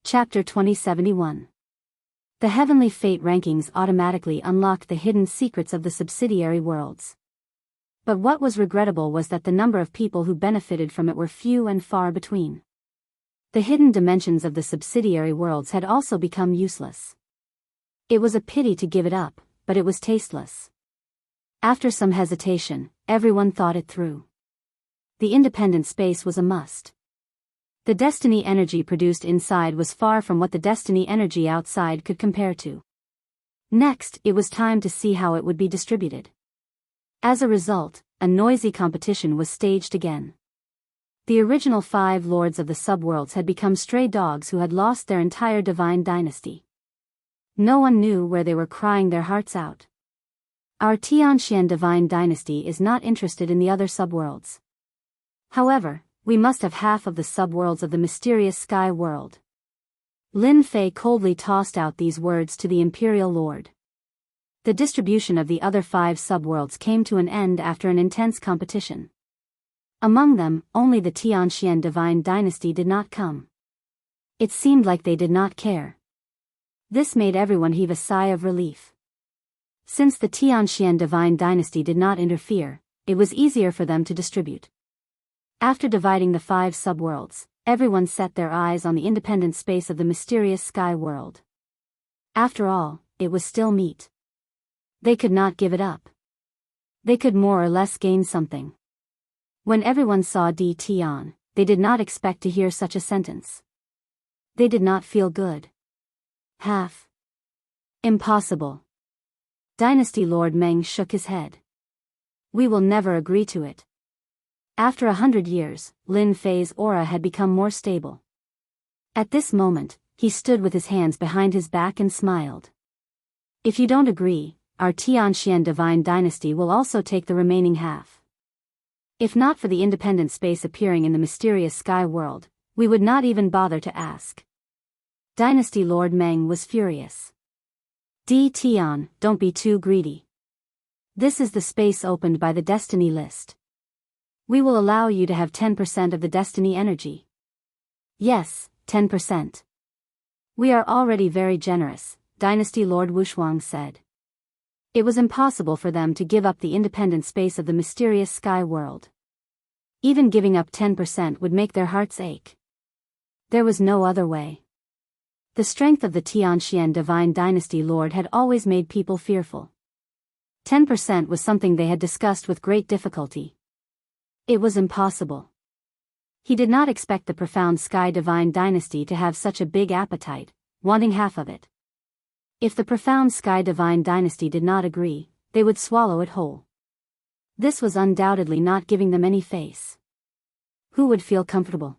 Chapter 2071. The heavenly fate rankings automatically unlocked the hidden secrets of the subsidiary worlds. But what was regrettable was that the number of people who benefited from it were few and far between. The hidden dimensions of the subsidiary worlds had also become useless. It was a pity to give it up, but it was tasteless. After some hesitation, everyone thought it through. The independent space was a must. The destiny energy produced inside was far from what the destiny energy outside could compare to. Next, it was time to see how it would be distributed. As a result, a noisy competition was staged again. The original 5 lords of the subworlds had become stray dogs who had lost their entire divine dynasty. No one knew where they were crying their hearts out. Our Tianxian divine dynasty is not interested in the other subworlds. However, we must have half of the subworlds of the mysterious sky world. Lin Fei coldly tossed out these words to the Imperial Lord. The distribution of the other 5 subworlds came to an end after an intense competition. Among them, only the Tianxian divine dynasty did not come. It seemed like they did not care. This made everyone heave a sigh of relief. Since the Tianxian divine dynasty did not interfere, it was easier for them to distribute. After dividing the 5 subworlds, everyone set their eyes on the independent space of the mysterious sky world. After all, it was still meat. They could not give it up. They could more or less gain something. When everyone saw Di Tian, they did not expect to hear such a sentence. They did not feel good. Half. Impossible. Dynasty Lord Meng shook his head. We will never agree to it. After 100 years, Lin Fei's aura had become more stable. At this moment, he stood with his hands behind his back and smiled. If you don't agree, our Tianxian divine dynasty will also take the remaining half. If not for the independent space appearing in the mysterious sky world, we would not even bother to ask. Dynasty Lord Meng was furious. Di Tian, don't be too greedy. This is the space opened by the destiny list. We will allow you to have 10% of the destiny energy. Yes, 10%. We are already very generous, Dynasty Lord Wushuang said. It was impossible for them to give up the independent space of the mysterious sky world. Even giving up 10% would make their hearts ache. There was no other way. The strength of the Tianxian divine dynasty lord had always made people fearful. 10% was something they had discussed with great difficulty. It was impossible. He did not expect the profound sky divine dynasty to have such a big appetite, wanting half of it. If the profound sky divine dynasty did not agree, they would swallow it whole. This was undoubtedly not giving them any face. Who would feel comfortable?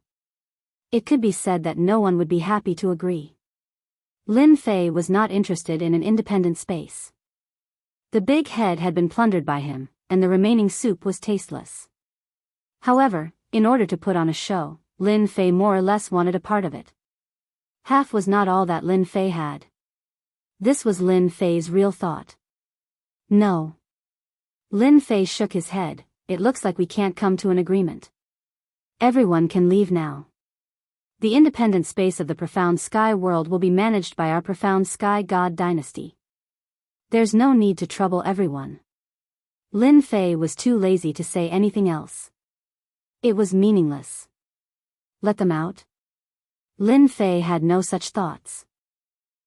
It could be said that no one would be happy to agree. Lin Fei was not interested in an independent space. The big head had been plundered by him, and the remaining soup was tasteless. However, in order to put on a show, Lin Fei more or less wanted a part of it. Half was not all that Lin Fei had. This was Lin Fei's real thought. No. Lin Fei shook his head. It looks like we can't come to an agreement. Everyone can leave now. The independent space of the profound sky world will be managed by our profound sky god dynasty. There's no need to trouble everyone. Lin Fei was too lazy to say anything else. It was meaningless. Let them out? Lin Fei had no such thoughts.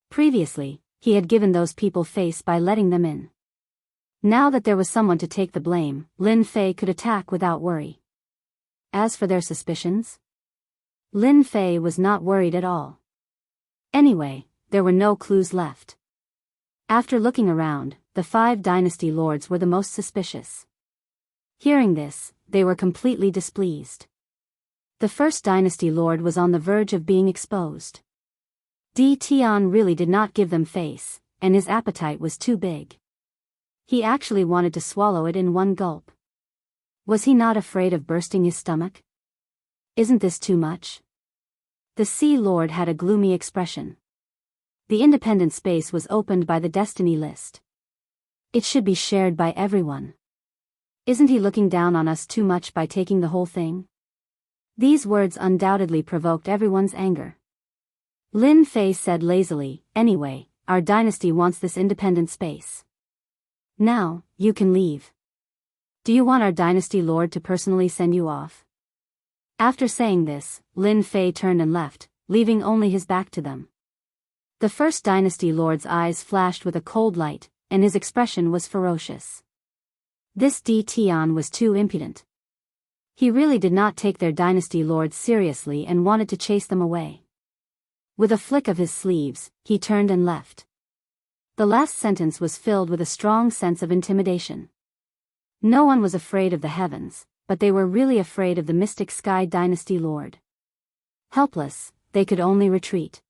Previously, he had given those people face by letting them in. Now that there was someone to take the blame, Lin Fei could attack without worry. As for their suspicions, Lin Fei was not worried at all. Anyway, there were no clues left. After looking around, the 5 dynasty lords were the most suspicious. Hearing this, they were completely displeased. The first dynasty lord was on the verge of being exposed. Di Tian really did not give them face, and his appetite was too big. He actually wanted to swallow it in one gulp. Was he not afraid of bursting his stomach? Isn't this too much? The Sea Lord had a gloomy expression. The independent space was opened by the destiny list. It should be shared by everyone. Isn't he looking down on us too much by taking the whole thing? These words undoubtedly provoked everyone's anger. Lin Fei said lazily, anyway, our dynasty wants this independent space. Now, you can leave. Do you want our dynasty lord to personally send you off? After saying this, Lin Fei turned and left, leaving only his back to them. The first dynasty lord's eyes flashed with a cold light, and his expression was ferocious. This Di Tian was too impudent. He really did not take their dynasty lords seriously and wanted to chase them away. With a flick of his sleeves, he turned and left. The last sentence was filled with a strong sense of intimidation. No one was afraid of the heavens, but they were really afraid of the mystic sky dynasty lord. Helpless, they could only retreat.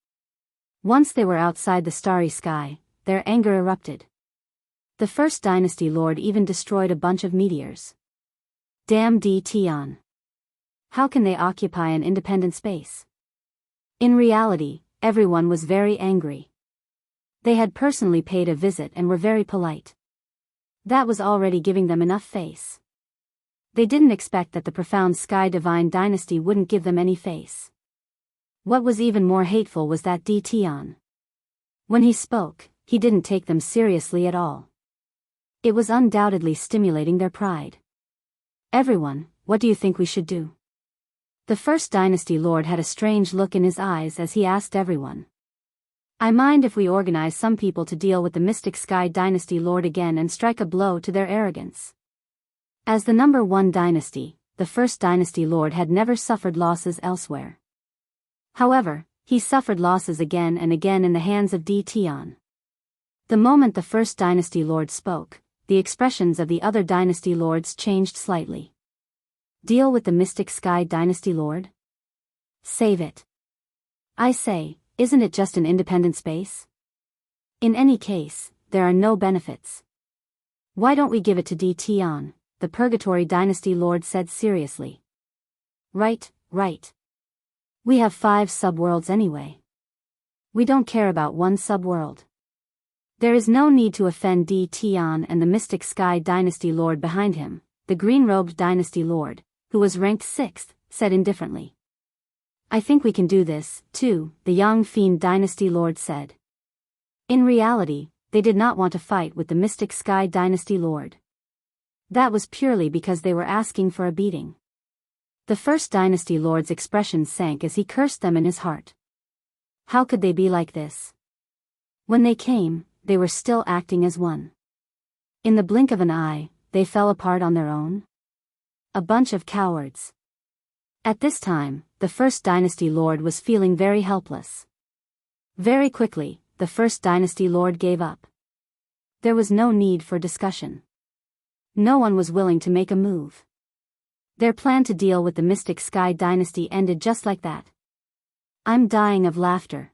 Once they were outside the starry sky, their anger erupted. The first dynasty lord even destroyed a bunch of meteors. Damn Di Tian. How can they occupy an independent space? In reality, everyone was very angry. They had personally paid a visit and were very polite. That was already giving them enough face. They didn't expect that the profound Sky Divine dynasty wouldn't give them any face. What was even more hateful was that Di Tian. When he spoke, he didn't take them seriously at all. It was undoubtedly stimulating their pride. Everyone, what do you think we should do? The first dynasty lord had a strange look in his eyes as he asked everyone. I mind if we organize some people to deal with the mystic sky dynasty lord again and strike a blow to their arrogance. As the number one dynasty, the first dynasty lord had never suffered losses elsewhere. However, he suffered losses again and again in the hands of Di Tian. The moment the first dynasty lord spoke, the expressions of the other dynasty lords changed slightly. Deal with the mystic sky dynasty lord? Save it. I say, isn't it just an independent space? In any case, there are no benefits. Why don't we give it to Di Tian? The Purgatory Dynasty Lord said seriously. Right. We have 5 subworlds anyway. We don't care about one subworld. There is no need to offend Di Tian and the Mystic Sky Dynasty Lord behind him, the green-robed Dynasty Lord, who was ranked 6th, said indifferently. I think we can do this, too, the Young Fiend Dynasty Lord said. In reality, they did not want to fight with the Mystic Sky Dynasty Lord. That was purely because they were asking for a beating. The first Dynasty Lord's expression sank as he cursed them in his heart. How could they be like this? When they came, they were still acting as one. In the blink of an eye, they fell apart on their own. A bunch of cowards. At this time, the first Dynasty Lord was feeling very helpless. Very quickly, the first Dynasty Lord gave up. There was no need for discussion. No one was willing to make a move. Their plan to deal with the Mystic Sky Dynasty ended just like that. I'm dying of laughter.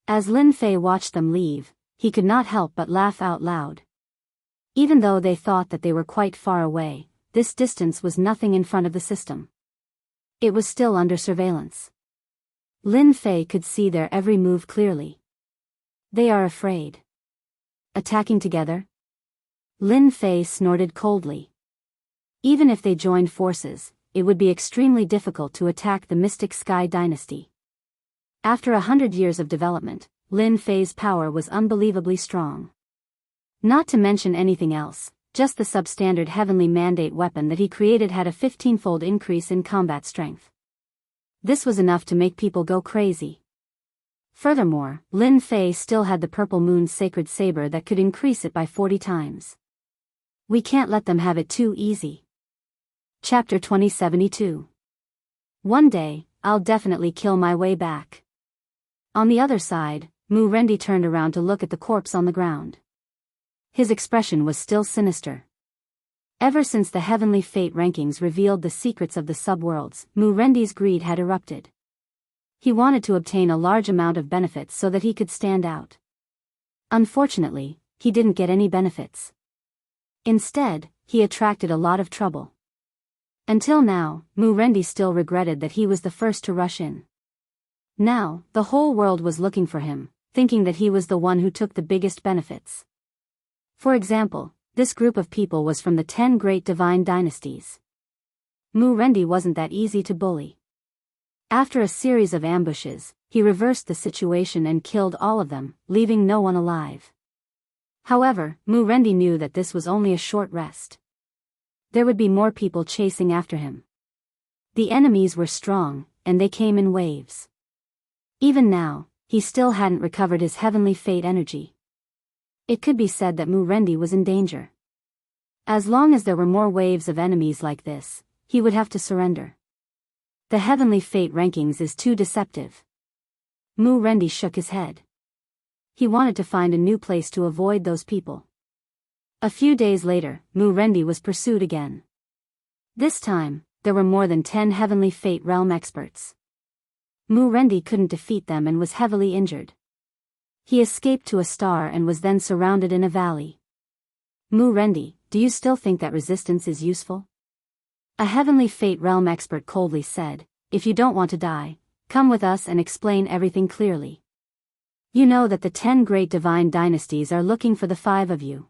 As Lin Fei watched them leave, he could not help but laugh out loud. Even though they thought that they were quite far away, this distance was nothing in front of the system. It was still under surveillance. Lin Fei could see their every move clearly. They are afraid. Attacking together? Lin Fei snorted coldly. Even if they joined forces, it would be extremely difficult to attack the Mystic Sky Dynasty. After 100 years of development, Lin Fei's power was unbelievably strong. Not to mention anything else, just the substandard heavenly mandate weapon that he created had a 15-fold increase in combat strength. This was enough to make people go crazy. Furthermore, Lin Fei still had the Purple Moon's sacred saber that could increase it by 40 times. We can't let them have it too easy. Chapter 2072. One day, I'll definitely kill my way back. On the other side, Mu Rendi turned around to look at the corpse on the ground. His expression was still sinister. Ever since the Heavenly Fate rankings revealed the secrets of the subworlds, Mu Rendi's greed had erupted. He wanted to obtain a large amount of benefits so that he could stand out. Unfortunately, he didn't get any benefits. Instead, he attracted a lot of trouble. Until now, Mu Rendi still regretted that he was the first to rush in. Now, the whole world was looking for him, thinking that he was the one who took the biggest benefits. For example, this group of people was from the 10 great divine dynasties. Mu Rendi wasn't that easy to bully. After a series of ambushes, he reversed the situation and killed all of them, leaving no one alive. However, Mu-Rendi knew that this was only a short rest. There would be more people chasing after him. The enemies were strong, and they came in waves. Even now, he still hadn't recovered his heavenly fate energy. It could be said that Mu-Rendi was in danger. As long as there were more waves of enemies like this, he would have to surrender. The heavenly fate rankings is too deceptive. Mu-Rendi shook his head. He wanted to find a new place to avoid those people. A few days later, Mu-Rendi was pursued again. This time, there were more than 10 heavenly fate realm experts. Mu-Rendi couldn't defeat them and was heavily injured. He escaped to a star and was then surrounded in a valley. Mu-Rendi, do you still think that resistance is useful? A heavenly fate realm expert coldly said, if you don't want to die, come with us and explain everything clearly. You know that the 10 great divine dynasties are looking for the 5 of you.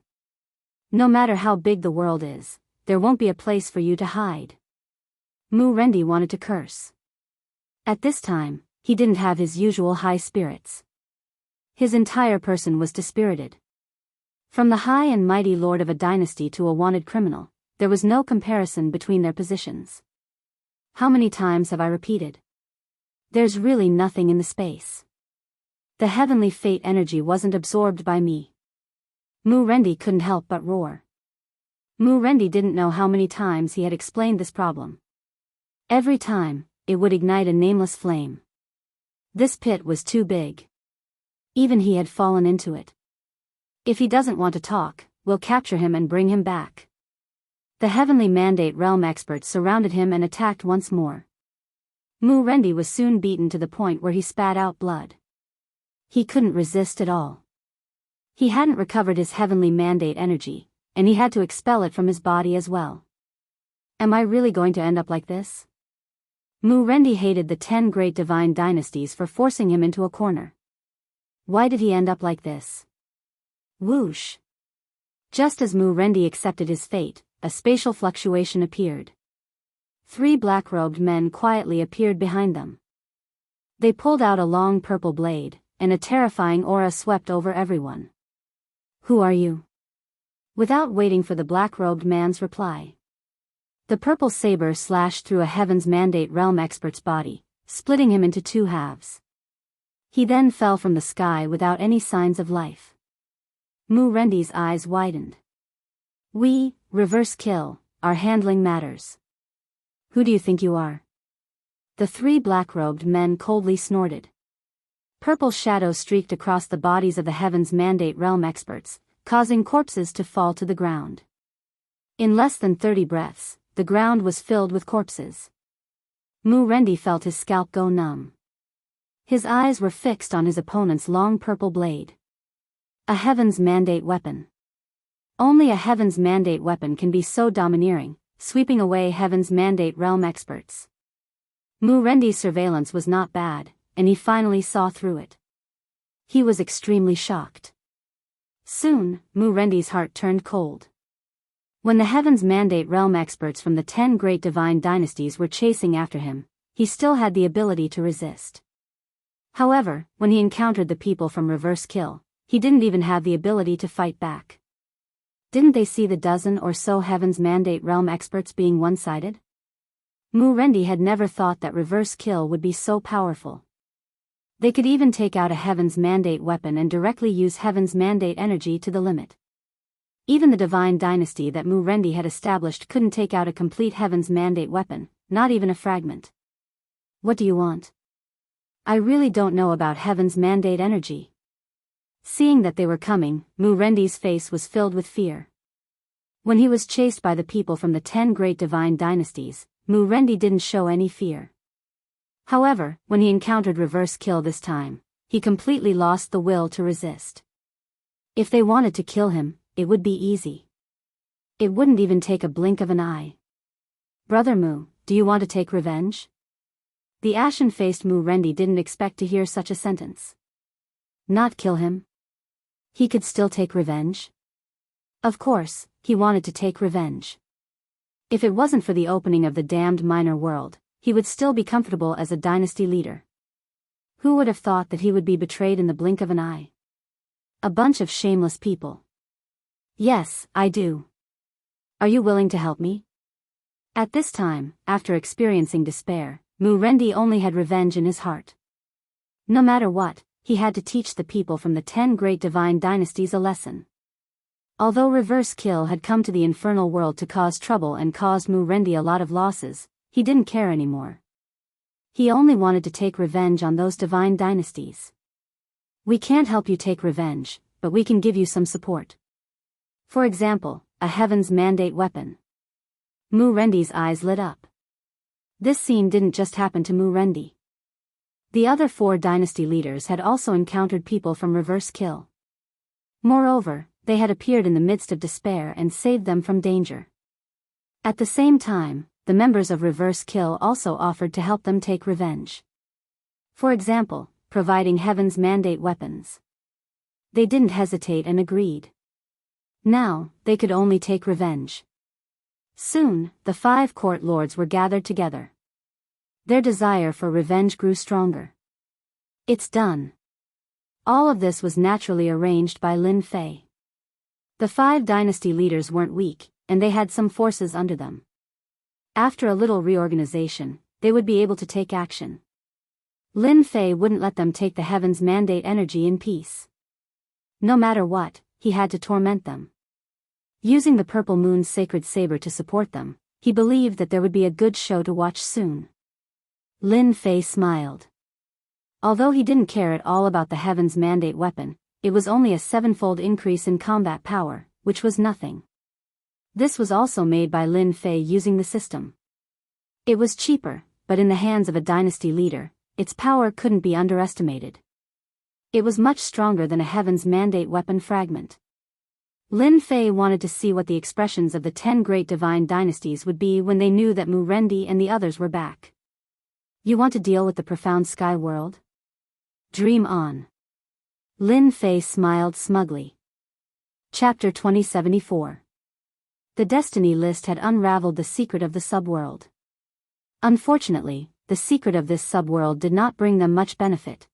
No matter how big the world is, there won't be a place for you to hide. Mu-Rendi wanted to curse. At this time, he didn't have his usual high spirits. His entire person was dispirited. From the high and mighty lord of a dynasty to a wanted criminal, there was no comparison between their positions. How many times have I repeated? There's really nothing in the space. The heavenly fate energy wasn't absorbed by me. Mu-Rendi couldn't help but roar. Mu-Rendi didn't know how many times he had explained this problem. Every time, it would ignite a nameless flame. This pit was too big. Even he had fallen into it. If he doesn't want to talk, we'll capture him and bring him back. The heavenly mandate realm experts surrounded him and attacked once more. Mu-Rendi was soon beaten to the point where he spat out blood. He couldn't resist at all. He hadn't recovered his heavenly mandate energy, and he had to expel it from his body as well. Am I really going to end up like this? Mu-Rendi hated the 10 great divine dynasties for forcing him into a corner. Why did he end up like this? Whoosh! Just as Mu-Rendi accepted his fate, a spatial fluctuation appeared. 3 black-robed men quietly appeared behind them. They pulled out a long purple blade, and a terrifying aura swept over everyone. Who are you? Without waiting for the black-robed man's reply, the purple saber slashed through a Heaven's Mandate realm expert's body, splitting him into 2 halves. He then fell from the sky without any signs of life. Mu-Rendi's eyes widened. We, reverse kill, are handling matters. Who do you think you are? The 3 black-robed men coldly snorted. Purple shadows streaked across the bodies of the Heaven's Mandate realm experts, causing corpses to fall to the ground. In less than 30 breaths, the ground was filled with corpses. Mu-Rendi felt his scalp go numb. His eyes were fixed on his opponent's long purple blade. A Heaven's Mandate weapon. Only a Heaven's Mandate weapon can be so domineering, sweeping away Heaven's Mandate realm experts. Mu-Rendi's surveillance was not bad, and he finally saw through it. He was extremely shocked. Soon, Mu-Rendi's heart turned cold. When the Heaven's Mandate realm experts from the 10 great divine dynasties were chasing after him, he still had the ability to resist. However, when he encountered the people from Reverse Kill, he didn't even have the ability to fight back. Didn't they see the dozen or so Heaven's Mandate realm experts being one-sided? Mu-Rendi had never thought that Reverse Kill would be so powerful. They could even take out a Heaven's Mandate weapon and directly use Heaven's Mandate energy to the limit. Even the divine dynasty that Mu-Rendi had established couldn't take out a complete Heaven's Mandate weapon, not even a fragment. What do you want? I really don't know about Heaven's Mandate energy. Seeing that they were coming, Mu-Rendi's face was filled with fear. When he was chased by the people from the 10 great divine dynasties, Mu-Rendi didn't show any fear. However, when he encountered Reverse Kill this time, he completely lost the will to resist. If they wanted to kill him, it would be easy. It wouldn't even take a blink of an eye. Brother Mu, do you want to take revenge? The ashen-faced Mu-Rendi didn't expect to hear such a sentence. Not kill him? He could still take revenge? Of course, he wanted to take revenge. If it wasn't for the opening of the damned minor world, he would still be comfortable as a dynasty leader. Who would have thought that he would be betrayed in the blink of an eye? A bunch of shameless people. Yes, I do. Are you willing to help me? At this time, after experiencing despair, Mu-Rendi only had revenge in his heart. No matter what, he had to teach the people from the 10 great divine dynasties a lesson. Although Reverse Kill had come to the infernal world to cause trouble and caused Mu-Rendi a lot of losses, he didn't care anymore. He only wanted to take revenge on those divine dynasties. We can't help you take revenge, but we can give you some support. For example, a Heaven's Mandate weapon. Mu-Rendi's eyes lit up. This scene didn't just happen to Mu-Rendi. The other 4 dynasty leaders had also encountered people from Reverse Kill. Moreover, they had appeared in the midst of despair and saved them from danger. At the same time, the members of Reverse Kill also offered to help them take revenge. For example, providing Heaven's Mandate weapons. They didn't hesitate and agreed. Now, they could only take revenge. Soon, the 5 court lords were gathered together. Their desire for revenge grew stronger. It's done. All of this was naturally arranged by Lin Fei. The 5 dynasty leaders weren't weak, and they had some forces under them. After a little reorganization, they would be able to take action. Lin Fei wouldn't let them take the Heaven's Mandate energy in peace. No matter what, he had to torment them. Using the Purple Moon's sacred saber to support them, he believed that there would be a good show to watch soon. Lin Fei smiled. Although he didn't care at all about the Heaven's Mandate weapon, it was only a 7-fold increase in combat power, which was nothing. This was also made by Lin Fei using the system. It was cheaper, but in the hands of a dynasty leader, its power couldn't be underestimated. It was much stronger than a Heaven's Mandate weapon fragment. Lin Fei wanted to see what the expressions of the 10 great divine dynasties would be when they knew that Mu-Rendi and the others were back. You want to deal with the profound sky world? Dream on. Lin Fei smiled smugly. Chapter 2074. The Destiny List had unraveled the secret of the subworld. Unfortunately, the secret of this subworld did not bring them much benefit.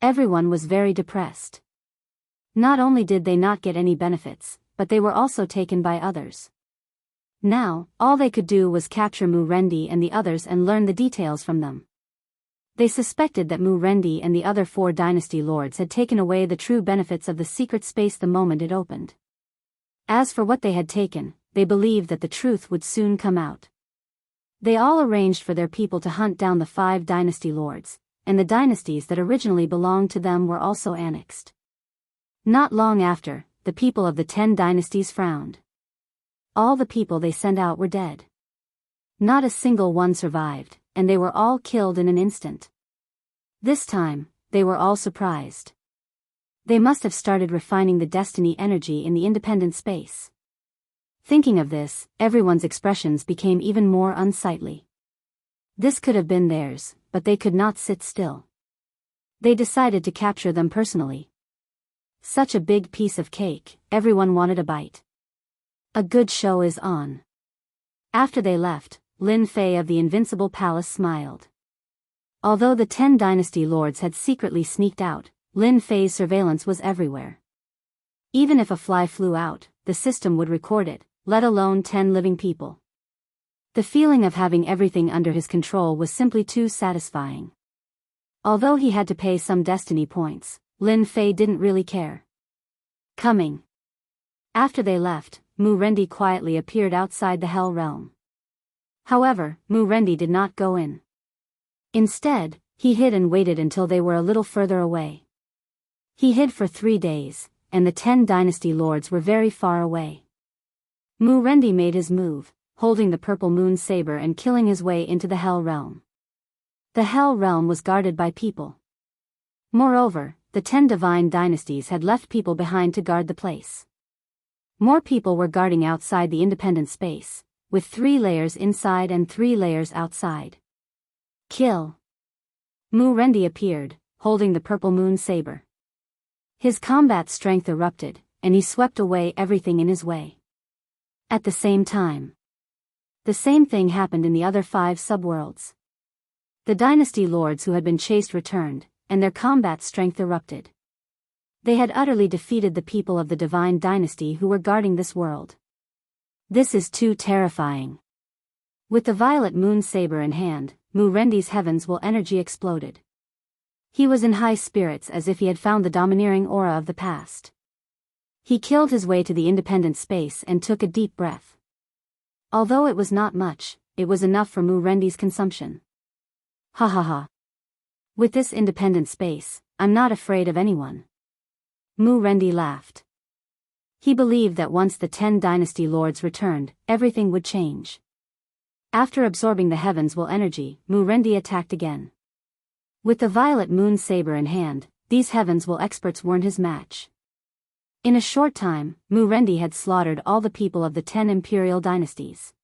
Everyone was very depressed. Not only did they not get any benefits, but they were also taken by others. Now, all they could do was capture Mu-Rendi and the others and learn the details from them. They suspected that Mu-Rendi and the other 4 dynasty lords had taken away the true benefits of the secret space the moment it opened. As for what they had taken, they believed that the truth would soon come out. They all arranged for their people to hunt down the 5 dynasty lords, and the dynasties that originally belonged to them were also annexed. Not long after, the people of the 10 dynasties frowned. All the people they sent out were dead. Not a single one survived, and they were all killed in an instant. This time, they were all surprised. They must have started refining the destiny energy in the independent space. Thinking of this, everyone's expressions became even more unsightly. This could have been theirs, but they could not sit still. They decided to capture them personally. Such a big piece of cake, everyone wanted a bite. A good show is on. After they left, Lin Fei of the Invincible Palace smiled. Although the 10 dynasty lords had secretly sneaked out, Lin Fei's surveillance was everywhere. Even if a fly flew out, the system would record it, let alone 10 living people. The feeling of having everything under his control was simply too satisfying. Although he had to pay some destiny points, Lin Fei didn't really care. Coming. After they left, Mu-Rendi quietly appeared outside the Hell Realm. However, Mu-Rendi did not go in. Instead, he hid and waited until they were a little further away. He hid for 3 days, and the 10 dynasty lords were very far away. Mu-Rendi made his move, holding the Purple Moon saber and killing his way into the Hell Realm. The Hell Realm was guarded by people. Moreover, the 10 divine dynasties had left people behind to guard the place. More people were guarding outside the independent space, with 3 layers inside and 3 layers outside. Kill. Mu-Rendi appeared, holding the Purple Moon saber. His combat strength erupted, and he swept away everything in his way. At the same time, the same thing happened in the other 5 subworlds. The dynasty lords who had been chased returned, and their combat strength erupted. They had utterly defeated the people of the divine dynasty who were guarding this world. This is too terrifying. With the violet moon saber in hand, Mu-Rendi's heavens will energy exploded. He was in high spirits as if he had found the domineering aura of the past. He killed his way to the independent space and took a deep breath. Although it was not much, it was enough for Mu-Rendi's consumption. Ha ha ha. With this independent space, I'm not afraid of anyone. Mu-Rendi laughed. He believed that once the 10 dynasty lords returned, everything would change. After absorbing the heavens will energy, Mu-Rendi attacked again. With the violet moon saber in hand, these heavens will experts weren't his match. In a short time, Mu-Rendi had slaughtered all the people of the 10 imperial dynasties.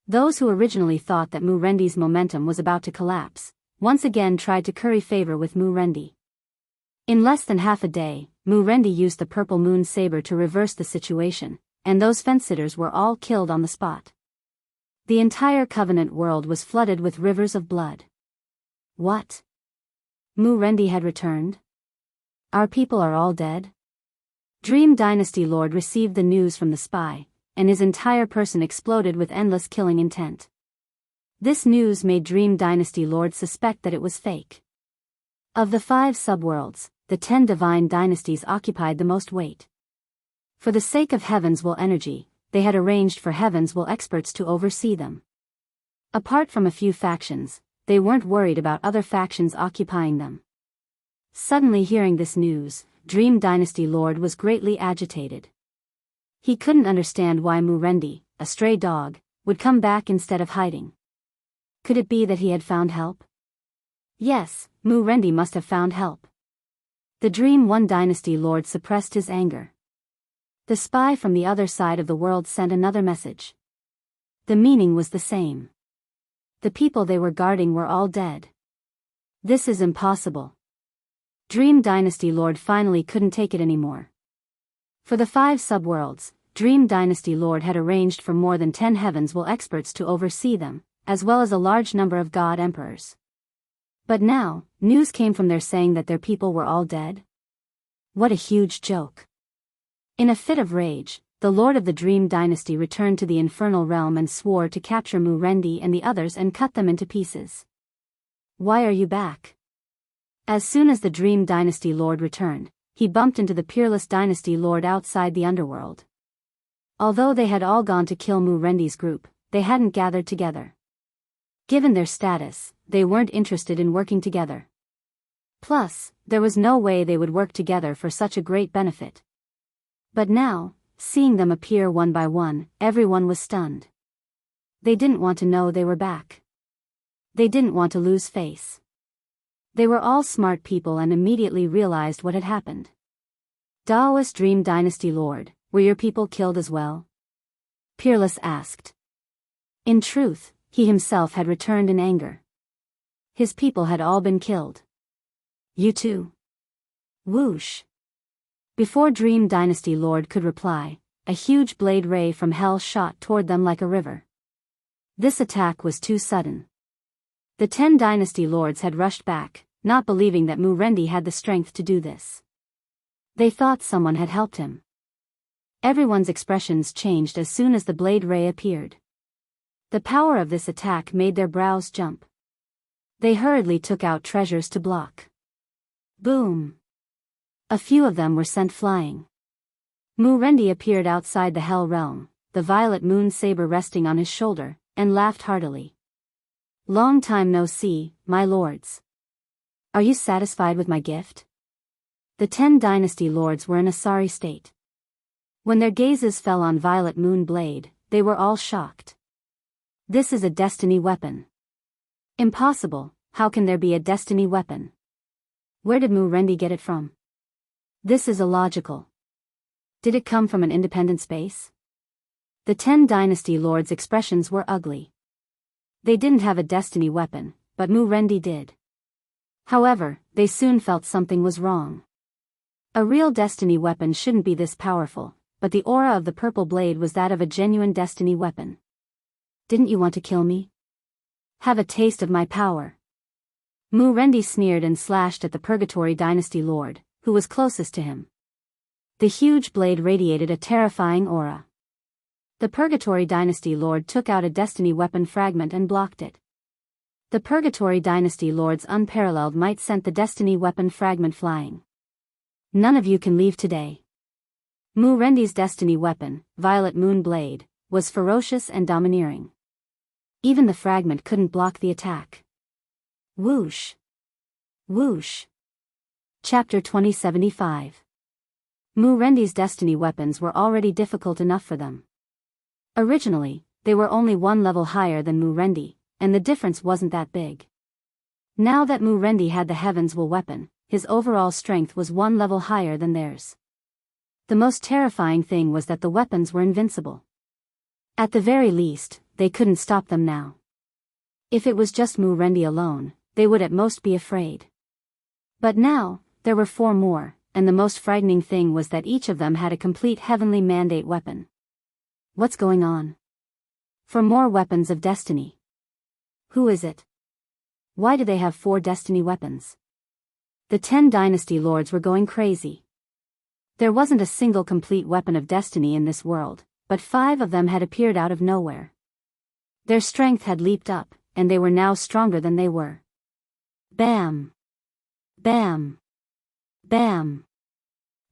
Those who originally thought that Mu-Rendi's momentum was about to collapse, once again tried to curry favor with Mu-Rendi. In less than half a day, Mu-Rendi used the purple moon saber to reverse the situation, and those fence-sitters were all killed on the spot. The entire Covenant world was flooded with rivers of blood. What? Mu-Rendi had returned? Our people are all dead? Dream Dynasty Lord received the news from the spy, and his entire person exploded with endless killing intent. This news made Dream Dynasty Lord suspect that it was fake. Of the 5 subworlds, the 10 divine dynasties occupied the most weight. For the sake of Heaven's will energy, they had arranged for Heaven's will experts to oversee them. Apart from a few factions, they weren't worried about other factions occupying them. Suddenly hearing this news, Dream Dynasty Lord was greatly agitated. He couldn't understand why Mu-Rendi, a stray dog, would come back instead of hiding. Could it be that he had found help? Yes, Mu-Rendi must have found help. The Dream One Dynasty Lord suppressed his anger. The spy from the other side of the world sent another message. The meaning was the same. The people they were guarding were all dead. This is impossible. Dream Dynasty Lord finally couldn't take it anymore. For the 5 subworlds, Dream Dynasty Lord had arranged for more than 10 Heavens will experts to oversee them, as well as a large number of God Emperors. But now, news came from there saying that their people were all dead? What a huge joke. In a fit of rage, the Lord of the Dream Dynasty returned to the infernal realm and swore to capture Mu-Rendi and the others and cut them into pieces. Why are you back? As soon as the Dream Dynasty Lord returned, he bumped into the Peerless Dynasty Lord outside the underworld. Although they had all gone to kill Mu-Rendi's group, they hadn't gathered together. Given their status, they weren't interested in working together. Plus, there was no way they would work together for such a great benefit. But now, seeing them appear one by one, everyone was stunned. They didn't want to know they were back. They didn't want to lose face. They were all smart people and immediately realized what had happened. Daoist Dream Dynasty Lord, were your people killed as well? Peerless asked. In truth, he himself had returned in anger. His people had all been killed. You too? Whoosh. Before Dream Dynasty Lord could reply, a huge blade ray from hell shot toward them like a river. This attack was too sudden. The 10 Dynasty Lords had rushed back, not believing that Mu-Rendi had the strength to do this. They thought someone had helped him. Everyone's expressions changed as soon as the blade ray appeared. The power of this attack made their brows jump. They hurriedly took out treasures to block. Boom! A few of them were sent flying. Mu-Rendi appeared outside the Hell Realm, the violet moon saber resting on his shoulder, and laughed heartily. Long time no see, my lords. Are you satisfied with my gift? The 10 Dynasty Lords were in a sorry state. When their gazes fell on Violet Moon Blade, they were all shocked. This is a destiny weapon. Impossible, how can there be a destiny weapon? Where did Mu-Rendi get it from? This is illogical. Did it come from an independent space? The 10 Dynasty Lords' expressions were ugly. They didn't have a destiny weapon, but Mu-Rendi did. However, they soon felt something was wrong. A real destiny weapon shouldn't be this powerful, but the aura of the purple blade was that of a genuine destiny weapon. Didn't you want to kill me? Have a taste of my power. Mu Rendi sneered and slashed at the Purgatory Dynasty Lord, who was closest to him. The huge blade radiated a terrifying aura. The Purgatory Dynasty Lord took out a Destiny weapon fragment and blocked it. The Purgatory Dynasty Lord's unparalleled might sent the Destiny weapon fragment flying. None of you can leave today. Mu Rendi's Destiny weapon, Violet Moon Blade, was ferocious and domineering. Even the fragment couldn't block the attack. Whoosh! Whoosh! Chapter 2075. Mu Rendi's Destiny weapons were already difficult enough for them. Originally, they were only one level higher than Mu Rendi, and the difference wasn't that big. Now that Mu Rendi had the Heaven's Will weapon, his overall strength was one level higher than theirs. The most terrifying thing was that the weapons were invincible. At the very least, they couldn't stop them now. If it was just Mu Rendi alone, they would at most be afraid. But now, there were 4 more, and the most frightening thing was that each of them had a complete heavenly mandate weapon. What's going on? For more weapons of destiny. Who is it? Why do they have 4 destiny weapons? The 10 dynasty lords were going crazy. There wasn't a single complete weapon of destiny in this world, but 5 of them had appeared out of nowhere. Their strength had leaped up, and they were now stronger than they were. Bam! Bam! Bam!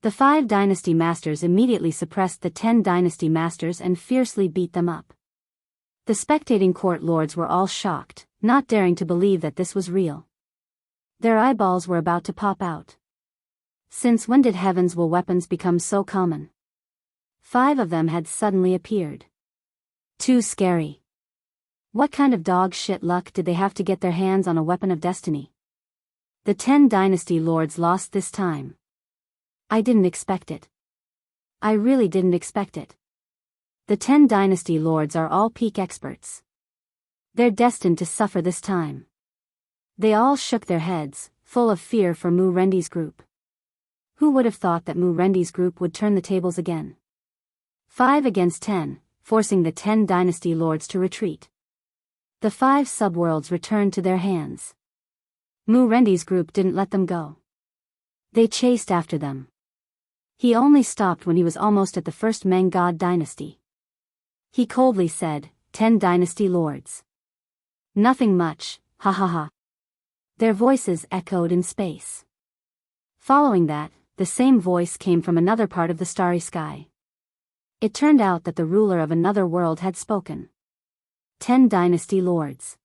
The 5 dynasty masters immediately suppressed the 10 dynasty masters and fiercely beat them up. The spectating court lords were all shocked, not daring to believe that this was real. Their eyeballs were about to pop out. Since when did Heaven's Will weapons become so common? 5 of them had suddenly appeared. Too scary. What kind of dog shit luck did they have to get their hands on a weapon of destiny? The 10 dynasty lords lost this time. I didn't expect it. I really didn't expect it. The 10 dynasty lords are all peak experts. They're destined to suffer this time. They all shook their heads, full of fear for Mu Rendi's group. Who would have thought that Mu Rendi's group would turn the tables again? 5 against 10, forcing the 10 dynasty lords to retreat. The 5 subworlds returned to their hands. Mu Rendi's group didn't let them go. They chased after them. He only stopped when he was almost at the first Meng God dynasty. He coldly said, 10 dynasty lords. Nothing much, ha ha ha. Their voices echoed in space. Following that, the same voice came from another part of the starry sky. It turned out that the ruler of another world had spoken. 10 dynasty lords.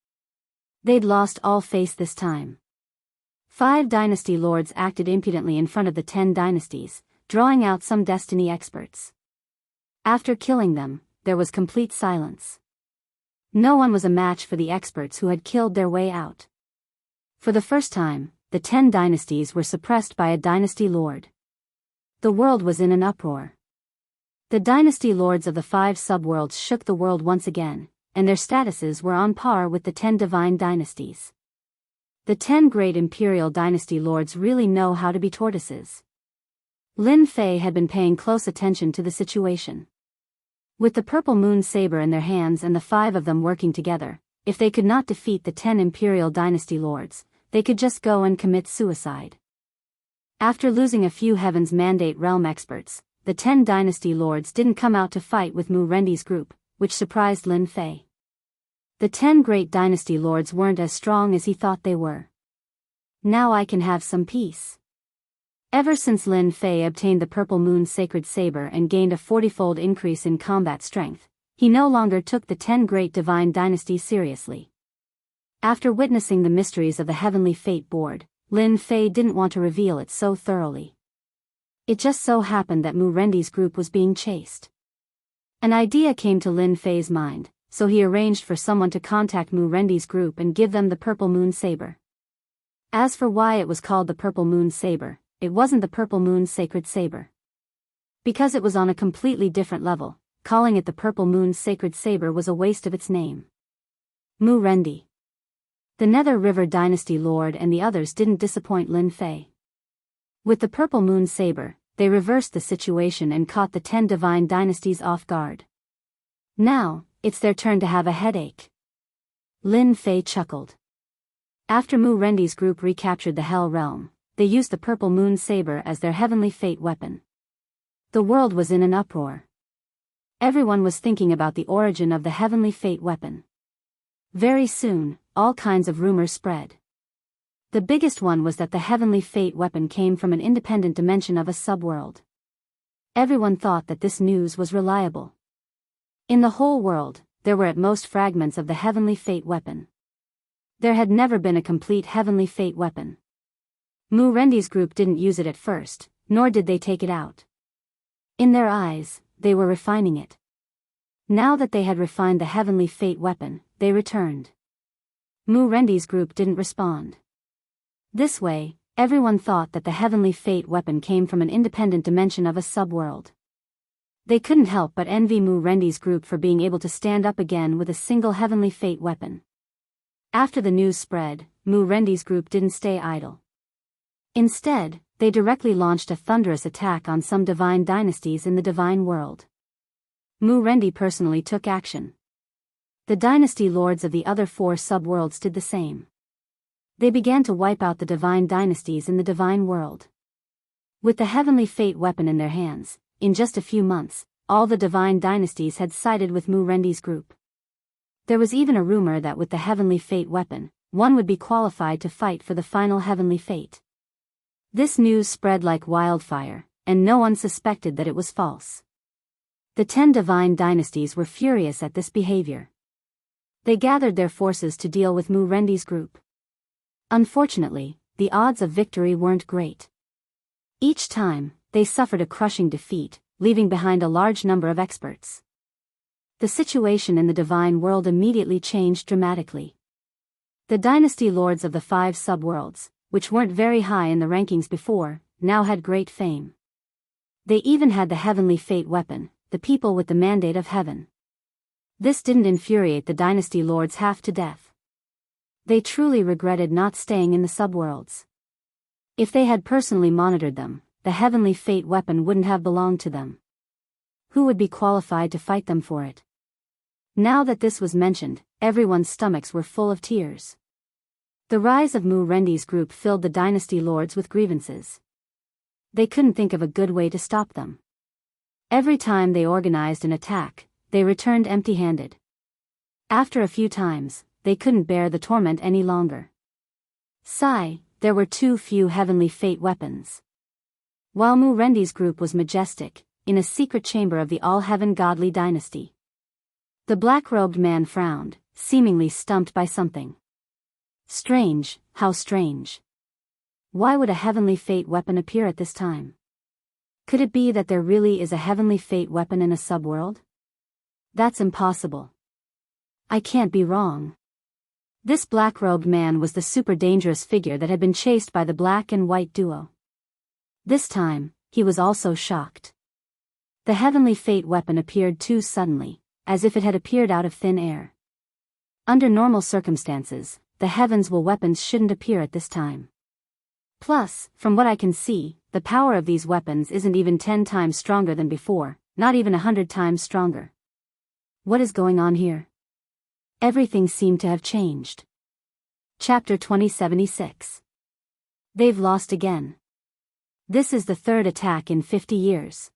They'd lost all face this time. 5 dynasty lords acted impudently in front of the 10 dynasties, drawing out some destiny experts. After killing them, there was complete silence. No one was a match for the experts who had killed their way out. For the first time, the 10 dynasties were suppressed by a dynasty lord. The world was in an uproar. The dynasty lords of the 5 subworlds shook the world once again, and their statuses were on par with the 10 divine dynasties. The 10 great imperial dynasty lords really know how to be tortoises. Lin Fei had been paying close attention to the situation. With the purple moon saber in their hands and the 5 of them working together, if they could not defeat the 10 imperial dynasty lords, they could just go and commit suicide. After losing a few Heaven's Mandate realm experts, the 10 dynasty lords didn't come out to fight with Mu Rendi's group, which surprised Lin Fei. The 10 great dynasty lords weren't as strong as he thought they were. Now I can have some peace. Ever since Lin Fei obtained the Purple Moon Sacred Saber and gained a 40-fold increase in combat strength, he no longer took the 10 great divine dynasties seriously. After witnessing the mysteries of the Heavenly Fate Board, Lin Fei didn't want to reveal it so thoroughly. It just so happened that Mu Rendi's group was being chased. An idea came to Lin Fei's mind, so he arranged for someone to contact Mu Rendi's group and give them the Purple Moon Saber. As for why it was called the Purple Moon Saber, it wasn't the Purple Moon Sacred Saber. Because it was on a completely different level, calling it the Purple Moon Sacred Saber was a waste of its name. Mu Rendi. The Nether River Dynasty Lord and the others didn't disappoint Lin Fei. With the Purple Moon Saber, they reversed the situation and caught the 10 divine dynasties off guard. Now, it's their turn to have a headache. Lin Fei chuckled. After Mu Rendi's group recaptured the Hell Realm, they used the purple moon saber as their heavenly fate weapon. The world was in an uproar. Everyone was thinking about the origin of the heavenly fate weapon. Very soon, all kinds of rumors spread. The biggest one was that the heavenly fate weapon came from an independent dimension of a subworld. Everyone thought that this news was reliable. In the whole world, there were at most fragments of the heavenly fate weapon. There had never been a complete heavenly fate weapon. Mu Rendi's group didn't use it at first, nor did they take it out. In their eyes, they were refining it. Now that they had refined the heavenly fate weapon, they returned. Mu Rendi's group didn't respond. This way, everyone thought that the heavenly fate weapon came from an independent dimension of a subworld. They couldn't help but envy Mu Rendi's group for being able to stand up again with a single heavenly fate weapon. After the news spread, Mu Rendi's group didn't stay idle. Instead, they directly launched a thunderous attack on some divine dynasties in the divine world. Mu Rendi personally took action. The dynasty lords of the other 4 subworlds did the same. They began to wipe out the divine dynasties in the divine world. With the heavenly fate weapon in their hands, in just a few months, all the divine dynasties had sided with Mu Rendi's group. There was even a rumor that with the heavenly fate weapon, one would be qualified to fight for the final heavenly fate. This news spread like wildfire, and no one suspected that it was false. The 10 divine dynasties were furious at this behavior. They gathered their forces to deal with Mu Rendi's group. Unfortunately, the odds of victory weren't great. Each time, they suffered a crushing defeat, leaving behind a large number of experts. The situation in the divine world immediately changed dramatically. The dynasty lords of the 5 subworlds, which weren't very high in the rankings before, now had great fame. They even had the heavenly fate weapon, the people with the mandate of heaven. This didn't infuriate the dynasty lords half to death. They truly regretted not staying in the subworlds. If they had personally monitored them, the heavenly fate weapon wouldn't have belonged to them. Who would be qualified to fight them for it? Now that this was mentioned, everyone's stomachs were full of tears. The rise of Mu Rendi's group filled the dynasty lords with grievances. They couldn't think of a good way to stop them. Every time they organized an attack, they returned empty-handed. After a few times, they couldn't bear the torment any longer. Sigh, there were too few heavenly fate weapons. While Mu Rendi's group was majestic, in a secret chamber of the all-heaven godly dynasty. The black-robed man frowned, seemingly stumped by something. Strange, how strange. Why would a heavenly fate weapon appear at this time? Could it be that there really is a heavenly fate weapon in a subworld? That's impossible. I can't be wrong. This black-robed man was the super dangerous figure that had been chased by the black and white duo. This time, he was also shocked. The heavenly fate weapon appeared too suddenly, as if it had appeared out of thin air. Under normal circumstances, the heavens' weapons shouldn't appear at this time. Plus, from what I can see, the power of these weapons isn't even 10 times stronger than before, not even 100 times stronger. What is going on here? Everything seemed to have changed. Chapter 2076. They've lost again. This is the 3rd attack in 50 years.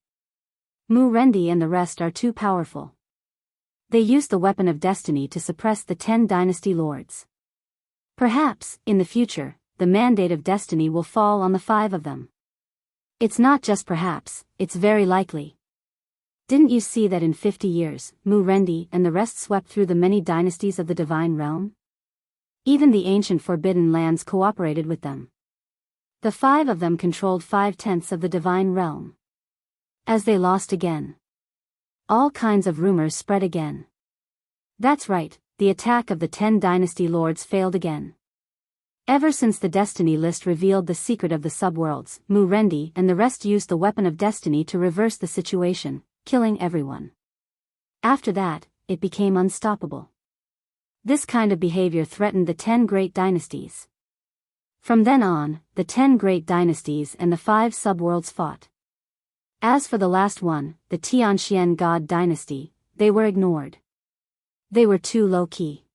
Mu Rendi and the rest are too powerful. They used the weapon of destiny to suppress the 10 dynasty lords. Perhaps, in the future, the mandate of destiny will fall on the 5 of them. It's not just perhaps, it's very likely. Didn't you see that in 50 years, Mu Rendi and the rest swept through the many dynasties of the divine realm? Even the ancient forbidden lands cooperated with them. The 5 of them controlled 5/10 of the divine realm. As they lost again. All kinds of rumors spread again. That's right, the attack of the 10 dynasty lords failed again. Ever since the destiny list revealed the secret of the subworlds, Mu Rendi and the rest used the weapon of destiny to reverse the situation, killing everyone. After that, it became unstoppable. This kind of behavior threatened the 10 great dynasties. From then on, the 10 great dynasties and the 5 subworlds fought. As for the last one, the Tianxian God dynasty, they were ignored. They were too low-key.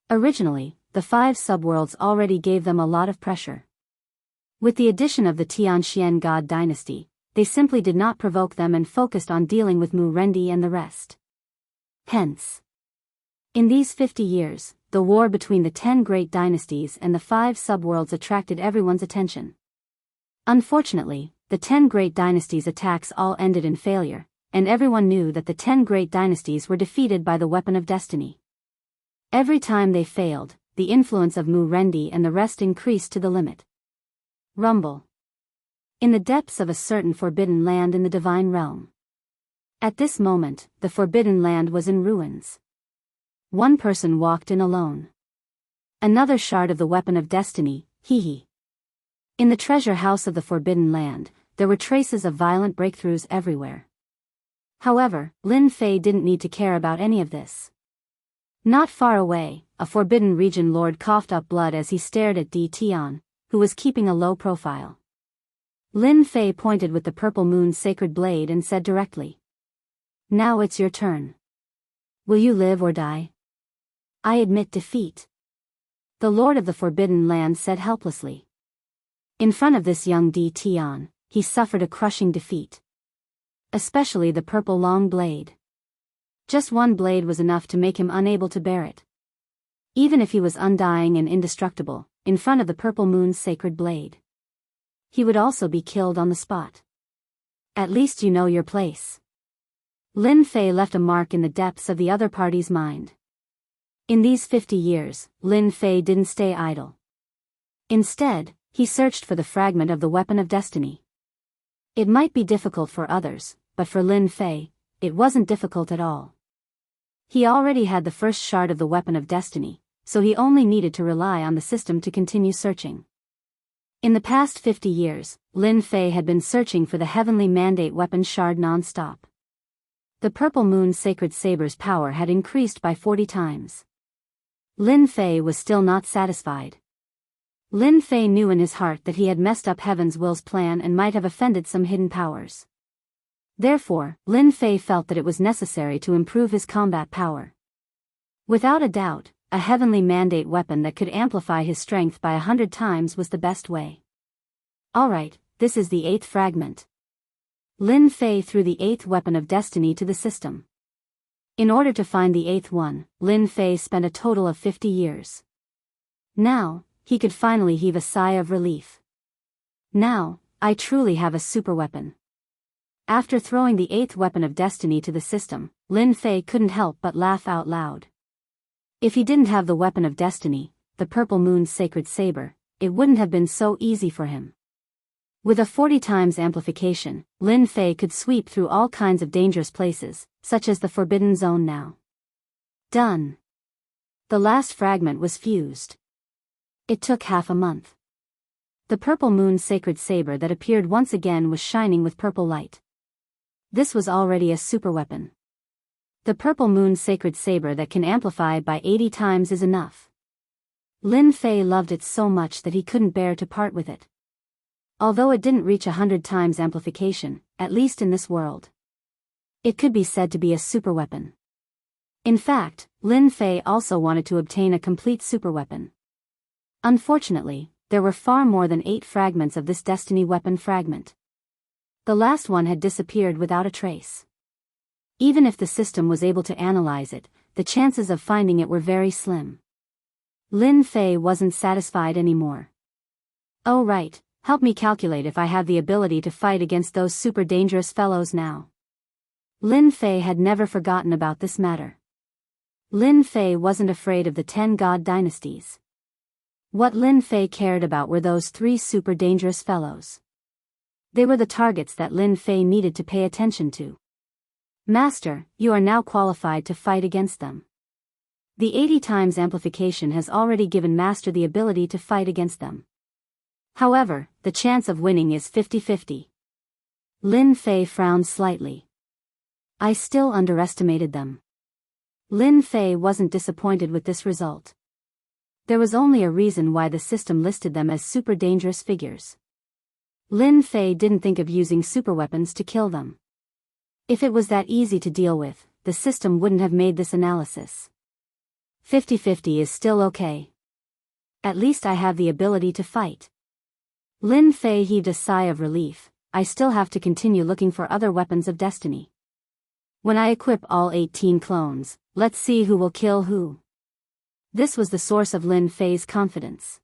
Originally, the 5 subworlds already gave them a lot of pressure. With the addition of the Tianxian God dynasty, they simply did not provoke them and focused on dealing with Mu Rendi and the rest. Hence, in these 50 years, the war between the 10 great dynasties and the 5 subworlds attracted everyone's attention. Unfortunately, the 10 great dynasties' attacks all ended in failure, and everyone knew that the 10 great dynasties were defeated by the weapon of destiny. Every time they failed, the influence of Mu Rendi and the rest increased to the limit. Rumble. In the depths of a certain forbidden land in the divine realm. At this moment, the forbidden land was in ruins. One person walked in alone. Another shard of the weapon of destiny, hee. In the treasure house of the forbidden land, there were traces of violent breakthroughs everywhere. However, Lin Fei didn't need to care about any of this. Not far away, a forbidden region lord coughed up blood as he stared at Di Tian, who was keeping a low profile. Lin Fei pointed with the purple moon's sacred blade and said directly, "Now it's your turn. Will you live or die?" "I admit defeat," the lord of the forbidden land said helplessly. In front of this young Di Tian, he suffered a crushing defeat. Especially the purple long blade. Just one blade was enough to make him unable to bear it. Even if he was undying and indestructible, in front of the purple moon's sacred blade, he would also be killed on the spot. At least you know your place. Lin Fei left a mark in the depths of the other party's mind. In these 50 years, Lin Fei didn't stay idle. Instead, he searched for the fragment of the weapon of destiny. It might be difficult for others, but for Lin Fei, it wasn't difficult at all. He already had the first shard of the weapon of destiny, so he only needed to rely on the system to continue searching. In the past 50 years, Lin Fei had been searching for the heavenly mandate weapon shard non-stop. The purple moon's sacred saber's power had increased by 40 times. Lin Fei was still not satisfied. Lin Fei knew in his heart that he had messed up Heaven's Will's plan and might have offended some hidden powers. Therefore, Lin Fei felt that it was necessary to improve his combat power. Without a doubt, a heavenly mandate weapon that could amplify his strength by 100 times was the best way. Alright, this is the 8th fragment. Lin Fei threw the 8th weapon of destiny to the system. In order to find the 8th one, Lin Fei spent a total of 50 years. Now, he could finally heave a sigh of relief. Now, I truly have a super weapon. After throwing the 8th weapon of destiny to the system, Lin Fei couldn't help but laugh out loud. If he didn't have the weapon of destiny, the purple moon's sacred saber, it wouldn't have been so easy for him. With a 40 times amplification, Lin Fei could sweep through all kinds of dangerous places, such as the Forbidden Zone now. Done. The last fragment was fused. It took half a month. The purple moon's sacred saber that appeared once again was shining with purple light. This was already a super weapon. The purple moon's sacred saber that can amplify by 80 times is enough. Lin Fei loved it so much that he couldn't bear to part with it. Although it didn't reach 100 times amplification, at least in this world, it could be said to be a super weapon. In fact, Lin Fei also wanted to obtain a complete super weapon. Unfortunately, there were far more than 8 fragments of this destiny weapon fragment. The last one had disappeared without a trace. Even if the system was able to analyze it, the chances of finding it were very slim. Lin Fei wasn't satisfied anymore. Oh right, help me calculate if I have the ability to fight against those super dangerous fellows now. Lin Fei had never forgotten about this matter. Lin Fei wasn't afraid of the 10 god dynasties. What Lin Fei cared about were those 3 super dangerous fellows. They were the targets that Lin Fei needed to pay attention to. Master, you are now qualified to fight against them. The 80 times amplification has already given Master the ability to fight against them. However, the chance of winning is 50-50. Lin Fei frowned slightly. I still underestimated them. Lin Fei wasn't disappointed with this result. There was only a reason why the system listed them as super dangerous figures. Lin Fei didn't think of using super weapons to kill them. If it was that easy to deal with, the system wouldn't have made this analysis. 50-50 is still okay. At least I have the ability to fight. Lin Fei heaved a sigh of relief. I still have to continue looking for other weapons of destiny. When I equip all 18 clones, let's see who will kill who. This was the source of Lin Fei's confidence.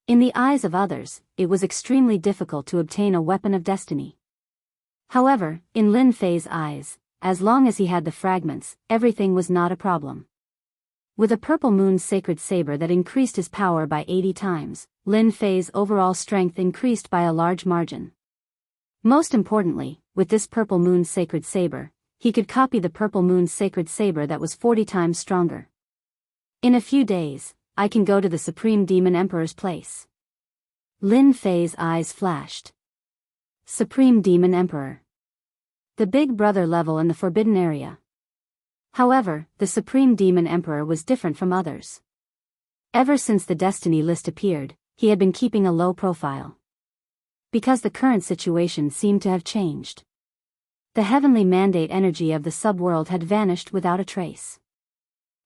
In the eyes of others, it was extremely difficult to obtain a weapon of destiny. However, in Lin Fei's eyes, as long as he had the fragments, everything was not a problem. With a purple moon's sacred saber that increased his power by 80 times, Lin Fei's overall strength increased by a large margin. Most importantly, with this purple moon's sacred saber, he could copy the purple moon's sacred saber that was 40 times stronger. In a few days, I can go to the Supreme Demon Emperor's place. Lin Fei's eyes flashed. Supreme Demon Emperor. The big brother level in the forbidden area. However, the Supreme Demon Emperor was different from others. Ever since the Destiny list appeared, he had been keeping a low profile. Because the current situation seemed to have changed. The heavenly mandate energy of the subworld had vanished without a trace.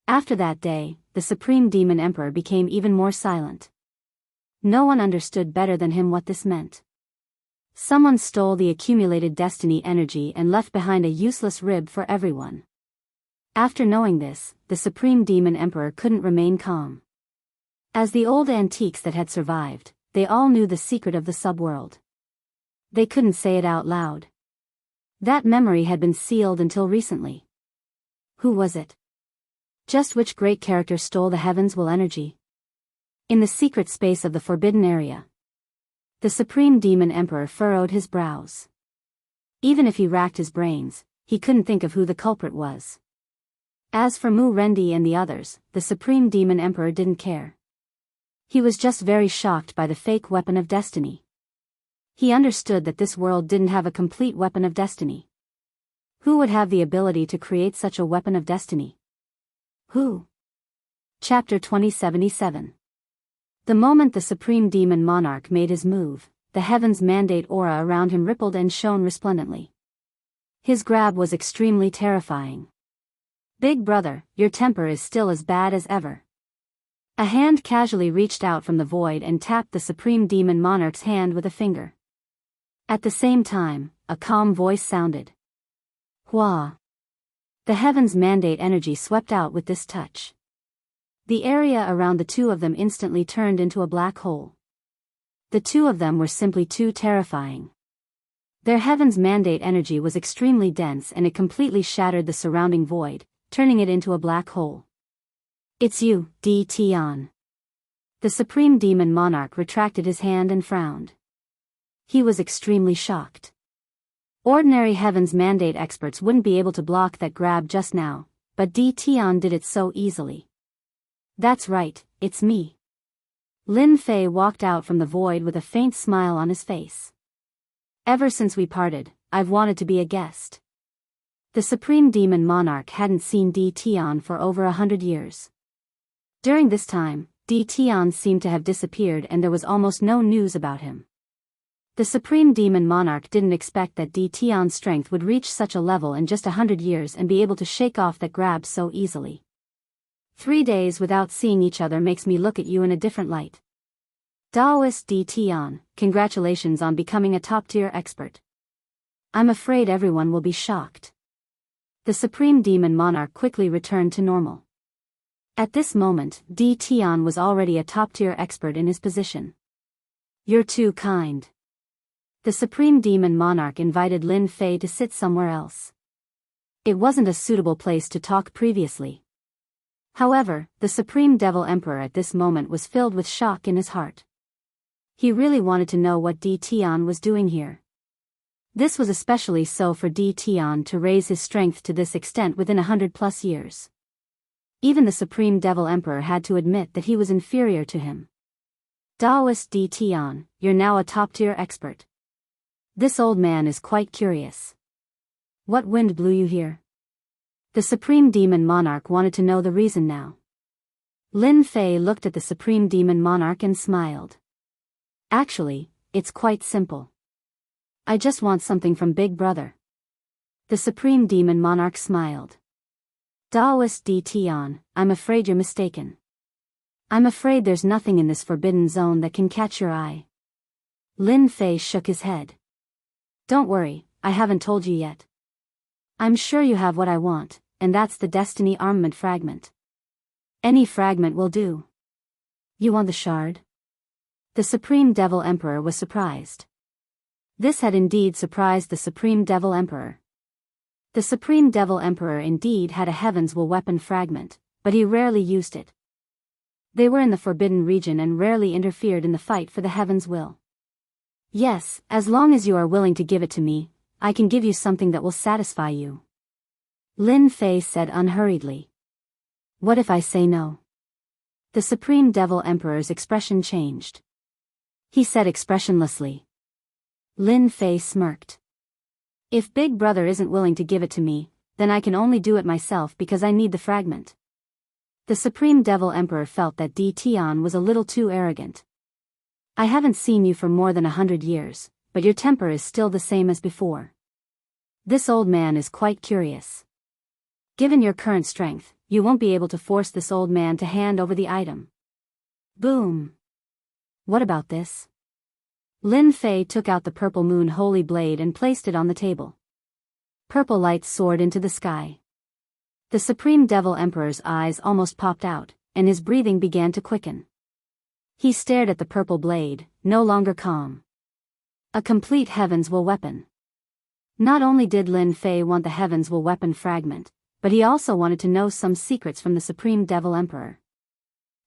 After that day, the Supreme Demon Emperor became even more silent. No one understood better than him what this meant. Someone stole the accumulated destiny energy and left behind a useless rib for everyone. After knowing this, the Supreme Demon Emperor couldn't remain calm. As the old antiques that had survived, they all knew the secret of the subworld. They couldn't say it out loud. That memory had been sealed until recently. Who was it? Just which great character stole the heaven's will energy? In the secret space of the forbidden area. The Supreme Demon Emperor furrowed his brows. Even if he racked his brains, he couldn't think of who the culprit was. As for Mu Rendi and the others, the Supreme Demon Emperor didn't care. He was just very shocked by the fake weapon of destiny. He understood that this world didn't have a complete weapon of destiny. Who would have the ability to create such a weapon of destiny? Who? Chapter 2077. The moment the Supreme Demon Monarch made his move, the heaven's mandate aura around him rippled and shone resplendently. His grab was extremely terrifying. Big brother, your temper is still as bad as ever. A hand casually reached out from the void and tapped the Supreme Demon Monarch's hand with a finger. At the same time, a calm voice sounded. Hua. The heaven's mandate energy swept out with this touch. The area around the two of them instantly turned into a black hole. The two of them were simply too terrifying. Their heaven's mandate energy was extremely dense and it completely shattered the surrounding void, turning it into a black hole. It's you, D. Tian. The Supreme Demon Monarch retracted his hand and frowned. He was extremely shocked. Ordinary heaven's mandate experts wouldn't be able to block that grab just now, but D. Tian did it so easily. That's right, it's me. Lin Fei walked out from the void with a faint smile on his face. Ever since we parted, I've wanted to be a guest. The Supreme Demon Monarch hadn't seen D. Tian for over 100 years. During this time, D. Tian seemed to have disappeared and there was almost no news about him. The Supreme Demon Monarch didn't expect that D. Tian's strength would reach such a level in just 100 years and be able to shake off that grab so easily. 3 days without seeing each other makes me look at you in a different light. Daoist D. Tian, congratulations on becoming a top-tier expert. I'm afraid everyone will be shocked. The Supreme Demon Monarch quickly returned to normal. At this moment, D. Tian was already a top-tier expert in his position. You're too kind. The Supreme Demon Monarch invited Lin Fei to sit somewhere else. It wasn't a suitable place to talk previously. However, the Supreme Devil Emperor at this moment was filled with shock in his heart. He really wanted to know what D. Tian was doing here. This was especially so for D. Tian to raise his strength to this extent within 100+ years. Even the Supreme Devil Emperor had to admit that he was inferior to him. Daoist D. Tian, you're now a top-tier expert. This old man is quite curious. What wind blew you here? The Supreme Demon Monarch wanted to know the reason now. Lin Fei looked at the Supreme Demon Monarch and smiled. Actually, it's quite simple. I just want something from Big Brother. The Supreme Demon Monarch smiled. Daoist D. Tian, I'm afraid you're mistaken. I'm afraid there's nothing in this forbidden zone that can catch your eye. Lin Fei shook his head. Don't worry, I haven't told you yet. I'm sure you have what I want, and that's the Destiny Armament fragment. Any fragment will do. You want the shard? The Supreme Devil Emperor was surprised. This had indeed surprised the Supreme Devil Emperor. The Supreme Devil Emperor indeed had a Heaven's Will weapon fragment, but he rarely used it. They were in the Forbidden Region and rarely interfered in the fight for the Heaven's Will. Yes, as long as you are willing to give it to me, I can give you something that will satisfy you. Lin Fei said unhurriedly. What if I say no? The Supreme Devil Emperor's expression changed. He said expressionlessly. Lin Fei smirked. If Big Brother isn't willing to give it to me, then I can only do it myself because I need the fragment. The Supreme Devil Emperor felt that Di Tian was a little too arrogant. I haven't seen you for more than 100 years, but your temper is still the same as before. This old man is quite curious. Given your current strength, you won't be able to force this old man to hand over the item. Boom. What about this? Lin Fei took out the Purple Moon Holy Blade and placed it on the table. Purple light soared into the sky. The Supreme Devil Emperor's eyes almost popped out, and his breathing began to quicken. He stared at the purple blade, no longer calm. A complete Heaven's Will weapon. Not only did Lin Fei want the Heaven's Will weapon fragment, but he also wanted to know some secrets from the Supreme Devil Emperor.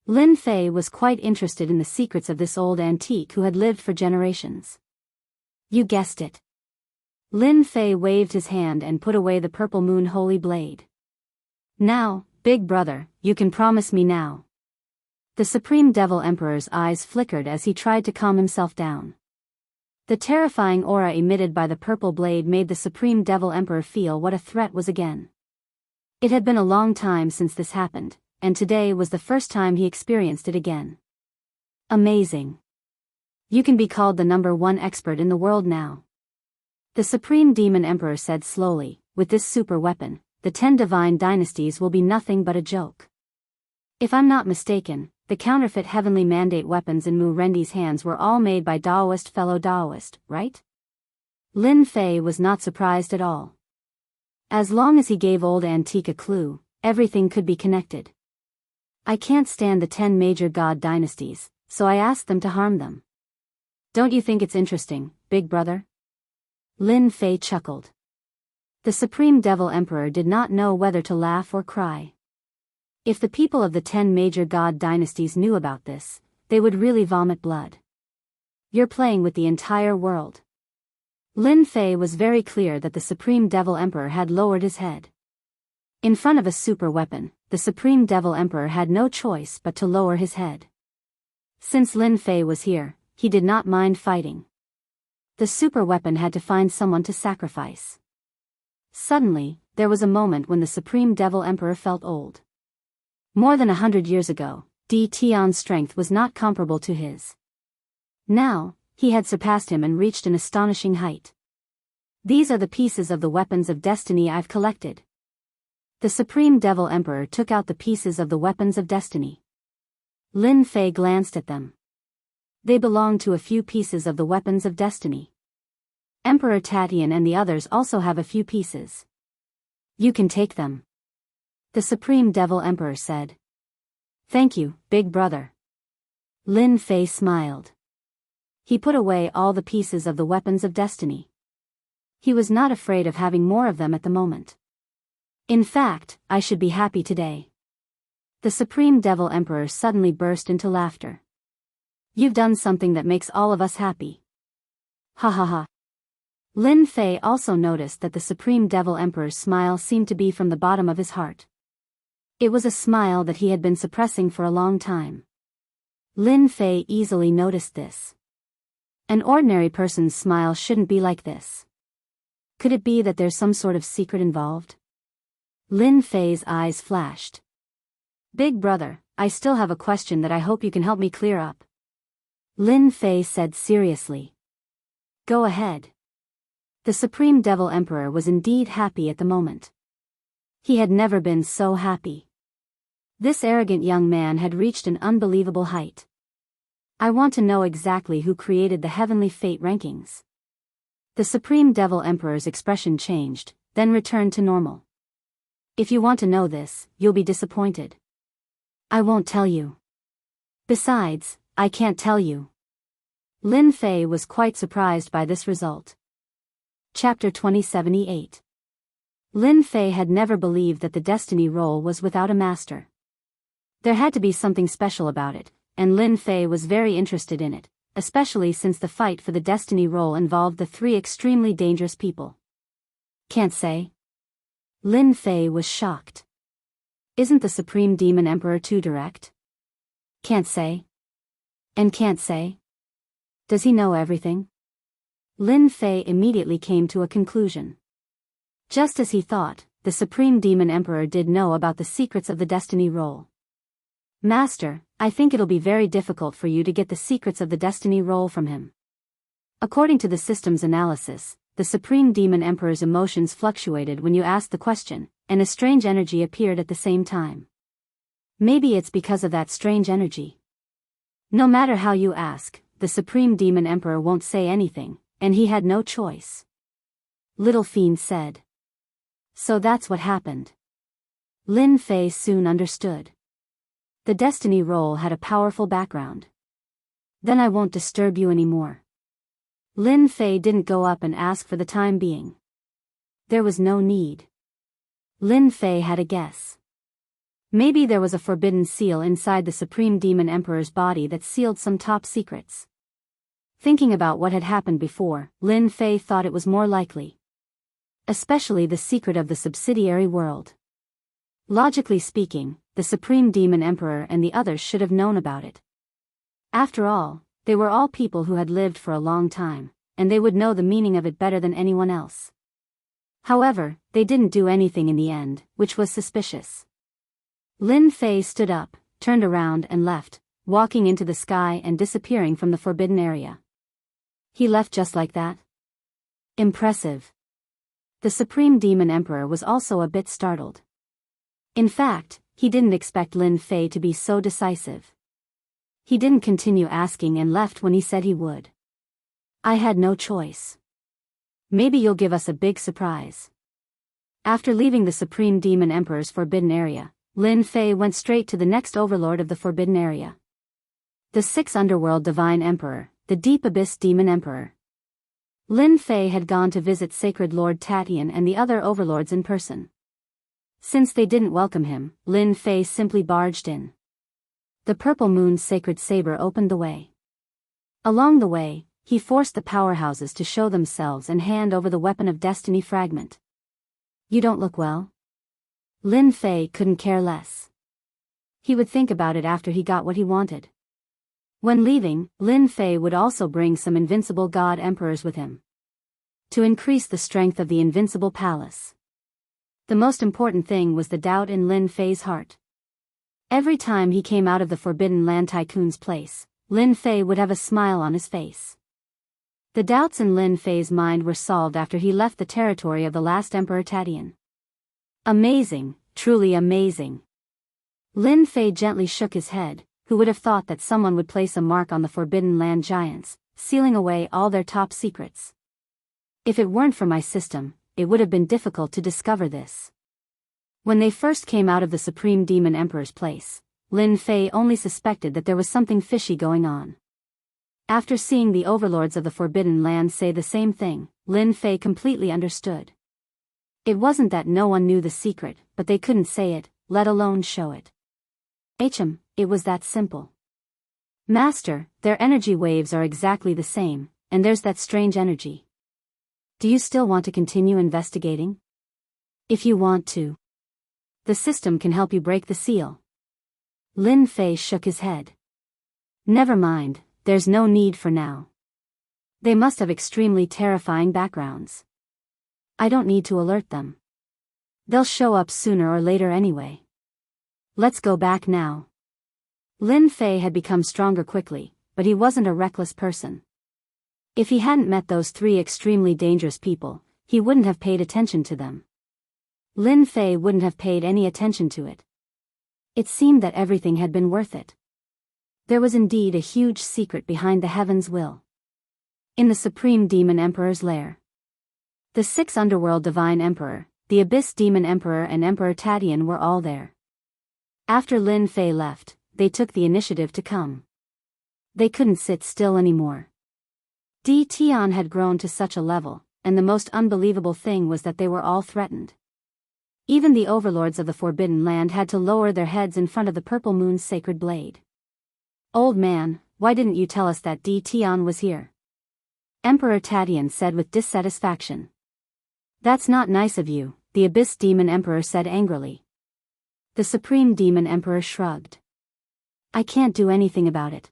Lin Fei was quite interested in the secrets of this old antique who had lived for generations. You guessed it. Lin Fei waved his hand and put away the Purple Moon Holy Blade. Now, Big Brother, you can promise me now. The Supreme Devil Emperor's eyes flickered as he tried to calm himself down. The terrifying aura emitted by the purple blade made the Supreme Devil Emperor feel what a threat was again. It had been a long time since this happened, and today was the first time he experienced it again. Amazing. You can be called the #1 expert in the world now. The Supreme Demon Emperor said slowly, with this super weapon, the 10 divine dynasties will be nothing but a joke. If I'm not mistaken, the counterfeit heavenly mandate weapons in Mu Rendi's hands were all made by Daoist fellow Daoist, right? Lin Fei was not surprised at all. As long as he gave old Antique a clue, everything could be connected. I can't stand the 10 major god dynasties, so I asked them to harm them. Don't you think it's interesting, Big Brother? Lin Fei chuckled. The Supreme Devil Emperor did not know whether to laugh or cry. If the people of the 10 major god dynasties knew about this, they would really vomit blood. You're playing with the entire world. Lin Fei was very clear that the Supreme Devil Emperor had lowered his head. In front of a super weapon, the Supreme Devil Emperor had no choice but to lower his head. Since Lin Fei was here, he did not mind fighting. The super weapon had to find someone to sacrifice. Suddenly, there was a moment when the Supreme Devil Emperor felt old. More than 100 years ago, Di Tian's strength was not comparable to his. Now, he had surpassed him and reached an astonishing height. These are the pieces of the weapons of destiny I've collected. The Supreme Devil Emperor took out the pieces of the weapons of destiny. Lin Fei glanced at them. They belonged to a few pieces of the weapons of destiny. Emperor Tatian and the others also have a few pieces. You can take them. The Supreme Devil Emperor said. Thank you, Big Brother. Lin Fei smiled. He put away all the pieces of the weapons of destiny. He was not afraid of having more of them at the moment. In fact, I should be happy today. The Supreme Devil Emperor suddenly burst into laughter. You've done something that makes all of us happy. Ha ha ha. Lin Fei also noticed that the Supreme Devil Emperor's smile seemed to be from the bottom of his heart. It was a smile that he had been suppressing for a long time. Lin Fei easily noticed this. An ordinary person's smile shouldn't be like this. Could it be that there's some sort of secret involved? Lin Fei's eyes flashed. Big Brother, I still have a question that I hope you can help me clear up. Lin Fei said seriously. Go ahead. The Supreme Devil Emperor was indeed happy at the moment. He had never been so happy. This arrogant young man had reached an unbelievable height. I want to know exactly who created the heavenly fate rankings. The Supreme Devil Emperor's expression changed, then returned to normal. If you want to know this, you'll be disappointed. I won't tell you. Besides, I can't tell you. Lin Fei was quite surprised by this result. Chapter 2078. Lin Fei had never believed that the destiny roll was without a master. There had to be something special about it, and Lin Fei was very interested in it, especially since the fight for the destiny roll involved the three extremely dangerous people. Can't say. Lin Fei was shocked. Isn't the Supreme Demon Emperor too direct? Can't say. And can't say? Does he know everything? Lin Fei immediately came to a conclusion. Just as he thought, the Supreme Demon Emperor did know about the secrets of the destiny roll. Master, I think it'll be very difficult for you to get the secrets of the destiny roll from him. According to the system's analysis, the Supreme Demon Emperor's emotions fluctuated when you asked the question, and a strange energy appeared at the same time. Maybe it's because of that strange energy. No matter how you ask, the Supreme Demon Emperor won't say anything, and he had no choice. Little Fiend said. So that's what happened. Lin Fei soon understood. The destiny roll had a powerful background. Then I won't disturb you anymore. Lin Fei didn't go up and ask for the time being. There was no need. Lin Fei had a guess. Maybe there was a forbidden seal inside the Supreme Demon Emperor's body that sealed some top secrets. Thinking about what had happened before, Lin Fei thought it was more likely. Especially the secret of the subsidiary world. Logically speaking, the Supreme Demon Emperor and the others should have known about it. After all, they were all people who had lived for a long time, and they would know the meaning of it better than anyone else. However, they didn't do anything in the end, which was suspicious. Lin Fei stood up, turned around and left, walking into the sky and disappearing from the forbidden area. He left just like that? Impressive. The Supreme Demon Emperor was also a bit startled. In fact, he didn't expect Lin Fei to be so decisive. He didn't continue asking and left when he said he would. I had no choice. Maybe you'll give us a big surprise. After leaving the Supreme Demon Emperor's forbidden area, Lin Fei went straight to the next overlord of the forbidden area. The Sixth Underworld Divine Emperor, the Deep Abyss Demon Emperor. Lin Fei had gone to visit Sacred Lord Tatian and the other overlords in person. Since they didn't welcome him, Lin Fei simply barged in. The Purple Moon's sacred saber opened the way. Along the way, he forced the powerhouses to show themselves and hand over the weapon of destiny fragment. You don't look well? Lin Fei couldn't care less. He would think about it after he got what he wanted. When leaving, Lin Fei would also bring some invincible god emperors with him. To increase the strength of the invincible palace. The most important thing was the doubt in Lin Fei's heart. Every time he came out of the Forbidden Land Tycoon's place, Lin Fei would have a smile on his face. The doubts in Lin Fei's mind were solved after he left the territory of the last Emperor Tatian. Amazing, truly amazing. Lin Fei gently shook his head. Who would have thought that someone would place a mark on the Forbidden Land giants, sealing away all their top secrets? If it weren't for my system, it would have been difficult to discover this. When they first came out of the Supreme Demon Emperor's place, Lin Fei only suspected that there was something fishy going on. After seeing the overlords of the Forbidden Land say the same thing, Lin Fei completely understood. It wasn't that no one knew the secret, but they couldn't say it, let alone show it. It was that simple. Master, their energy waves are exactly the same, and there's that strange energy. Do you still want to continue investigating? If you want to. The system can help you break the seal. Lin Fei shook his head. Never mind, there's no need for now. They must have extremely terrifying backgrounds. I don't need to alert them. They'll show up sooner or later anyway. Let's go back now. Lin Fei had become stronger quickly, but he wasn't a reckless person. If he hadn't met those three extremely dangerous people, he wouldn't have paid attention to them. Lin Fei wouldn't have paid any attention to it. It seemed that everything had been worth it. There was indeed a huge secret behind the heaven's will. In the Supreme Demon Emperor's lair. The 6 Underworld Divine Emperor, the Abyss Demon Emperor and Emperor Tatian were all there. After Lin Fei left, they took the initiative to come. They couldn't sit still anymore. Tian had grown to such a level, and the most unbelievable thing was that they were all threatened. Even the overlords of the Forbidden Land had to lower their heads in front of the Purple Moon's sacred blade. "Old man, why didn't you tell us that Tian was here?" Emperor Tatian said with dissatisfaction. "That's not nice of you," the Abyss Demon Emperor said angrily. The Supreme Demon Emperor shrugged. "I can't do anything about it.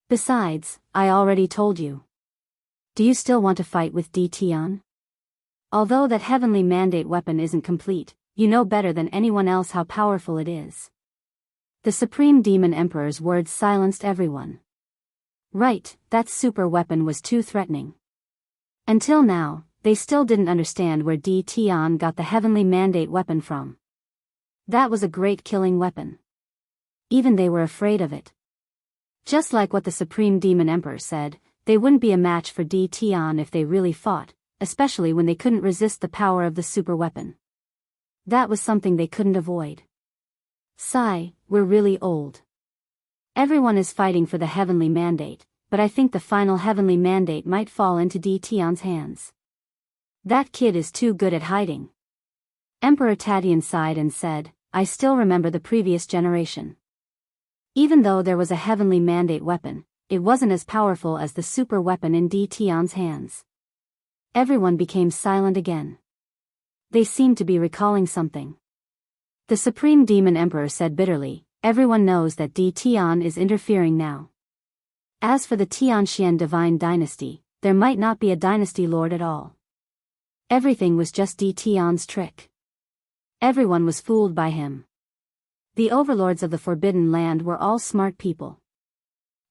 Besides, I already told you. Do you still want to fight with Tian? Although that heavenly mandate weapon isn't complete, you know better than anyone else how powerful it is." The Supreme Demon Emperor's words silenced everyone. Right, that super weapon was too threatening. Until now, they still didn't understand where Tian got the heavenly mandate weapon from. That was a great killing weapon. Even they were afraid of it. Just like what the Supreme Demon Emperor said, they wouldn't be a match for Tian if they really fought, especially when they couldn't resist the power of the super weapon. That was something they couldn't avoid. Sigh, we're really old. Everyone is fighting for the heavenly mandate, but I think the final heavenly mandate might fall into Tian's hands. That kid is too good at hiding. Emperor Tatian sighed and said, "I still remember the previous generation. Even though there was a heavenly mandate weapon, it wasn't as powerful as the super weapon in Tian's hands." Everyone became silent again. They seemed to be recalling something. The Supreme Demon Emperor said bitterly, "Everyone knows that Tian is interfering now. As for the Tianxian Divine Dynasty, there might not be a dynasty lord at all. Everything was just Tian's trick. Everyone was fooled by him." The overlords of the Forbidden Land were all smart people.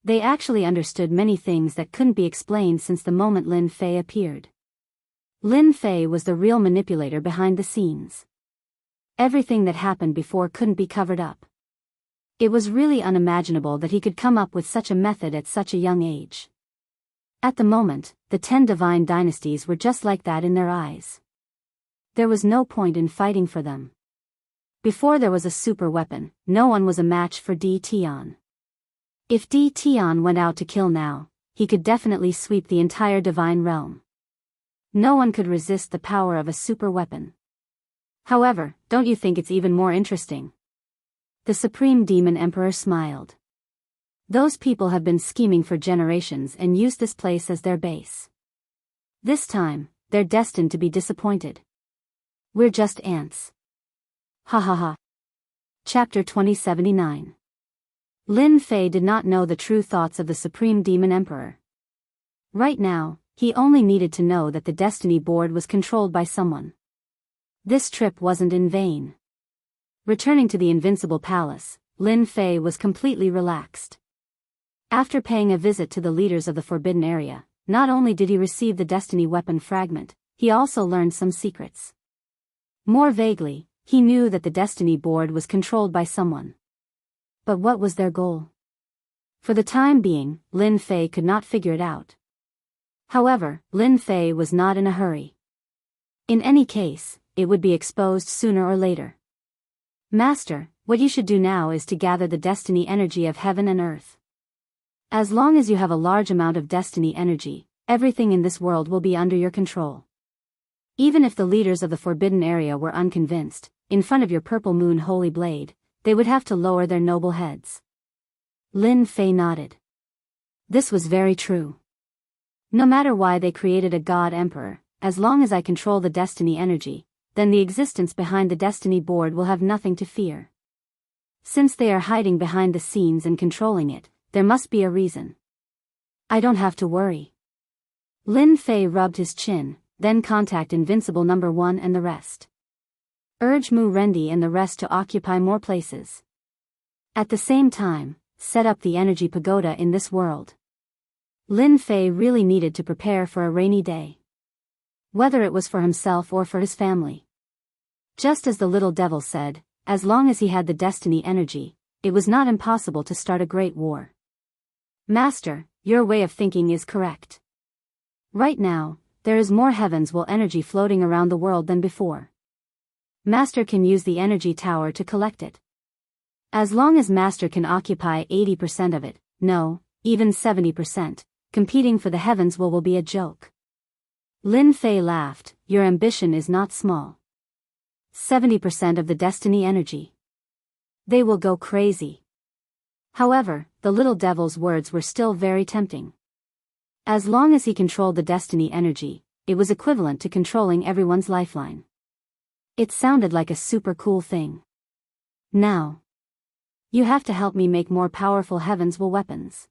They actually understood many things that couldn't be explained since the moment Lin Fei appeared. Lin Fei was the real manipulator behind the scenes. Everything that happened before couldn't be covered up. It was really unimaginable that he could come up with such a method at such a young age. At the moment, the 10 divine dynasties were just like that in their eyes. There was no point in fighting for them. Before there was a super weapon, no one was a match for Tian. If Tian went out to kill now, he could definitely sweep the entire divine realm. No one could resist the power of a super weapon. However, don't you think it's even more interesting? The Supreme Demon Emperor smiled. Those people have been scheming for generations and used this place as their base. This time, they're destined to be disappointed. We're just ants. Ha ha ha. Chapter 2079. Lin Fei did not know the true thoughts of the Supreme Demon Emperor. Right now, he only needed to know that the Destiny Board was controlled by someone. This trip wasn't in vain. Returning to the Invincible Palace, Lin Fei was completely relaxed. After paying a visit to the leaders of the Forbidden Area, not only did he receive the Destiny Weapon Fragment, he also learned some secrets. More vaguely, he knew that the Destiny Board was controlled by someone. But what was their goal? For the time being, Lin Fei could not figure it out. However, Lin Fei was not in a hurry. In any case, it would be exposed sooner or later. "Master, what you should do now is to gather the destiny energy of heaven and earth. As long as you have a large amount of destiny energy, everything in this world will be under your control. Even if the leaders of the Forbidden Area were unconvinced, in front of your Purple Moon Holy Blade, they would have to lower their noble heads." Lin Fei nodded. This was very true. No matter why they created a God Emperor, as long as I control the destiny energy, then the existence behind the Destiny Board will have nothing to fear. Since they are hiding behind the scenes and controlling it, there must be a reason. I don't have to worry. Lin Fei rubbed his chin, then contact Invincible Number 1 and the rest. Urge Mu Rendi and the rest to occupy more places. At the same time, set up the energy pagoda in this world. Lin Fei really needed to prepare for a rainy day. Whether it was for himself or for his family. Just as the little devil said, as long as he had the destiny energy, it was not impossible to start a great war. Master, your way of thinking is correct. Right now, there is more heavens will energy floating around the world than before. Master can use the energy tower to collect it. As long as Master can occupy 80% of it, no, even 70%, competing for the heavens will be a joke. Lin Fei laughed, your ambition is not small. 70% of the destiny energy. They will go crazy. However, the little devil's words were still very tempting. As long as he controlled the destiny energy, it was equivalent to controlling everyone's lifeline. It sounded like a super cool thing. Now, you have to help me make more powerful heavens will weapons.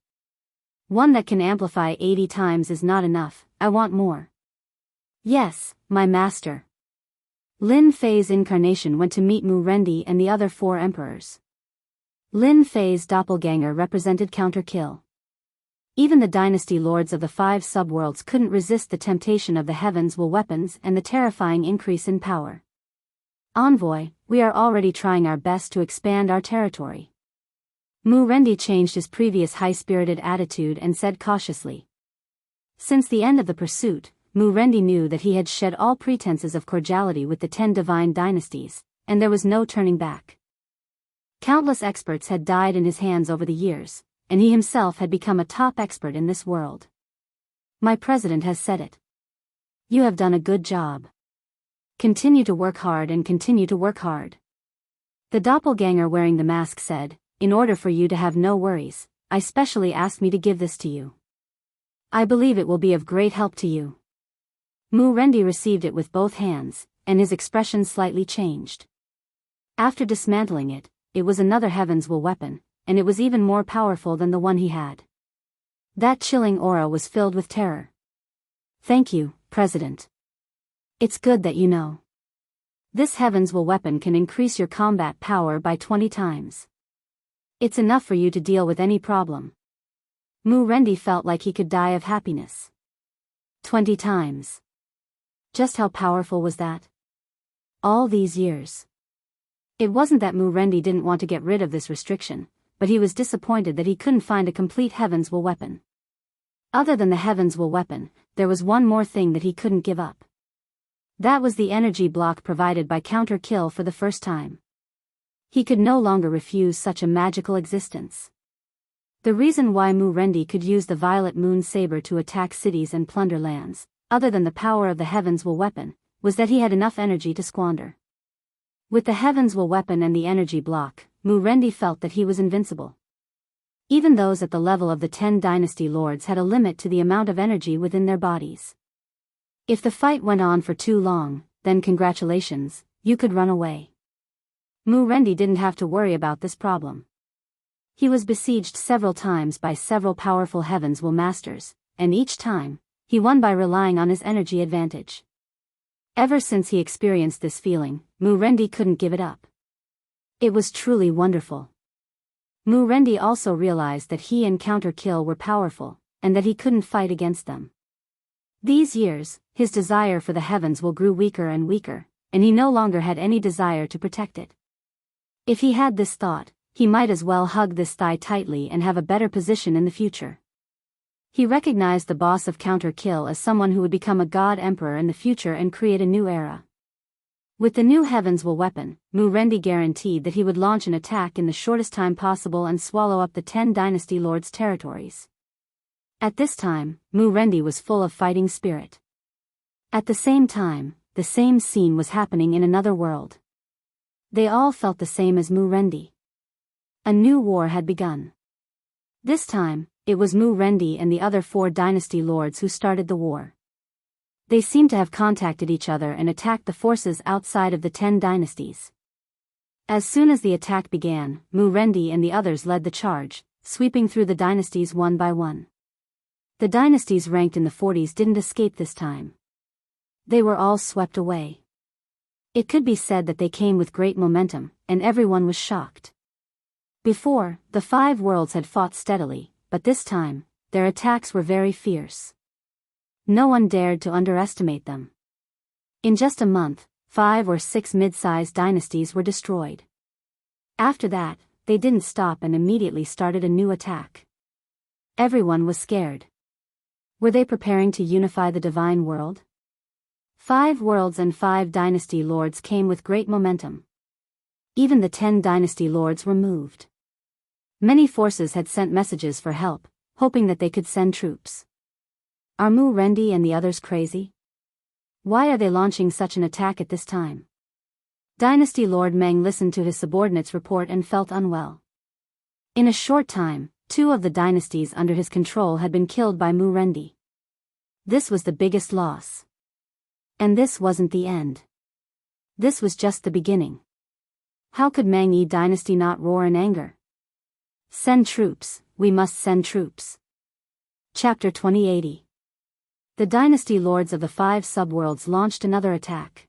One that can amplify 80 times is not enough, I want more. Yes, my master. Lin Fei's incarnation went to meet Mu Rendi and the other 4 emperors. Lin Fei's doppelganger represented counter-kill. Even the dynasty lords of the 5 subworlds couldn't resist the temptation of the heavens will weapons and the terrifying increase in power. Envoy, we are already trying our best to expand our territory. Mu Rendi changed his previous high-spirited attitude and said cautiously. Since the end of the pursuit, Mu Rendi knew that he had shed all pretenses of cordiality with the 10 divine dynasties, and there was no turning back. Countless experts had died in his hands over the years, and he himself had become a top expert in this world. My president has said it. You have done a good job. Continue to work hard and continue to work hard. The doppelganger wearing the mask said, in order for you to have no worries, I specially asked me to give this to you. I believe it will be of great help to you. Mu Rendi received it with both hands, and his expression slightly changed. After dismantling it, it was another heavens will weapon, and it was even more powerful than the one he had. That chilling aura was filled with terror. Thank you, President. It's good that you know. This heavens will weapon can increase your combat power by 20 times. It's enough for you to deal with any problem. Mu Rendi felt like he could die of happiness. 20 times. Just how powerful was that? All these years. It wasn't that Mu Rendi didn't want to get rid of this restriction, but he was disappointed that he couldn't find a complete heavens will weapon. Other than the heavens will weapon, there was one more thing that he couldn't give up. That was the energy block provided by counter kill for the first time. He could no longer refuse such a magical existence. The reason why Mu Rendi could use the violet moon saber to attack cities and plunder lands, other than the power of the heavens will weapon, was that he had enough energy to squander. With the heavens will weapon and the energy block, Mu Rendi felt that he was invincible. Even those at the level of the 10 dynasty lords had a limit to the amount of energy within their bodies. If the fight went on for too long, then congratulations, you could run away. Mu Rendi didn't have to worry about this problem. He was besieged several times by several powerful heavens will masters, and each time, he won by relying on his energy advantage. Ever since he experienced this feeling, Mu Rendi couldn't give it up. It was truly wonderful. Mu Rendi also realized that he and counter kill were powerful, and that he couldn't fight against them. These years, his desire for the heavens will grew weaker and weaker, and he no longer had any desire to protect it. If he had this thought, he might as well hug this thigh tightly and have a better position in the future. He recognized the boss of counter kill as someone who would become a god emperor in the future and create a new era. With the new heavens will weapon, Mu Rendi guaranteed that he would launch an attack in the shortest time possible and swallow up the 10 dynasty lords' territories. At this time, Mu Rendi was full of fighting spirit. At the same time, the same scene was happening in another world. They all felt the same as Mu Rendi. A new war had begun. This time, it was Mu Rendi and the other 4 dynasty lords who started the war. They seemed to have contacted each other and attacked the forces outside of the 10 dynasties. As soon as the attack began, Mu Rendi and the others led the charge, sweeping through the dynasties one by one. The dynasties ranked in the 40s didn't escape this time. They were all swept away. It could be said that they came with great momentum, and everyone was shocked. Before, the 5 worlds had fought steadily, but this time, their attacks were very fierce. No one dared to underestimate them. In just a month, 5 or 6 mid-sized dynasties were destroyed. After that, they didn't stop and immediately started a new attack. Everyone was scared. Were they preparing to unify the divine world? 5 worlds and 5 dynasty lords came with great momentum. Even the 10 dynasty lords were moved. Many forces had sent messages for help, hoping that they could send troops. Are Mu Rendi and the others crazy? Why are they launching such an attack at this time? Dynasty Lord Meng listened to his subordinate's report and felt unwell. In a short time, 2 of the dynasties under his control had been killed by Mu Rendi. This was the biggest loss. And this wasn't the end. This was just the beginning. How could Meng Yi dynasty not roar in anger? Send troops, we must send troops. Chapter 2080. The dynasty lords of the 5 subworlds launched another attack.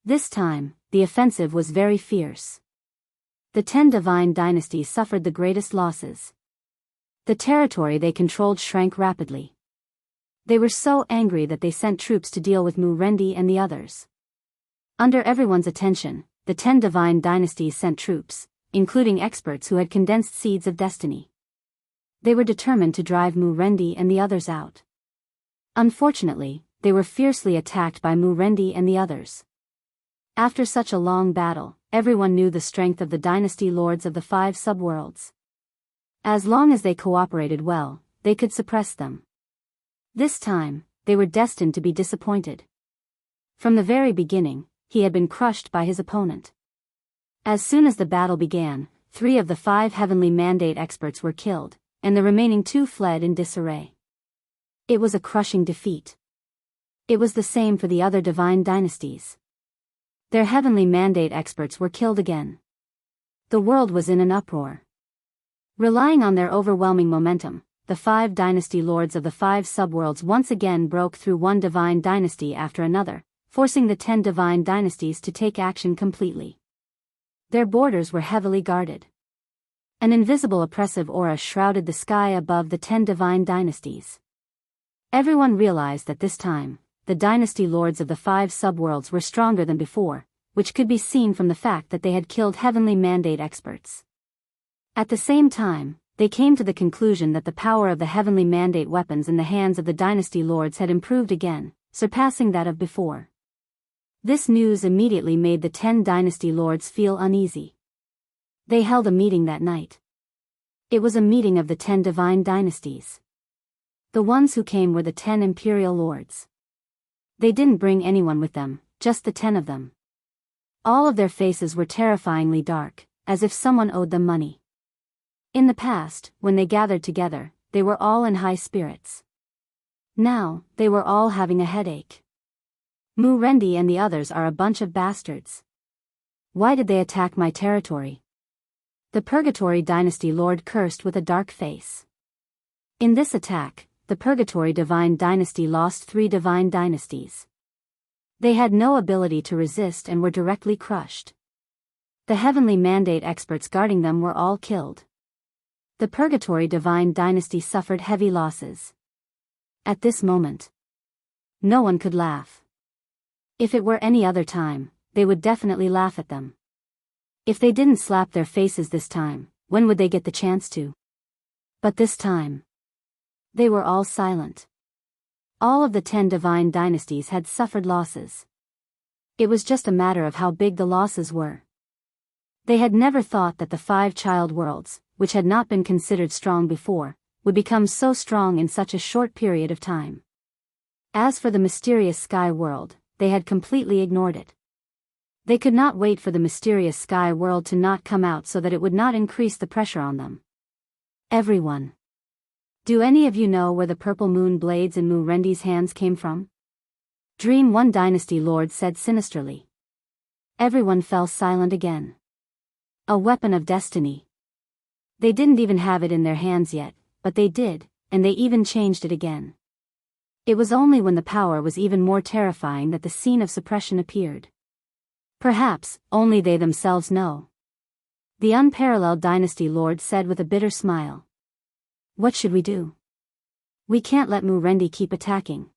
This time, the offensive was very fierce. The 10 divine dynasties suffered the greatest losses. The territory they controlled shrank rapidly. They were so angry that they sent troops to deal with Mu Rendi and the others. Under everyone's attention, the 10 divine dynasties sent troops, including experts who had condensed seeds of destiny. They were determined to drive Mu Rendi and the others out. Unfortunately, they were fiercely attacked by Mu Rendi and the others. After such a long battle, everyone knew the strength of the dynasty lords of the 5 subworlds. As long as they cooperated well, they could suppress them. This time, they were destined to be disappointed. From the very beginning, he had been crushed by his opponent. As soon as the battle began, 3 of the 5 heavenly mandate experts were killed, and the remaining 2 fled in disarray. It was a crushing defeat. It was the same for the other divine dynasties. Their heavenly mandate experts were killed again. The world was in an uproar. Relying on their overwhelming momentum, the 5 dynasty lords of the 5 subworlds once again broke through one divine dynasty after another, forcing the 10 divine dynasties to take action completely. Their borders were heavily guarded. An invisible oppressive aura shrouded the sky above the 10 divine dynasties. Everyone realized that this time, the dynasty lords of the 5 subworlds were stronger than before, which could be seen from the fact that they had killed heavenly mandate experts. At the same time, they came to the conclusion that the power of the heavenly mandate weapons in the hands of the dynasty lords had improved again, surpassing that of before. This news immediately made the 10 dynasty lords feel uneasy. They held a meeting that night. It was a meeting of the 10 divine dynasties. The ones who came were the 10 imperial lords. They didn't bring anyone with them, just the 10 of them. All of their faces were terrifyingly dark, as if someone owed them money. In the past, when they gathered together, they were all in high spirits. Now, they were all having a headache. Mu Rendi and the others are a bunch of bastards. Why did they attack my territory? The Purgatory Dynasty Lord cursed with a dark face. In this attack, the Purgatory Divine Dynasty lost 3 divine dynasties. They had no ability to resist and were directly crushed. The heavenly mandate experts guarding them were all killed. The Purgatory Divine Dynasty suffered heavy losses. At this moment, no one could laugh. If it were any other time, they would definitely laugh at them. If they didn't slap their faces this time, when would they get the chance to? But this time, they were all silent. All of the 10 divine dynasties had suffered losses. It was just a matter of how big the losses were. They had never thought that the 5 child worlds, which had not been considered strong before, would become so strong in such a short period of time. As for the mysterious sky world, they had completely ignored it. They could not wait for the mysterious sky world to not come out so that it would not increase the pressure on them. Everyone. Do any of you know where the purple moon blades in Mu Rendi's hands came from? Dream One Dynasty Lord said sinisterly. Everyone fell silent again. A weapon of destiny. They didn't even have it in their hands yet, but they did, and they even changed it again. It was only when the power was even more terrifying that the scene of suppression appeared. Perhaps, only they themselves know. The unparalleled Dynasty Lord said with a bitter smile. What should we do? We can't let Mu Rendi keep attacking.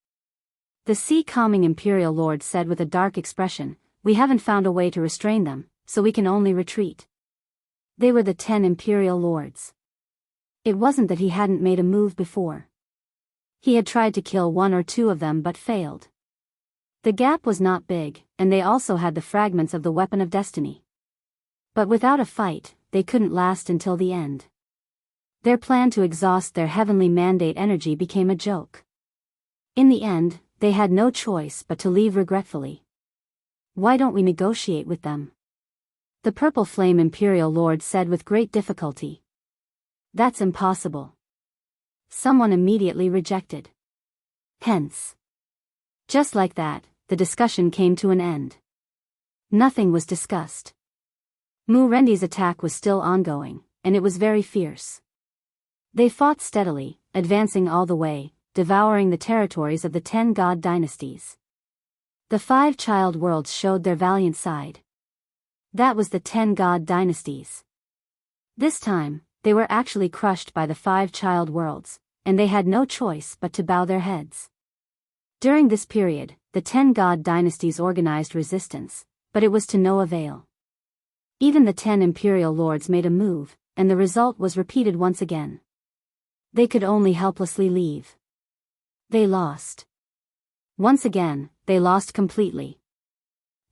The Sea Calming Imperial Lord said with a dark expression, we haven't found a way to restrain them, so we can only retreat. They were the 10 Imperial Lords. It wasn't that he hadn't made a move before. He had tried to kill one or two of them but failed. The gap was not big, and they also had the fragments of the Weapon of Destiny. But without a fight, they couldn't last until the end. Their plan to exhaust their heavenly mandate energy became a joke. In the end, they had no choice but to leave regretfully. Why don't we negotiate with them? The Purple Flame Imperial Lord said with great difficulty. That's impossible. Someone immediately rejected. Hence. Just like that, the discussion came to an end. Nothing was discussed. Mu-Rendi's attack was still ongoing, and it was very fierce. They fought steadily, advancing all the way, devouring the territories of the 10 god dynasties. The 5 child worlds showed their valiant side. That was the 10 god dynasties. This time, they were actually crushed by the 5 child worlds, and they had no choice but to bow their heads. During this period, the 10 god dynasties organized resistance, but it was to no avail. Even the 10 Imperial Lords made a move, and the result was repeated once again. They could only helplessly leave. They lost. Once again, they lost completely.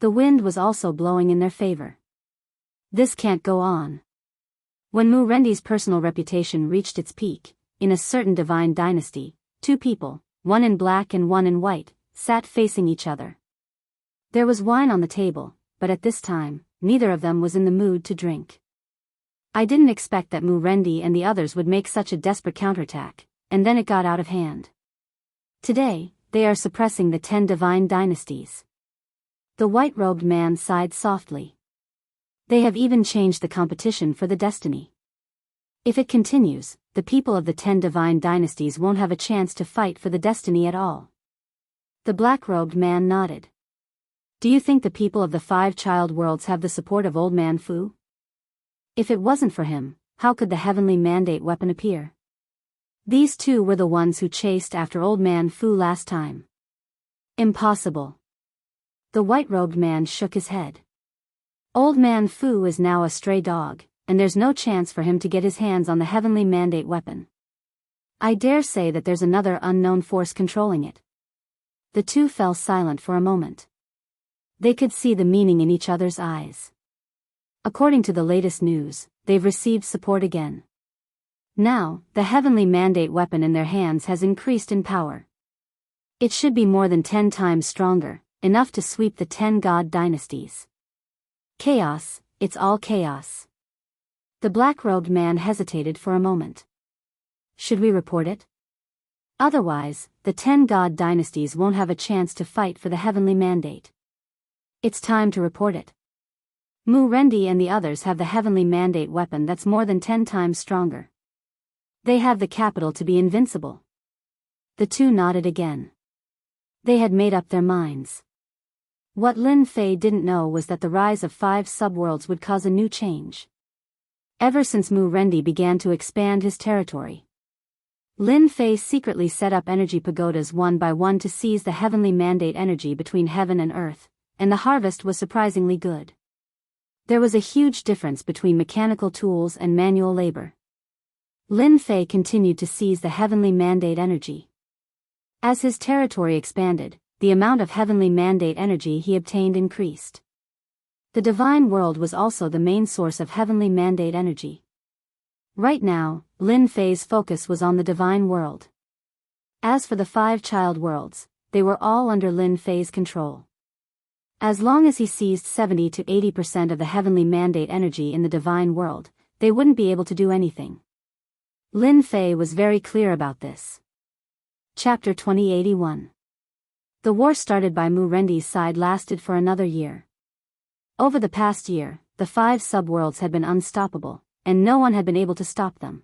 The wind was also blowing in their favor. This can't go on. When Mu-Rendi's personal reputation reached its peak, in a certain divine dynasty, 2 people, one in black and one in white, sat facing each other. There was wine on the table, but at this time, neither of them was in the mood to drink. I didn't expect that Mu-Rendi and the others would make such a desperate counterattack, and then it got out of hand. Today, they are suppressing the 10 divine dynasties. The white-robed man sighed softly. They have even changed the competition for the destiny. If it continues, the people of the 10 divine dynasties won't have a chance to fight for the destiny at all. The black-robed man nodded. Do you think the people of the 5 child worlds have the support of Old Man Fu? If it wasn't for him, how could the heavenly mandate weapon appear? These 2 were the ones who chased after Old Man Fu last time. Impossible. The white-robed man shook his head. Old Man Fu is now a stray dog, and there's no chance for him to get his hands on the heavenly mandate weapon. I dare say that there's another unknown force controlling it. The 2 fell silent for a moment. They could see the meaning in each other's eyes. According to the latest news, they've received support again. Now, the heavenly mandate weapon in their hands has increased in power. It should be more than 10 times stronger, enough to sweep the 10 god dynasties. Chaos, it's all chaos. The black-robed man hesitated for a moment. Should we report it? Otherwise, the 10 god dynasties won't have a chance to fight for the heavenly mandate. It's time to report it. Mu-Rendi and the others have the heavenly mandate weapon that's more than 10 times stronger. They have the capital to be invincible. The 2 nodded again. They had made up their minds. What Lin Fei didn't know was that the rise of 5 subworlds would cause a new change. Ever since Mu-Rendi began to expand his territory, Lin Fei secretly set up energy pagodas one by one to seize the heavenly mandate energy between heaven and earth, and the harvest was surprisingly good. There was a huge difference between mechanical tools and manual labor. Lin Fei continued to seize the heavenly mandate energy. As his territory expanded, the amount of heavenly mandate energy he obtained increased. The divine world was also the main source of heavenly mandate energy. Right now, Lin Fei's focus was on the divine world. As for the 5 child worlds, they were all under Lin Fei's control. As long as he seized 70 to 80% of the heavenly mandate energy in the divine world, they wouldn't be able to do anything. Lin Fei was very clear about this. Chapter 2081. The war started by Mu-Rendi's side lasted for another year. Over the past year, the 5 subworlds had been unstoppable, and no one had been able to stop them.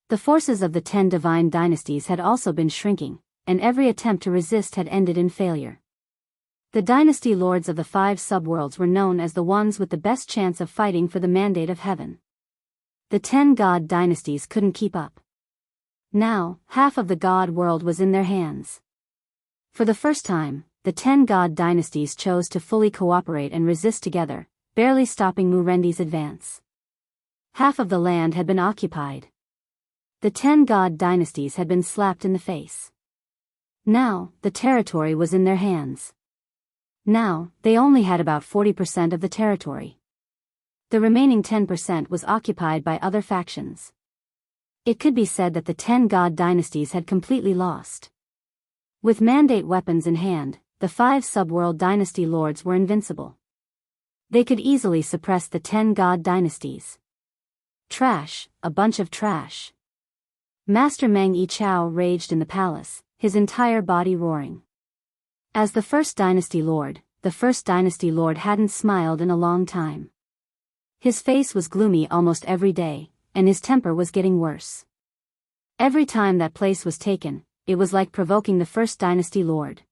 The forces of the 10 divine dynasties had also been shrinking, and every attempt to resist had ended in failure. The dynasty lords of the 5 subworlds were known as the ones with the best chance of fighting for the mandate of heaven. The 10 god dynasties couldn't keep up. Now, half of the god world was in their hands. For the first time, the 10 god dynasties chose to fully cooperate and resist together, barely stopping Mu-Rendi's advance. Half of the land had been occupied. The 10 god dynasties had been slapped in the face. Now, the territory was in their hands. Now, they only had about 40% of the territory. The remaining 10% was occupied by other factions. It could be said that the 10 god dynasties had completely lost. With mandate weapons in hand, the 5 subworld dynasty lords were invincible. They could easily suppress the 10 god dynasties. Trash, a bunch of trash. Master Meng Yichao raged in the palace, his entire body roaring. As the first dynasty lord, the first dynasty lord hadn't smiled in a long time. His face was gloomy almost every day, and his temper was getting worse. Every time that place was taken, it was like provoking the first dynasty lord.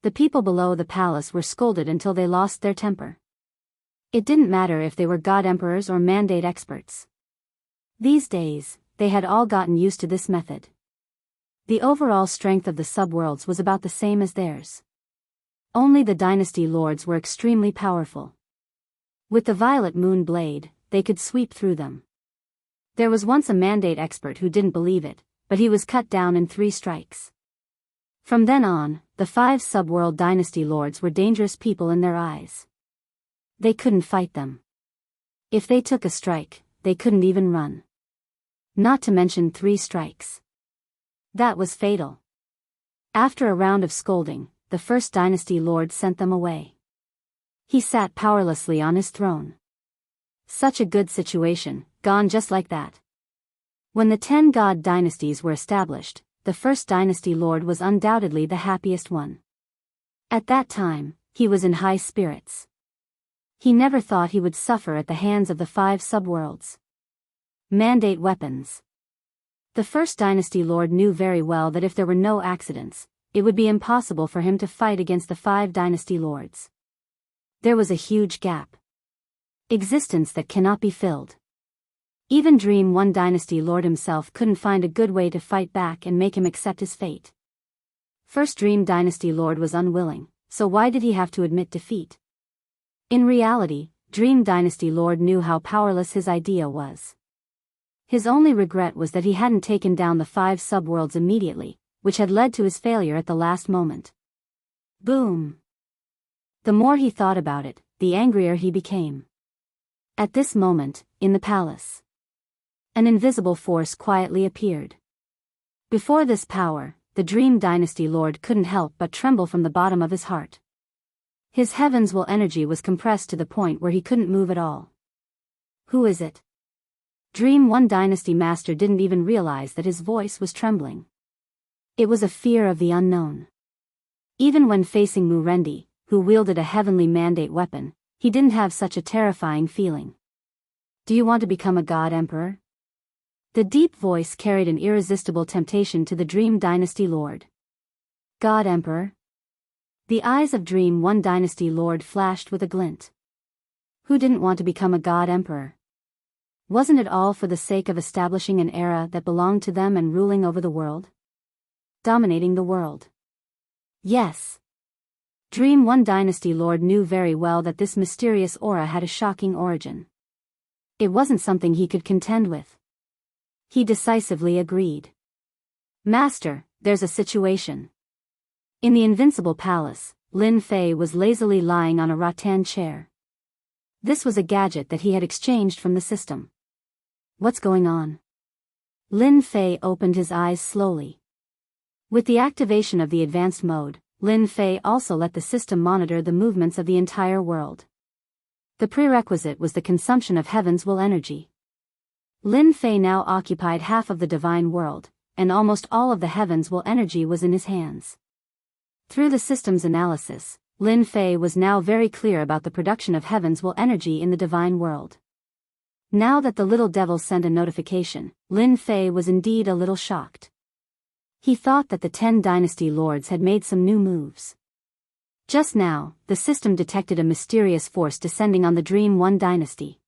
The people below the palace were scolded until they lost their temper. It didn't matter if they were god emperors or mandate experts. These days, they had all gotten used to this method. The overall strength of the subworlds was about the same as theirs. Only the dynasty lords were extremely powerful. With the violet moon blade, they could sweep through them. There was once a mandate expert who didn't believe it, but he was cut down in 3 strikes. From then on, the 5 subworld dynasty lords were dangerous people in their eyes. They couldn't fight them. If they took a strike, they couldn't even run. Not to mention 3 strikes. That was fatal. After a round of scolding, the first dynasty lord sent them away. He sat powerlessly on his throne. Such a good situation, gone just like that. When the 10 god dynasties were established, the first dynasty lord was undoubtedly the happiest one. At that time, he was in high spirits. He never thought he would suffer at the hands of the 5 subworlds. Mandate weapons. The first dynasty lord knew very well that if there were no accidents, it would be impossible for him to fight against the 5 dynasty lords. There was a huge gap. Existence that cannot be filled. Even Dream 1 dynasty lord himself couldn't find a good way to fight back and make him accept his fate. First Dream dynasty lord was unwilling, so why did he have to admit defeat? In reality, Dream dynasty lord knew how powerless his idea was. His only regret was that he hadn't taken down the 5 subworlds immediately, which had led to his failure at the last moment. Boom! The more he thought about it, the angrier he became. At this moment, in the palace, an invisible force quietly appeared. Before this power, the Dream dynasty lord couldn't help but tremble from the bottom of his heart. His heaven's will energy was compressed to the point where he couldn't move at all. Who is it? Dream 1 dynasty master didn't even realize that his voice was trembling. It was a fear of the unknown. Even when facing Murendi, who wielded a heavenly mandate weapon, he didn't have such a terrifying feeling. Do you want to become a god emperor? The deep voice carried an irresistible temptation to the Dream dynasty lord. God emperor? The eyes of Dream 1 dynasty lord flashed with a glint. Who didn't want to become a god emperor? Wasn't it all for the sake of establishing an era that belonged to them and ruling over the world? Dominating the world. Yes. Dream 1 dynasty lord knew very well that this mysterious aura had a shocking origin. It wasn't something he could contend with. He decisively agreed. Master, there's a situation. In the invincible palace, Lin Fei was lazily lying on a rattan chair. This was a gadget that he had exchanged from the system. What's going on? Lin Fei opened his eyes slowly. With the activation of the advanced mode, Lin Fei also let the system monitor the movements of the entire world. The prerequisite was the consumption of heaven's will energy. Lin Fei now occupied half of the divine world, and almost all of the heaven's will energy was in his hands. Through the system's analysis, Lin Fei was now very clear about the production of heaven's will energy in the divine world. Now that the little devil sent a notification, Lin Fei was indeed a little shocked. He thought that the 10 dynasty lords had made some new moves. Just now, the system detected a mysterious force descending on the Dream 1 dynasty.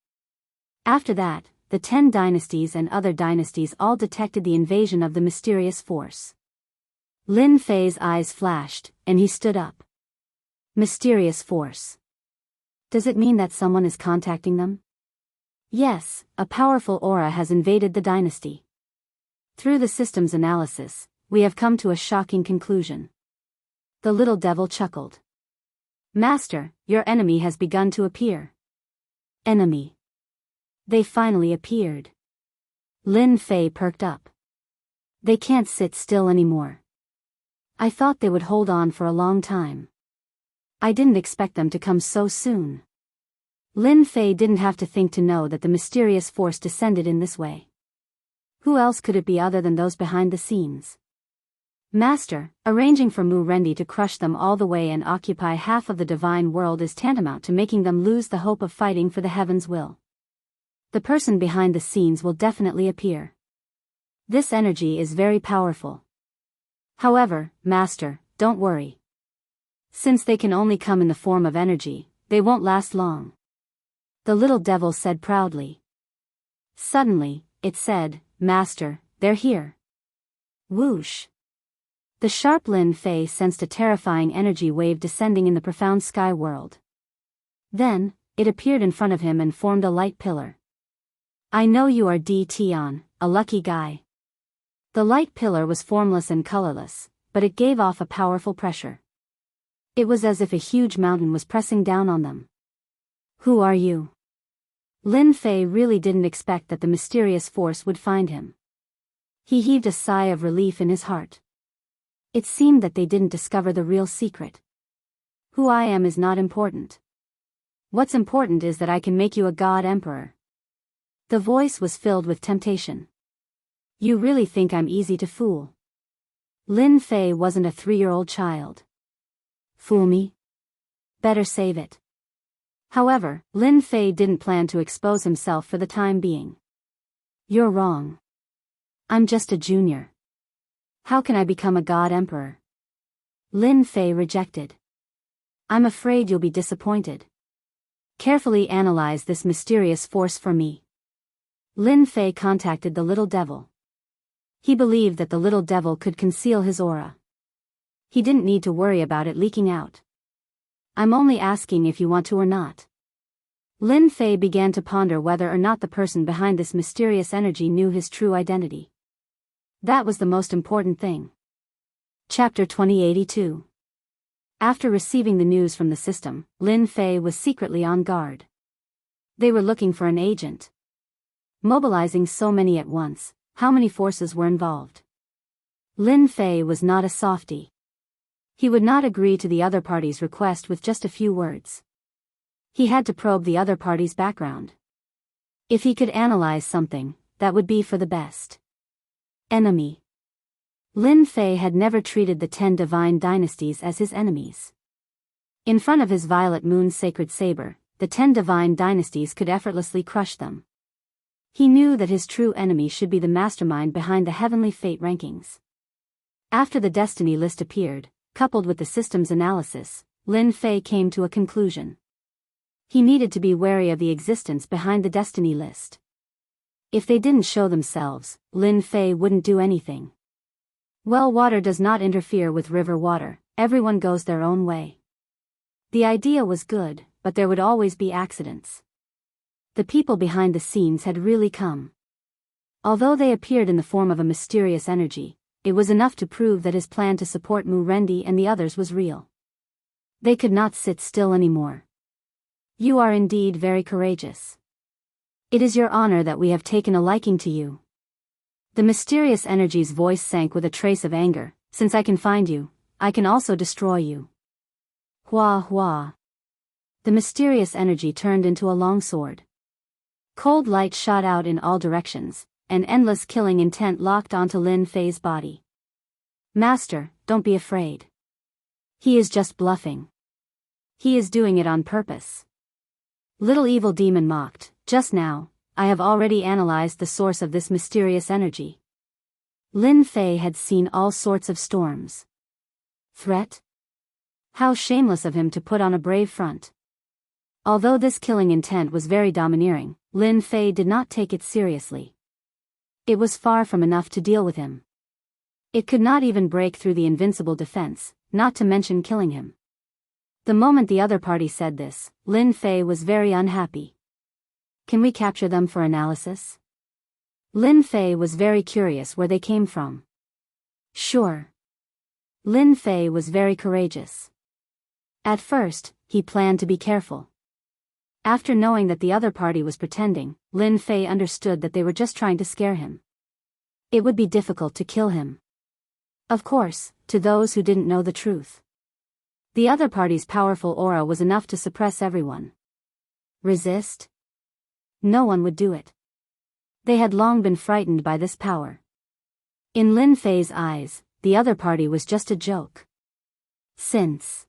After that, the 10 dynasties and other dynasties all detected the invasion of the mysterious force. Lin Fei's eyes flashed, and he stood up. Mysterious force. Does it mean that someone is contacting them? Yes, a powerful aura has invaded the dynasty. Through the system's analysis, we have come to a shocking conclusion. The little devil chuckled. Master, your enemy has begun to appear. Enemy. They finally appeared. Lin Fei perked up. They can't sit still anymore. I thought they would hold on for a long time. I didn't expect them to come so soon. Lin Fei didn't have to think to know that the mysterious force descended in this way. Who else could it be other than those behind the scenes? Master, arranging for Mu Rendi to crush them all the way and occupy half of the divine world is tantamount to making them lose the hope of fighting for the heaven's will. The person behind the scenes will definitely appear. This energy is very powerful. However, Master, don't worry. Since they can only come in the form of energy, they won't last long. The little devil said proudly. Suddenly, it said, Master, they're here. Whoosh. The sharp Lin Fei sensed a terrifying energy wave descending in the profound sky world. Then, it appeared in front of him and formed a light pillar. I know you are D. Tian, a lucky guy. The light pillar was formless and colorless, but it gave off a powerful pressure. It was as if a huge mountain was pressing down on them. Who are you? Lin Fei really didn't expect that the mysterious force would find him. He heaved a sigh of relief in his heart. It seemed that they didn't discover the real secret. Who I am is not important. What's important is that I can make you a god emperor. The voice was filled with temptation. You really think I'm easy to fool? Lin Fei wasn't a 3-year-old child. Fool me? Better save it. However, Lin Fei didn't plan to expose himself for the time being. You're wrong. I'm just a junior. How can I become a god emperor? Lin Fei rejected. I'm afraid you'll be disappointed. Carefully analyze this mysterious force for me. Lin Fei contacted the little devil. He believed that the little devil could conceal his aura. He didn't need to worry about it leaking out. I'm only asking if you want to or not. Lin Fei began to ponder whether or not the person behind this mysterious energy knew his true identity. That was the most important thing. Chapter 2082. After receiving the news from the system, Lin Fei was secretly on guard. They were looking for an agent. Mobilizing so many at once, how many forces were involved? Lin Fei was not a softie. He would not agree to the other party's request with just a few words. He had to probe the other party's background. If he could analyze something, that would be for the best. Enemy. Lin Fei had never treated the 10 divine dynasties as his enemies. In front of his Violet Moon's sacred saber, the 10 divine dynasties could effortlessly crush them. He knew that his true enemy should be the mastermind behind the heavenly fate rankings. After the destiny list appeared, coupled with the system's analysis, Lin Fei came to a conclusion. He needed to be wary of the existence behind the destiny list. If they didn't show themselves, Lin Fei wouldn't do anything. Well water does not interfere with river water, everyone goes their own way. The idea was good, but there would always be accidents. The people behind the scenes had really come. Although they appeared in the form of a mysterious energy, it was enough to prove that his plan to support Mu Rendi and the others was real. They could not sit still anymore. You are indeed very courageous. It is your honor that we have taken a liking to you. The mysterious energy's voice sank with a trace of anger. Since I can find you, I can also destroy you. Hua hua. The mysterious energy turned into a long sword. Cold light shot out in all directions, and endless killing intent locked onto Lin Fei's body. Master, don't be afraid. He is just bluffing. He is doing it on purpose. Little evil demon mocked, just now, I have already analyzed the source of this mysterious energy. Lin Fei had seen all sorts of storms. Threat? How shameless of him to put on a brave front. Although this killing intent was very domineering, Lin Fei did not take it seriously. It was far from enough to deal with him. It could not even break through the invincible defense, not to mention killing him. The moment the other party said this, Lin Fei was very unhappy. Can we capture them for analysis? Lin Fei was very curious where they came from. Sure. Lin Fei was very courageous. At first, he planned to be careful. After knowing that the other party was pretending, Lin Fei understood that they were just trying to scare him. It would be difficult to kill him. Of course, to those who didn't know the truth. The other party's powerful aura was enough to suppress everyone. Resist? No one would do it. They had long been frightened by this power. In Lin Fei's eyes, the other party was just a joke. Since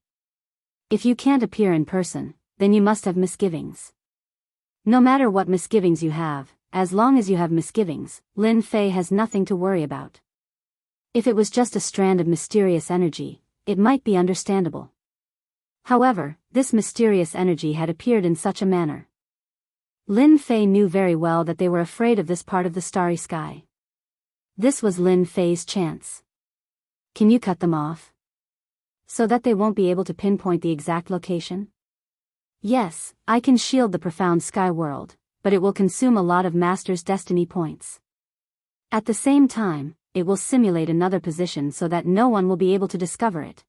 if you can't appear in person, then you must have misgivings. No matter what misgivings you have, as long as you have misgivings, Lin Fei has nothing to worry about. If it was just a strand of mysterious energy, it might be understandable. However, this mysterious energy had appeared in such a manner. Lin Fei knew very well that they were afraid of this part of the starry sky. This was Lin Fei's chance. Can you cut them off? So that they won't be able to pinpoint the exact location? Yes, I can shield the profound sky world, but it will consume a lot of Master's destiny points. At the same time, it will simulate another position so that no one will be able to discover it.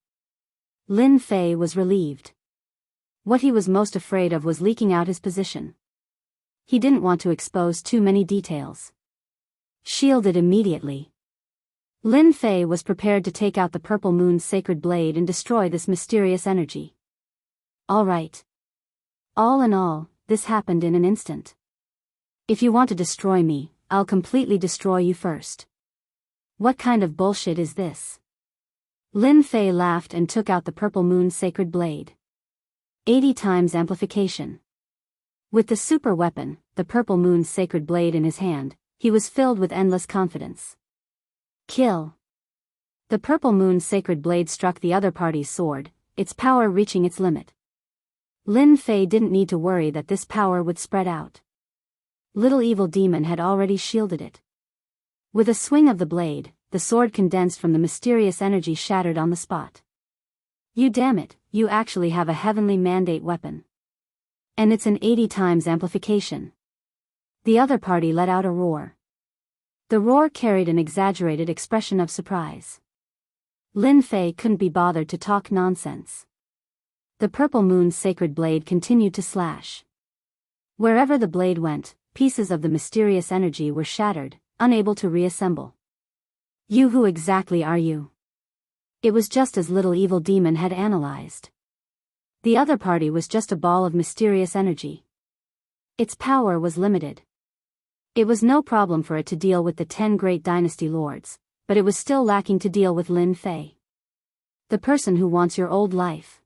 Lin Fei was relieved. What he was most afraid of was leaking out his position. He didn't want to expose too many details. Shielded immediately. Lin Fei was prepared to take out the Purple Moon's sacred blade and destroy this mysterious energy. All right. All in all, this happened in an instant. If you want to destroy me, I'll completely destroy you first. What kind of bullshit is this? Lin Fei laughed and took out the Purple Moon's sacred blade. 80 times amplification. With the super weapon, the Purple Moon's sacred blade in his hand, he was filled with endless confidence. Kill. The Purple Moon's sacred blade struck the other party's sword, its power reaching its limit. Lin Fei didn't need to worry that this power would spread out. Little Evil Demon had already shielded it. With a swing of the blade, the sword condensed from the mysterious energy shattered on the spot. You damn it, you actually have a heavenly mandate weapon. And it's an 80 times amplification. The other party let out a roar. The roar carried an exaggerated expression of surprise. Lin Fei couldn't be bothered to talk nonsense. The Purple Moon's sacred blade continued to slash. Wherever the blade went, pieces of the mysterious energy were shattered, unable to reassemble. You, who exactly are you? It was just as Little Evil Demon had analyzed. The other party was just a ball of mysterious energy. Its power was limited. It was no problem for it to deal with the 10 great dynasty lords, but it was still lacking to deal with Lin Fei. The person who wants your old life.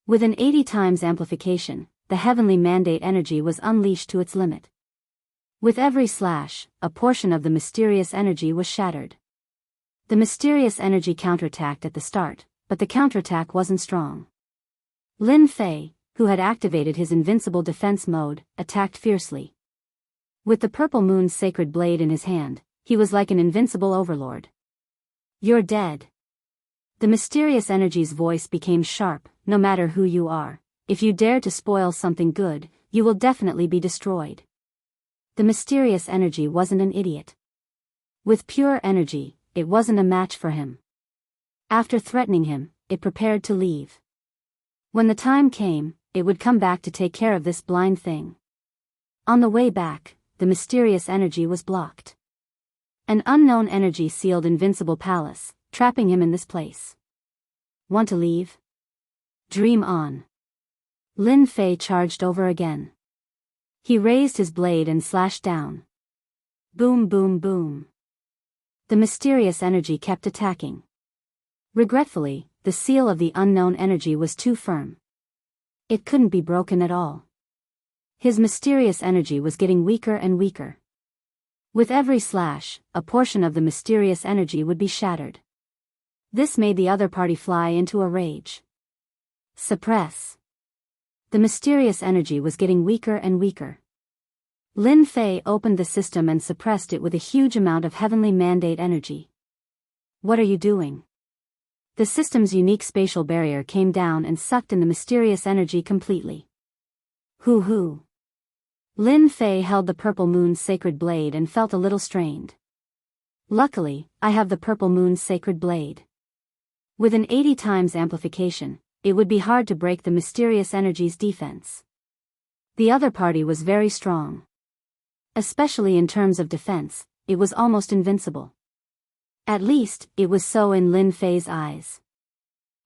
With an 80 times amplification, the heavenly mandate energy was unleashed to its limit. With every slash, a portion of the mysterious energy was shattered. The mysterious energy counterattacked at the start, but the counterattack wasn't strong. Lin Fei, who had activated his invincible defense mode, attacked fiercely. With the Purple Moon's sacred blade in his hand, he was like an invincible overlord. You're dead. The mysterious energy's voice became sharp. No matter who you are, if you dare to spoil something good, you will definitely be destroyed. The mysterious energy wasn't an idiot. With pure energy, it wasn't a match for him. After threatening him, it prepared to leave. When the time came, it would come back to take care of this blind thing. On the way back, the mysterious energy was blocked. An unknown energy sealed Invincible Palace, trapping him in this place. Want to leave? Dream on. Lin Fei charged over again. He raised his blade and slashed down. Boom, boom, boom. The mysterious energy kept attacking. Regretfully, the seal of the unknown energy was too firm. It couldn't be broken at all. His mysterious energy was getting weaker and weaker. With every slash, a portion of the mysterious energy would be shattered. This made the other party fly into a rage. Suppress. The mysterious energy was getting weaker and weaker. Lin Fei opened the system and suppressed it with a huge amount of heavenly mandate energy. What are you doing? The system's unique spatial barrier came down and sucked in the mysterious energy completely. Hoo-hoo. Lin Fei held the purple moon's sacred blade and felt a little strained. Luckily, I have the purple moon's sacred blade. With an 80 times amplification, it would be hard to break the mysterious energy's defense. The other party was very strong. Especially in terms of defense, it was almost invincible. At least, it was so in Lin Fei's eyes.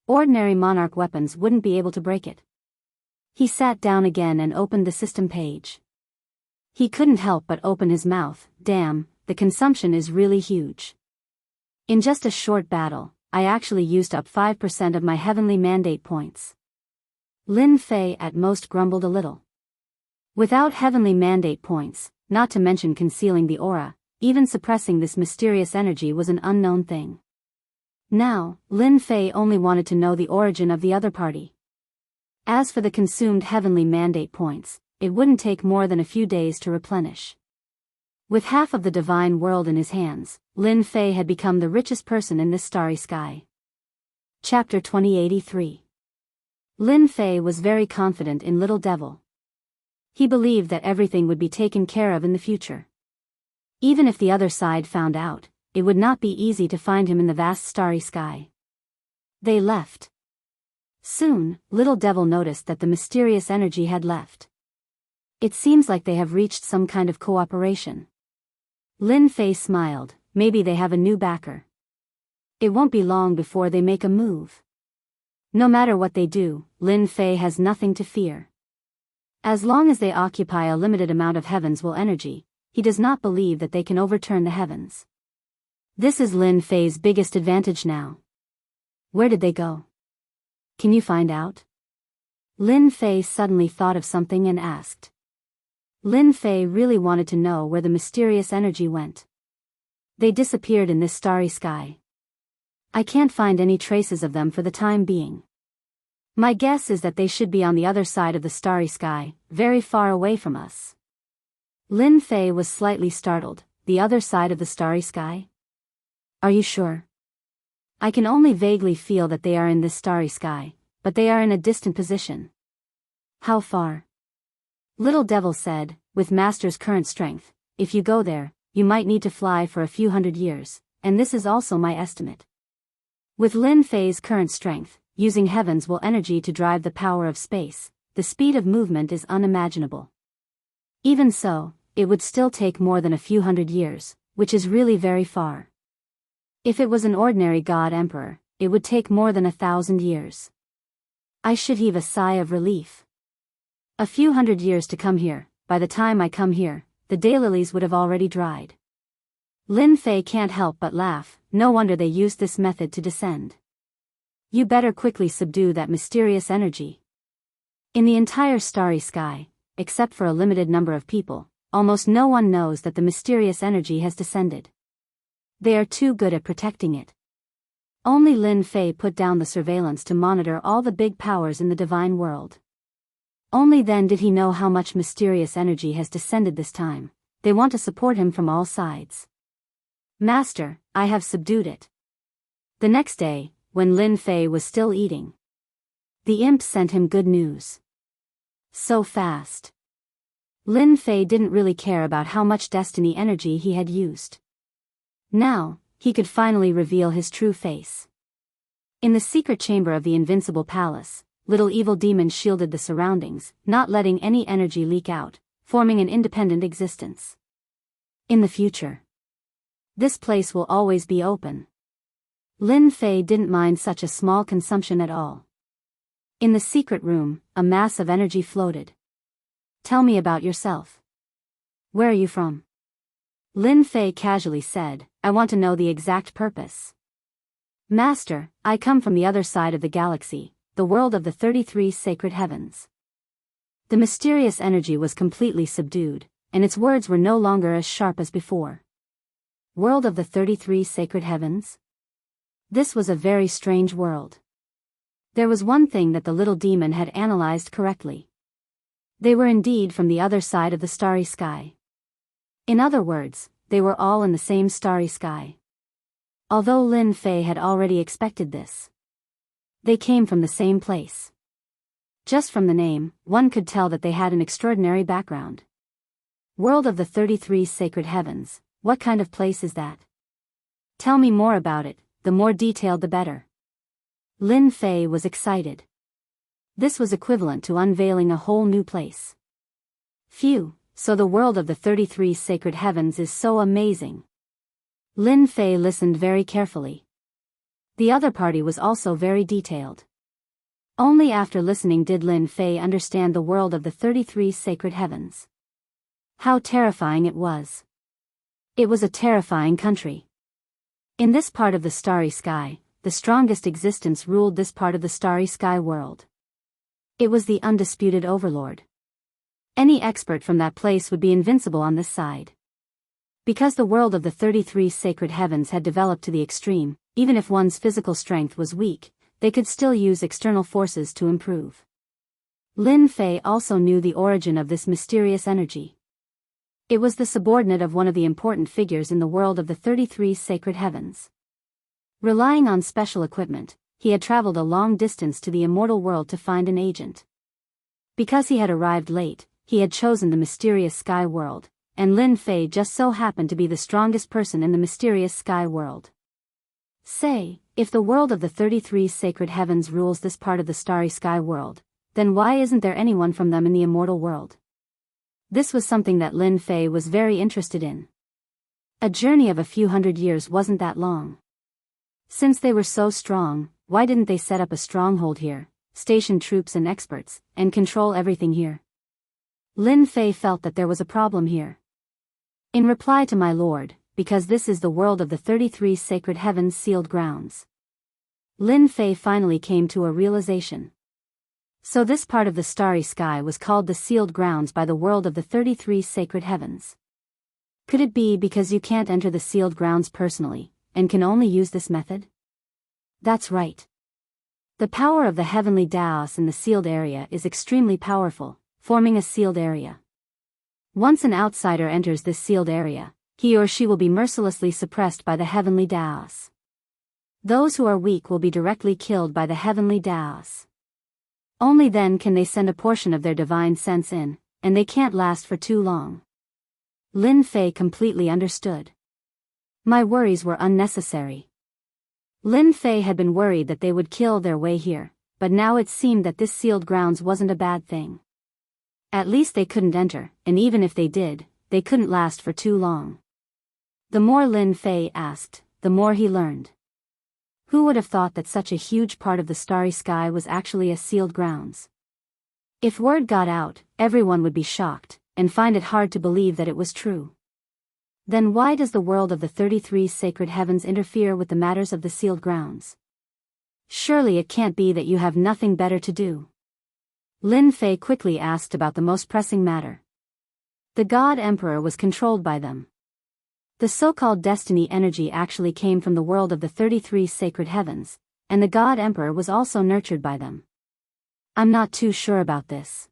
Ordinary monarch weapons wouldn't be able to break it. He sat down again and opened the system page. He couldn't help but open his mouth. Damn, the consumption is really huge. In just a short battle, I actually used up 5% of my heavenly mandate points. Lin Fei at most grumbled a little. Without heavenly mandate points, not to mention concealing the aura, even suppressing this mysterious energy was an unknown thing. Now, Lin Fei only wanted to know the origin of the other party. As for the consumed heavenly mandate points, it wouldn't take more than a few days to replenish. With half of the divine world in his hands, Lin Fei had become the richest person in this starry sky. Chapter 2083. Lin Fei was very confident in Little Devil. He believed that everything would be taken care of in the future. Even if the other side found out, it would not be easy to find him in the vast starry sky. They left. Soon, Little Devil noticed that the mysterious energy had left. It seems like they have reached some kind of cooperation. Lin Fei smiled. Maybe they have a new backer. It won't be long before they make a move. No matter what they do, Lin Fei has nothing to fear. As long as they occupy a limited amount of heaven's will energy, he does not believe that they can overturn the heavens. This is Lin Fei's biggest advantage now. Where did they go? Can you find out? Lin Fei suddenly thought of something and asked. Lin Fei really wanted to know where the mysterious energy went. They disappeared in this starry sky. I can't find any traces of them for the time being. My guess is that they should be on the other side of the starry sky, very far away from us. Lin Fei was slightly startled. The other side of the starry sky? Are you sure? I can only vaguely feel that they are in this starry sky, but they are in a distant position. How far? Little Devil said, with Master's current strength, if you go there, you might need to fly for a few hundred years, and this is also my estimate. With Lin Fei's current strength, using heaven's will energy to drive the power of space, the speed of movement is unimaginable. Even so, it would still take more than a few hundred years, which is really very far. If it was an ordinary god emperor, it would take more than 1,000 years. I should heave a sigh of relief. A few hundred years to come here. By the time I come here, the daylilies would have already dried. Lin Fei can't help but laugh. No wonder they used this method to descend. You better quickly subdue that mysterious energy. In the entire starry sky, except for a limited number of people, almost no one knows that the mysterious energy has descended. They are too good at protecting it. Only Lin Fei put down the surveillance to monitor all the big powers in the divine world. Only then did he know how much mysterious energy has descended this time. They want to support him from all sides. Master, I have subdued it. The next day, when Lin Fei was still eating, the imp sent him good news. So fast. Lin Fei didn't really care about how much destiny energy he had used. Now, he could finally reveal his true face. In the secret chamber of the invincible palace, little evil demons shielded the surroundings, not letting any energy leak out, forming an independent existence. In the future, this place will always be open. Lin Fei didn't mind such a small consumption at all. In the secret room, a mass of energy floated. Tell me about yourself. Where are you from? Lin Fei casually said, I want to know the exact purpose. Master, I come from the other side of the galaxy, the world of the 33 sacred heavens. The mysterious energy was completely subdued, and its words were no longer as sharp as before. World of the 33 sacred heavens? This was a very strange world. There was one thing that the little demon had analyzed correctly. They were indeed from the other side of the starry sky. In other words, they were all in the same starry sky. Although Lin Fei had already expected this. They came from the same place. Just from the name, one could tell that they had an extraordinary background. World of the 33 Sacred Heavens, what kind of place is that? Tell me more about it, the more detailed the better. Lin Fei was excited. This was equivalent to unveiling a whole new place. Phew, so the world of the 33 Sacred Heavens is so amazing. Lin Fei listened very carefully. The other party was also very detailed. Only after listening did Lin Fei understand the world of the 33 Sacred Heavens. How terrifying it was. It was a terrifying country. In this part of the starry sky, the strongest existence ruled this part of the starry sky world. It was the undisputed overlord. Any expert from that place would be invincible on this side. Because the world of the 33 Sacred Heavens had developed to the extreme, even if one's physical strength was weak, they could still use external forces to improve. Lin Fei also knew the origin of this mysterious energy. It was the subordinate of one of the important figures in the world of the 33 Sacred Heavens. Relying on special equipment, he had traveled a long distance to the immortal world to find an agent. Because he had arrived late, he had chosen the mysterious sky world, and Lin Fei just so happened to be the strongest person in the mysterious sky world. Say, if the world of the 33 Sacred Heavens rules this part of the starry sky world, then why isn't there anyone from them in the immortal world? This was something that Lin Fei was very interested in. A journey of a few hundred years wasn't that long. Since they were so strong, why didn't they set up a stronghold here, station troops and experts, and control everything here? Lin Fei felt that there was a problem here. In reply to my lord, because this is the world of the 33 Sacred Heavens sealed grounds. Lin Fei finally came to a realization. So this part of the starry sky was called the sealed grounds by the world of the 33 Sacred Heavens. Could it be because you can't enter the sealed grounds personally, and can only use this method? That's right. The power of the heavenly Daos in the sealed area is extremely powerful, forming a sealed area. Once an outsider enters this sealed area, he or she will be mercilessly suppressed by the heavenly Daos. Those who are weak will be directly killed by the heavenly Daos. Only then can they send a portion of their divine sense in, and they can't last for too long. Lin Fei completely understood. My worries were unnecessary. Lin Fei had been worried that they would kill their way here, but now it seemed that this sealed grounds wasn't a bad thing. At least they couldn't enter, and even if they did, they couldn't last for too long. The more Lin Fei asked, the more he learned. Who would have thought that such a huge part of the starry sky was actually a sealed grounds? If word got out, everyone would be shocked, and find it hard to believe that it was true. Then why does the world of the 33 Sacred Heavens interfere with the matters of the sealed grounds? Surely it can't be that you have nothing better to do. Lin Fei quickly asked about the most pressing matter. The God Emperor was controlled by them. The so-called destiny energy actually came from the world of the 33 Sacred Heavens, and the God Emperor was also nurtured by them. I'm not too sure about this.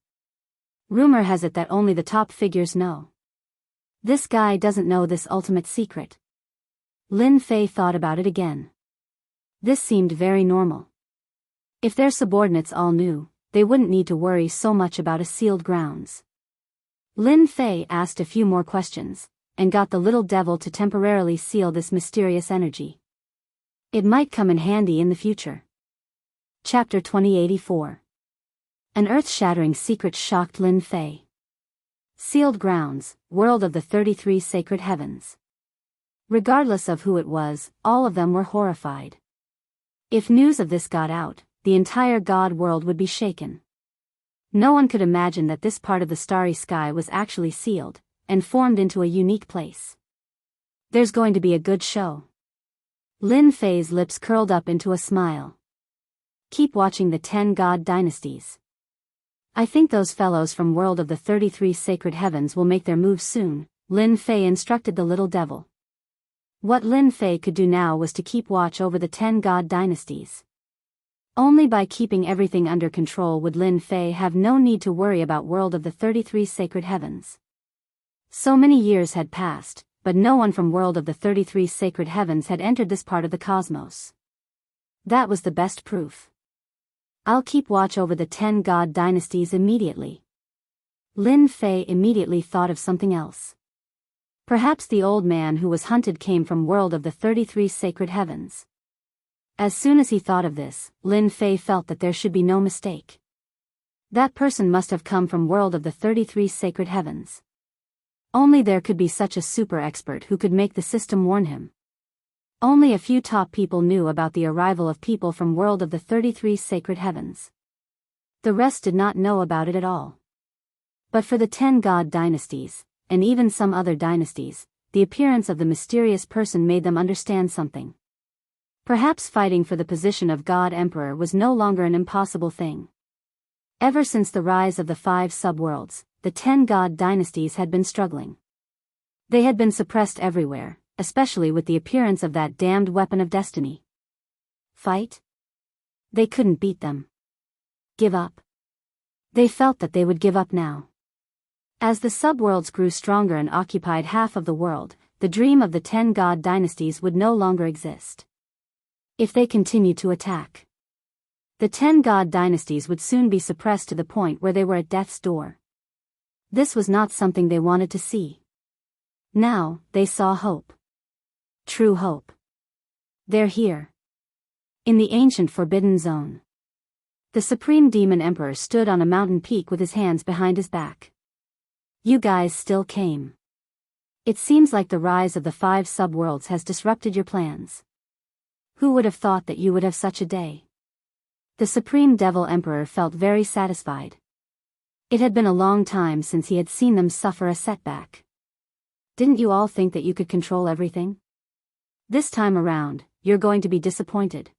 Rumor has it that only the top figures know. This guy doesn't know this ultimate secret. Lin Fei thought about it again. This seemed very normal. If their subordinates all knew, they wouldn't need to worry so much about a sealed grounds. Lin Fei asked a few more questions, and got the little devil to temporarily seal this mysterious energy. It might come in handy in the future. Chapter 2084. An earth-shattering secret shocked Lin Fei. Sealed grounds, world of the 33 Sacred Heavens. Regardless of who it was, all of them were horrified. If news of this got out, the entire God world would be shaken. No one could imagine that this part of the starry sky was actually sealed, and formed into a unique place. There's going to be a good show. Lin Fei's lips curled up into a smile. Keep watching the 10 God dynasties. I think those fellows from world of the 33 Sacred Heavens will make their move soon, Lin Fei instructed the little devil. What Lin Fei could do now was to keep watch over the 10 God dynasties. Only by keeping everything under control would Lin Fei have no need to worry about world of the 33 Sacred Heavens. So many years had passed, but no one from world of the 33 Sacred Heavens had entered this part of the cosmos. That was the best proof. I'll keep watch over the 10 God dynasties immediately. Lin Fei immediately thought of something else. Perhaps the old man who was hunted came from world of the 33 sacred heavens. As soon as he thought of this, Lin Fei felt that there should be no mistake. That person must have come from world of the 33 sacred heavens. Only there could be such a super expert who could make the system warn him. Only a few top people knew about the arrival of people from world of the 33 sacred heavens. The rest did not know about it at all. But for the 10 god dynasties, and even some other dynasties, the appearance of the mysterious person made them understand something. Perhaps fighting for the position of God Emperor was no longer an impossible thing. Ever since the rise of the 5 subworlds, the 10 god dynasties had been struggling. They had been suppressed everywhere, especially with the appearance of that damned weapon of destiny. Fight? They couldn't beat them. Give up? They felt that they would give up now. As the subworlds grew stronger and occupied half of the world, the dream of the 10 god dynasties would no longer exist. If they continued to attack, the 10 god dynasties would soon be suppressed to the point where they were at death's door. This was not something they wanted to see. Now, they saw hope. True hope. They're here. In the ancient Forbidden Zone. The Supreme Demon Emperor stood on a mountain peak with his hands behind his back. You guys still came. It seems like the rise of the 5 subworlds has disrupted your plans. Who would have thought that you would have such a day? The Supreme Devil Emperor felt very satisfied. It had been a long time since he had seen them suffer a setback. Didn't you all think that you could control everything? This time around, you're going to be disappointed.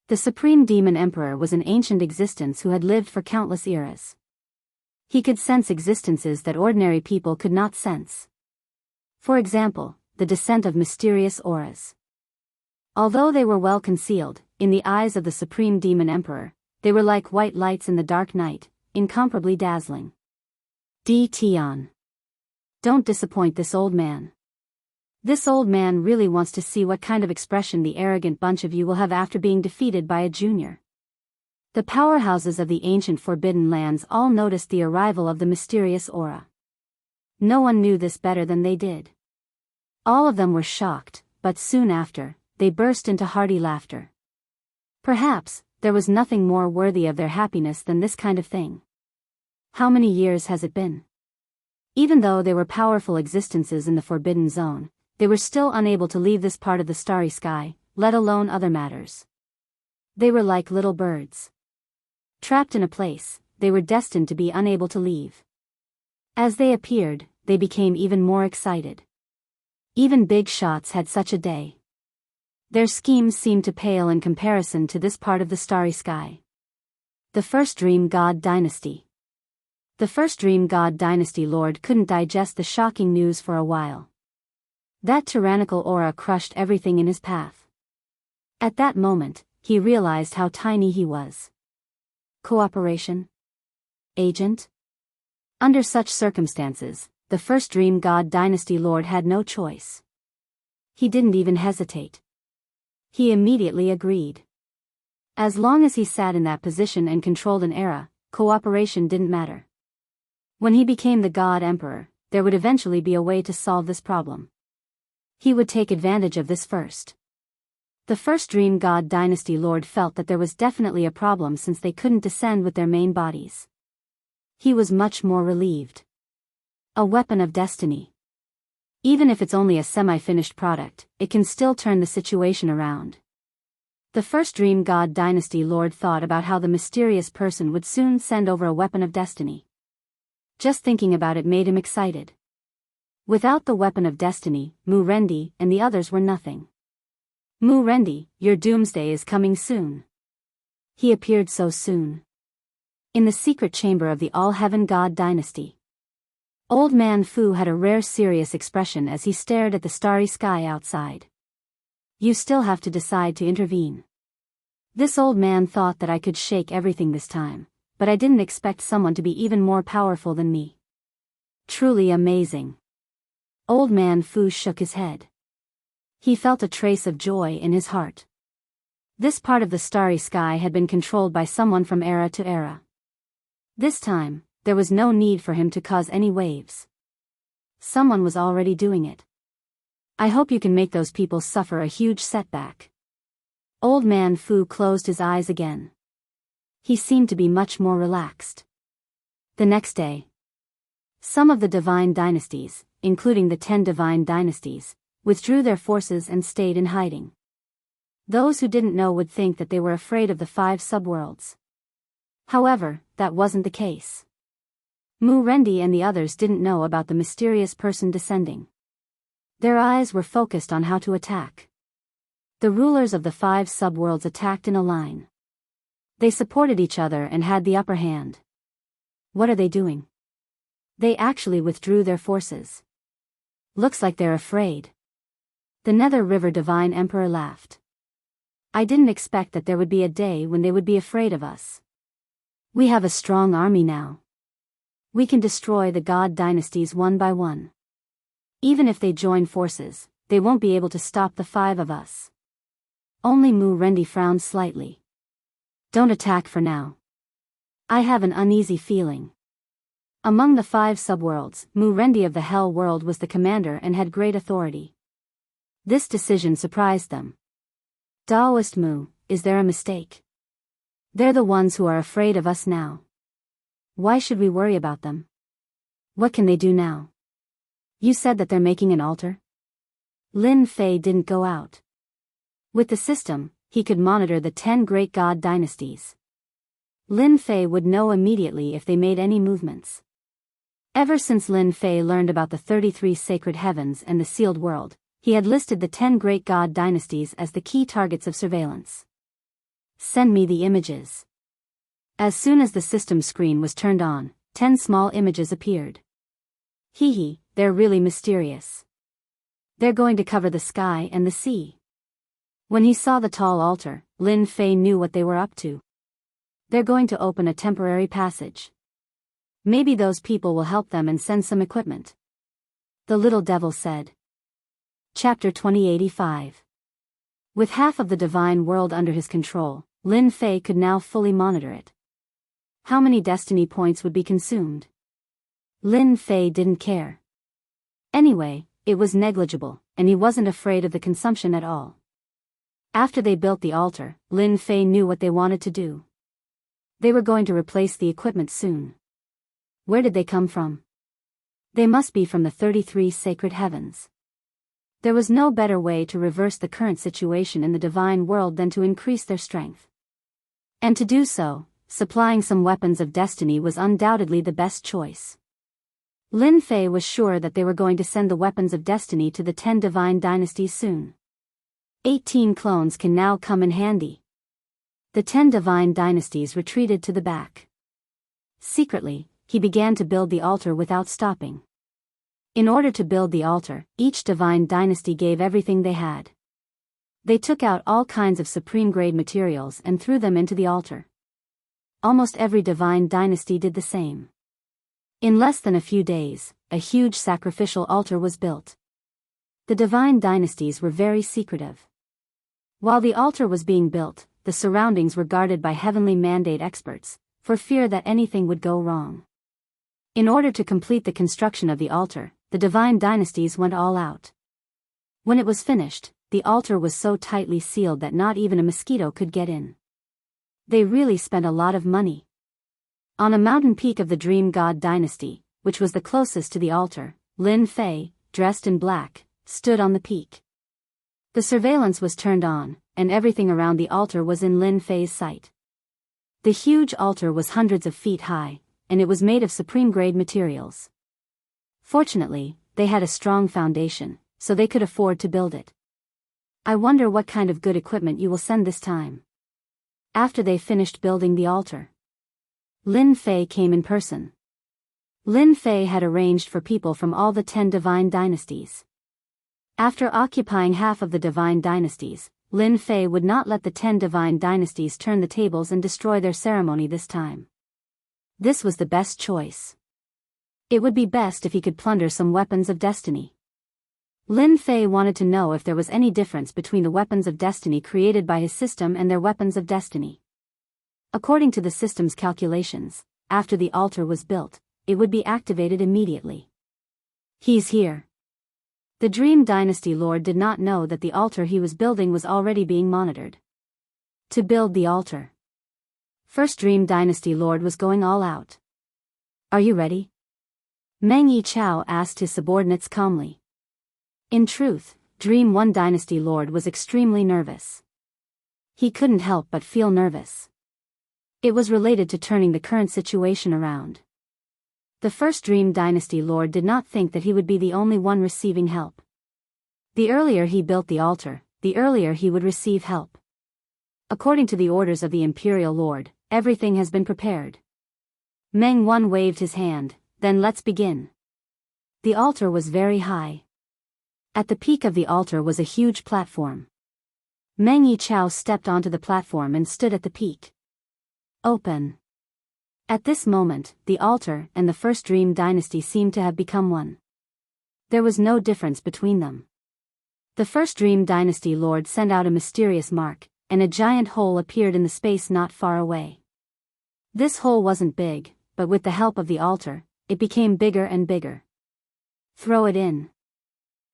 The Supreme Demon Emperor was an ancient existence who had lived for countless eras. He could sense existences that ordinary people could not sense. For example, the descent of mysterious auras. Although they were well concealed, in the eyes of the Supreme Demon Emperor, they were like white lights in the dark night, incomparably dazzling. Tion. Don't disappoint this old man. This old man really wants to see what kind of expression the arrogant bunch of you will have after being defeated by a junior. The powerhouses of the ancient Forbidden Lands all noticed the arrival of the mysterious aura. No one knew this better than they did. All of them were shocked, but soon after, they burst into hearty laughter. Perhaps, there was nothing more worthy of their happiness than this kind of thing. How many years has it been? Even though they were powerful existences in the Forbidden Zone, they were still unable to leave this part of the starry sky, let alone other matters. They were like little birds. Trapped in a place, they were destined to be unable to leave. As they appeared, they became even more excited. Even big shots had such a day. Their schemes seemed to pale in comparison to this part of the starry sky. The First Dream God Dynasty. The First Dream God Dynasty Lord couldn't digest the shocking news for a while. That tyrannical aura crushed everything in his path. At that moment, he realized how tiny he was. Cooperation? Agent? Under such circumstances, the First Dream God Dynasty Lord had no choice. He didn't even hesitate. He immediately agreed. As long as he sat in that position and controlled an era, cooperation didn't matter. When he became the God Emperor, there would eventually be a way to solve this problem. He would take advantage of this first. The First Dream God Dynasty Lord felt that there was definitely a problem since they couldn't descend with their main bodies. He was much more relieved. A weapon of destiny. Even if it's only a semi-finished product, it can still turn the situation around. The First Dream God Dynasty Lord thought about how the mysterious person would soon send over a weapon of destiny. Just thinking about it made him excited. Without the weapon of destiny, Mu Rendi and the others were nothing. Mu Rendi, your doomsday is coming soon. He appeared so soon. In the secret chamber of the All-Heaven God Dynasty. Old Man Fu had a rare serious expression as he stared at the starry sky outside. You still have to decide to intervene. This old man thought that I could shake everything this time, but I didn't expect someone to be even more powerful than me. Truly amazing. Old Man Fu shook his head. He felt a trace of joy in his heart. This part of the starry sky had been controlled by someone from era to era. This time, there was no need for him to cause any waves. Someone was already doing it. I hope you can make those people suffer a huge setback. Old Man Fu closed his eyes again. He seemed to be much more relaxed. The next day, some of the divine dynasties, including the 10 divine dynasties, withdrew their forces and stayed in hiding. Those who didn't know would think that they were afraid of the 5 subworlds. However, that wasn't the case. Mu Rendi and the others didn't know about the mysterious person descending. Their eyes were focused on how to attack. The rulers of the 5 subworlds attacked in a line. They supported each other and had the upper hand. What are they doing? They actually withdrew their forces. Looks like they're afraid. The Nether River Divine Emperor laughed. I didn't expect that there would be a day when they would be afraid of us. We have a strong army now. We can destroy the god dynasties one by one. Even if they join forces, they won't be able to stop the 5 of us. Only Mu Rendi frowned slightly. Don't attack for now. I have an uneasy feeling. Among the 5 subworlds, Mu Rendi of the Hell World was the commander and had great authority. This decision surprised them. Taoist Mu, is there a mistake? They're the ones who are afraid of us now. Why should we worry about them? What can they do now? You said that they're making an altar? Lin Fei didn't go out. With the system, he could monitor the 10 great god dynasties. Lin Fei would know immediately if they made any movements. Ever since Lin Fei learned about the 33 sacred heavens and the sealed world, he had listed the 10 great god dynasties as the key targets of surveillance. Send me the images. As soon as the system screen was turned on, 10 small images appeared. They're really mysterious. They're going to cover the sky and the sea. When he saw the tall altar, Lin Fei knew what they were up to. They're going to open a temporary passage. Maybe those people will help them and send some equipment. The little devil said. Chapter 2085. With half of the divine world under his control, Lin Fei could now fully monitor it. How many destiny points would be consumed? Lin Fei didn't care. Anyway, it was negligible, and he wasn't afraid of the consumption at all. After they built the altar, Lin Fei knew what they wanted to do. They were going to replace the equipment soon. Where did they come from? They must be from the 33 sacred heavens. There was no better way to reverse the current situation in the divine world than to increase their strength. And to do so, supplying some weapons of destiny was undoubtedly the best choice. Lin Fei was sure that they were going to send the weapons of destiny to the 10 divine dynasties soon. 18 clones can now come in handy. The 10 divine dynasties retreated to the back. Secretly, he began to build the altar without stopping. In order to build the altar, each divine dynasty gave everything they had. They took out all kinds of supreme-grade materials and threw them into the altar. Almost every divine dynasty did the same. In less than a few days, a huge sacrificial altar was built. The divine dynasties were very secretive. While the altar was being built, the surroundings were guarded by heavenly mandate experts, for fear that anything would go wrong. In order to complete the construction of the altar, the divine dynasties went all out. When it was finished, the altar was so tightly sealed that not even a mosquito could get in. They really spent a lot of money. On a mountain peak of the Dream God dynasty, which was the closest to the altar, Lin Fei, dressed in black, stood on the peak. The surveillance was turned on, and everything around the altar was in Lin Fei's sight. The huge altar was hundreds of feet high, and it was made of supreme-grade materials. Fortunately, they had a strong foundation, so they could afford to build it. I wonder what kind of good equipment you will send this time. After they finished building the altar, Lin Fei came in person. Lin Fei had arranged for people from all the 10 divine dynasties. After occupying half of the divine dynasties, Lin Fei would not let the 10 divine dynasties turn the tables and destroy their ceremony this time. This was the best choice. It would be best if he could plunder some weapons of destiny. Lin Fei wanted to know if there was any difference between the weapons of destiny created by his system and their weapons of destiny. According to the system's calculations, after the altar was built, it would be activated immediately. He's here. The Dream Dynasty Lord did not know that the altar he was building was already being monitored. To build the altar. First Dream Dynasty Lord was going all out. Are you ready? Meng Yichao asked his subordinates calmly. In truth, Dream 1 Dynasty Lord was extremely nervous. He couldn't help but feel nervous. It was related to turning the current situation around. The first Dream Dynasty Lord did not think that he would be the only one receiving help. The earlier he built the altar, the earlier he would receive help. According to the orders of the Imperial Lord, everything has been prepared. Meng Wan waved his hand. Then let's begin. The altar was very high. At the peak of the altar was a huge platform. Meng Yichao stepped onto the platform and stood at the peak. Open. At this moment, the altar and the first Dream Dynasty seemed to have become one. There was no difference between them. The first Dream Dynasty Lord sent out a mysterious mark, and a giant hole appeared in the space not far away. This hole wasn't big, but with the help of the altar, it became bigger and bigger. Throw it in.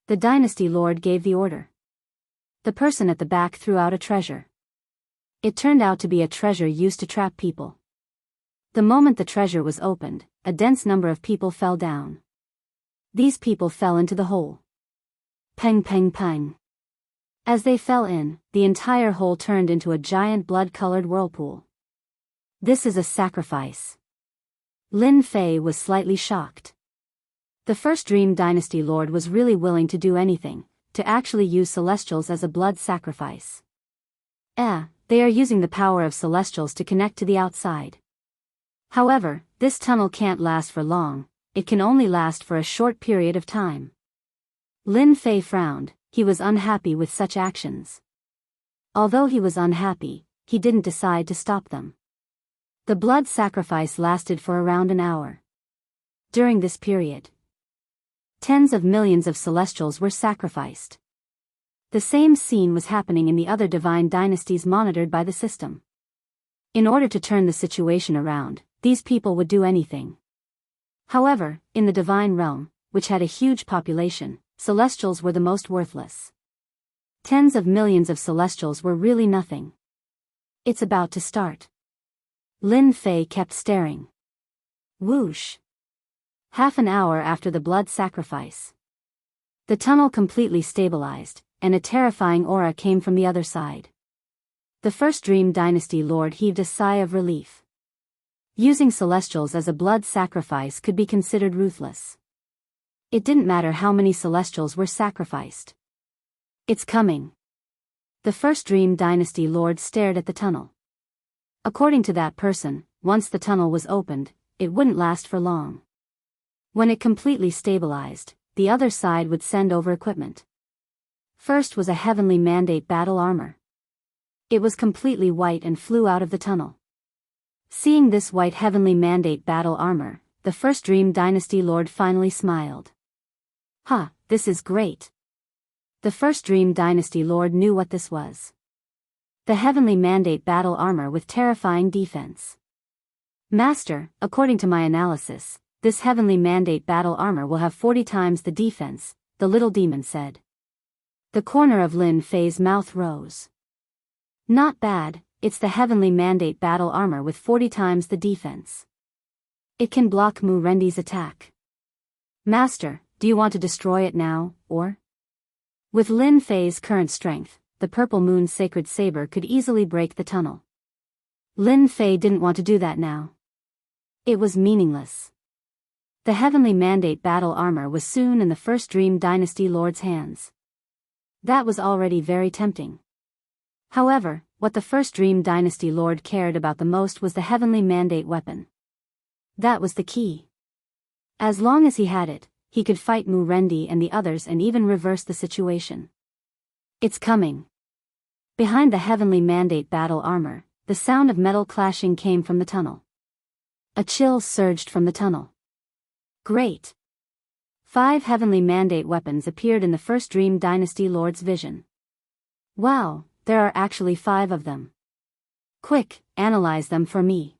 The Dynasty Lord gave the order. The person at the back threw out a treasure. It turned out to be a treasure used to trap people. The moment the treasure was opened, a dense number of people fell down. These people fell into the hole. Peng peng peng. As they fell in, the entire hole turned into a giant blood-colored whirlpool. This is a sacrifice. Lin Fei was slightly shocked. The first Dream Dynasty Lord was really willing to do anything, to actually use Celestials as a blood sacrifice. They are using the power of Celestials to connect to the outside. However, this tunnel can't last for long, it can only last for a short period of time. Lin Fei frowned, he was unhappy with such actions. Although he was unhappy, he didn't decide to stop them. The blood sacrifice lasted for around an hour. During this period, tens of millions of Celestials were sacrificed. The same scene was happening in the other divine dynasties monitored by the system. In order to turn the situation around, these people would do anything. However, in the divine realm, which had a huge population, Celestials were the most worthless. Tens of millions of Celestials were really nothing. It's about to start. Lin Fei kept staring. Whoosh. Half an hour after the blood sacrifice, the tunnel completely stabilized, and a terrifying aura came from the other side. The first Dream Dynasty Lord heaved a sigh of relief. Using Celestials as a blood sacrifice could be considered ruthless. It didn't matter how many Celestials were sacrificed. It's coming. The first Dream Dynasty Lord stared at the tunnel. According to that person, once the tunnel was opened, it wouldn't last for long. When it completely stabilized, the other side would send over equipment. First was a heavenly mandate battle armor. It was completely white and flew out of the tunnel. Seeing this white heavenly mandate battle armor, the first Dream Dynasty Lord finally smiled. This is great. The first Dream Dynasty Lord knew what this was. The heavenly mandate battle armor with terrifying defense. Master, according to my analysis, this heavenly mandate battle armor will have 40 times the defense, the little demon said. The corner of Lin Fei's mouth rose. Not bad, it's the heavenly mandate battle armor with 40 times the defense. It can block Mu Rendi's attack. Master, do you want to destroy it now, or? With Lin Fei's current strength, the Purple Moon's sacred saber could easily break the tunnel. Lin Fei didn't want to do that now. It was meaningless. The heavenly mandate battle armor was soon in the first Dream Dynasty Lord's hands. That was already very tempting. However, what the first Dream Dynasty Lord cared about the most was the heavenly mandate weapon. That was the key. As long as he had it, he could fight Mu Rendi and the others and even reverse the situation. It's coming. Behind the heavenly mandate battle armor, the sound of metal clashing came from the tunnel. A chill surged from the tunnel. Great! 5 heavenly mandate weapons appeared in the first Dream Dynasty Lord's vision. Wow, there are actually 5 of them. Quick, analyze them for me.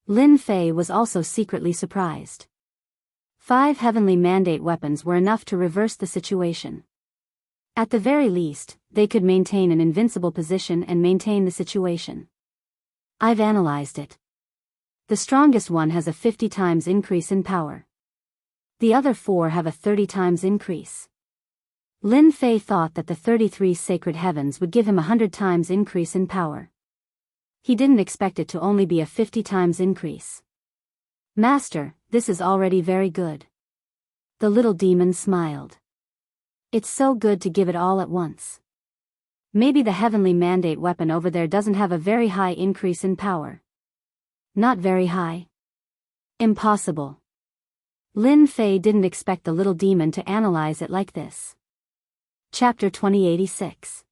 Lin Fei was also secretly surprised. 5 heavenly mandate weapons were enough to reverse the situation. At the very least, they could maintain an invincible position and maintain the situation. I've analyzed it. The strongest one has a 50 times increase in power. The other 4 have a 30 times increase. Lin Fei thought that the 33 sacred heavens would give him a 100 times increase in power. He didn't expect it to only be a 50 times increase. Master, this is already very good. The little demon smiled. It's so good to give it all at once. Maybe the heavenly mandate weapon over there doesn't have a very high increase in power. Not very high. Impossible. Lin Fei didn't expect the little demon to analyze it like this. Chapter 2086.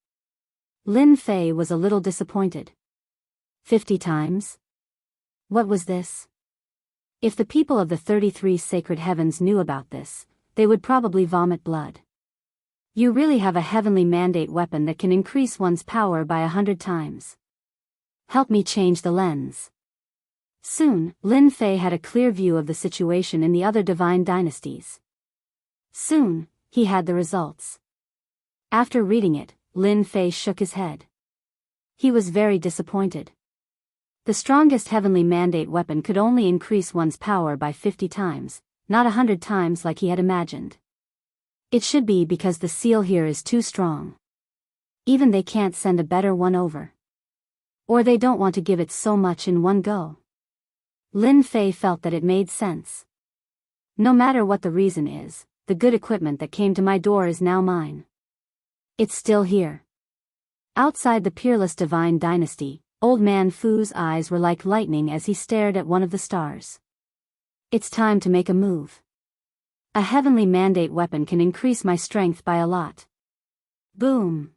Lin Fei was a little disappointed. 50 times? What was this? If the people of the 33 sacred heavens knew about this, they would probably vomit blood. You really have a heavenly mandate weapon that can increase one's power by 100 times. Help me change the lens. Soon, Lin Fei had a clear view of the situation in the other divine dynasties. Soon, he had the results. After reading it, Lin Fei shook his head. He was very disappointed. The strongest heavenly mandate weapon could only increase one's power by 50 times, not 100 times like he had imagined. It should be because the seal here is too strong. Even they can't send a better one over. Or they don't want to give it so much in one go. Lin Fei felt that it made sense. No matter what the reason is, the good equipment that came to my door is now mine. It's still here. Outside the peerless divine dynasty, Old Man Fu's eyes were like lightning as he stared at one of the stars. It's time to make a move. A heavenly mandate weapon can increase my strength by a lot. Boom.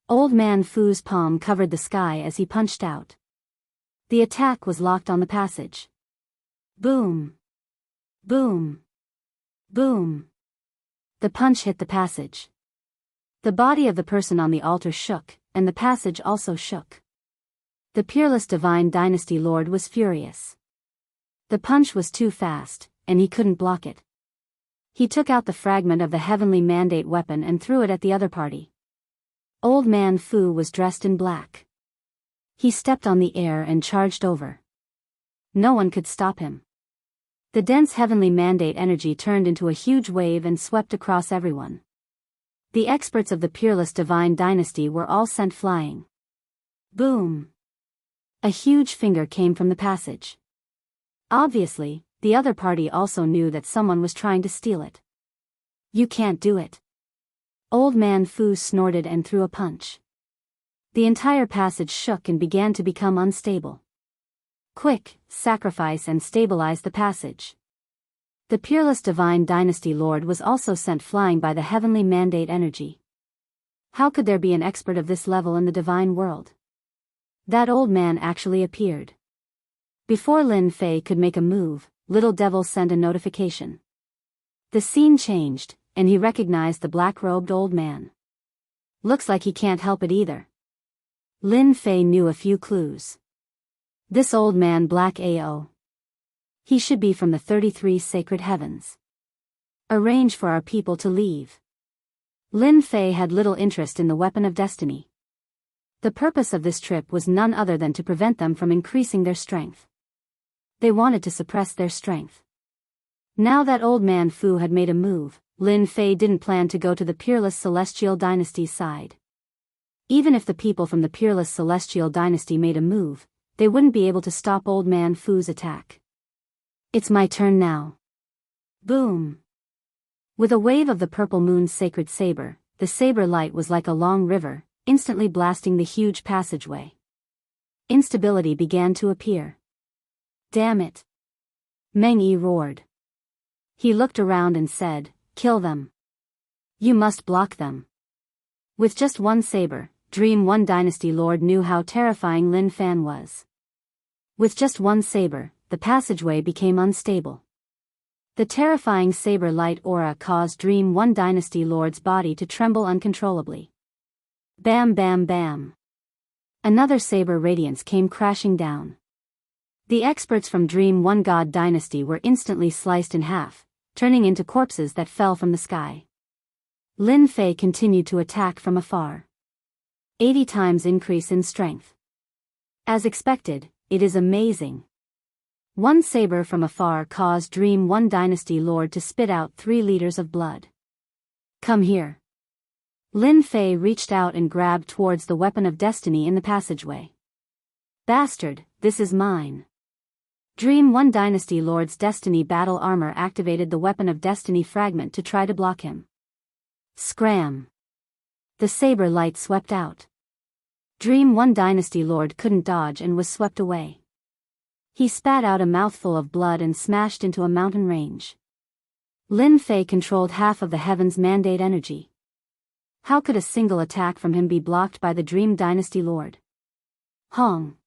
Old Man Fu's palm covered the sky as he punched out. The attack was locked on the passage. Boom. Boom. Boom. The punch hit the passage. The body of the person on the altar shook, and the passage also shook. The peerless divine dynasty lord was furious. The punch was too fast, and he couldn't block it. He took out the fragment of the heavenly mandate weapon and threw it at the other party. Old Man Fu was dressed in black. He stepped on the air and charged over. No one could stop him. The dense heavenly mandate energy turned into a huge wave and swept across everyone. The experts of the peerless divine dynasty were all sent flying. Boom. A huge finger came from the passage. Obviously, the other party also knew that someone was trying to steal it. You can't do it. Old Man Fu snorted and threw a punch. The entire passage shook and began to become unstable. Quick, sacrifice and stabilize the passage. The peerless divine dynasty lord was also sent flying by the heavenly mandate energy. How could there be an expert of this level in the divine world? That old man actually appeared. Before Lin Fei could make a move, Little Devil sent a notification. The scene changed, and he recognized the black-robed old man. Looks like he can't help it either. Lin Fei knew a few clues. This old man Black AO. He should be from the 33 sacred heavens. Arrange for our people to leave. Lin Fei had little interest in the weapon of destiny. The purpose of this trip was none other than to prevent them from increasing their strength. They wanted to suppress their strength. Now that old man Fu had made a move, Lin Fei didn't plan to go to the peerless celestial dynasty's side. Even if the people from the peerless celestial dynasty made a move, they wouldn't be able to stop old man Fu's attack. It's my turn now. Boom. With a wave of the purple moon's sacred saber, the saber light was like a long river, instantly blasting the huge passageway. Instability began to appear. Damn it. Meng Yi roared. He looked around and said, "Kill them. You must block them." With just one saber, Dream One Dynasty Lord knew how terrifying Lin Fan was. With just one saber, the passageway became unstable. The terrifying saber light aura caused Dream One Dynasty Lord's body to tremble uncontrollably. Bam bam bam. Another saber radiance came crashing down. The experts from Dream One God Dynasty were instantly sliced in half, turning into corpses that fell from the sky. Lin Fei continued to attack from afar. 80 times increase in strength. As expected, it is amazing. One saber from afar caused Dream One Dynasty Lord to spit out 3 liters of blood. Come here. Lin Fei reached out and grabbed towards the weapon of destiny in the passageway. Bastard, this is mine. Dream One Dynasty Lord's Destiny Battle Armor activated the weapon of destiny fragment to try to block him. Scram. The saber light swept out. Dream One Dynasty Lord couldn't dodge and was swept away. He spat out a mouthful of blood and smashed into a mountain range. Lin Fei controlled half of the heaven's mandate energy. How could a single attack from him be blocked by the Dream Dynasty Lord? Hong.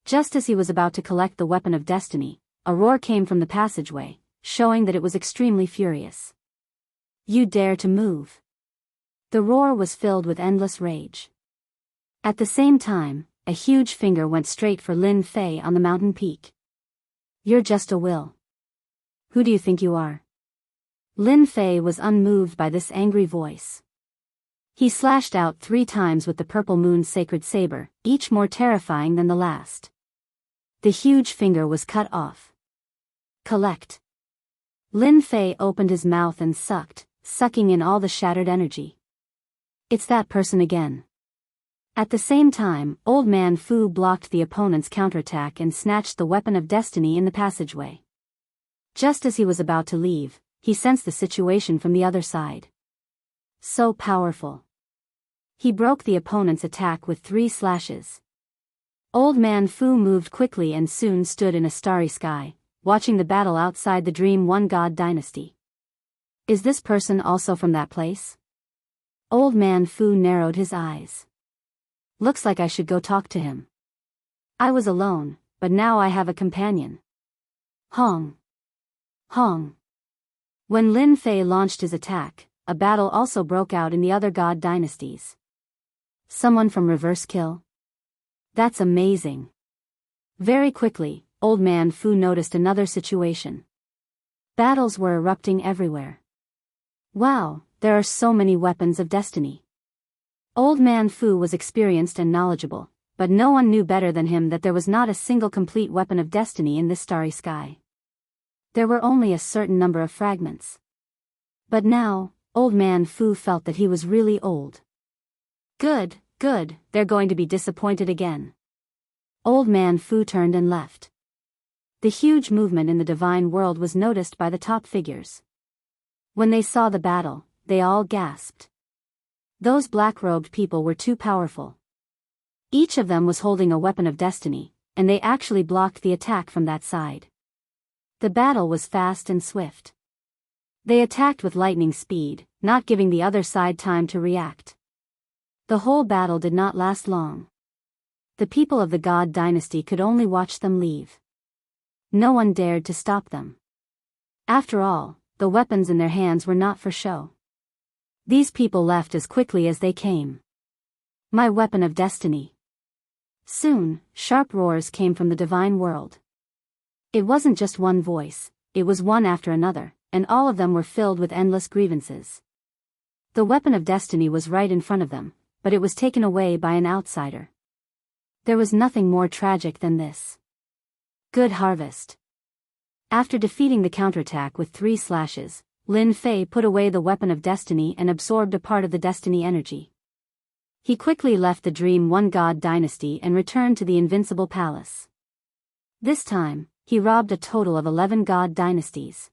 Just as he was about to collect the weapon of destiny, a roar came from the passageway, showing that it was extremely furious. You dare to move. The roar was filled with endless rage. At the same time, a huge finger went straight for Lin Fei on the mountain peak. You're just a will. Who do you think you are? Lin Fei was unmoved by this angry voice. He slashed out 3 times with the Purple Moon's sacred saber, each more terrifying than the last. The huge finger was cut off. Collect. Lin Fei opened his mouth and sucking in all the shattered energy. It's that person again. At the same time, Old Man Fu blocked the opponent's counterattack and snatched the weapon of destiny in the passageway. Just as he was about to leave, he sensed the situation from the other side. So powerful. He broke the opponent's attack with 3 slashes. Old Man Fu moved quickly and soon stood in a starry sky, watching the battle outside the Dream One God Dynasty. Is this person also from that place? Old Man Fu narrowed his eyes. Looks like I should go talk to him. I was alone, but now I have a companion. Hong. Hong. When Lin Fei launched his attack, a battle also broke out in the other god dynasties. Someone from Reverse Kill? That's amazing. Very quickly, Old Man Fu noticed another situation. Battles were erupting everywhere. Wow, there are so many weapons of destiny. Old Man Fu was experienced and knowledgeable, but no one knew better than him that there was not a single complete weapon of destiny in this starry sky. There were only a certain number of fragments. But now, Old Man Fu felt that he was really old. Good, they're going to be disappointed again. Old Man Fu turned and left. The huge movement in the divine world was noticed by the top figures. When they saw the battle, they all gasped. Those black-robed people were too powerful. Each of them was holding a weapon of destiny, and they actually blocked the attack from that side. The battle was fast and swift. They attacked with lightning speed, not giving the other side time to react. The whole battle did not last long. The people of the God dynasty could only watch them leave. No one dared to stop them. After all, the weapons in their hands were not for show. These people left as quickly as they came. My weapon of destiny. Soon, sharp roars came from the divine world. It wasn't just one voice, it was one after another, and all of them were filled with endless grievances. The weapon of destiny was right in front of them, but it was taken away by an outsider. There was nothing more tragic than this. Good harvest. After defeating the counterattack with 3 slashes, Lin Fei put away the weapon of destiny and absorbed a part of the destiny energy. He quickly left the Dream One God dynasty and returned to the Invincible Palace. This time, he robbed a total of 11 god dynasties.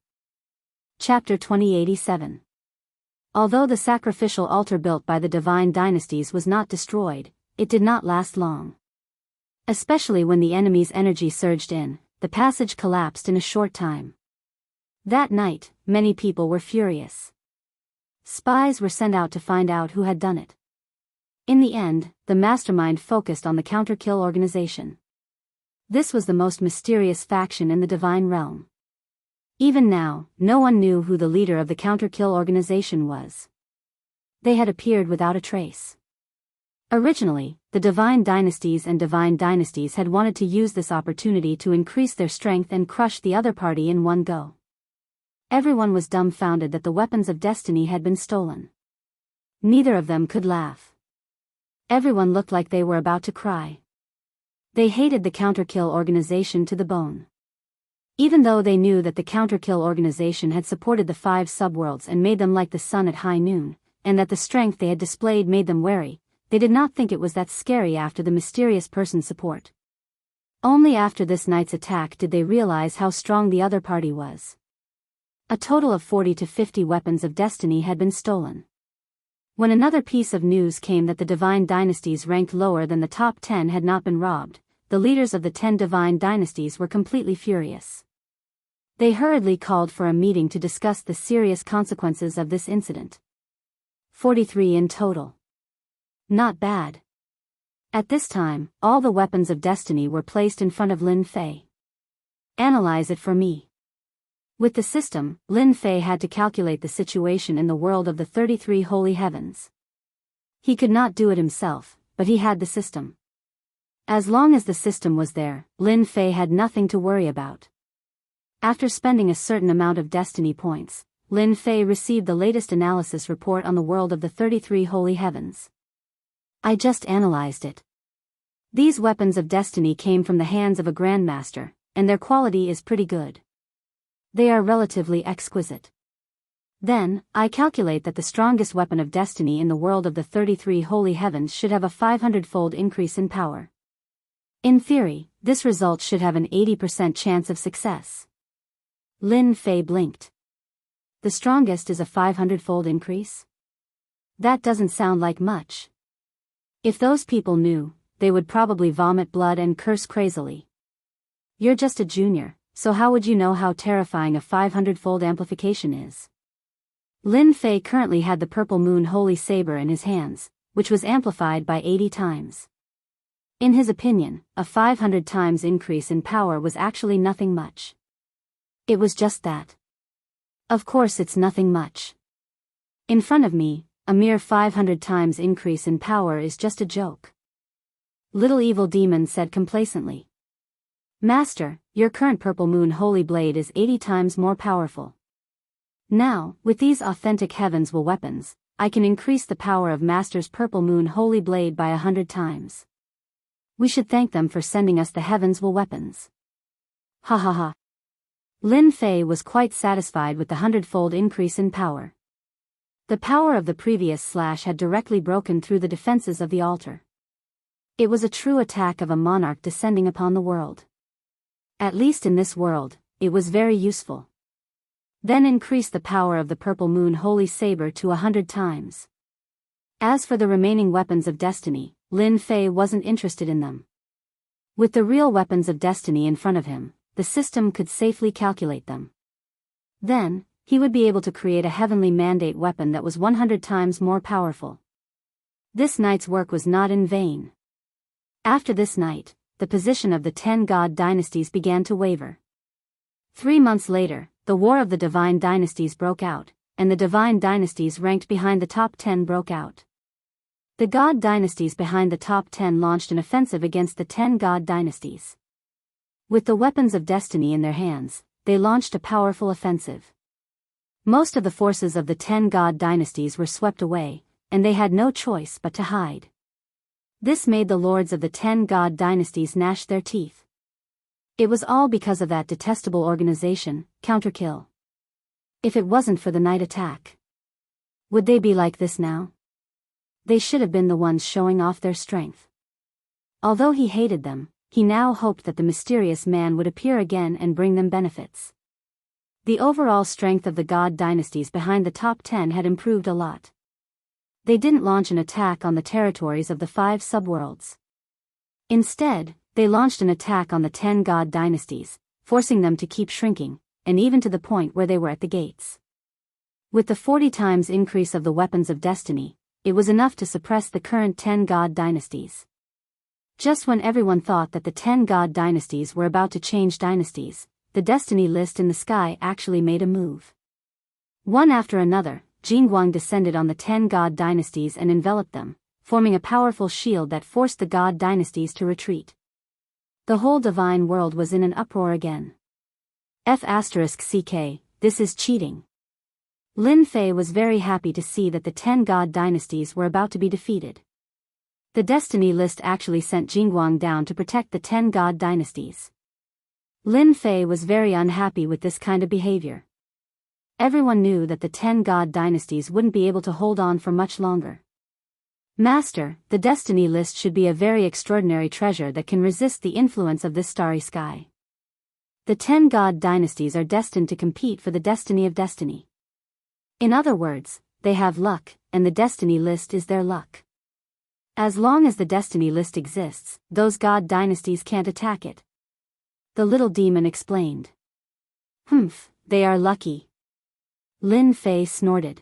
Chapter 2087. Although the sacrificial altar built by the divine dynasties was not destroyed, it did not last long. Especially when the enemy's energy surged in, the passage collapsed in a short time. That night, many people were furious. Spies were sent out to find out who had done it. In the end, the mastermind focused on the Counterkill organization. This was the most mysterious faction in the divine realm. Even now, no one knew who the leader of the Counterkill organization was. They had appeared without a trace. Originally, the divine dynasties and divine dynasties had wanted to use this opportunity to increase their strength and crush the other party in one go. Everyone was dumbfounded that the weapons of destiny had been stolen. Neither of them could laugh. Everyone looked like they were about to cry. They hated the Counterkill organization to the bone. Even though they knew that the Counterkill organization had supported the 5 subworlds and made them like the sun at high noon, and that the strength they had displayed made them wary, they did not think it was that scary after the mysterious person's support. Only after this night's attack did they realize how strong the other party was. A total of 40 to 50 weapons of destiny had been stolen. When another piece of news came that the divine dynasties ranked lower than the top 10 had not been robbed, the leaders of the 10 divine dynasties were completely furious. They hurriedly called for a meeting to discuss the serious consequences of this incident. 43 in total. Not bad. At this time, all the weapons of destiny were placed in front of Lin Fei. Analyze it for me. With the system, Lin Fei had to calculate the situation in the world of the 33 holy heavens. He could not do it himself, but he had the system. As long as the system was there, Lin Fei had nothing to worry about. After spending a certain amount of destiny points, Lin Fei received the latest analysis report on the world of the 33 holy heavens. I just analyzed it. These weapons of destiny came from the hands of a grandmaster, and their quality is pretty good. They are relatively exquisite. Then, I calculate that the strongest weapon of destiny in the world of the 33 holy heavens should have a 500-fold increase in power. In theory, this result should have an 80% chance of success. Lin Fei blinked. The strongest is a 500-fold increase? That doesn't sound like much. If those people knew, they would probably vomit blood and curse crazily. You're just a junior, so how would you know how terrifying a 500-fold amplification is? Lin Fei currently had the Purple Moon Holy Saber in his hands, which was amplified by 80 times. In his opinion, a 500 times increase in power was actually nothing much. It was just that. Of course it's nothing much. In front of me, a mere 500 times increase in power is just a joke. Little Evil Demon said complacently. Master, your current Purple Moon Holy Blade is 80 times more powerful. Now, with these authentic Heavens Will weapons, I can increase the power of Master's Purple Moon Holy Blade by 100 times. We should thank them for sending us the Heavens Will weapons. Ha ha ha. Lin Fei was quite satisfied with the 100-fold increase in power. The power of the previous slash had directly broken through the defenses of the altar. It was a true attack of a monarch descending upon the world. At least in this world, it was very useful. Then increase the power of the Purple Moon Holy Saber to 100 times. As for the remaining weapons of destiny, Lin Fei wasn't interested in them. With the real weapons of destiny in front of him, the system could safely calculate them. Then, he would be able to create a heavenly mandate weapon that was 100 times more powerful. This night's work was not in vain. After this night, the position of the 10 god dynasties began to waver. 3 months later, the War of the Divine Dynasties broke out, and the Divine Dynasties ranked behind the top 10 broke out. The God Dynasties behind the top 10 launched an offensive against the 10 God Dynasties. With the weapons of destiny in their hands, they launched a powerful offensive. Most of the forces of the 10 God Dynasties were swept away, and they had no choice but to hide. This made the lords of the 10 God Dynasties gnash their teeth. It was all because of that detestable organization, Counterkill. If it wasn't for the night attack, would they be like this now? They should have been the ones showing off their strength. Although he hated them, he now hoped that the mysterious man would appear again and bring them benefits. The overall strength of the God Dynasties behind the top 10 had improved a lot. They didn't launch an attack on the territories of the 5 subworlds. Instead, they launched an attack on the 10 God Dynasties, forcing them to keep shrinking, and even to the point where they were at the gates. With the 40 times increase of the weapons of destiny, it was enough to suppress the current 10 God Dynasties. Just when everyone thought that the 10 God Dynasties were about to change dynasties, the destiny list in the sky actually made a move. One after another, Jingguang descended on the 10 God Dynasties and enveloped them, forming a powerful shield that forced the god dynasties to retreat. The whole divine world was in an uproar again. F***ck, this is cheating. Lin Fei was very happy to see that the 10 god dynasties were about to be defeated. The destiny list actually sent Jingguang down to protect the 10 god dynasties. Lin Fei was very unhappy with this kind of behavior. Everyone knew that the 10 god dynasties wouldn't be able to hold on for much longer. Master, the destiny list should be a very extraordinary treasure that can resist the influence of this starry sky. The 10 god dynasties are destined to compete for the destiny of destiny. In other words, they have luck, and the destiny list is their luck. As long as the destiny list exists, those god dynasties can't attack it. The little demon explained. They are lucky. Lin Fei snorted.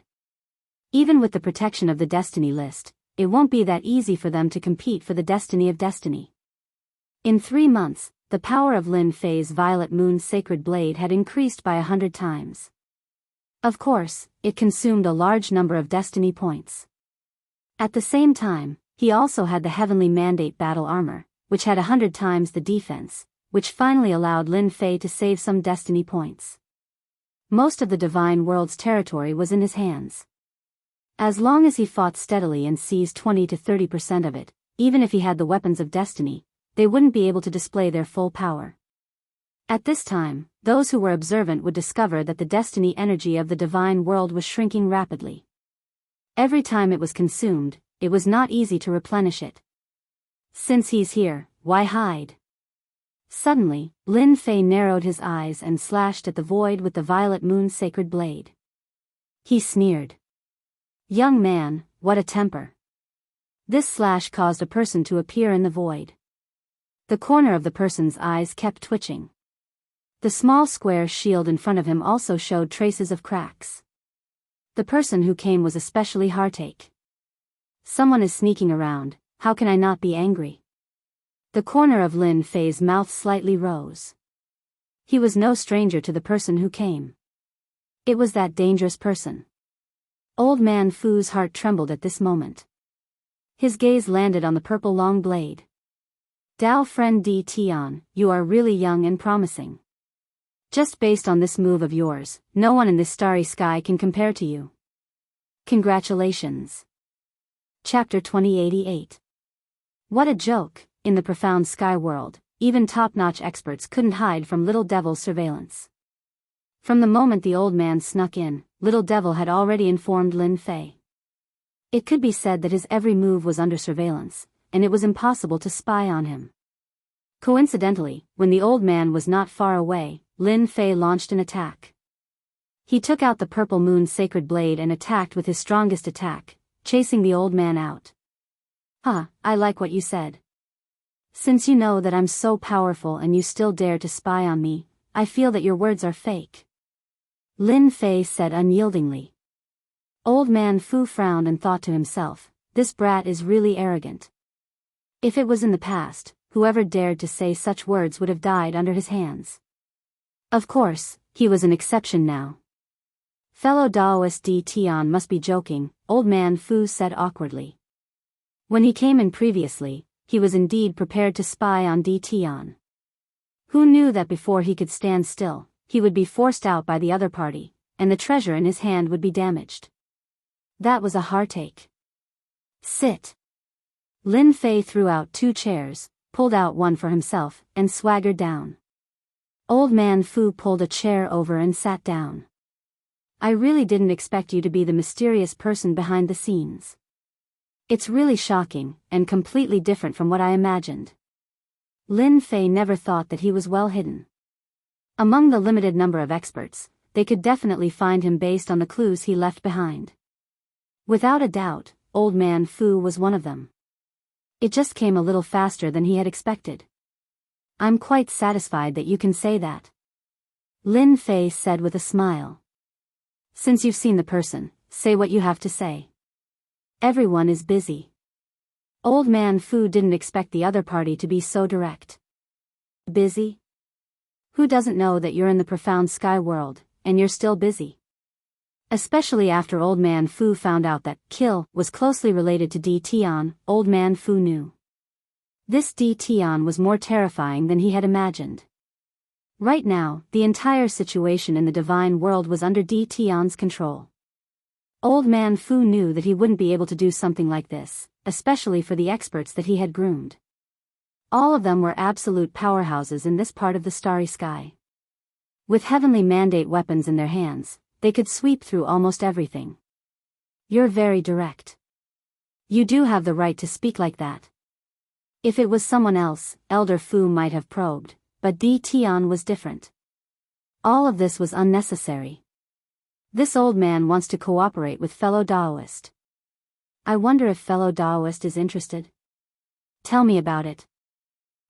Even with the protection of the destiny list, it won't be that easy for them to compete for the destiny of destiny. In 3 months, the power of Lin Fei's Violet Moon's sacred blade had increased by 100 times. Of course, it consumed a large number of destiny points. At the same time, he also had the Heavenly Mandate battle armor, which had 100 times the defense, which finally allowed Lin Fei to save some destiny points. Most of the divine world's territory was in his hands. As long as he fought steadily and seized 20 to 30% of it, even if he had the weapons of destiny, they wouldn't be able to display their full power. At this time, those who were observant would discover that the destiny energy of the divine world was shrinking rapidly. Every time it was consumed, it was not easy to replenish it. Since he's here, why hide? Suddenly, Lin Fei narrowed his eyes and slashed at the void with the Violet Moon's sacred blade. He sneered. Young man, what a temper. This slash caused a person to appear in the void. The corner of the person's eyes kept twitching. The small square shield in front of him also showed traces of cracks. The person who came was especially heartache. Someone is sneaking around, how can I not be angry? The corner of Lin Fei's mouth slightly rose. He was no stranger to the person who came. It was that dangerous person. Old man Fu's heart trembled at this moment. His gaze landed on the purple long blade. Dao friend Di Tian, you are really young and promising. Just based on this move of yours, no one in this starry sky can compare to you. Congratulations. Chapter 2088. What a joke, in the profound sky world, even top-notch experts couldn't hide from Little Devil's surveillance. From the moment the old man snuck in, Little Devil had already informed Lin Fei. It could be said that his every move was under surveillance, and it was impossible to spy on him. Coincidentally, when the old man was not far away, Lin Fei launched an attack. He took out the Purple Moon's sacred blade and attacked with his strongest attack, chasing the old man out. I like what you said. Since you know that I'm so powerful and you still dare to spy on me, I feel that your words are fake. Lin Fei said unyieldingly. Old man Fu frowned and thought to himself, this brat is really arrogant. If it was in the past, whoever dared to say such words would have died under his hands. Of course, he was an exception now. Fellow Daoist Di Tian must be joking, old man Fu said awkwardly. When he came in previously, he was indeed prepared to spy on Di Tian. Who knew that before he could stand still, he would be forced out by the other party, and the treasure in his hand would be damaged. That was a heartache. Sit. Lin Fei threw out 2 chairs, pulled out one for himself, and swaggered down. Old man Fu pulled a chair over and sat down. I really didn't expect you to be the mysterious person behind the scenes. It's really shocking, and completely different from what I imagined. Lin Fei never thought that he was well hidden. Among the limited number of experts, they could definitely find him based on the clues he left behind. Without a doubt, old man Fu was one of them. It just came a little faster than he had expected. I'm quite satisfied that you can say that. Lin Fei said with a smile. Since you've seen the person, say what you have to say. Everyone is busy. Old man Fu didn't expect the other party to be so direct. Busy? Who doesn't know that you're in the profound sky world, and you're still busy? Especially after Old Man Fu found out that Kill was closely related to Di Tian. Old Man Fu knew. This Di Tian was more terrifying than he had imagined. Right now, the entire situation in the divine world was under Di Tian's control. Old Man Fu knew that he wouldn't be able to do something like this, especially for the experts that he had groomed. All of them were absolute powerhouses in this part of the starry sky. With heavenly mandate weapons in their hands, they could sweep through almost everything. You're very direct. You do have the right to speak like that. If it was someone else, Elder Fu might have probed, but Di Tian was different. All of this was unnecessary. This old man wants to cooperate with fellow Daoist. I wonder if fellow Daoist is interested. Tell me about it.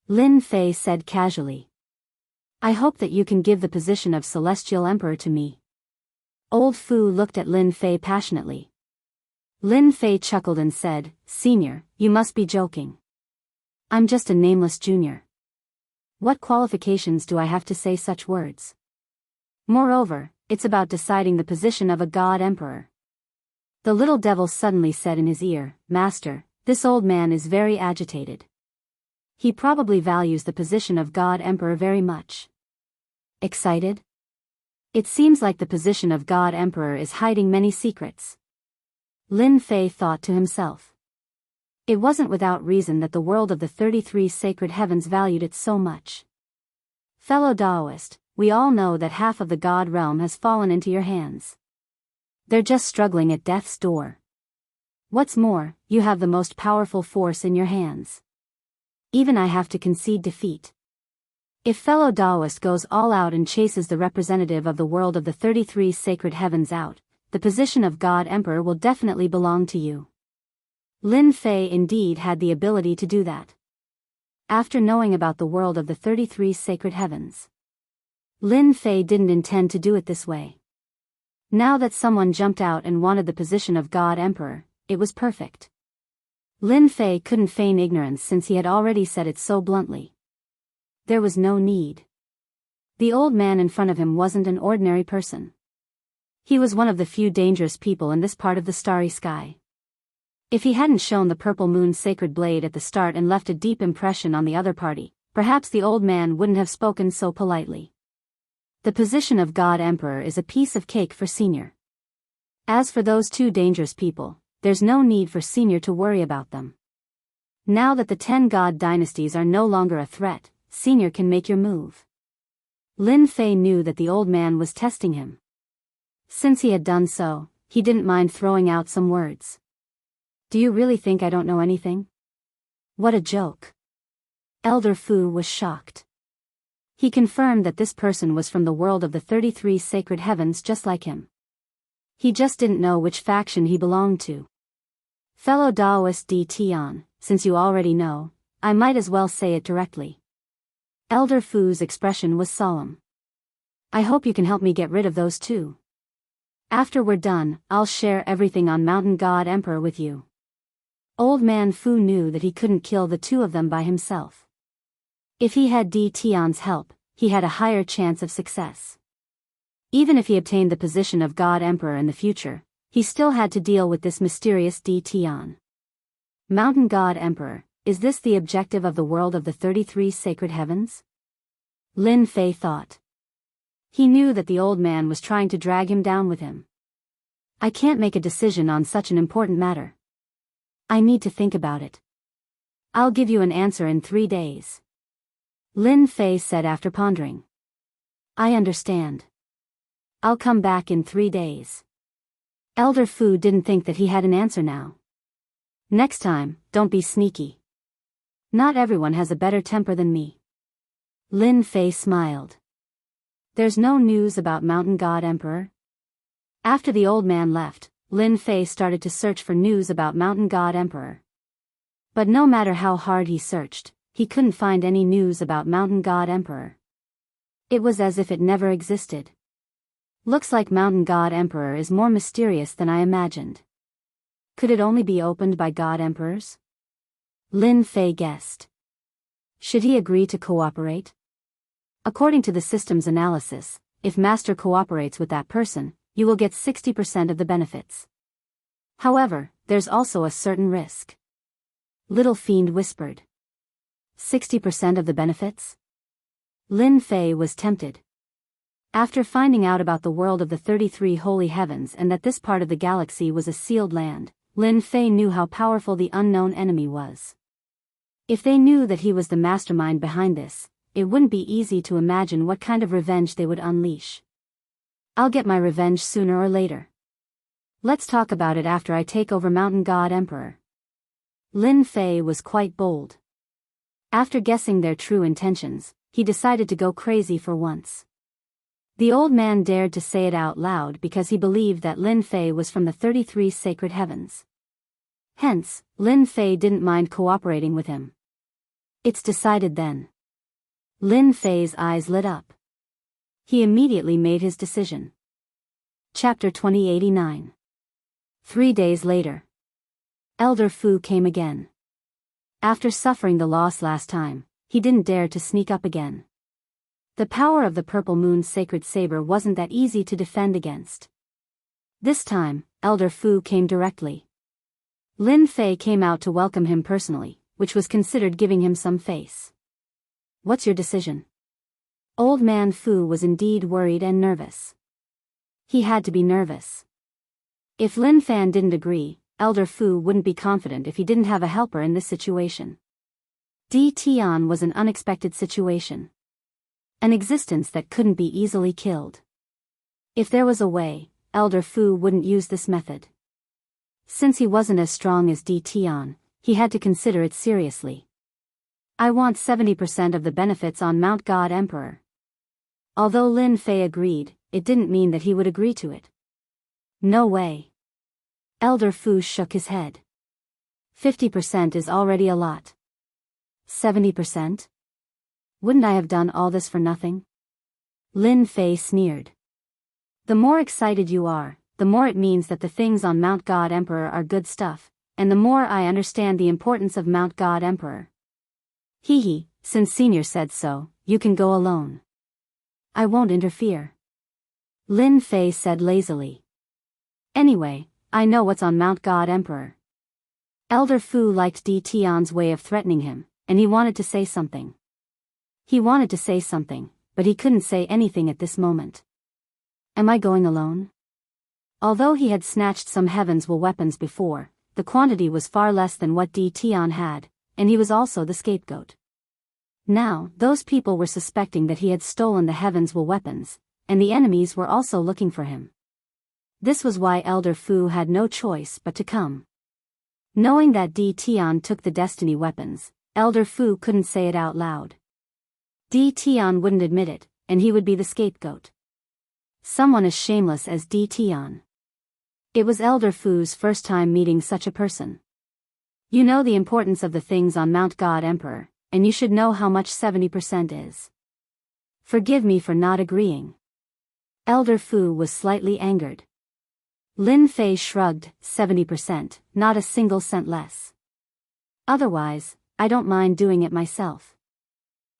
Lin Fei said casually. I hope that you can give the position of Celestial Emperor to me. Old Fu looked at Lin Fei passionately. Lin Fei chuckled and said, Senior, you must be joking. I'm just a nameless junior. What qualifications do I have to say such words? Moreover, it's about deciding the position of a god emperor. The little devil suddenly said in his ear, Master, this old man is very agitated. He probably values the position of god emperor very much. Excited? It seems like the position of god emperor is hiding many secrets. Lin Fei thought to himself. It wasn't without reason that the world of the 33 sacred heavens valued it so much. Fellow Daoist, we all know that half of the god realm has fallen into your hands. They're just struggling at death's door. What's more, you have the most powerful force in your hands. Even I have to concede defeat. If fellow Daoist goes all out and chases the representative of the world of the 33 sacred heavens out, the position of God Emperor will definitely belong to you. Lin Fei indeed had the ability to do that. After knowing about the world of the 33 sacred heavens, Lin Fei didn't intend to do it this way. Now that someone jumped out and wanted the position of God Emperor, it was perfect. Lin Fei couldn't feign ignorance since he had already said it so bluntly. There was no need. The old man in front of him wasn't an ordinary person. He was one of the few dangerous people in this part of the starry sky. If he hadn't shown the purple moon's sacred blade at the start and left a deep impression on the other party, perhaps the old man wouldn't have spoken so politely. The position of God Emperor is a piece of cake for Senior. As for those two dangerous people, there's no need for Senior to worry about them. Now that the 10 god dynasties are no longer a threat, Senior can make your move. Lin Fei knew that the old man was testing him. Since he had done so, he didn't mind throwing out some words. Do you really think I don't know anything? What a joke. Elder Fu was shocked. He confirmed that this person was from the world of the 33 sacred heavens just like him. He just didn't know which faction he belonged to. Fellow Daoist Di Tian, since you already know, I might as well say it directly. Elder Fu's expression was solemn. I hope you can help me get rid of those two. After we're done, I'll share everything on Mountain God Emperor with you. Old Man Fu knew that he couldn't kill the two of them by himself. If he had Di Tian's help, he had a higher chance of success. Even if he obtained the position of God Emperor in the future, he still had to deal with this mysterious Di Tian. Mountain God Emperor, is this the objective of the world of the 33 sacred heavens? Lin Fei thought. He knew that the old man was trying to drag him down with him. I can't make a decision on such an important matter. I need to think about it. I'll give you an answer in 3 days. Lin Fei said after pondering. I understand. I'll come back in 3 days. Elder Fu didn't think that he had an answer now. Next time, don't be sneaky. Not everyone has a better temper than me. Lin Fei smiled. There's no news about Mountain God Emperor? After the old man left, Lin Fei started to search for news about Mountain God Emperor. But no matter how hard he searched, he couldn't find any news about Mountain God Emperor. It was as if it never existed. Looks like Mountain God Emperor is more mysterious than I imagined. Could it only be opened by God Emperors? Lin Fei guessed. Should he agree to cooperate? According to the system's analysis, if Master cooperates with that person, you will get 60% of the benefits. However, there's also a certain risk. Little Fiend whispered. 60% of the benefits? Lin Fei was tempted. After finding out about the world of the 33 holy heavens and that this part of the galaxy was a sealed land, Lin Fei knew how powerful the unknown enemy was. If they knew that he was the mastermind behind this, it wouldn't be easy to imagine what kind of revenge they would unleash. I'll get my revenge sooner or later. Let's talk about it after I take over Mountain God Emperor. Lin Fei was quite bold. After guessing their true intentions, he decided to go crazy for once. The old man dared to say it out loud because he believed that Lin Fei was from the 33 sacred heavens. Hence, Lin Fei didn't mind cooperating with him. It's decided then. Lin Fei's eyes lit up. He immediately made his decision. Chapter 2089. 3 days later. Elder Fu came again. After suffering the loss last time, he didn't dare to sneak up again. The power of the Purple Moon's sacred saber wasn't that easy to defend against. This time, Elder Fu came directly. Lin Fei came out to welcome him personally, which was considered giving him some face. What's your decision? Old Man Fu was indeed worried and nervous. He had to be nervous. If Lin Fan didn't agree, Elder Fu wouldn't be confident if he didn't have a helper in this situation. Di Tian was an unexpected situation. An existence that couldn't be easily killed. If there was a way, Elder Fu wouldn't use this method. Since he wasn't as strong as Di Tian, he had to consider it seriously. I want 70% of the benefits on Mount God Emperor. Although Lin Fei agreed, it didn't mean that he would agree to it. No way. Elder Fu shook his head. 50% is already a lot. 70%? Wouldn't I have done all this for nothing? Lin Fei sneered. The more excited you are, the more it means that the things on Mount God Emperor are good stuff, and the more I understand the importance of Mount God Emperor. Hee, since Senior said so, you can go alone. I won't interfere. Lin Fei said lazily. Anyway, I know what's on Mount God Emperor. Elder Fu liked Di Tian's way of threatening him, and he wanted to say something. He wanted to say something, but he couldn't say anything at this moment. Am I going alone? Although he had snatched some Heaven's Will weapons before, the quantity was far less than what Di Tian had, and he was also the scapegoat. Now, those people were suspecting that he had stolen the Heaven's Will weapons, and the enemies were also looking for him. This was why Elder Fu had no choice but to come. Knowing that Di Tian took the Destiny weapons, Elder Fu couldn't say it out loud. Di Tian wouldn't admit it, and he would be the scapegoat. Someone as shameless as Di Tian. It was Elder Fu's first time meeting such a person. You know the importance of the things on Mount God Emperor, and you should know how much 70% is. Forgive me for not agreeing. Elder Fu was slightly angered. Lin Fei shrugged. 70%, not a single cent less. Otherwise, I don't mind doing it myself.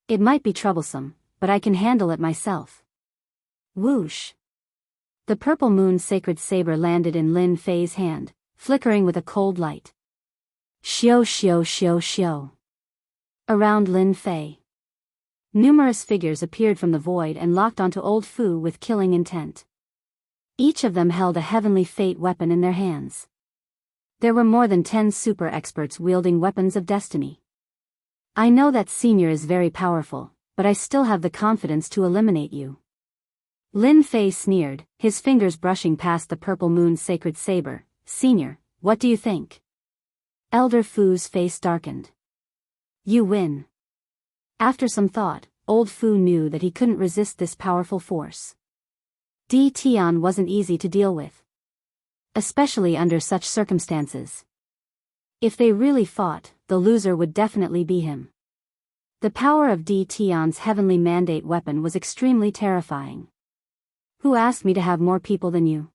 It might be troublesome, but I can handle it myself. Whoosh. The Purple Moon's sacred saber landed in Lin Fei's hand, flickering with a cold light. Xiao xiao xiao xiao. Around Lin Fei. Numerous figures appeared from the void and locked onto Old Fu with killing intent. Each of them held a heavenly fate weapon in their hands. There were more than 10 super experts wielding weapons of destiny. I know that Senior is very powerful, but I still have the confidence to eliminate you. Lin Fei sneered, his fingers brushing past the Purple Moon's sacred saber. Senior, what do you think? Elder Fu's face darkened. You win. After some thought, Old Fu knew that he couldn't resist this powerful force. Di Tian wasn't easy to deal with. Especially under such circumstances. If they really fought, the loser would definitely be him. The power of Di Tian's heavenly mandate weapon was extremely terrifying. Who asked me to have more people than you?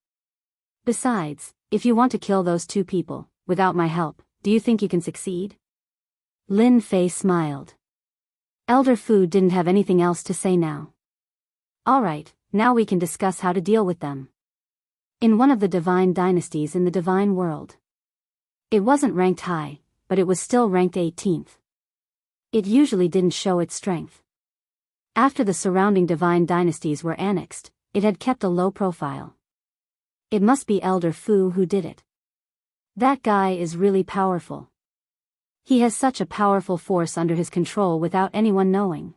Besides, if you want to kill those 2 people, without my help, do you think you can succeed? Lin Fei smiled. Elder Fu didn't have anything else to say now. Alright, now we can discuss how to deal with them. in one of the divine dynasties in the divine world. It wasn't ranked high, but it was still ranked 18th. It usually didn't show its strength. After the surrounding divine dynasties were annexed, it had kept a low profile. It must be Elder Fu who did it. That guy is really powerful. He has such a powerful force under his control without anyone knowing.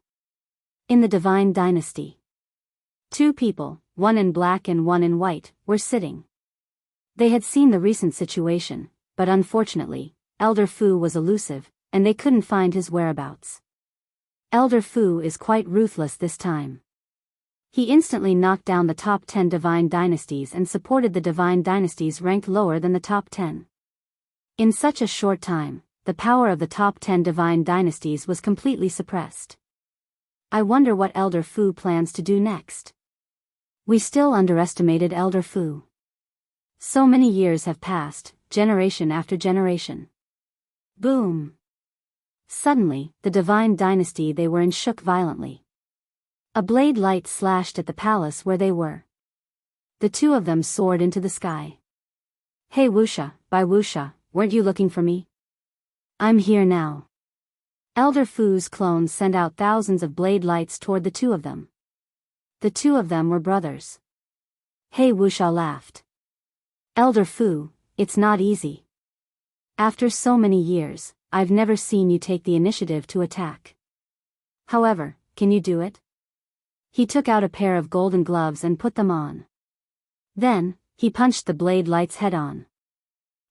In the divine dynasty, 2 people, one in black and one in white, were sitting. They had seen the recent situation, but unfortunately, Elder Fu was elusive, and they couldn't find his whereabouts. Elder Fu is quite ruthless this time. He instantly knocked down the top 10 divine dynasties and supported the divine dynasties ranked lower than the top 10. In such a short time, the power of the top 10 divine dynasties was completely suppressed. I wonder what Elder Fu plans to do next. We still underestimated Elder Fu. So many years have passed, generation after generation. Boom! Suddenly, the divine dynasty they were in shook violently. A blade light slashed at the palace where they were. The 2 of them soared into the sky. Hey Wuxia, by Wuxia, weren't you looking for me? I'm here now. Elder Fu's clones sent out thousands of blade lights toward the 2 of them. The 2 of them were brothers. Hey Wuxia laughed. Elder Fu, it's not easy. After so many years, I've never seen you take the initiative to attack. However, can you do it? He took out a pair of golden gloves and put them on. Then, he punched the blade lights head on.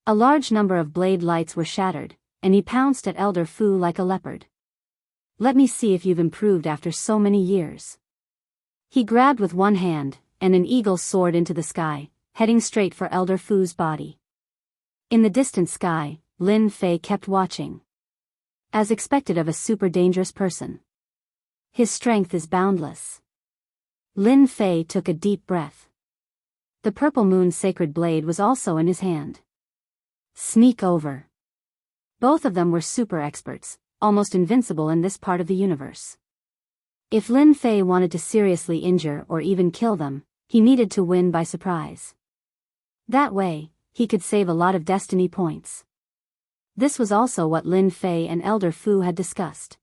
A large number of blade lights were shattered, and he pounced at Elder Fu like a leopard. Let me see if you've improved after so many years. He grabbed with one hand, and an eagle soared into the sky, heading straight for Elder Fu's body. In the distant sky, Lin Fei kept watching. As expected of a super dangerous person. His strength is boundless. Lin Fei took a deep breath. The purple moon's sacred blade was also in his hand. Sneak over. Both of them were super experts, almost invincible in this part of the universe. If Lin Fei wanted to seriously injure or even kill them, he needed to win by surprise. That way, he could save a lot of destiny points. This was also what Lin Fei and Elder Fu had discussed.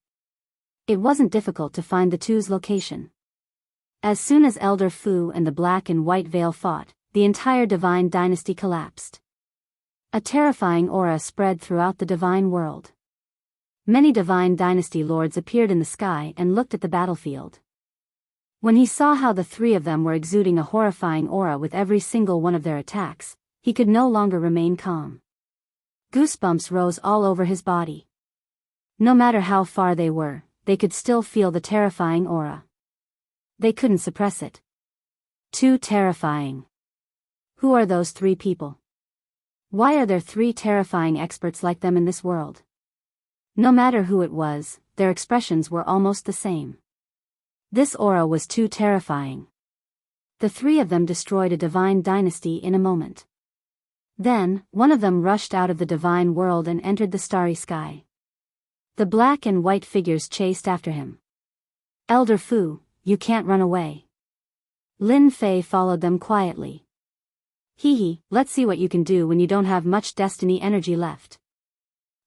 It wasn't difficult to find the 2's location. As soon as Elder Fu and the Black and White Veil fought, the entire divine dynasty collapsed. A terrifying aura spread throughout the divine world. Many divine dynasty lords appeared in the sky and looked at the battlefield. When he saw how the 3 of them were exuding a horrifying aura with every single one of their attacks, he could no longer remain calm. Goosebumps rose all over his body. No matter how far they were, they could still feel the terrifying aura. They couldn't suppress it. Too terrifying. Who are those 3 people? Why are there 3 terrifying experts like them in this world? No matter who it was, their expressions were almost the same. This aura was too terrifying. The 3 of them destroyed a divine dynasty in a moment. Then, one of them rushed out of the divine world and entered the starry sky. The black and white figures chased after him. Elder Fu, you can't run away. Lin Fei followed them quietly. Hee, let's see what you can do when you don't have much destiny energy left.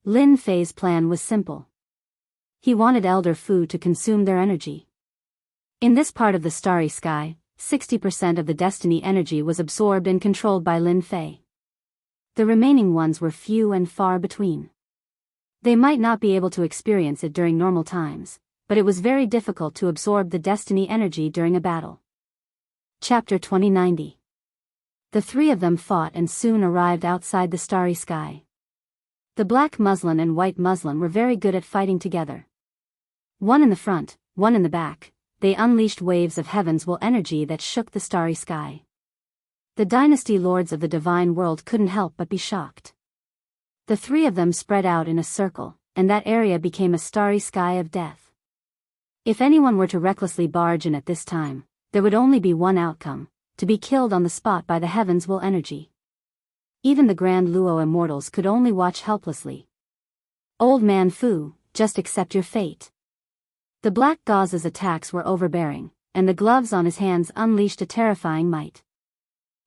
Lin Fei's plan was simple. He wanted Elder Fu to consume their energy. In this part of the starry sky, 60% of the destiny energy was absorbed and controlled by Lin Fei. The remaining ones were few and far between. They might not be able to experience it during normal times, but it was very difficult to absorb the destiny energy during a battle. Chapter 2090. The 3 of them fought and soon arrived outside the starry sky. The black muslin and white muslin were very good at fighting together. One in the front, one in the back, they unleashed waves of heaven's will energy that shook the starry sky. The dynasty lords of the divine world couldn't help but be shocked. The 3 of them spread out in a circle, and that area became a starry sky of death. If anyone were to recklessly barge in at this time, there would only be one outcome: to be killed on the spot by the heaven's will energy. Even the Grand Luo immortals could only watch helplessly. Old Man Fu, just accept your fate. The black gauze's attacks were overbearing, and the gloves on his hands unleashed a terrifying might.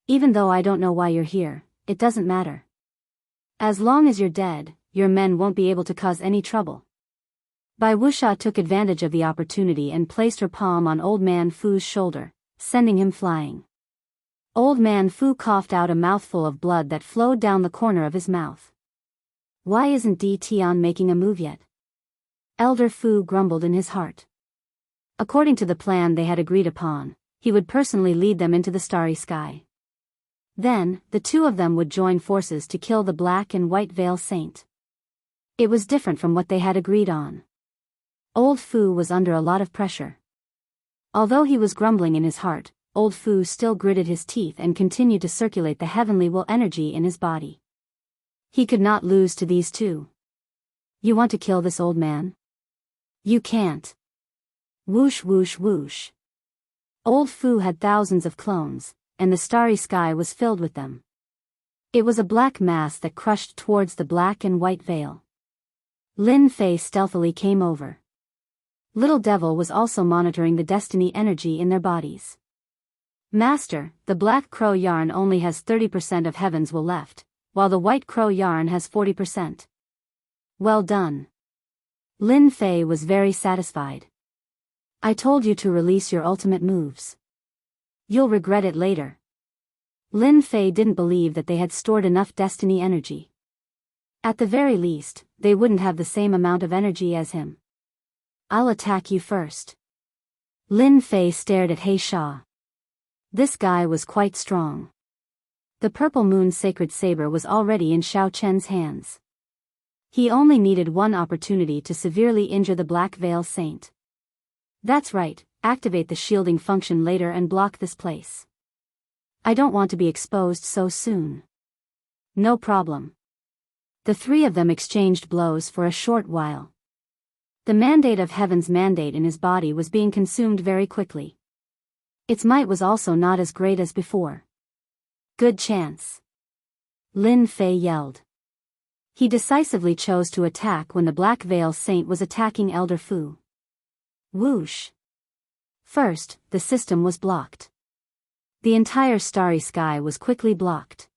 Even though I don't know why you're here, it doesn't matter. As long as you're dead, your men won't be able to cause any trouble. Bai Wuxia took advantage of the opportunity and placed her palm on Old Man Fu's shoulder, sending him flying. Old Man Fu coughed out a mouthful of blood that flowed down the corner of his mouth. Why isn't Di Tian making a move yet? Elder Fu grumbled in his heart. According to the plan they had agreed upon, he would personally lead them into the starry sky. Then, the two of them would join forces to kill the Black and White Veil Saint. It was different from what they had agreed on. Old Fu was under a lot of pressure. Although he was grumbling in his heart, Old Fu still gritted his teeth and continued to circulate the heavenly will energy in his body. He could not lose to these two. You want to kill this old man? You can't. Whoosh whoosh whoosh. Old Fu had thousands of clones, and the starry sky was filled with them. It was a black mass that crushed towards the Black and White Veil. Lin Fei stealthily came over. Little Devil was also monitoring the destiny energy in their bodies. Master, the Black Crow yarn only has 30% of heaven's will left, while the White Crow yarn has 40%. Well done. Lin Fei was very satisfied. I told you to release your ultimate moves. You'll regret it later. Lin Fei didn't believe that they had stored enough destiny energy. At the very least, they wouldn't have the same amount of energy as him. I'll attack you first. Lin Fei stared at He Sha. This guy was quite strong. The Purple Moon Sacred Saber was already in Xiao Chen's hands. He only needed one opportunity to severely injure the Black Veil Saint. That's right, activate the shielding function later and block this place. I don't want to be exposed so soon. No problem. The three of them exchanged blows for a short while. The mandate of Heaven's mandate in his body was being consumed very quickly. Its might was also not as great as before. Good chance. Lin Fei yelled. He decisively chose to attack when the Black Veil Saint was attacking Elder Fu. Whoosh. First, the system was blocked. The entire starry sky was quickly blocked.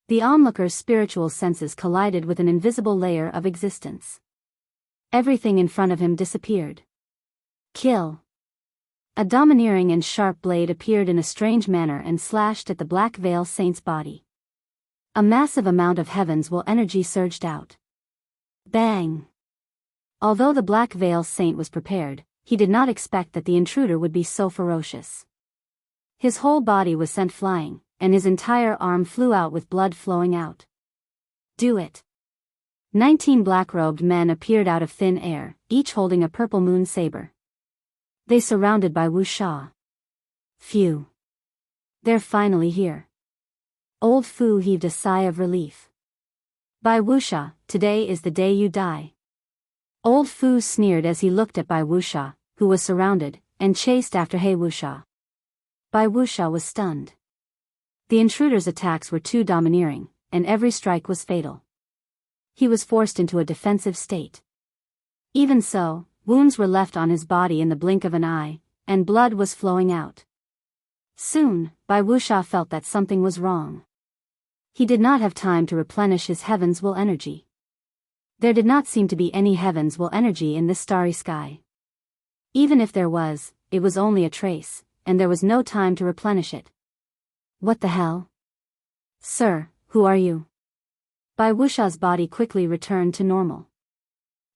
The onlooker's spiritual senses collided with an invisible layer of existence. Everything in front of him disappeared. Kill. A domineering and sharp blade appeared in a strange manner and slashed at the Black Veil Saint's body. A massive amount of heaven's will energy surged out. Bang! Although the Black Veil Saint was prepared, he did not expect that the intruder would be so ferocious. His whole body was sent flying, and his entire arm flew out with blood flowing out. Do it! 19 black-robed men appeared out of thin air, each holding a purple moon saber. They surrounded Bai Wuxia. Phew! They're finally here. Old Fu heaved a sigh of relief. Bai Wuxia, today is the day you die. Old Fu sneered as he looked at Bai Wuxia, who was surrounded, and chased after He Wuxia. Bai Wuxia was stunned. The intruder's attacks were too domineering, and every strike was fatal. He was forced into a defensive state. Even so, wounds were left on his body in the blink of an eye, and blood was flowing out. Soon, Bai Wuxia felt that something was wrong. He did not have time to replenish his heaven's will energy. There did not seem to be any heaven's will energy in this starry sky. Even if there was, it was only a trace, and there was no time to replenish it. What the hell? Sir, who are you? Bai Wuxia's body quickly returned to normal.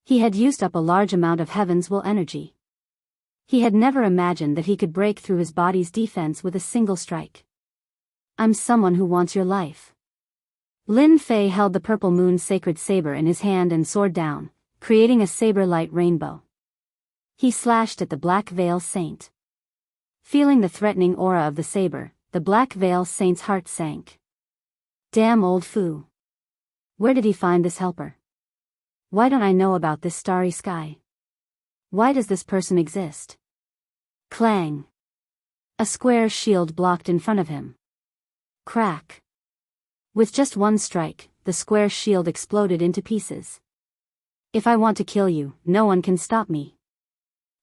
He had used up a large amount of heaven's will energy. He had never imagined that he could break through his body's defense with a single strike. I'm someone who wants your life. Lin Fei held the Purple Moon Sacred Saber in his hand and soared down, creating a saber-light rainbow. He slashed at the Black Veil Saint. Feeling the threatening aura of the saber, the Black Veil Saint's heart sank. Damn old Fu. Where did he find this helper? Why don't I know about this starry sky? Why does this person exist? Clang. A square shield blocked in front of him. Crack. With just one strike, the square shield exploded into pieces. If I want to kill you, no one can stop me.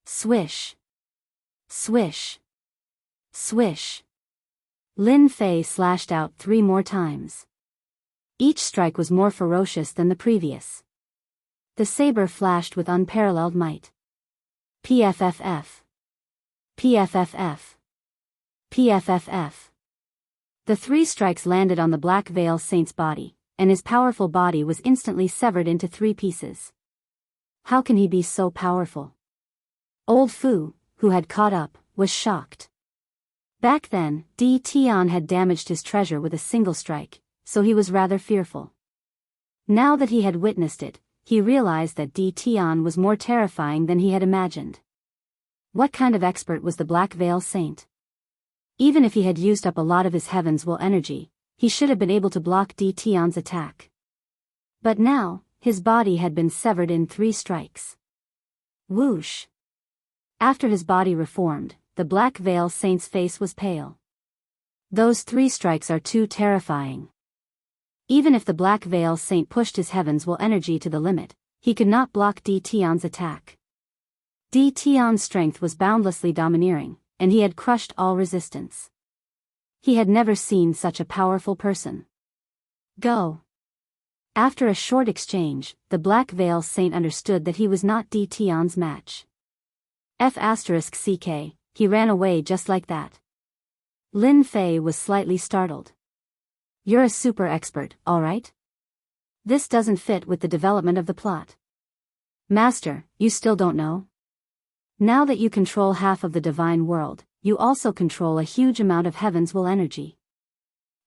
Swish. Swish. Swish. Lin Fei slashed out 3 more times. Each strike was more ferocious than the previous. The saber flashed with unparalleled might. PFFF. PFFF. PFFF. The 3 strikes landed on the Black Veil Saint's body, and his powerful body was instantly severed into 3 pieces. How can he be so powerful? Old Fu, who had caught up, was shocked. Back then, Di Tian had damaged his treasure with a single strike, so he was rather fearful. Now that he had witnessed it, he realized that Di Tian was more terrifying than he had imagined. What kind of expert was the Black Veil Saint? Even if he had used up a lot of his Heaven's Will energy, he should have been able to block Di Tian's attack. But now, his body had been severed in 3 strikes. Whoosh! After his body reformed, the Black Veil Saint's face was pale. Those 3 strikes are too terrifying. Even if the Black Veil Saint pushed his Heaven's Will energy to the limit, he could not block Di Tian's attack. Di Tian's strength was boundlessly domineering, and he had crushed all resistance. He had never seen such a powerful person. Go! After a short exchange, the Black Veil Saint understood that he was not Di Tian's match. F***ck, he ran away just like that. Lin Fei was slightly startled. You're a super expert, alright? This doesn't fit with the development of the plot. Master, you still don't know? Now that you control half of the divine world, you also control a huge amount of Heaven's Will energy.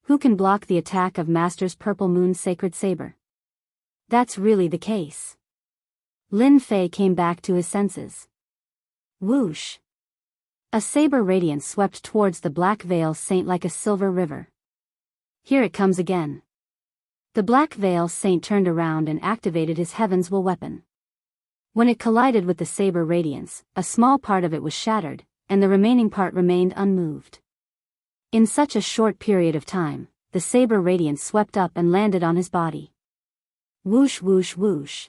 Who can block the attack of Master's Purple Moon Sacred Saber? That's really the case. Lin Fei came back to his senses. Whoosh! A saber radiance swept towards the Black Veil Saint like a silver river. Here it comes again. The Black Veil Saint turned around and activated his Heaven's Will weapon. When it collided with the saber radiance, a small part of it was shattered, and the remaining part remained unmoved. In such a short period of time, the saber radiance swept up and landed on his body. Whoosh whoosh whoosh.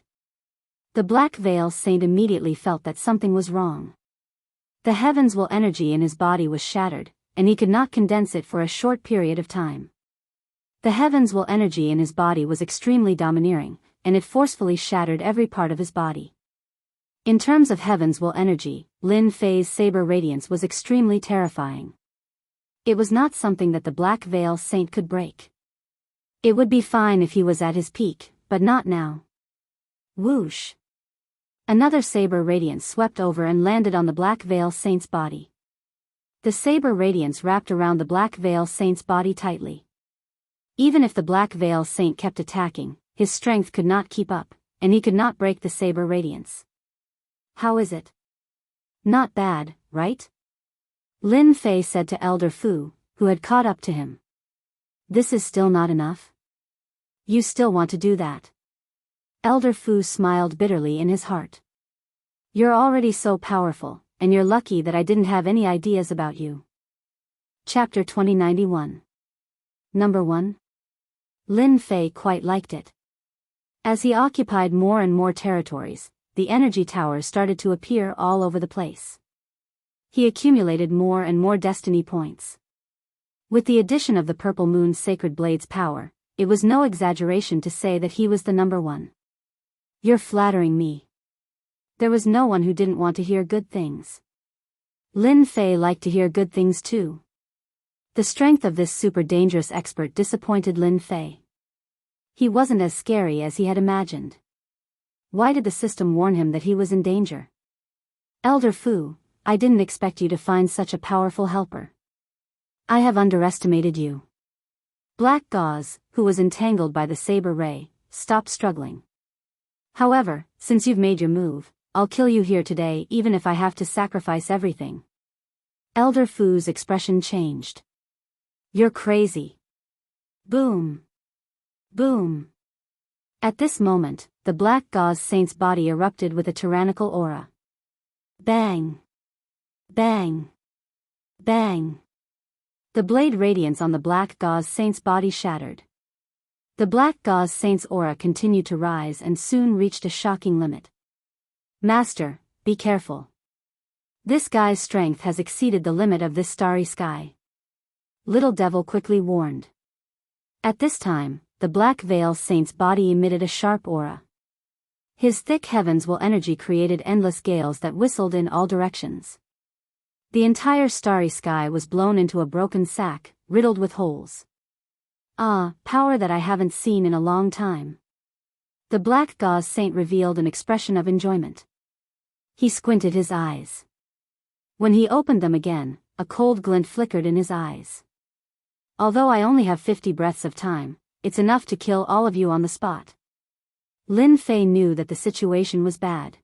The Black Veil Saint immediately felt that something was wrong. The Heaven's Will energy in his body was shattered, and he could not condense it for a short period of time. The Heaven's Will energy in his body was extremely domineering, and it forcefully shattered every part of his body. In terms of Heaven's Will energy, Lin Fei's saber radiance was extremely terrifying. It was not something that the Black Veil Saint could break. It would be fine if he was at his peak, but not now. Whoosh! Another saber radiance swept over and landed on the Black Veil Saint's body. The saber radiance wrapped around the Black Veil Saint's body tightly. Even if the Black Veil Saint kept attacking, his strength could not keep up, and he could not break the saber radiance. How is it? Not bad, right? Lin Fei said to Elder Fu, who had caught up to him. This is still not enough? You still want to do that? Elder Fu smiled bitterly in his heart. You're already so powerful, and you're lucky that I didn't have any ideas about you. Chapter 2091. Number 1. Lin Fei quite liked it. As he occupied more and more territories, the energy towers started to appear all over the place. He accumulated more and more destiny points. With the addition of the Purple Moon Sacred Blade's power, it was no exaggeration to say that he was the number 1. You're flattering me. There was no one who didn't want to hear good things. Lin Fei liked to hear good things too. The strength of this super dangerous expert disappointed Lin Fei. He wasn't as scary as he had imagined. Why did the system warn him that he was in danger? Elder Fu, I didn't expect you to find such a powerful helper. I have underestimated you. Black Gauze, who was entangled by the saber ray, stopped struggling. However, since you've made your move, I'll kill you here today even if I have to sacrifice everything. Elder Fu's expression changed. You're crazy. Boom. Boom. At this moment, the Black Gauze Saint's body erupted with a tyrannical aura. Bang! Bang! Bang! The blade radiance on the Black Gauze Saint's body shattered. The Black Gauze Saint's aura continued to rise and soon reached a shocking limit. Master, be careful. This guy's strength has exceeded the limit of this starry sky. Little Devil quickly warned. At this time, the Black Veil Saint's body emitted a sharp aura. His thick heavens will energy created endless gales that whistled in all directions. The entire starry sky was blown into a broken sack, riddled with holes. Ah, power that I haven't seen in a long time. The Black Gauze Saint revealed an expression of enjoyment. He squinted his eyes. When he opened them again, a cold glint flickered in his eyes. Although I only have 50 breaths of time, it's enough to kill all of you on the spot. Lin Fei knew that the situation was bad.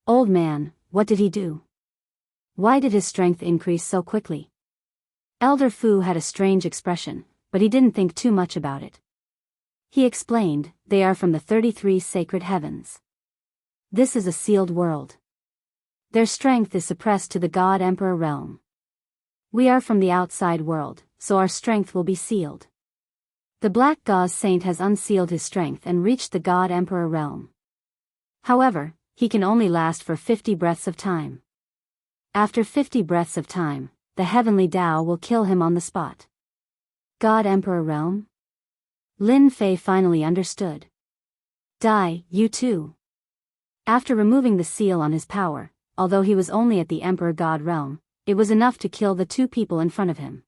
Old man, what did he do? Why did his strength increase so quickly? Elder Fu had a strange expression, but he didn't think too much about it. He explained, they are from the 33 sacred heavens. This is a sealed world. Their strength is suppressed to the God Emperor realm. We are from the outside world, so our strength will be sealed. The Black Gauze Saint has unsealed his strength and reached the God Emperor realm. However, he can only last for 50 breaths of time. After 50 breaths of time, the heavenly Tao will kill him on the spot. God Emperor realm? Lin Fei finally understood. Die, you too. After removing the seal on his power, although he was only at the Emperor God realm, it was enough to kill the two people in front of him.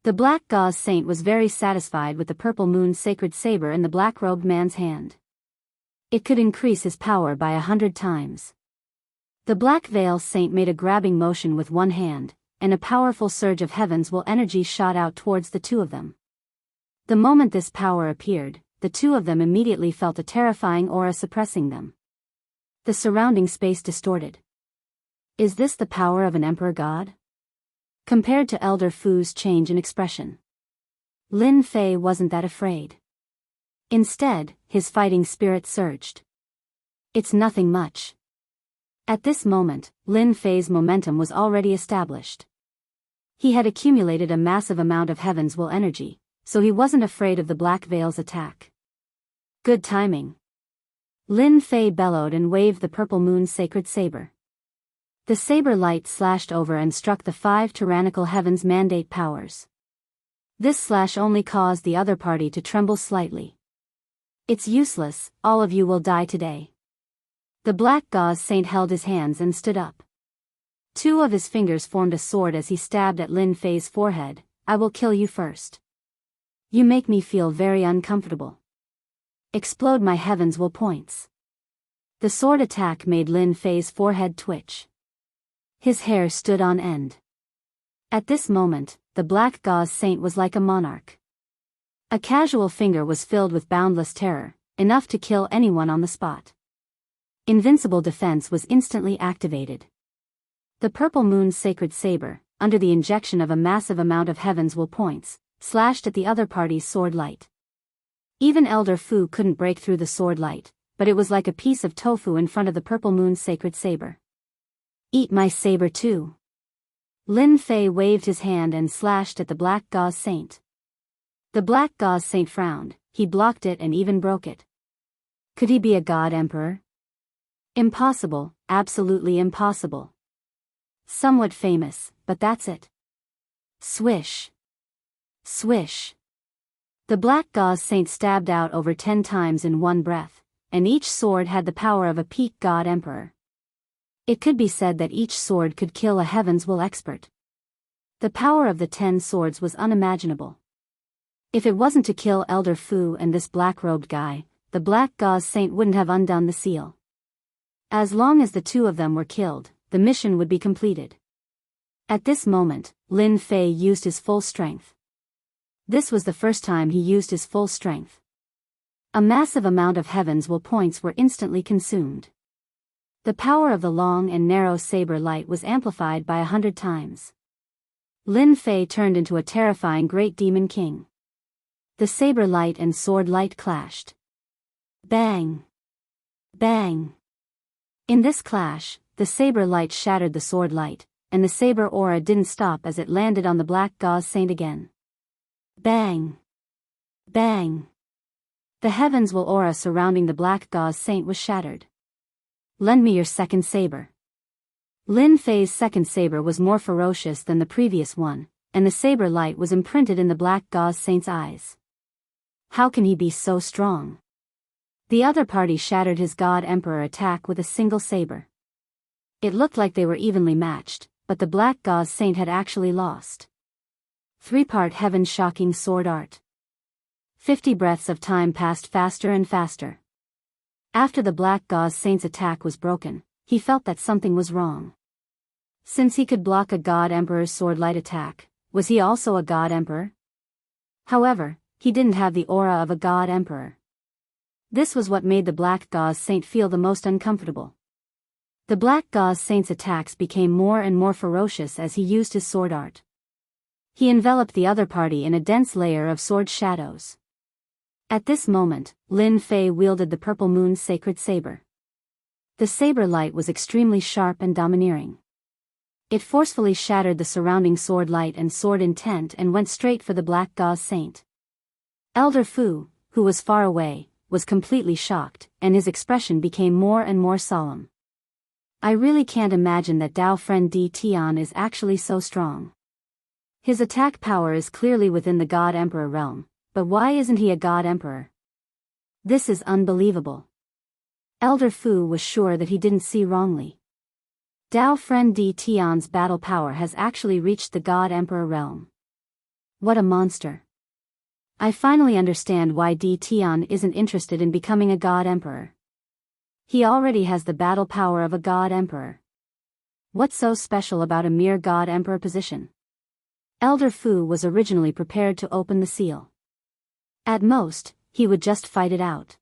The Black Gauze Saint was very satisfied with the Purple Moon sacred saber in the black-robed man's hand. It could increase his power by 100 times. The Black Veil Saint made a grabbing motion with one hand, and a powerful surge of heavens will energy shot out towards the two of them. The moment this power appeared, the two of them immediately felt a terrifying aura suppressing them. The surrounding space distorted. Is this the power of an Emperor God? Compared to Elder Fu's change in expression, Lin Fei wasn't that afraid. Instead, his fighting spirit surged. It's nothing much. At this moment, Lin Fei's momentum was already established. He had accumulated a massive amount of heaven's will energy, so he wasn't afraid of the Black Veil's attack. Good timing. Lin Fei bellowed and waved the Purple Moon sacred saber. The saber light slashed over and struck the 5 tyrannical heavens mandate powers. This slash only caused the other party to tremble slightly. It's useless, all of you will die today. The Black Gauze Saint held his hands and stood up. 2 of his fingers formed a sword as he stabbed at Lin Fei's forehead. I will kill you first. You make me feel very uncomfortable. Explode my heavens will points. The sword attack made Lin Fei's forehead twitch. His hair stood on end. At this moment, the Black Gauze Saint was like a monarch. A casual finger was filled with boundless terror, enough to kill anyone on the spot. Invincible defense was instantly activated. The Purple Moon's sacred saber, under the injection of a massive amount of heaven's will points, slashed at the other party's sword light. Even Elder Fu couldn't break through the sword light, but it was like a piece of tofu in front of the Purple Moon's sacred saber. Eat my saber too. Lin Fei waved his hand and slashed at the Black Gauze Saint. The Black Gauze Saint frowned, he blocked it and even broke it. Could he be a God Emperor? Impossible, absolutely impossible. Somewhat famous, but that's it. Swish. Swish. The Black Gauze Saint stabbed out over 10 times in one breath, and each sword had the power of a peak God Emperor. It could be said that each sword could kill a Heaven's Will expert. The power of the 10 swords was unimaginable. If it wasn't to kill Elder Fu and this black-robed guy, the Black Gauze Saint wouldn't have undone the seal. As long as the 2 of them were killed, the mission would be completed. At this moment, Lin Fei used his full strength. This was the first time he used his full strength. A massive amount of Heaven's Will points were instantly consumed. The power of the long and narrow saber light was amplified by 100 times. Lin Fei turned into a terrifying great demon king. The saber light and sword light clashed. Bang! Bang! In this clash, the saber light shattered the sword light, and the saber aura didn't stop as it landed on the Black Gauze Saint again. Bang! Bang! The Heaven's Will aura surrounding the Black Gauze Saint was shattered. Lend me your second saber. Lin Fei's second saber was more ferocious than the previous one, and the saber light was imprinted in the black gauze saint's eyes. How can he be so strong? The other party shattered his God Emperor attack with a single saber. It looked like they were evenly matched, but the black gauze saint had actually lost. 3-part heaven shocking sword art. 50 breaths of time passed faster and faster. After the black gauze saint's attack was broken, he felt that something was wrong. Since he could block a God Emperor's sword light attack, was he also a God Emperor? However, he didn't have the aura of a God Emperor. This was what made the black gauze saint feel the most uncomfortable. The black gauze saint's attacks became more and more ferocious as he used his sword art. He enveloped the other party in a dense layer of sword shadows. At this moment, Lin Fei wielded the purple moon's sacred saber. The saber light was extremely sharp and domineering. It forcefully shattered the surrounding sword light and sword intent and went straight for the black gauze saint. Elder Fu, who was far away, was completely shocked, and his expression became more and more solemn. I really can't imagine that Dao friend Di Tian is actually so strong. His attack power is clearly within the God Emperor realm, but why isn't he a God Emperor? This is unbelievable. Elder Fu was sure that he didn't see wrongly. Dao friend Di Tian's battle power has actually reached the God Emperor realm. What a monster. I finally understand why Di Tian isn't interested in becoming a God Emperor. He already has the battle power of a God Emperor. What's so special about a mere God Emperor position? Elder Fu was originally prepared to open the seal. At most, he would just fight it out.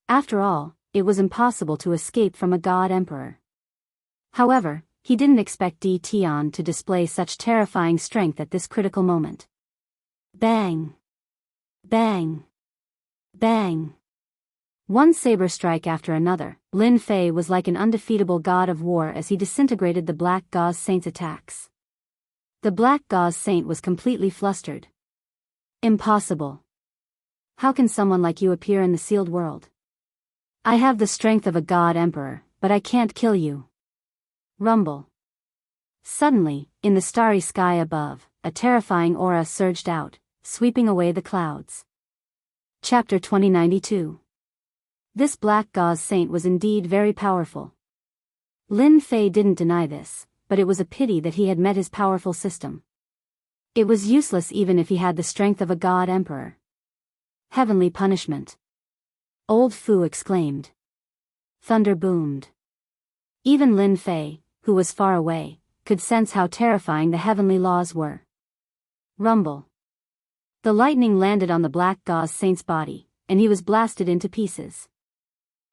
After all, it was impossible to escape from a God Emperor. However, he didn't expect Di Tian to display such terrifying strength at this critical moment. Bang! Bang! Bang! One saber strike after another, Lin Fei was like an undefeatable god of war as he disintegrated the black gauze saint's attacks. The black gauze saint was completely flustered. Impossible. How can someone like you appear in the sealed world? I have the strength of a God Emperor, but I can't kill you. Rumble. Suddenly, in the starry sky above, a terrifying aura surged out, sweeping away the clouds. Chapter 2092. This black gauze saint was indeed very powerful. Lin Fei didn't deny this, but it was a pity that he had met his powerful system. It was useless even if he had the strength of a God Emperor. Heavenly punishment. Old Fu exclaimed. Thunder boomed. Even Lin Fei, who was far away, could sense how terrifying the heavenly laws were. Rumble. The lightning landed on the black gauze saint's body, and he was blasted into pieces.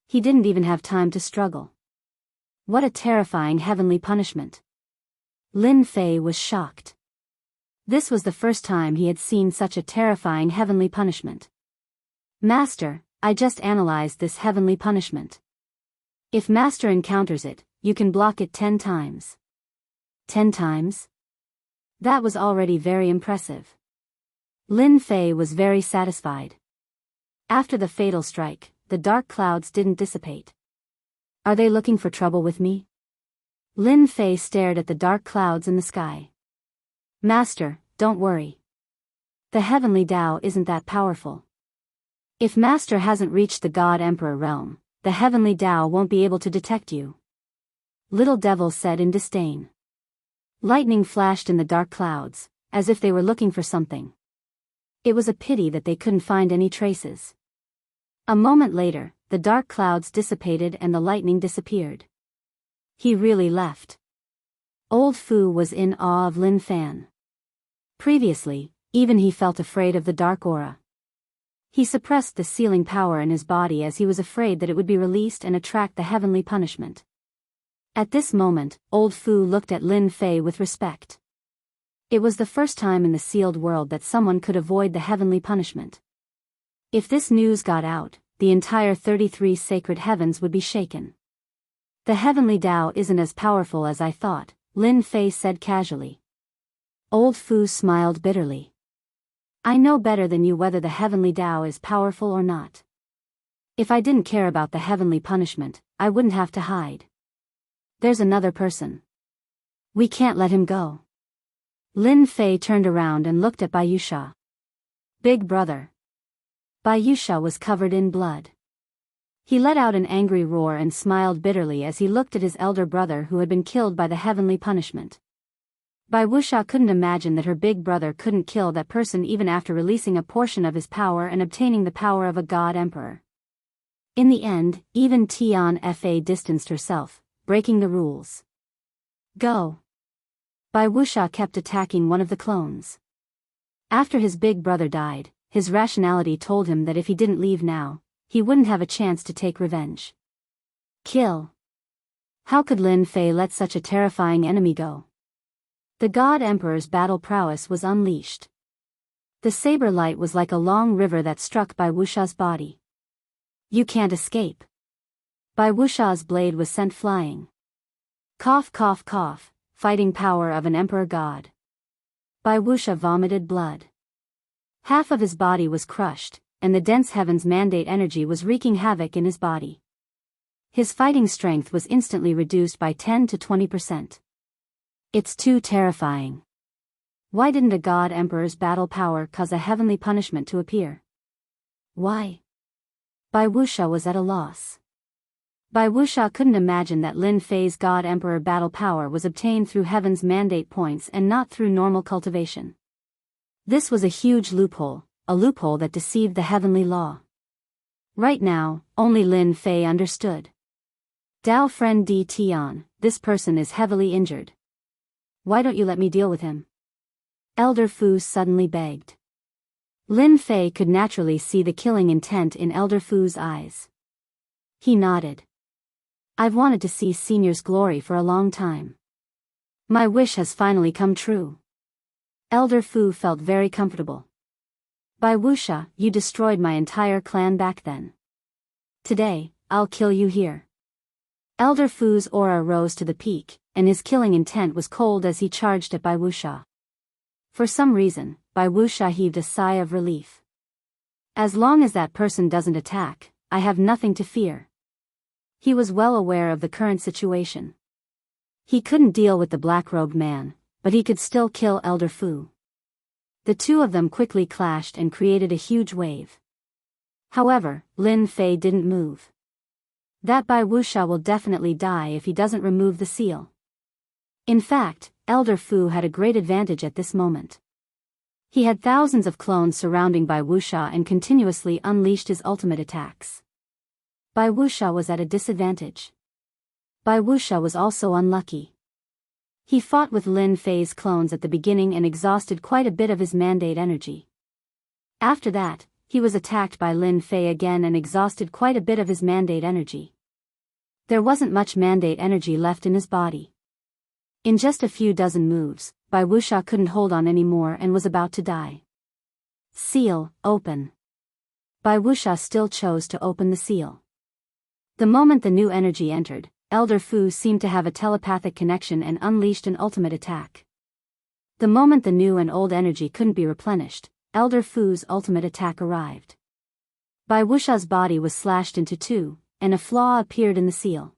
He didn't even have time to struggle. What a terrifying heavenly punishment. Lin Fei was shocked. This was the first time he had seen such a terrifying heavenly punishment. Master, I just analyzed this heavenly punishment. If Master encounters it, you can block it 10 times. 10 times? That was already very impressive. Lin Fei was very satisfied. After the fatal strike, the dark clouds didn't dissipate. Are they looking for trouble with me? Lin Fei stared at the dark clouds in the sky. Master, don't worry. The heavenly Tao isn't that powerful. If Master hasn't reached the God Emperor realm, the heavenly Tao won't be able to detect you. Little Devil said in disdain. Lightning flashed in the dark clouds, as if they were looking for something. It was a pity that they couldn't find any traces. A moment later, the dark clouds dissipated and the lightning disappeared. He really left. Old Fu was in awe of Lin Fan. Previously, even he felt afraid of the dark aura. He suppressed the sealing power in his body as he was afraid that it would be released and attract the heavenly punishment. At this moment, Old Fu looked at Lin Fei with respect. It was the first time in the sealed world that someone could avoid the heavenly punishment. If this news got out, the entire 33 sacred heavens would be shaken. The heavenly Tao isn't as powerful as I thought, Lin Fei said casually. Old Fu smiled bitterly. I know better than you whether the heavenly Tao is powerful or not. If I didn't care about the heavenly punishment, I wouldn't have to hide. There's another person. We can't let him go. Lin Fei turned around and looked at Bai Yusha. Big brother. Bai Yusha was covered in blood. He let out an angry roar and smiled bitterly as he looked at his elder brother who had been killed by the heavenly punishment. Bai Wuxia couldn't imagine that her big brother couldn't kill that person even after releasing a portion of his power and obtaining the power of a god emperor. In the end, even Tian Fa distanced herself, breaking the rules. Go. Bai Wuxia kept attacking one of the clones. After his big brother died, his rationality told him that if he didn't leave now, he wouldn't have a chance to take revenge. Kill. How could Lin Fei let such a terrifying enemy go? The God Emperor's battle prowess was unleashed. The saber light was like a long river that struck Bai Wuxia's body. You can't escape. Bai Wuxia's blade was sent flying. Cough cough cough, fighting power of an emperor god. Bai Wuxia vomited blood. Half of his body was crushed, and the dense heavens mandate energy was wreaking havoc in his body. His fighting strength was instantly reduced by 10 to 20%. It's too terrifying. Why didn't a god emperor's battle power cause a heavenly punishment to appear? Why? Bai Wuxia was at a loss. Bai Wuxia couldn't imagine that Lin Fei's god emperor battle power was obtained through heaven's mandate points and not through normal cultivation. This was a huge loophole, a loophole that deceived the heavenly law. Right now, only Lin Fei understood. Dao friend Di Tian, this person is heavily injured. Why don't you let me deal with him? Elder Fu suddenly begged. Lin Fei could naturally see the killing intent in Elder Fu's eyes. He nodded. I've wanted to see Senior's glory for a long time. My wish has finally come true. Elder Fu felt very comfortable. Bai Wuxia, you destroyed my entire clan back then. Today, I'll kill you here. Elder Fu's aura rose to the peak, and his killing intent was cold as he charged at Bai Wuxia. For some reason, Bai Wuxia heaved a sigh of relief. As long as that person doesn't attack, I have nothing to fear. He was well aware of the current situation. He couldn't deal with the black-robed man, but he could still kill Elder Fu. The two of them quickly clashed and created a huge wave. However, Lin Fei didn't move. That Bai Wuxia will definitely die if he doesn't remove the seal. In fact, Elder Fu had a great advantage at this moment. He had thousands of clones surrounding Bai Wuxia and continuously unleashed his ultimate attacks. Bai Wuxia was at a disadvantage. Bai Wuxia was also unlucky. He fought with Lin Fei's clones at the beginning and exhausted quite a bit of his mandate energy. After that, he was attacked by Lin Fei again and exhausted quite a bit of his mandate energy. There wasn't much mandate energy left in his body. In just a few dozen moves, Bai Wuxia couldn't hold on anymore and was about to die. Seal, open. Bai Wuxia still chose to open the seal. The moment the new energy entered, Elder Fu seemed to have a telepathic connection and unleashed an ultimate attack. The moment the new and old energy couldn't be replenished, Elder Fu's ultimate attack arrived. Bai Wuxia's body was slashed into two, and a flaw appeared in the seal.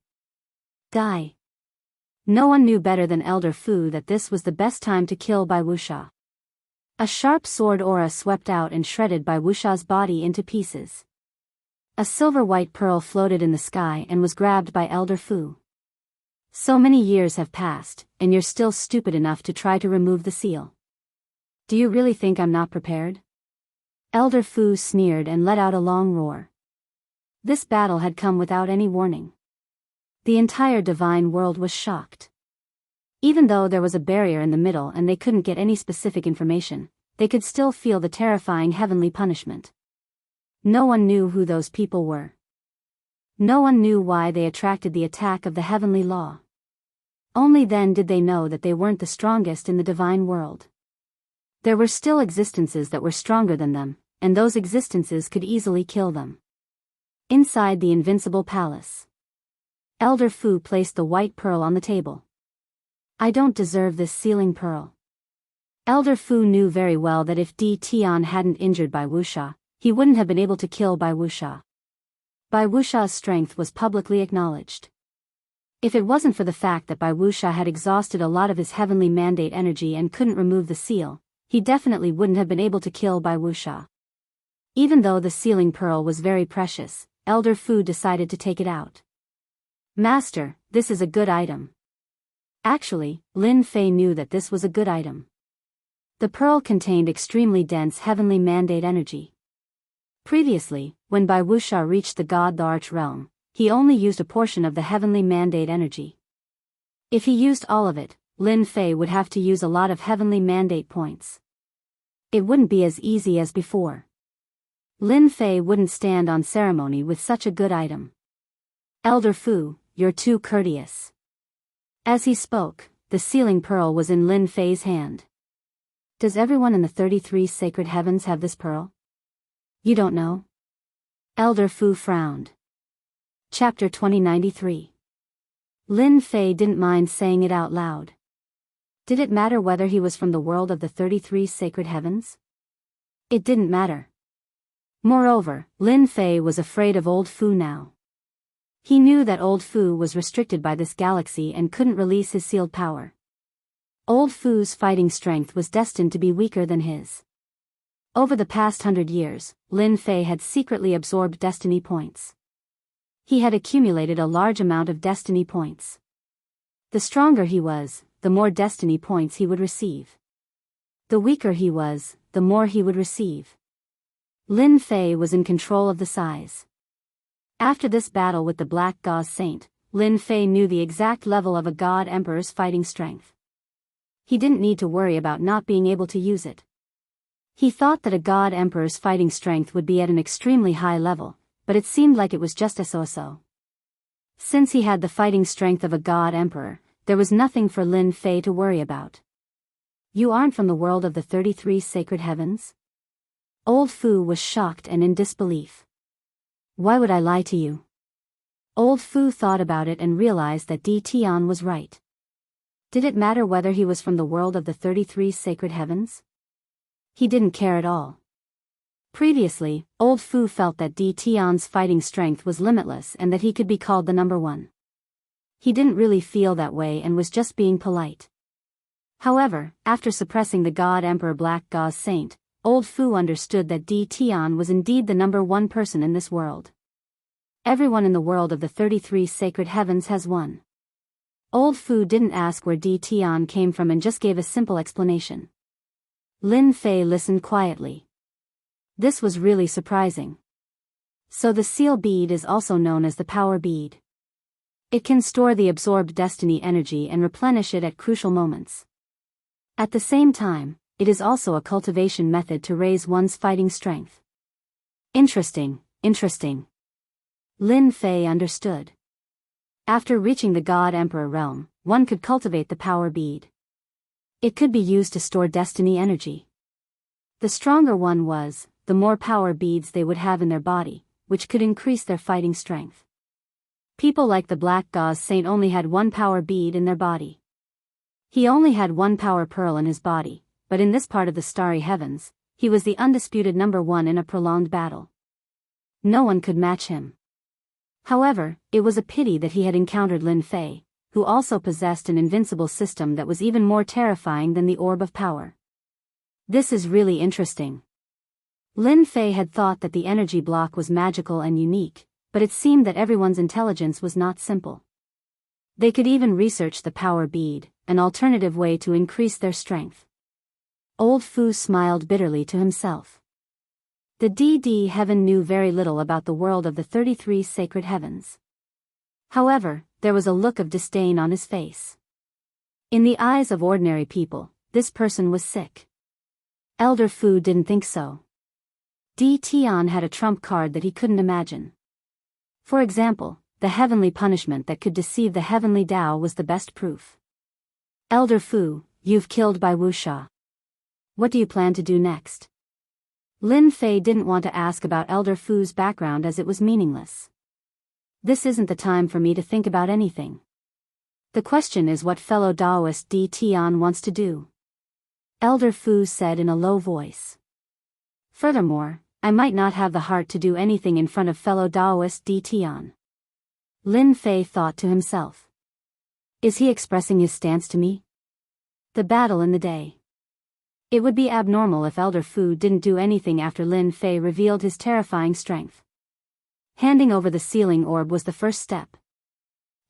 Die. No one knew better than Elder Fu that this was the best time to kill Bai Wuxia. A sharp sword aura swept out and shredded Bai Wuxia's body into pieces. A silver-white pearl floated in the sky and was grabbed by Elder Fu. So many years have passed, and you're still stupid enough to try to remove the seal. Do you really think I'm not prepared? Elder Fu sneered and let out a long roar. This battle had come without any warning. The entire divine world was shocked. Even though there was a barrier in the middle and they couldn't get any specific information, they could still feel the terrifying heavenly punishment. No one knew who those people were. No one knew why they attracted the attack of the heavenly law. Only then did they know that they weren't the strongest in the divine world. There were still existences that were stronger than them, and those existences could easily kill them. Inside the invincible palace, Elder Fu placed the white pearl on the table. I don't deserve this sealing pearl. Elder Fu knew very well that if Di Tian hadn't injured Bai Wuxia, he wouldn't have been able to kill Bai Wuxia. Bai Wuxia's strength was publicly acknowledged. If it wasn't for the fact that Bai Wuxia had exhausted a lot of his heavenly mandate energy and couldn't remove the seal, he definitely wouldn't have been able to kill Bai Wuxia. Even though the sealing pearl was very precious, Elder Fu decided to take it out. Master, this is a good item. Actually, Lin Fei knew that this was a good item. The pearl contained extremely dense heavenly mandate energy. Previously, when Bai Wuxia reached the God-Large realm, he only used a portion of the heavenly mandate energy. If he used all of it, Lin Fei would have to use a lot of heavenly mandate points. It wouldn't be as easy as before. Lin Fei wouldn't stand on ceremony with such a good item. Elder Fu, you're too courteous. As he spoke, the sealing pearl was in Lin Fei's hand. Does everyone in the 33 sacred heavens have this pearl? You don't know? Elder Fu frowned. Chapter 2093. Lin Fei didn't mind saying it out loud. Did it matter whether he was from the world of the 33 sacred heavens? It didn't matter. Moreover, Lin Fei was afraid of Old Fu now. He knew that Old Fu was restricted by this galaxy and couldn't release his sealed power. Old Fu's fighting strength was destined to be weaker than his. Over the past 100 years, Lin Fei had secretly absorbed destiny points. He had accumulated a large amount of destiny points. The stronger he was, the more destiny points he would receive. The weaker he was, the more he would receive. Lin Fei was in control of the size. After this battle with the Black Gauze Saint, Lin Fei knew the exact level of a God Emperor's fighting strength. He didn't need to worry about not being able to use it. He thought that a God Emperor's fighting strength would be at an extremely high level, but it seemed like it was just a so-so. Since he had the fighting strength of a God Emperor, there was nothing for Lin Fei to worry about. You aren't from the world of the 33 sacred heavens? Old Fu was shocked and in disbelief. Why would I lie to you? Old Fu thought about it and realized that Di Tian was right. Did it matter whether he was from the world of the 33 sacred heavens? He didn't care at all. Previously, Old Fu felt that Di Tian's fighting strength was limitless and that he could be called the number one. He didn't really feel that way and was just being polite. However, after suppressing the God Emperor Black Gauze Saint, Old Fu understood that Di Tian was indeed the number one person in this world. Everyone in the world of the 33 sacred heavens has one. Old Fu didn't ask where Di Tian came from and just gave a simple explanation. Lin Fei listened quietly. This was really surprising. So the seal bead is also known as the power bead. It can store the absorbed destiny energy and replenish it at crucial moments. At the same time, it is also a cultivation method to raise one's fighting strength. Interesting. Lin Fei understood. After reaching the God Emperor realm, one could cultivate the power bead. It could be used to store destiny energy. The stronger one was, the more power beads they would have in their body, which could increase their fighting strength. People like the Black Gauze Saint only had one power bead in their body. He only had one power pearl in his body, but in this part of the starry heavens, he was the undisputed number one in a prolonged battle. No one could match him. However, it was a pity that he had encountered Lin Fei, who also possessed an invincible system that was even more terrifying than the Orb of Power. This is really interesting. Lin Fei had thought that the energy block was magical and unique, but it seemed that everyone's intelligence was not simple. They could even research the power bead, an alternative way to increase their strength. Old Fu smiled bitterly to himself. The DD heaven knew very little about the world of the 33 sacred heavens. However, there was a look of disdain on his face. In the eyes of ordinary people, this person was sick. Elder Fu didn't think so. Di Tian had a trump card that he couldn't imagine. For example, the heavenly punishment that could deceive the heavenly Tao was the best proof. Elder Fu, you've killed Bai Wuxia. What do you plan to do next? Lin Fei didn't want to ask about Elder Fu's background as it was meaningless. This isn't the time for me to think about anything. The question is what fellow Taoist Di Tian wants to do. Elder Fu said in a low voice. Furthermore, I might not have the heart to do anything in front of fellow Taoist Di Tian. Lin Fei thought to himself. Is he expressing his stance to me? The battle in the day. It would be abnormal if Elder Fu didn't do anything after Lin Fei revealed his terrifying strength. Handing over the sealing orb was the first step.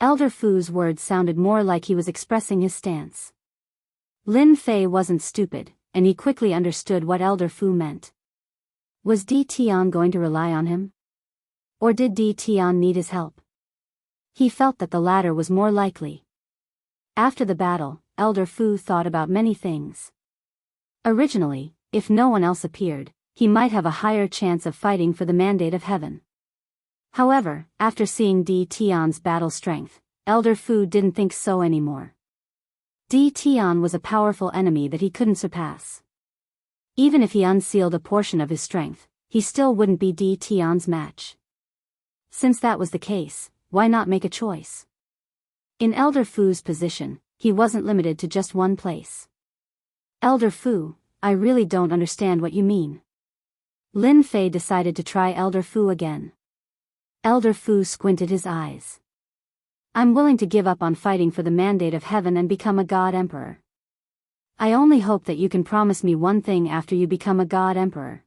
Elder Fu's words sounded more like he was expressing his stance. Lin Fei wasn't stupid, and he quickly understood what Elder Fu meant. Was Di Tian going to rely on him? Or did Di Tian need his help? He felt that the latter was more likely. After the battle, Elder Fu thought about many things. Originally, if no one else appeared, he might have a higher chance of fighting for the mandate of heaven. However, after seeing Di Tian's battle strength, Elder Fu didn't think so anymore. Di Tian was a powerful enemy that he couldn't surpass. Even if he unsealed a portion of his strength, he still wouldn't be Di Tian's match. Since that was the case, why not make a choice? In Elder Fu's position, he wasn't limited to just one place. Elder Fu, I really don't understand what you mean. Lin Fei decided to try Elder Fu again. Elder Fu squinted his eyes. I'm willing to give up on fighting for the mandate of heaven and become a God Emperor. I only hope that you can promise me one thing after you become a God Emperor.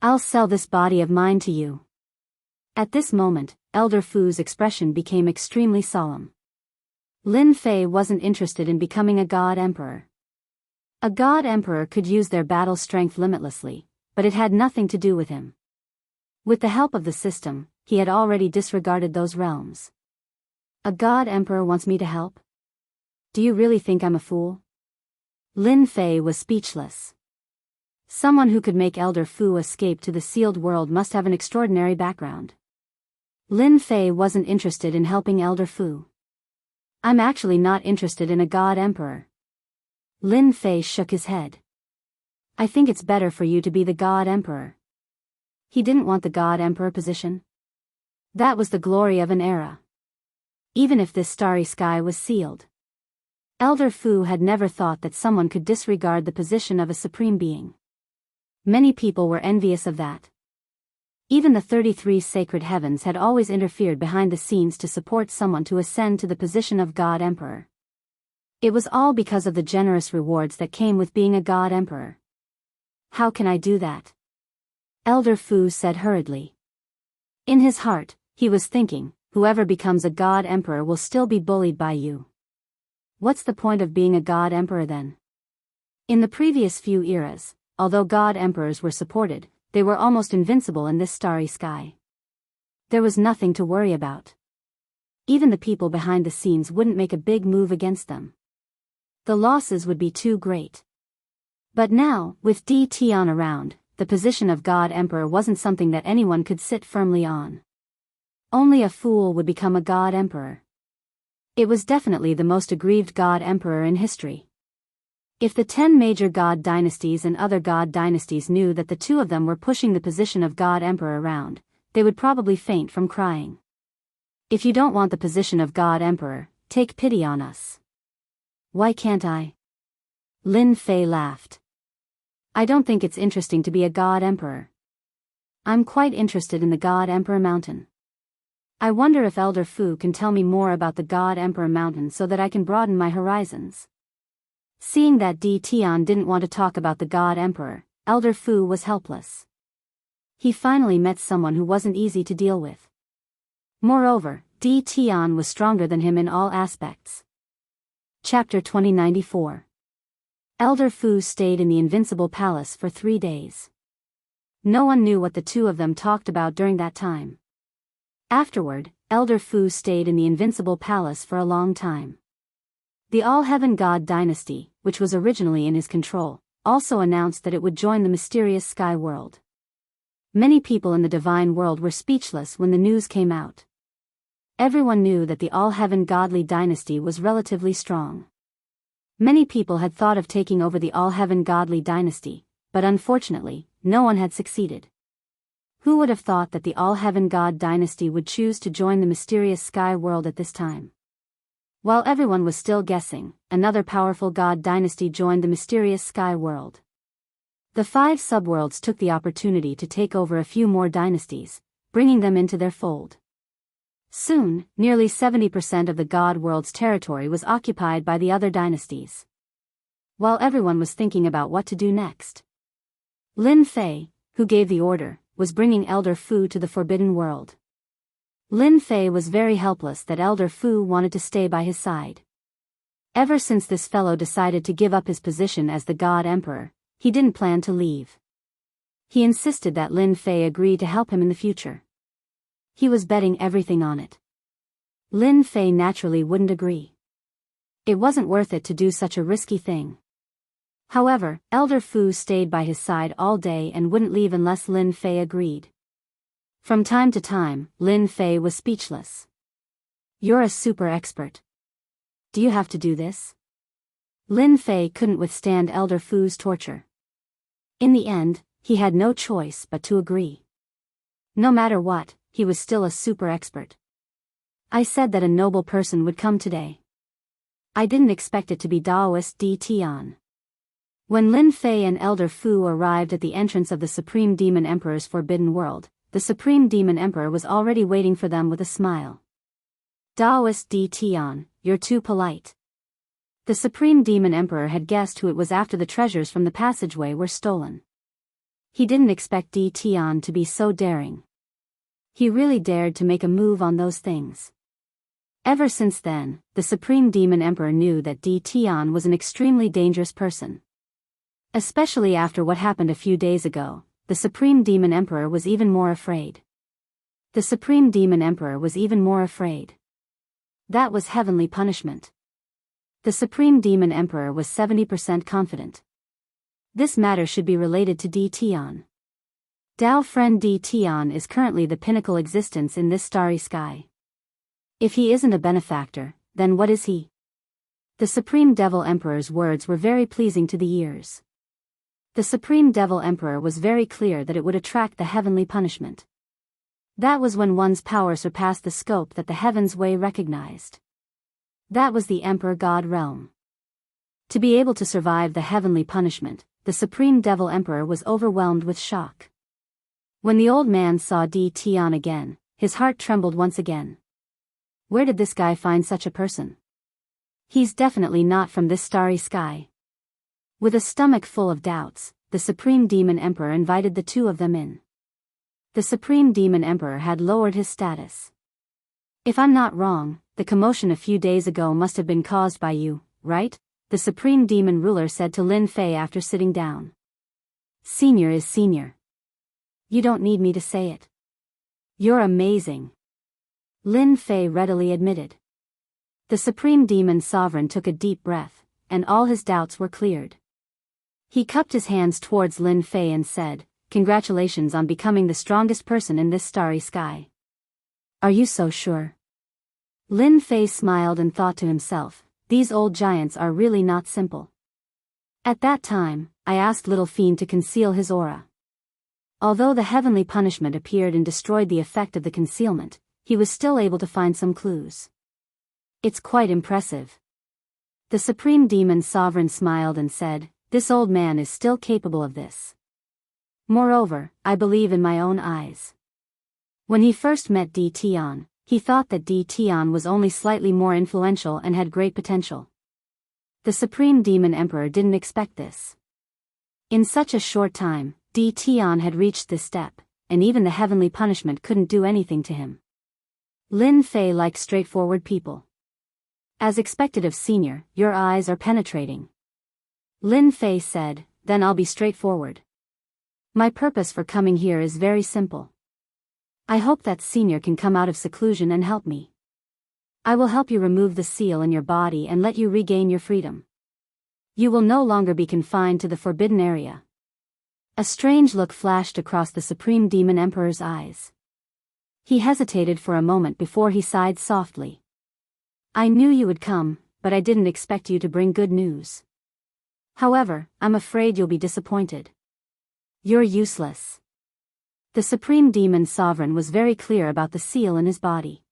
I'll sell this body of mine to you. At this moment, Elder Fu's expression became extremely solemn. Lin Fei wasn't interested in becoming a God Emperor. A God Emperor could use their battle strength limitlessly, but it had nothing to do with him. With the help of the system, he had already disregarded those realms. A God Emperor wants me to help? Do you really think I'm a fool? Lin Fei was speechless. Someone who could make Elder Fu escape to the sealed world must have an extraordinary background. Lin Fei wasn't interested in helping Elder Fu. I'm actually not interested in a God Emperor. Lin Fei shook his head. I think it's better for you to be the God Emperor. He didn't want the God Emperor position. That was the glory of an era. Even if this starry sky was sealed. Elder Fu had never thought that someone could disregard the position of a supreme being. Many people were envious of that. Even the 33 sacred heavens had always interfered behind the scenes to support someone to ascend to the position of God Emperor. It was all because of the generous rewards that came with being a God Emperor. How can I do that? Elder Fu said hurriedly. In his heart, he was thinking, whoever becomes a God Emperor will still be bullied by you. What's the point of being a God Emperor then? In the previous few eras, although God Emperors were supported, they were almost invincible in this starry sky. There was nothing to worry about. Even the people behind the scenes wouldn't make a big move against them. The losses would be too great. But now, with Di Tian around, the position of God Emperor wasn't something that anyone could sit firmly on. Only a fool would become a God Emperor. It was definitely the most aggrieved God Emperor in history. If the 10 major God dynasties and other God dynasties knew that the two of them were pushing the position of God Emperor around, they would probably faint from crying. If you don't want the position of God Emperor, take pity on us. Why can't I? Lin Fei laughed. I don't think it's interesting to be a God Emperor. I'm quite interested in the God Emperor Mountain. I wonder if Elder Fu can tell me more about the God Emperor Mountain so that I can broaden my horizons. Seeing that Di Tian didn't want to talk about the God Emperor, Elder Fu was helpless. He finally met someone who wasn't easy to deal with. Moreover, Di Tian was stronger than him in all aspects. Chapter 2094. Elder Fu stayed in the Invincible Palace for 3 days. No one knew what the two of them talked about during that time. Afterward, Elder Fu stayed in the Invincible Palace for a long time. The All-Heaven God Dynasty, which was originally in his control, also announced that it would join the mysterious Sky World. Many people in the divine world were speechless when the news came out. Everyone knew that the All-Heaven Godly Dynasty was relatively strong. Many people had thought of taking over the All-Heaven Godly Dynasty, but unfortunately, no one had succeeded. Who would have thought that the All-Heaven God Dynasty would choose to join the mysterious Sky World at this time? While everyone was still guessing, another powerful God Dynasty joined the mysterious Sky World. The 5 subworlds took the opportunity to take over a few more dynasties, bringing them into their fold. Soon, nearly 70% of the God World's territory was occupied by the other dynasties. While everyone was thinking about what to do next, Lin Fei, who gave the order, was bringing Elder Fu to the Forbidden World. Lin Fei was very helpless that Elder Fu wanted to stay by his side. Ever since this fellow decided to give up his position as the God Emperor, he didn't plan to leave. He insisted that Lin Fei agree to help him in the future. He was betting everything on it. Lin Fei naturally wouldn't agree. It wasn't worth it to do such a risky thing. However, Elder Fu stayed by his side all day and wouldn't leave unless Lin Fei agreed. From time to time, Lin Fei was speechless. "You're a super expert. Do you have to do this?" Lin Fei couldn't withstand Elder Fu's torture. In the end, he had no choice but to agree. No matter what, he was still a super expert. "I said that a noble person would come today. I didn't expect it to be Daoist Di Tian." When Lin Fei and Elder Fu arrived at the entrance of the Supreme Demon Emperor's Forbidden World, the Supreme Demon Emperor was already waiting for them with a smile. "Daoist Di Tian, you're too polite." The Supreme Demon Emperor had guessed who it was after the treasures from the passageway were stolen. He didn't expect Di Tian to be so daring. He really dared to make a move on those things. Ever since then, the Supreme Demon Emperor knew that Di Tian was an extremely dangerous person. Especially after what happened a few days ago, the Supreme Demon Emperor was even more afraid. The Supreme Demon Emperor was even more afraid. That was heavenly punishment. The Supreme Demon Emperor was 70% confident. This matter should be related to Di Tian. Dao friend Di Tian is currently the pinnacle existence in this starry sky. If he isn't a benefactor, then what is he? The Supreme Devil Emperor's words were very pleasing to the ears. The Supreme Devil Emperor was very clear that it would attract the heavenly punishment. That was when one's power surpassed the scope that the Heaven's Way recognized. That was the Emperor God realm. To be able to survive the heavenly punishment, the Supreme Devil Emperor was overwhelmed with shock. When the old man saw Di Tian again, his heart trembled once again. Where did this guy find such a person? He's definitely not from this starry sky. With a stomach full of doubts, the Supreme Demon Emperor invited the two of them in. The Supreme Demon Emperor had lowered his status. "If I'm not wrong, the commotion a few days ago must have been caused by you, right?" the Supreme Demon Ruler said to Lin Fei after sitting down. "Senior is senior. You don't need me to say it. You're amazing," Lin Fei readily admitted. The Supreme Demon Sovereign took a deep breath, and all his doubts were cleared. He cupped his hands towards Lin Fei and said, "Congratulations on becoming the strongest person in this starry sky." "Are you so sure?" Lin Fei smiled and thought to himself, "These old giants are really not simple." At that time, I asked Little Fiend to conceal his aura. Although the heavenly punishment appeared and destroyed the effect of the concealment, he was still able to find some clues. "It's quite impressive." The Supreme Demon Sovereign smiled and said, "This old man is still capable of this. Moreover, I believe in my own eyes." When he first met Di Tian, he thought that Di Tian was only slightly more influential and had great potential. The Supreme Demon Emperor didn't expect this. In such a short time, Di Tian had reached this step, and even the heavenly punishment couldn't do anything to him. Lin Fei liked straightforward people. "As expected of senior, your eyes are penetrating." Lin Fei said, "Then I'll be straightforward. My purpose for coming here is very simple. I hope that senior can come out of seclusion and help me. I will help you remove the seal in your body and let you regain your freedom. You will no longer be confined to the forbidden area." A strange look flashed across the Supreme Demon Emperor's eyes. He hesitated for a moment before he sighed softly. "I knew you would come, but I didn't expect you to bring good news. However, I'm afraid you'll be disappointed. You're useless." The Supreme Demon Sovereign was very clear about the seal in his body.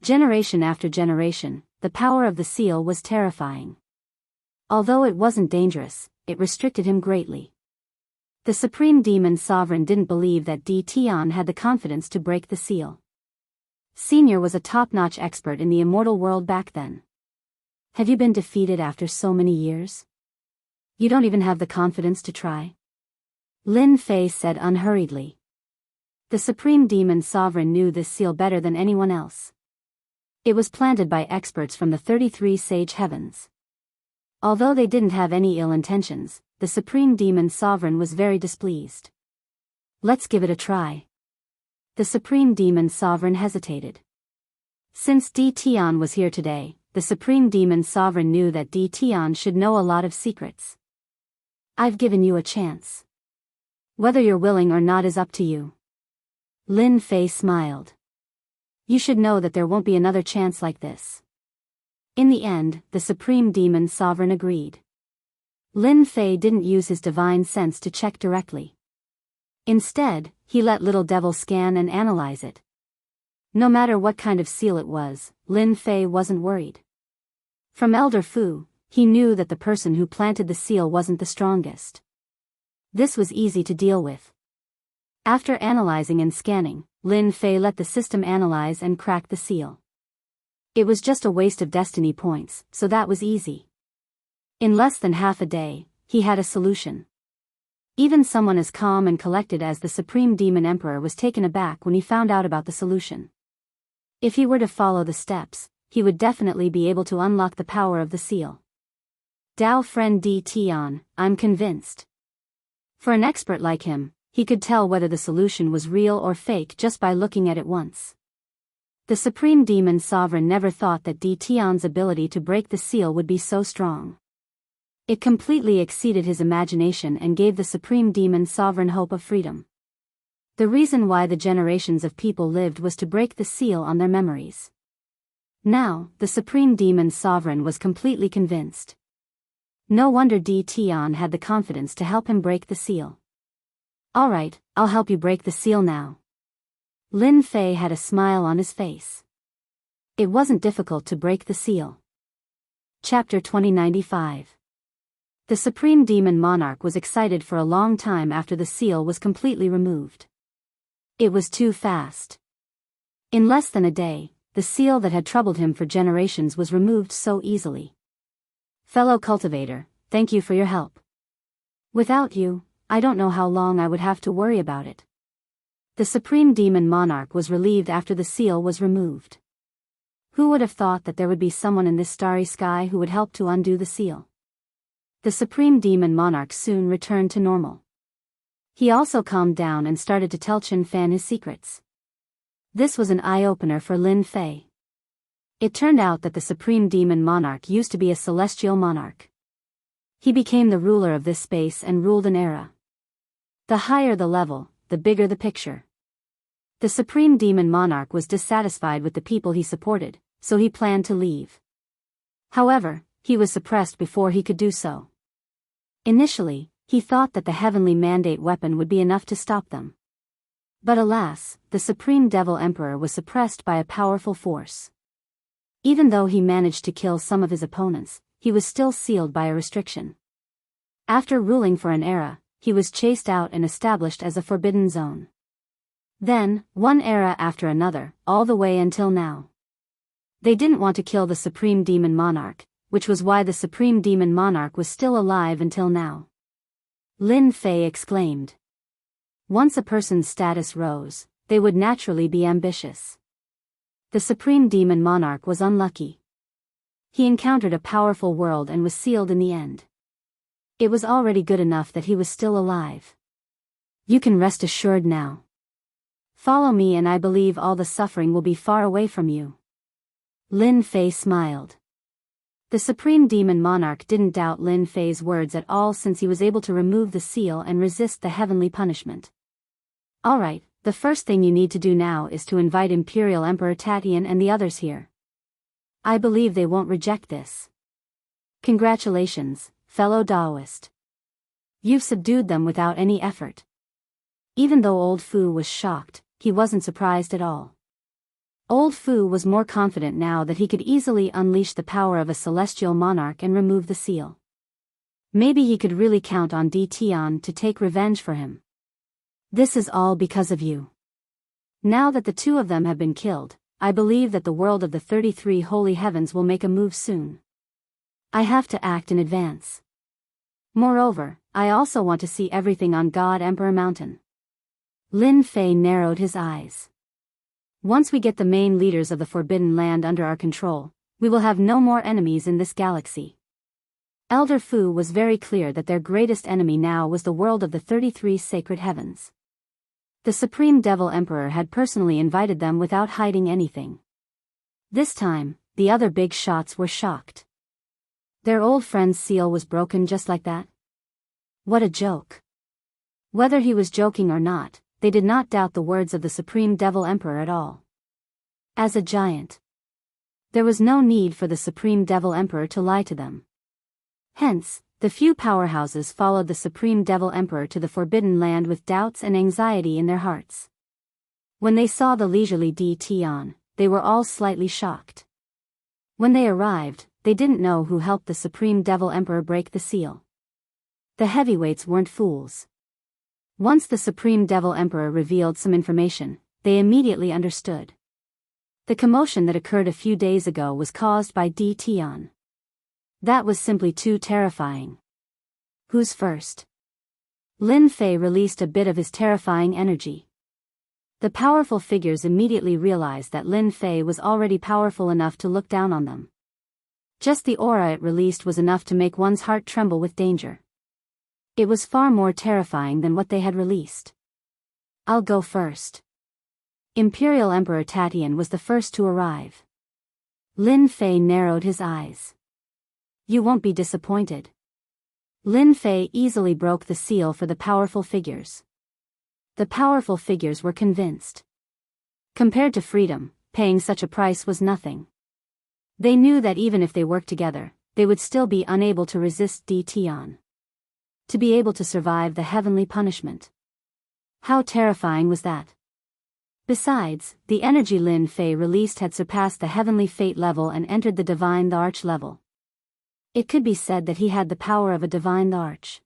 Generation after generation, the power of the seal was terrifying. Although it wasn't dangerous, it restricted him greatly. The Supreme Demon Sovereign didn't believe that Di Tian had the confidence to break the seal. Senior was a top-notch expert in the immortal world back then. Have you been defeated after so many years? You don't even have the confidence to try? Lin Fei said unhurriedly. The Supreme Demon Sovereign knew this seal better than anyone else. It was planted by experts from the 33 Sage Heavens. Although they didn't have any ill intentions, the Supreme Demon Sovereign was very displeased. Let's give it a try. The Supreme Demon Sovereign hesitated. Since Di Tian was here today, the Supreme Demon Sovereign knew that Di Tian should know a lot of secrets. I've given you a chance. Whether you're willing or not is up to you. Lin Fei smiled. You should know that there won't be another chance like this. In the end, the Supreme Demon Sovereign agreed. Lin Fei didn't use his divine sense to check directly. Instead, he let Little Devil scan and analyze it. No matter what kind of seal it was, Lin Fei wasn't worried. From Elder Fu, he knew that the person who planted the seal wasn't the strongest. This was easy to deal with. After analyzing and scanning, Lin Fei let the system analyze and crack the seal. It was just a waste of destiny points, so that was easy. In less than half a day, he had a solution. Even someone as calm and collected as the Supreme Demon Emperor was taken aback when he found out about the solution. If he were to follow the steps, he would definitely be able to unlock the power of the seal. Dao friend Di Tian, I'm convinced. For an expert like him, he could tell whether the solution was real or fake just by looking at it once. The Supreme Demon Sovereign never thought that Di Tian's ability to break the seal would be so strong. It completely exceeded his imagination and gave the Supreme Demon Sovereign hope of freedom. The reason why the generations of people lived was to break the seal on their memories. Now, the Supreme Demon Sovereign was completely convinced. No wonder Di Tian had the confidence to help him break the seal. Alright, I'll help you break the seal now. Lin Fei had a smile on his face. It wasn't difficult to break the seal. Chapter 2095. The Supreme Demon Monarch was excited for a long time after the seal was completely removed. It was too fast. In less than a day, the seal that had troubled him for generations was removed so easily. Fellow cultivator, thank you for your help. Without you, I don't know how long I would have to worry about it. The Supreme Demon Monarch was relieved after the seal was removed. Who would have thought that there would be someone in this starry sky who would help to undo the seal? The Supreme Demon Monarch soon returned to normal. He also calmed down and started to tell Chen Fan his secrets. This was an eye-opener for Lin Fei. It turned out that the Supreme Demon Monarch used to be a celestial monarch. He became the ruler of this space and ruled an era. The higher the level, the bigger the picture. The Supreme Demon Monarch was dissatisfied with the people he supported, so he planned to leave. However, he was suppressed before he could do so. Initially, he thought that the heavenly mandate weapon would be enough to stop them. But alas, the Supreme Devil Emperor was suppressed by a powerful force. Even though he managed to kill some of his opponents, he was still sealed by a restriction. After ruling for an era, he was chased out and established as a forbidden zone. Then, one era after another, all the way until now. They didn't want to kill the Supreme Demon Monarch, which was why the Supreme Demon Monarch was still alive until now. Lin Fei exclaimed. Once a person's status rose, they would naturally be ambitious. The Supreme Demon Monarch was unlucky. He encountered a powerful world and was sealed in the end. It was already good enough that he was still alive. You can rest assured now. Follow me and I believe all the suffering will be far away from you. Lin Fei smiled. The Supreme Demon Monarch didn't doubt Lin Fei's words at all since he was able to remove the seal and resist the heavenly punishment. Alright, the first thing you need to do now is to invite Imperial Emperor Tatian and the others here. I believe they won't reject this. Congratulations, fellow Taoist. You've subdued them without any effort. Even though Old Fu was shocked, he wasn't surprised at all. Old Fu was more confident now that he could easily unleash the power of a celestial monarch and remove the seal. Maybe he could really count on Di Tian to take revenge for him. This is all because of you. Now that the two of them have been killed, I believe that the world of the 33 holy heavens will make a move soon. I have to act in advance. Moreover, I also want to see everything on God Emperor Mountain. Lin Fei narrowed his eyes. Once we get the main leaders of the Forbidden Land under our control, we will have no more enemies in this galaxy. Elder Fu was very clear that their greatest enemy now was the world of the 33 sacred heavens. The Supreme Devil Emperor had personally invited them without hiding anything. This time, the other big shots were shocked. Their old friend's seal was broken just like that? What a joke. Whether he was joking or not, they did not doubt the words of the Supreme Devil Emperor at all. As a giant, there was no need for the Supreme Devil Emperor to lie to them. Hence, the few powerhouses followed the Supreme Devil Emperor to the Forbidden Land with doubts and anxiety in their hearts. When they saw the leisurely Tian, they were all slightly shocked. When they arrived, they didn't know who helped the Supreme Devil Emperor break the seal. The heavyweights weren't fools. Once the Supreme Devil Emperor revealed some information, they immediately understood. The commotion that occurred a few days ago was caused by Tian. That was simply too terrifying. Who's first? Lin Fei released a bit of his terrifying energy. The powerful figures immediately realized that Lin Fei was already powerful enough to look down on them. Just the aura it released was enough to make one's heart tremble with danger. It was far more terrifying than what they had released. I'll go first. Imperial Emperor Tatian was the first to arrive. Lin Fei narrowed his eyes. You won't be disappointed. Lin Fei easily broke the seal for the powerful figures. The powerful figures were convinced. Compared to freedom, paying such a price was nothing. They knew that even if they worked together, they would still be unable to resist Tian. To be able to survive the heavenly punishment. How terrifying was that? Besides, the energy Lin Fei released had surpassed the heavenly fate level and entered the divine arch level. It could be said that he had the power of a divine arch.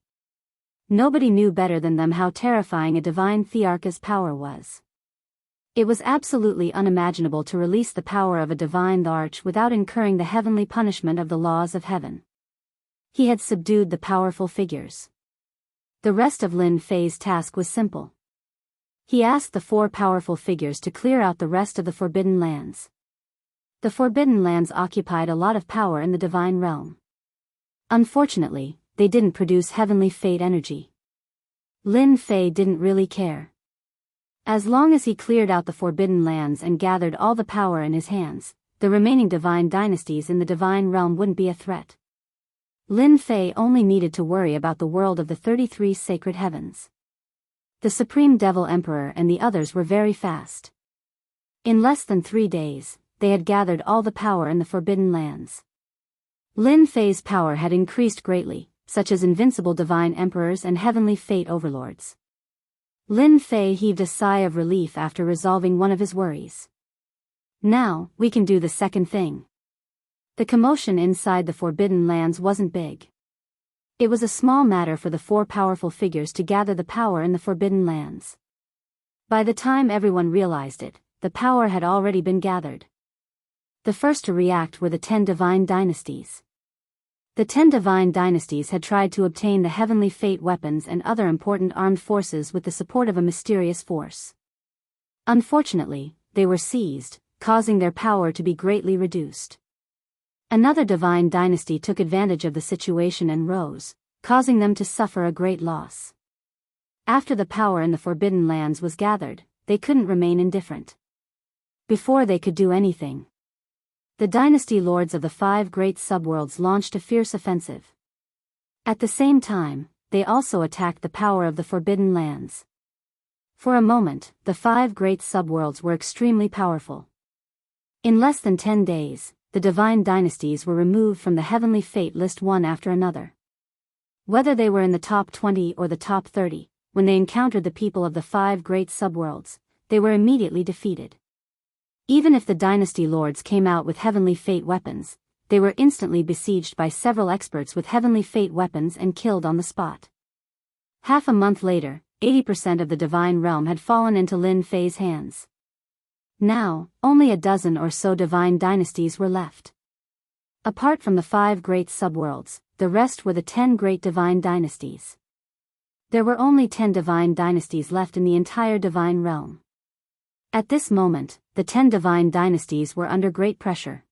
Nobody knew better than them how terrifying a divine Thearch's power was. It was absolutely unimaginable to release the power of a divine arch without incurring the heavenly punishment of the laws of heaven. He had subdued the powerful figures. The rest of Lin Fei's task was simple. He asked the 4 powerful figures to clear out the rest of the Forbidden Lands. The Forbidden Lands occupied a lot of power in the divine realm. Unfortunately, they didn't produce heavenly fate energy. Lin Fei didn't really care. As long as he cleared out the Forbidden Lands and gathered all the power in his hands, the remaining divine dynasties in the divine realm wouldn't be a threat. Lin Fei only needed to worry about the world of the 33 sacred heavens. The Supreme Devil Emperor and the others were very fast. In less than 3 days, they had gathered all the power in the Forbidden Lands. Lin Fei's power had increased greatly, such as invincible divine emperors and heavenly fate overlords. Lin Fei heaved a sigh of relief after resolving one of his worries. Now, we can do the second thing. The commotion inside the Forbidden Lands wasn't big. It was a small matter for the 4 powerful figures to gather the power in the Forbidden Lands. By the time everyone realized it, the power had already been gathered. The first to react were the 10 divine dynasties. The 10 divine dynasties had tried to obtain the heavenly fate weapons and other important armed forces with the support of a mysterious force. Unfortunately, they were seized, causing their power to be greatly reduced. Another divine dynasty took advantage of the situation and rose, causing them to suffer a great loss. After the power in the Forbidden Lands was gathered, they couldn't remain indifferent. Before they could do anything, the dynasty lords of the 5 great subworlds launched a fierce offensive. At the same time, they also attacked the power of the Forbidden Lands. For a moment, the 5 great subworlds were extremely powerful. In less than 10 days, the divine dynasties were removed from the heavenly fate list one after another. Whether they were in the top 20 or the top 30, when they encountered the people of the 5 great subworlds, they were immediately defeated. Even if the dynasty lords came out with heavenly fate weapons, they were instantly besieged by several experts with heavenly fate weapons and killed on the spot. Half a month later, 80% of the divine realm had fallen into Lin Fei's hands. Now, only a dozen or so divine dynasties were left. Apart from the 5 great subworlds, the rest were the 10 great divine dynasties. There were only 10 divine dynasties left in the entire divine realm. At this moment, the 10 divine dynasties were under great pressure.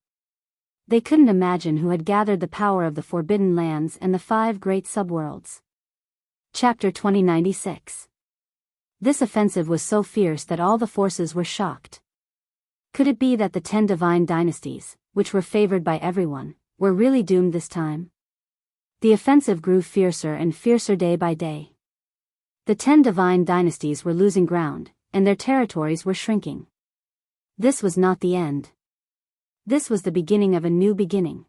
They couldn't imagine who had gathered the power of the Forbidden Lands and the 5 great subworlds. Chapter 2096. This offensive was so fierce that all the forces were shocked. Could it be that the 10 divine dynasties, which were favored by everyone, were really doomed this time? The offensive grew fiercer and fiercer day by day. The 10 divine dynasties were losing ground, and their territories were shrinking. This was not the end. This was the beginning of a new beginning.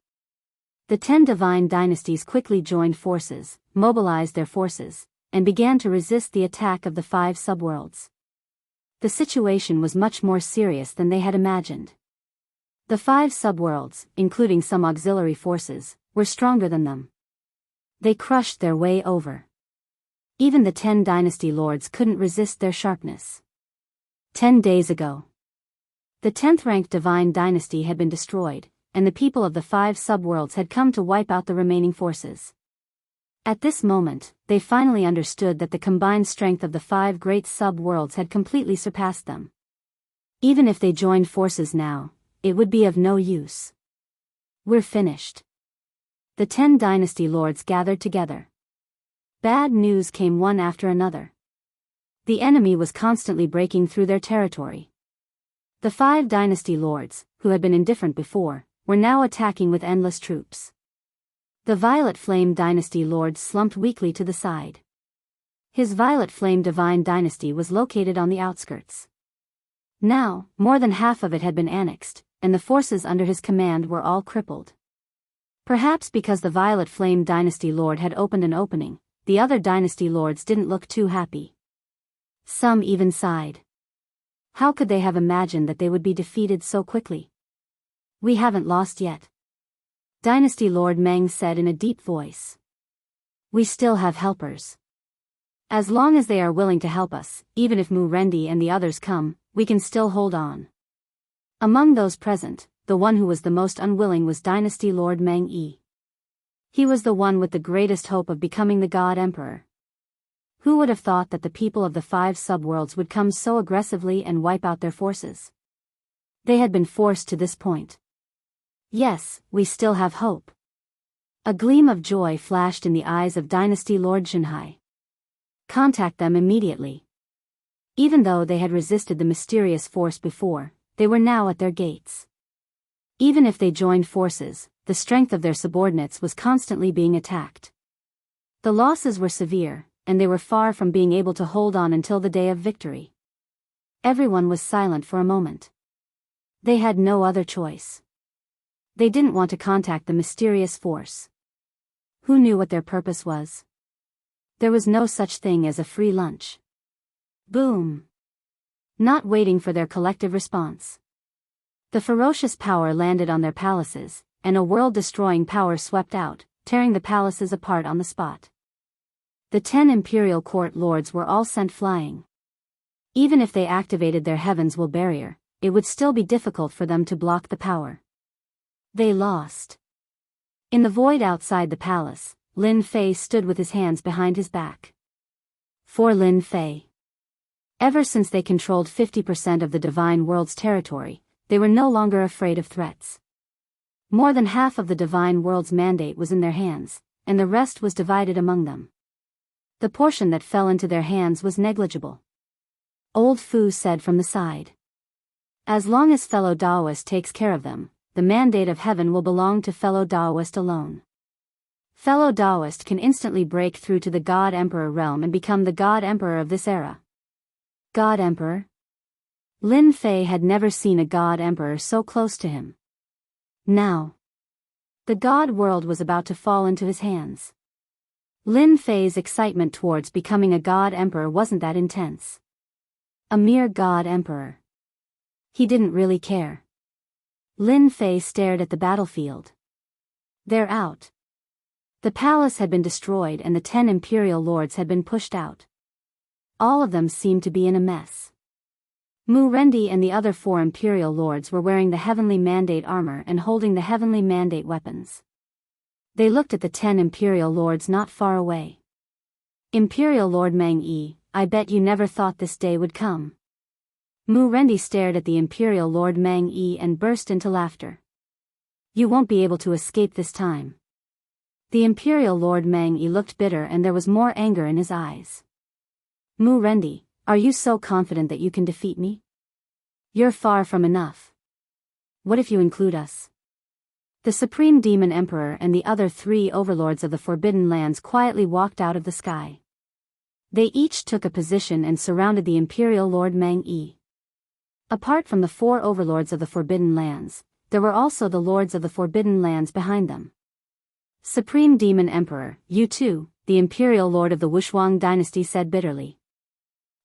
The 10 divine dynasties quickly joined forces, mobilized their forces, and began to resist the attack of the 5 subworlds. The situation was much more serious than they had imagined. The 5 subworlds, including some auxiliary forces, were stronger than them. They crushed their way over. Even the 10 dynasty lords couldn't resist their sharpness. 10 days ago, the 10th ranked divine dynasty had been destroyed, and the people of the 5 subworlds had come to wipe out the remaining forces. At this moment, they finally understood that the combined strength of the 5 great sub-worlds had completely surpassed them. Even if they joined forces now, it would be of no use. We're finished. The 10 dynasty lords gathered together. Bad news came one after another. The enemy was constantly breaking through their territory. The 5 dynasty lords, who had been indifferent before, were now attacking with endless troops. The Violet Flame Dynasty Lord slumped weakly to the side. His Violet Flame Divine Dynasty was located on the outskirts. Now, more than half of it had been annexed, and the forces under his command were all crippled. Perhaps because the Violet Flame Dynasty Lord had opened an opening, the other dynasty lords didn't look too happy. Some even sighed. How could they have imagined that they would be defeated so quickly? We haven't lost yet, Dynasty Lord Meng said in a deep voice. We still have helpers. As long as they are willing to help us, even if Mu Rendi and the others come, we can still hold on. Among those present, the one who was the most unwilling was Dynasty Lord Meng Yi. He was the one with the greatest hope of becoming the God Emperor. Who would have thought that the people of the 5 subworlds would come so aggressively and wipe out their forces? They had been forced to this point. Yes, we still have hope. A gleam of joy flashed in the eyes of Dynasty Lord Jinhai. Contact them immediately. Even though they had resisted the mysterious force before, they were now at their gates. Even if they joined forces, the strength of their subordinates was constantly being attacked. The losses were severe, and they were far from being able to hold on until the day of victory. Everyone was silent for a moment. They had no other choice. They didn't want to contact the mysterious force. Who knew what their purpose was? There was no such thing as a free lunch. Boom! Not waiting for their collective response. The ferocious power landed on their palaces, and a world-destroying power swept out, tearing the palaces apart on the spot. The 10 imperial court lords were all sent flying. Even if they activated their Heaven's Will barrier, it would still be difficult for them to block the power. They lost. In the void outside the palace, Lin Fei stood with his hands behind his back. For Lin Fei. Ever since they controlled 50% of the Divine World's territory, they were no longer afraid of threats. More than half of the Divine World's mandate was in their hands, and the rest was divided among them. The portion that fell into their hands was negligible. Old Fu said from the side. As long as fellow Daoist takes care of them, the mandate of heaven will belong to fellow Daoist alone. Fellow Daoist can instantly break through to the God Emperor realm and become the God Emperor of this era. God Emperor? Lin Fei had never seen a God Emperor so close to him. Now, the God world was about to fall into his hands. Lin Fei's excitement towards becoming a God Emperor wasn't that intense. A mere God Emperor. He didn't really care. Lin Fei stared at the battlefield. They're out. The palace had been destroyed and the 10 imperial lords had been pushed out. All of them seemed to be in a mess. Mu Rendi and the other 4 Imperial Lords were wearing the Heavenly Mandate armor and holding the Heavenly Mandate weapons. They looked at the 10 Imperial Lords not far away. Imperial Lord Mang Yi, I bet you never thought this day would come. Mu Rendi stared at the Imperial Lord Mang Yi and burst into laughter. You won't be able to escape this time. The Imperial Lord Mang Yi looked bitter and there was more anger in his eyes. Mu Rendi, are you so confident that you can defeat me? You're far from enough. What if you include us? The Supreme Demon Emperor and the other 3 overlords of the Forbidden Lands quietly walked out of the sky. They each took a position and surrounded the Imperial Lord Mang Yi. Apart from the 4 overlords of the Forbidden Lands, there were also the lords of the Forbidden Lands behind them. Supreme Demon Emperor, you too, the Imperial Lord of the Wushuang dynasty said bitterly.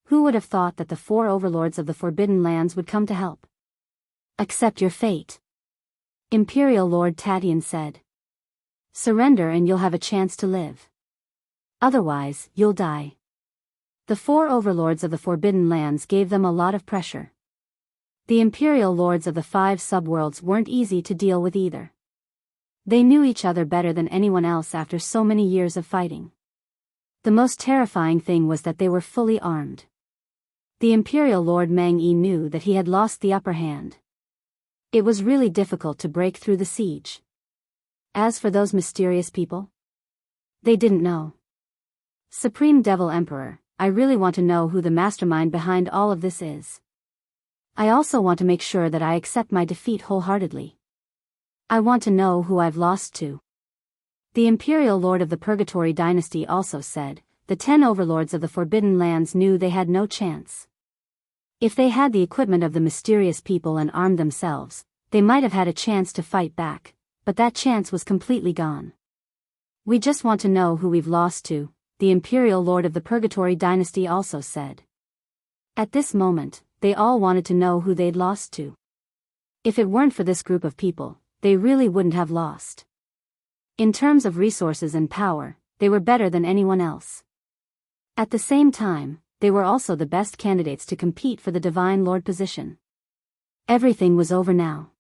Who would have thought that the 4 overlords of the Forbidden Lands would come to help? Accept your fate. Imperial Lord Tatian said. Surrender and you'll have a chance to live. Otherwise, you'll die. The 4 overlords of the Forbidden Lands gave them a lot of pressure. The Imperial Lords of the 5 subworlds weren't easy to deal with either. They knew each other better than anyone else after so many years of fighting. The most terrifying thing was that they were fully armed. The Imperial Lord Mang Yi knew that he had lost the upper hand. It was really difficult to break through the siege. As for those mysterious people, they didn't know. Supreme Devil Emperor, I really want to know who the mastermind behind all of this is. I also want to make sure that I accept my defeat wholeheartedly. I want to know who I've lost to. The Imperial Lord of the Purgatory Dynasty also said, the 10 overlords of the Forbidden Lands knew they had no chance. If they had the equipment of the mysterious people and armed themselves, they might have had a chance to fight back, but that chance was completely gone. We just want to know who we've lost to, the Imperial Lord of the Purgatory Dynasty also said. At this moment, they all wanted to know who they'd lost to. If it weren't for this group of people, they really wouldn't have lost. In terms of resources and power, they were better than anyone else. At the same time, they were also the best candidates to compete for the Divine Lord position. Everything was over now.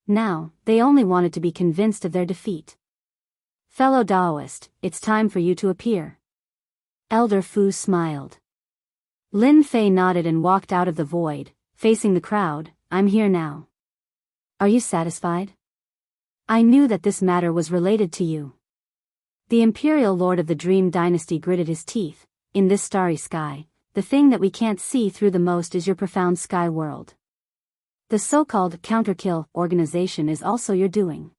Now, they only wanted to be convinced of their defeat. Fellow Daoist, it's time for you to appear. Elder Fu smiled. Lin Fei nodded and walked out of the void, facing the crowd. I'm here now. Are you satisfied? I knew that this matter was related to you. The Imperial Lord of the Dream Dynasty gritted his teeth. In this starry sky, the thing that we can't see through the most is your profound sky world. The so-called counterkill organization is also your doing.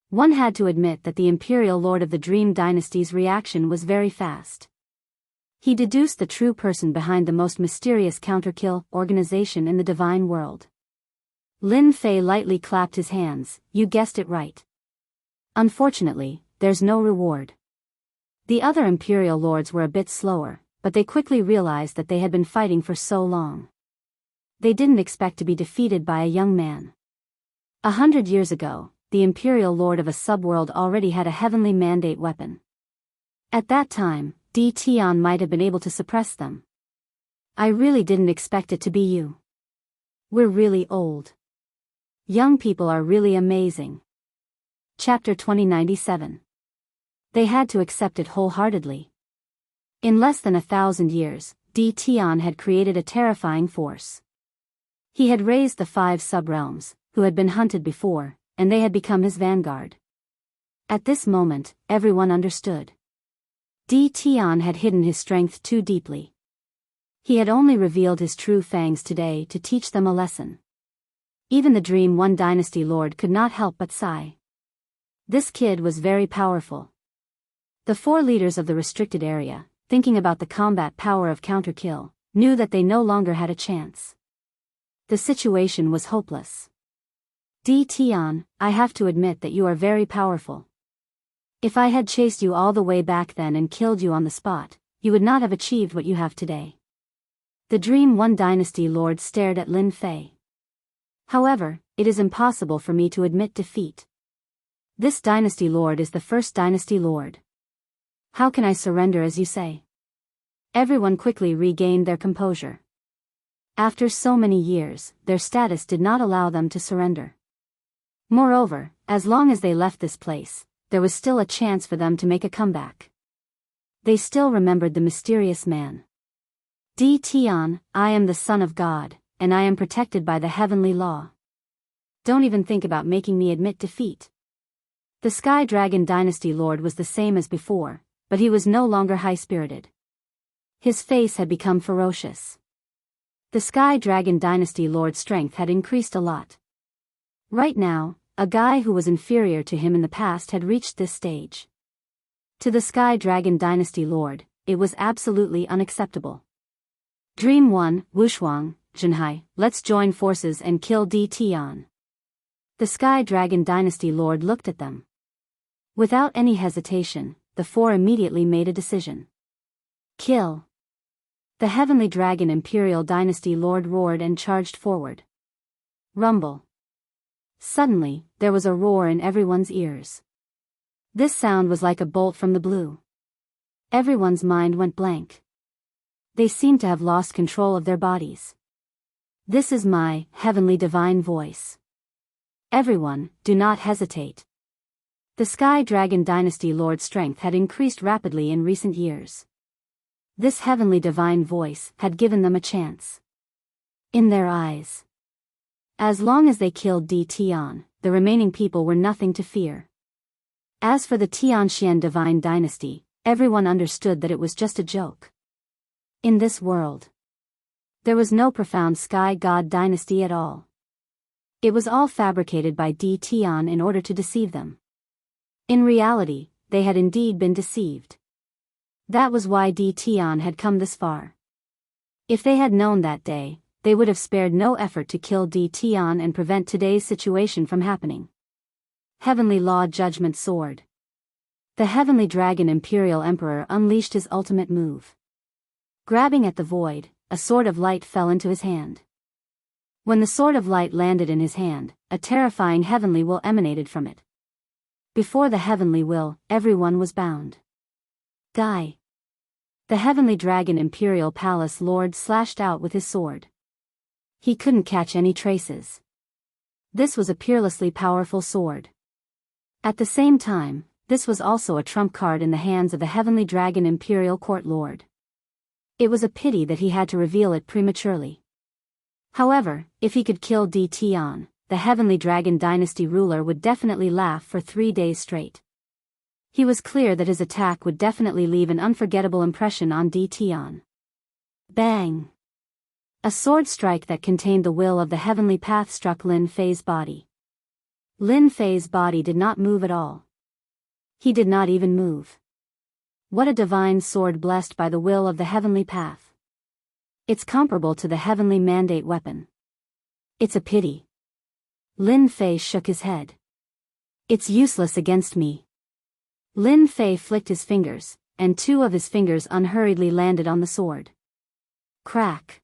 One had to admit that the Imperial Lord of the Dream Dynasty's reaction was very fast. He deduced the true person behind the most mysterious counterkill organization in the divine world. Lin Fei lightly clapped his hands. You guessed it right. Unfortunately, there's no reward. The other Imperial Lords were a bit slower, but they quickly realized that they had been fighting for so long. They didn't expect to be defeated by a young man. 100 years ago, the Imperial Lord of a subworld already had a Heavenly Mandate weapon. At that time, Di Tian might have been able to suppress them. I really didn't expect it to be you. We're really old. Young people are really amazing. Chapter 2097. They had to accept it wholeheartedly. In less than 1,000 years, Di Tian had created a terrifying force. He had raised the 5 subrealms, who had been hunted before, and they had become his vanguard. At this moment, everyone understood. Di Tian had hidden his strength too deeply. He had only revealed his true fangs today to teach them a lesson. Even the Dream One Dynasty Lord could not help but sigh. This kid was very powerful. The 4 leaders of the restricted area, thinking about the combat power of counterkill, knew that they no longer had a chance. The situation was hopeless. Di Tian, I have to admit that you are very powerful. If I had chased you all the way back then and killed you on the spot, you would not have achieved what you have today. The Dream One Dynasty Lord stared at Lin Fei. However, it is impossible for me to admit defeat. This Dynasty Lord is the first Dynasty Lord. How can I surrender as you say? Everyone quickly regained their composure. After so many years, their status did not allow them to surrender. Moreover, as long as they left this place, there was still a chance for them to make a comeback. They still remembered the mysterious man. Tian, I am the son of God, and I am protected by the heavenly law. Don't even think about making me admit defeat. The Sky Dragon Dynasty Lord was the same as before, but he was no longer high-spirited. His face had become ferocious. The Sky Dragon Dynasty Lord's strength had increased a lot. Right now, a guy who was inferior to him in the past had reached this stage. To the Sky Dragon Dynasty Lord, it was absolutely unacceptable. Dream 1, Wushuang, Zhenhai, let's join forces and kill Tian. The Sky Dragon Dynasty Lord looked at them. Without any hesitation, the four immediately made a decision. Kill. The Heavenly Dragon Imperial Dynasty Lord roared and charged forward. Rumble. Suddenly, there was a roar in everyone's ears. This sound was like a bolt from the blue. Everyone's mind went blank. They seemed to have lost control of their bodies. This is my heavenly divine voice. Everyone, do not hesitate. The Sky Dragon Dynasty Lord's strength had increased rapidly in recent years. This heavenly divine voice had given them a chance. In their eyes. As long as they killed Tian, the remaining people were nothing to fear. As for the Tianxian Divine Dynasty, everyone understood that it was just a joke. In this world, there was no profound Sky God Dynasty at all. It was all fabricated by Tian in order to deceive them. In reality, they had indeed been deceived. That was why Tian had come this far. If they had known that day, they would have spared no effort to kill Tian and prevent today's situation from happening. Heavenly Law Judgment Sword. The Heavenly Dragon Imperial Emperor unleashed his ultimate move. Grabbing at the void, a sword of light fell into his hand. When the sword of light landed in his hand, a terrifying heavenly will emanated from it. Before the heavenly will, everyone was bound. Die. The Heavenly Dragon Imperial Palace Lord slashed out with his sword. He couldn't catch any traces. This was a peerlessly powerful sword. At the same time, this was also a trump card in the hands of the Heavenly Dragon Imperial Court Lord. It was a pity that he had to reveal it prematurely. However, if he could kill Tian, the Heavenly Dragon Dynasty ruler would definitely laugh for 3 days straight. He was clear that his attack would definitely leave an unforgettable impression on Tian. Bang! A sword strike that contained the will of the heavenly path struck Lin Fei's body. Lin Fei's body did not move at all. He did not even move. What a divine sword blessed by the will of the heavenly path. It's comparable to the heavenly mandate weapon. It's a pity. Lin Fei shook his head. It's useless against me. Lin Fei flicked his fingers, and 2 of his fingers unhurriedly landed on the sword. Crack.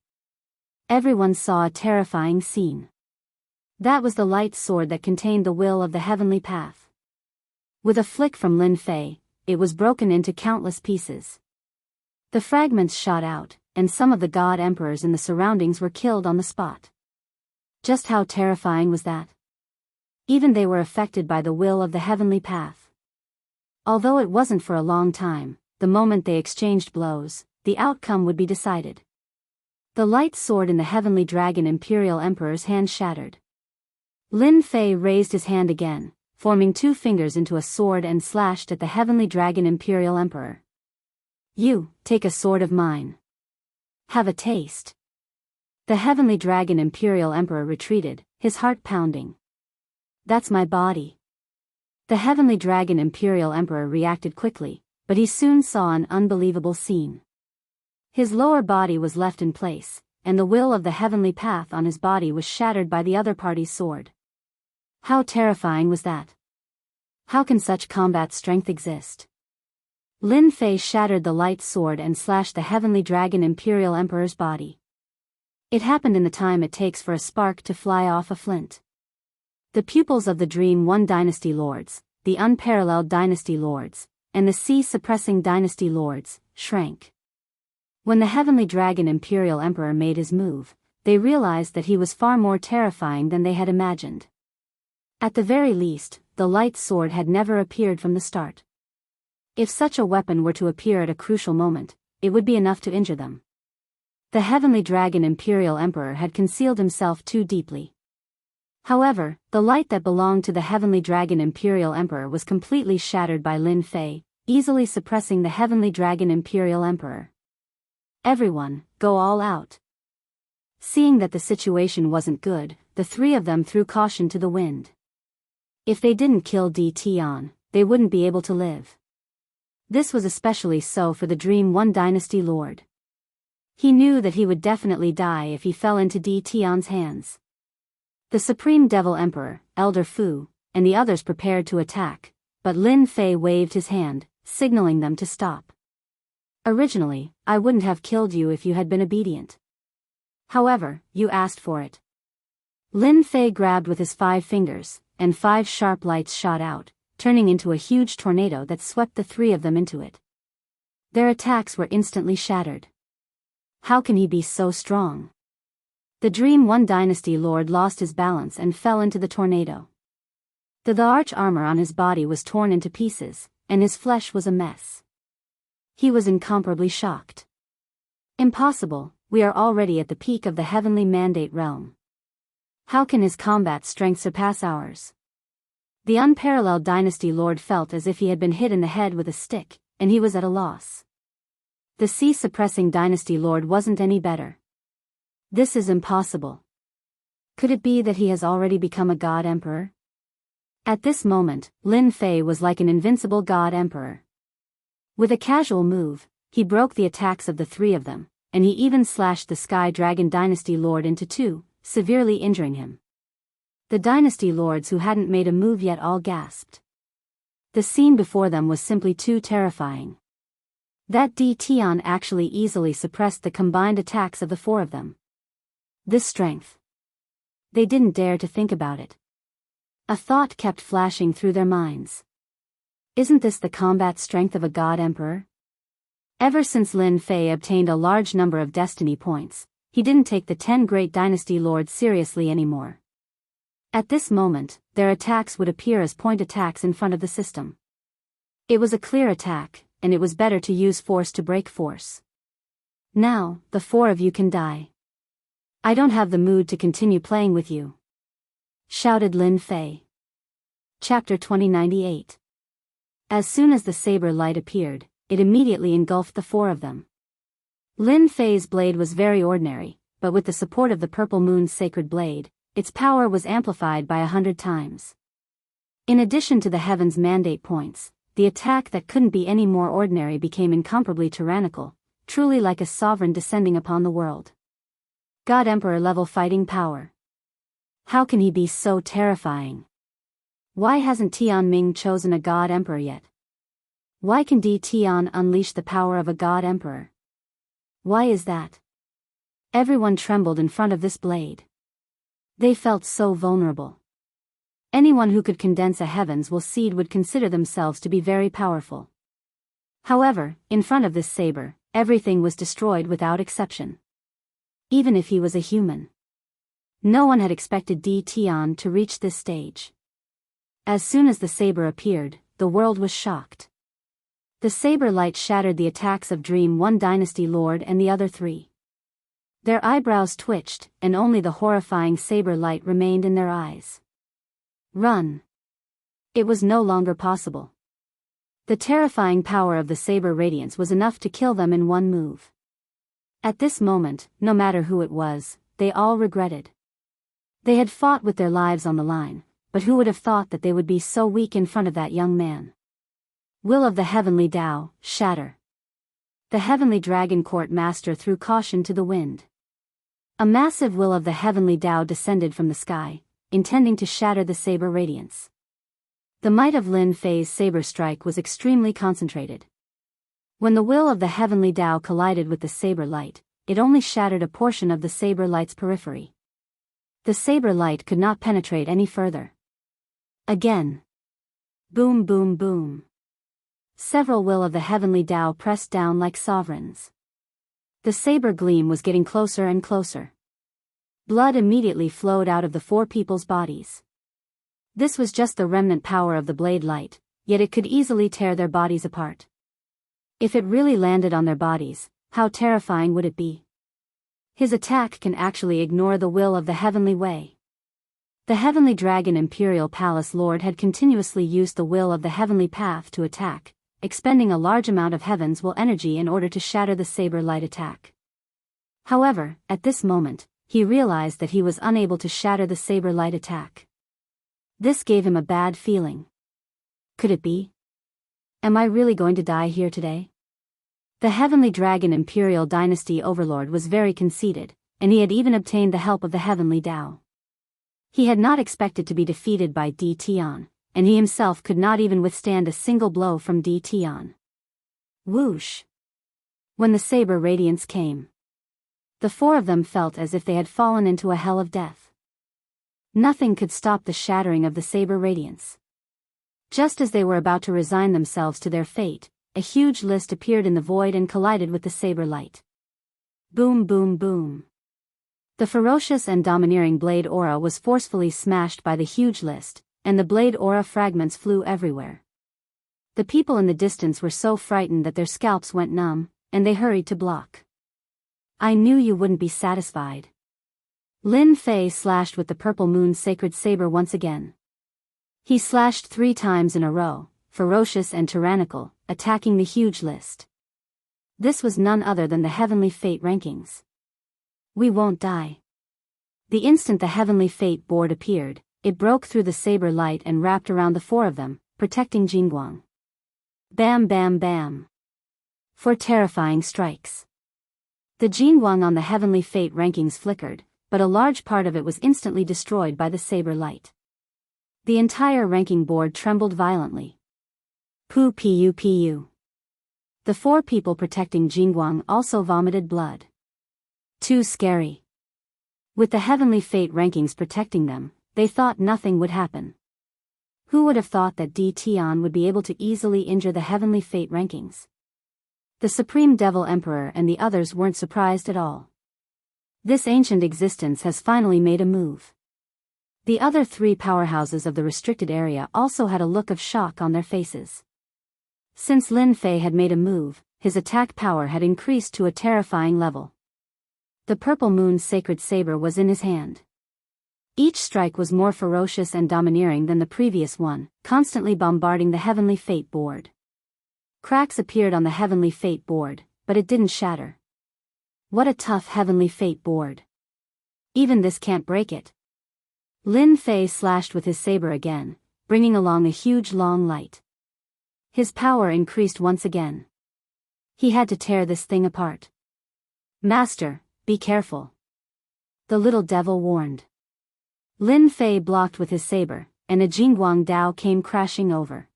Everyone saw a terrifying scene. That was the light sword that contained the will of the heavenly path. With a flick from Lin Fei, it was broken into countless pieces. The fragments shot out, and some of the god emperors in the surroundings were killed on the spot. Just how terrifying was that? Even they were affected by the will of the heavenly path. Although it wasn't for a long time, the moment they exchanged blows, the outcome would be decided. The light sword in the Heavenly Dragon Imperial Emperor's hand shattered. Lin Fei raised his hand again, forming 2 fingers into a sword and slashed at the Heavenly Dragon Imperial Emperor. You, take a sword of mine. Have a taste. The Heavenly Dragon Imperial Emperor retreated, his heart pounding. That's my body. The Heavenly Dragon Imperial Emperor reacted quickly, but he soon saw an unbelievable scene. His lower body was left in place, and the will of the heavenly path on his body was shattered by the other party's sword. How terrifying was that? How can such combat strength exist? Lin Fei shattered the light sword and slashed the Heavenly Dragon Imperial Emperor's body. It happened in the time it takes for a spark to fly off a flint. The pupils of the Dream 1 Dynasty Lords, the Unparalleled Dynasty Lords, and the Sea-Suppressing Dynasty Lords, shrank. When the Heavenly Dragon Imperial Emperor made his move, they realized that he was far more terrifying than they had imagined. At the very least, the light sword had never appeared from the start. If such a weapon were to appear at a crucial moment, it would be enough to injure them. The Heavenly Dragon Imperial Emperor had concealed himself too deeply. However, the light that belonged to the Heavenly Dragon Imperial Emperor was completely shattered by Lin Fei, easily suppressing the Heavenly Dragon Imperial Emperor. Everyone, go all out. Seeing that the situation wasn't good, the three of them threw caution to the wind. If they didn't kill Di Tian, they wouldn't be able to live. This was especially so for the Dream One Dynasty Lord. He knew that he would definitely die if he fell into Di Tian's hands. The Supreme Devil Emperor, Elder Fu, and the others prepared to attack, but Lin Fei waved his hand, signaling them to stop. Originally, I wouldn't have killed you if you had been obedient. However, you asked for it. Lin Fei grabbed with his 5 fingers, and 5 sharp lights shot out, turning into a huge tornado that swept the 3 of them into it. Their attacks were instantly shattered. How can he be so strong? The Dream One Dynasty Lord lost his balance and fell into the tornado. The arch armor on his body was torn into pieces, and his flesh was a mess. He was incomparably shocked. Impossible, we are already at the peak of the Heavenly Mandate realm. How can his combat strength surpass ours? The unparalleled Dynasty Lord felt as if he had been hit in the head with a stick, and he was at a loss. The sea-suppressing Dynasty Lord wasn't any better. This is impossible. Could it be that he has already become a God Emperor? At this moment, Lin Fei was like an invincible God Emperor. With a casual move, he broke the attacks of the 3 of them, and he even slashed the Sky Dragon Dynasty Lord into 2, severely injuring him. The Dynasty Lords who hadn't made a move yet all gasped. The scene before them was simply too terrifying. That Di Tian actually easily suppressed the combined attacks of the 4 of them. This strength. They didn't dare to think about it. A thought kept flashing through their minds. Isn't this the combat strength of a God Emperor? Ever since Lin Fei obtained a large number of destiny points, he didn't take the 10 great Dynasty Lords seriously anymore. At this moment, their attacks would appear as point attacks in front of the system. It was a clear attack, and it was better to use force to break force. Now, the 4 of you can die. I don't have the mood to continue playing with you, shouted Lin Fei. Chapter 2098. As soon as the saber light appeared, it immediately engulfed the 4 of them. Lin Fei's blade was very ordinary, but with the support of the Purple Moon's sacred blade, its power was amplified by 100 times. In addition to the Heaven's Mandate points, the attack that couldn't be any more ordinary became incomparably tyrannical, truly like a sovereign descending upon the world. God Emperor level fighting power. How can he be so terrifying? Why hasn't Tianming chosen a God Emperor yet? Why can Di Tian unleash the power of a God Emperor? Why is that? Everyone trembled in front of this blade. They felt so vulnerable. Anyone who could condense a heavens will seed would consider themselves to be very powerful. However, in front of this saber, everything was destroyed without exception. Even if he was a human. No one had expected Di Tian to reach this stage. As soon as the saber appeared, the world was shocked. The saber light shattered the attacks of Dream One Dynasty Lord and the other 3. Their eyebrows twitched, and only the horrifying saber light remained in their eyes. Run. It was no longer possible. The terrifying power of the saber radiance was enough to kill them in one move. At this moment, no matter who it was, they all regretted. They had fought with their lives on the line, but who would have thought that they would be so weak in front of that young man? Will of the Heavenly Tao, shatter. The Heavenly Dragon Court Master threw caution to the wind. A massive will of the Heavenly Tao descended from the sky, intending to shatter the saber radiance. The might of Lin Fei's saber strike was extremely concentrated. When the will of the Heavenly Tao collided with the saber light, it only shattered a portion of the saber light's periphery. The saber light could not penetrate any further. Again. Boom boom boom. Several will of the Heavenly Tao pressed down like sovereigns. The saber gleam was getting closer and closer. Blood immediately flowed out of the 4 people's bodies. This was just the remnant power of the blade light, yet it could easily tear their bodies apart. If it really landed on their bodies, how terrifying would it be? His attack can actually ignore the will of the heavenly way. The heavenly dragon Imperial Palace Lord had continuously used the will of the heavenly path to attack, expending a large amount of heaven's will energy in order to shatter the saber light attack. However, at this moment, he realized that he was unable to shatter the saber light attack. This gave him a bad feeling. Could it be? Am I really going to die here today? The heavenly dragon Imperial Dynasty Overlord was very conceited, and he had even obtained the help of the heavenly Tao. He had not expected to be defeated by Di Tian, and he himself could not even withstand a single blow from Di Tian. Whoosh! When the saber radiance came, the 4 of them felt as if they had fallen into a hell of death. Nothing could stop the shattering of the saber radiance. Just as they were about to resign themselves to their fate, a huge list appeared in the void and collided with the saber light. Boom, boom, boom. The ferocious and domineering blade aura was forcefully smashed by the huge list, and the blade aura fragments flew everywhere. The people in the distance were so frightened that their scalps went numb, and they hurried to block. I knew you wouldn't be satisfied. Lin Fei slashed with the purple moon's sacred saber once again. He slashed 3 times in a row, ferocious and tyrannical, attacking the huge list. This was none other than the heavenly fate rankings. We won't die. The instant the heavenly fate board appeared, it broke through the saber light and wrapped around the 4 of them, protecting Jingguang. Bam bam bam. 4 terrifying strikes. The Jingguang on the heavenly fate rankings flickered, but a large part of it was instantly destroyed by the saber light. The entire ranking board trembled violently. Pu pu pu. The 4 people protecting Jingguang also vomited blood. Too scary. With the heavenly fate rankings protecting them, they thought nothing would happen. Who would have thought that Di Tian would be able to easily injure the heavenly fate rankings? The Supreme Devil Emperor and the others weren't surprised at all. This ancient existence has finally made a move. The other 3 powerhouses of the restricted area also had a look of shock on their faces. Since Lin Fei had made a move, his attack power had increased to a terrifying level. The purple moon's sacred saber was in his hand. Each strike was more ferocious and domineering than the previous one, constantly bombarding the heavenly fate board. Cracks appeared on the heavenly fate board, but it didn't shatter. What a tough heavenly fate board. Even this can't break it. Lin Fei slashed with his saber again, bringing along a huge long light. His power increased once again. He had to tear this thing apart. Master, be careful. The little devil warned. Lin Fei blocked with his saber, and a Jingguang Dao came crashing over.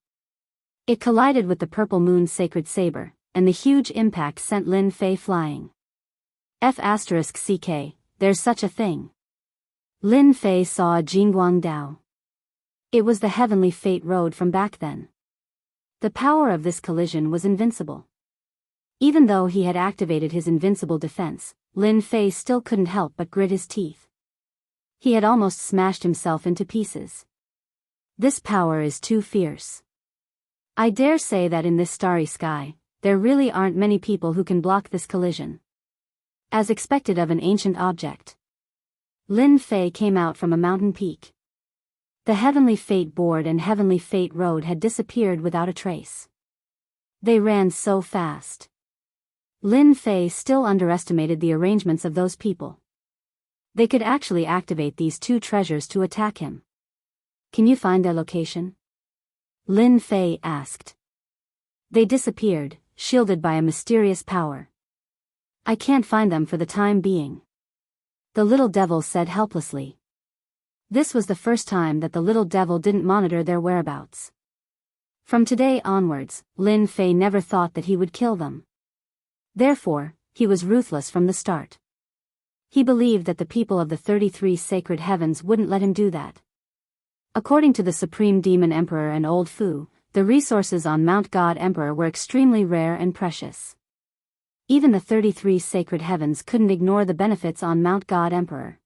It collided with the purple moon's sacred saber, and the huge impact sent Lin Fei flying. F***ck, there's such a thing. Lin Fei saw a Jingguang Dao. It was the heavenly fate road from back then. The power of this collision was invincible. Even though he had activated his invincible defense, Lin Fei still couldn't help but grit his teeth. He had almost smashed himself into pieces. This power is too fierce. I dare say that in this starry sky, there really aren't many people who can block this collision. As expected of an ancient object, Lin Fei came out from a mountain peak. The heavenly fate board and heavenly fate road had disappeared without a trace. They ran so fast. Lin Fei still underestimated the arrangements of those people. They could actually activate these 2 treasures to attack him. Can you find their location? Lin Fei asked. They disappeared, shielded by a mysterious power. I can't find them for the time being. The little devil said helplessly. This was the first time that the little devil didn't monitor their whereabouts. From today onwards, Lin Fei never thought that he would kill them. Therefore, he was ruthless from the start. He believed that the people of the 33 sacred heavens wouldn't let him do that. According to the Supreme Demon Emperor and Old Fu, the resources on Mount God Emperor were extremely rare and precious. Even the 33 sacred heavens couldn't ignore the benefits on Mount God Emperor.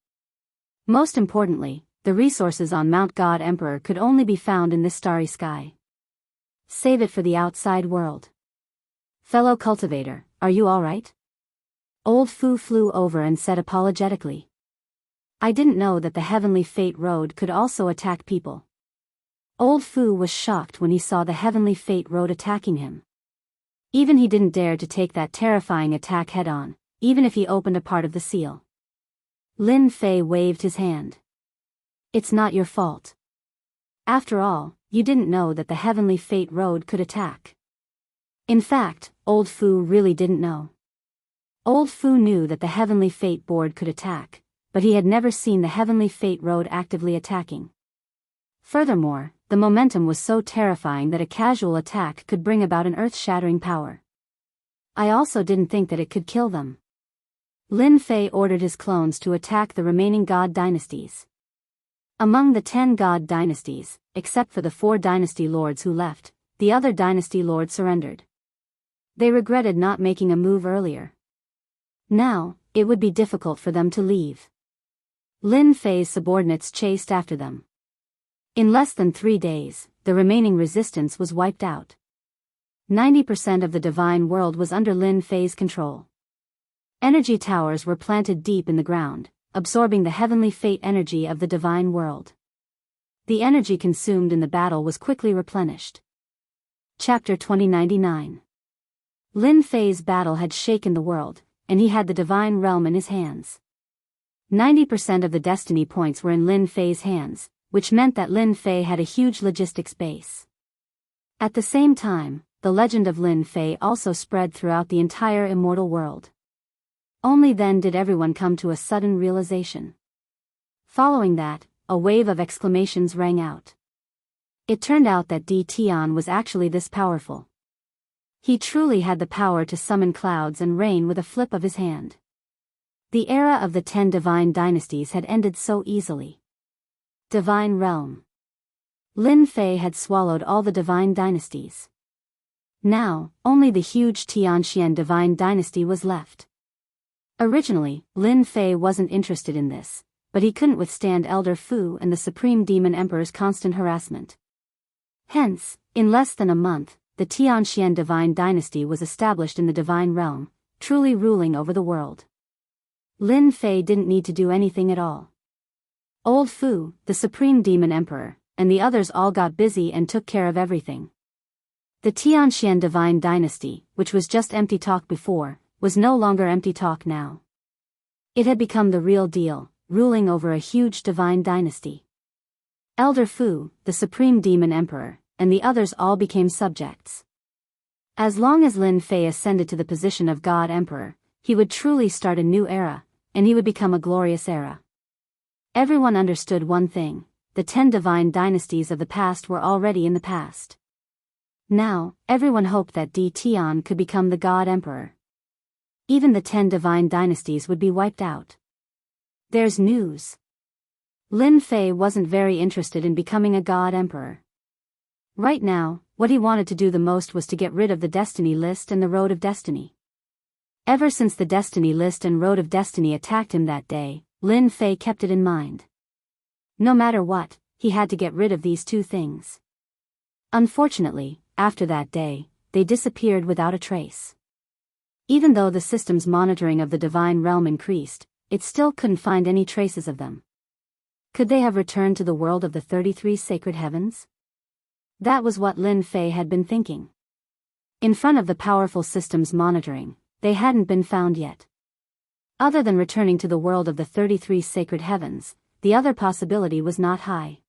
Most importantly, the resources on Mount God Emperor could only be found in this starry sky. Save it for the outside world. Fellow cultivator, are you alright? Old Fu flew over and said apologetically. I didn't know that the Heavenly Fate Road could also attack people. Old Fu was shocked when he saw the Heavenly Fate Road attacking him. Even he didn't dare to take that terrifying attack head-on, even if he opened a part of the seal. Lin Fei waved his hand. It's not your fault. After all, you didn't know that the Heavenly Fate Road could attack. In fact, Old Fu really didn't know. Old Fu knew that the Heavenly Fate Board could attack, but he had never seen the Heavenly Fate Road actively attacking. Furthermore, the momentum was so terrifying that a casual attack could bring about an earth-shattering power. I also didn't think that it could kill them. Lin Fei ordered his clones to attack the remaining god dynasties. Among the 10 god dynasties, except for the 4 dynasty lords who left, the other dynasty lords surrendered. They regretted not making a move earlier. Now, it would be difficult for them to leave. Lin Fei's subordinates chased after them. In less than 3 days, the remaining resistance was wiped out. 90% of the divine world was under Lin Fei's control. Energy towers were planted deep in the ground, absorbing the heavenly fate energy of the divine world. The energy consumed in the battle was quickly replenished. Chapter 2099. Lin Fei's battle had shaken the world, and he had the divine realm in his hands. 90% of the destiny points were in Lin Fei's hands, which meant that Lin Fei had a huge logistics base. At the same time, the legend of Lin Fei also spread throughout the entire immortal world. Only then did everyone come to a sudden realization. Following that, a wave of exclamations rang out. It turned out that Di Tian was actually this powerful. He truly had the power to summon clouds and rain with a flip of his hand. The era of the 10 divine dynasties had ended so easily. Divine Realm. Lin Fei had swallowed all the divine dynasties. Now, only the huge Tianxian divine dynasty was left. Originally, Lin Fei wasn't interested in this, but he couldn't withstand Elder Fu and the Supreme Demon Emperor's constant harassment. Hence, in less than a month, the Tianxian divine dynasty was established in the divine realm, truly ruling over the world. Lin Fei didn't need to do anything at all. Old Fu, the Supreme Demon Emperor, and the others all got busy and took care of everything. The Tianxian divine dynasty, which was just empty talk before, was no longer empty talk now. It had become the real deal, ruling over a huge divine dynasty. Elder Fu, the Supreme Demon Emperor, and the others all became subjects. As long as Lin Fei ascended to the position of God Emperor, he would truly start a new era, and he would become a glorious era. Everyone understood one thing: the 10 divine dynasties of the past were already in the past. Now, everyone hoped that Di Tian could become the God Emperor. Even the 10 divine dynasties would be wiped out. There's news. Lin Fei wasn't very interested in becoming a God Emperor. Right now, what he wanted to do the most was to get rid of the Destiny List and the Road of Destiny. Ever since the Destiny List and Road of Destiny attacked him that day, Lin Fei kept it in mind. No matter what, he had to get rid of these 2 things. Unfortunately, after that day, they disappeared without a trace. Even though the system's monitoring of the divine realm increased, it still couldn't find any traces of them. Could they have returned to the world of the 33 sacred heavens? That was what Lin Fei had been thinking. In front of the powerful system's monitoring, they hadn't been found yet. Other than returning to the world of the 33 sacred heavens, the other possibility was not high.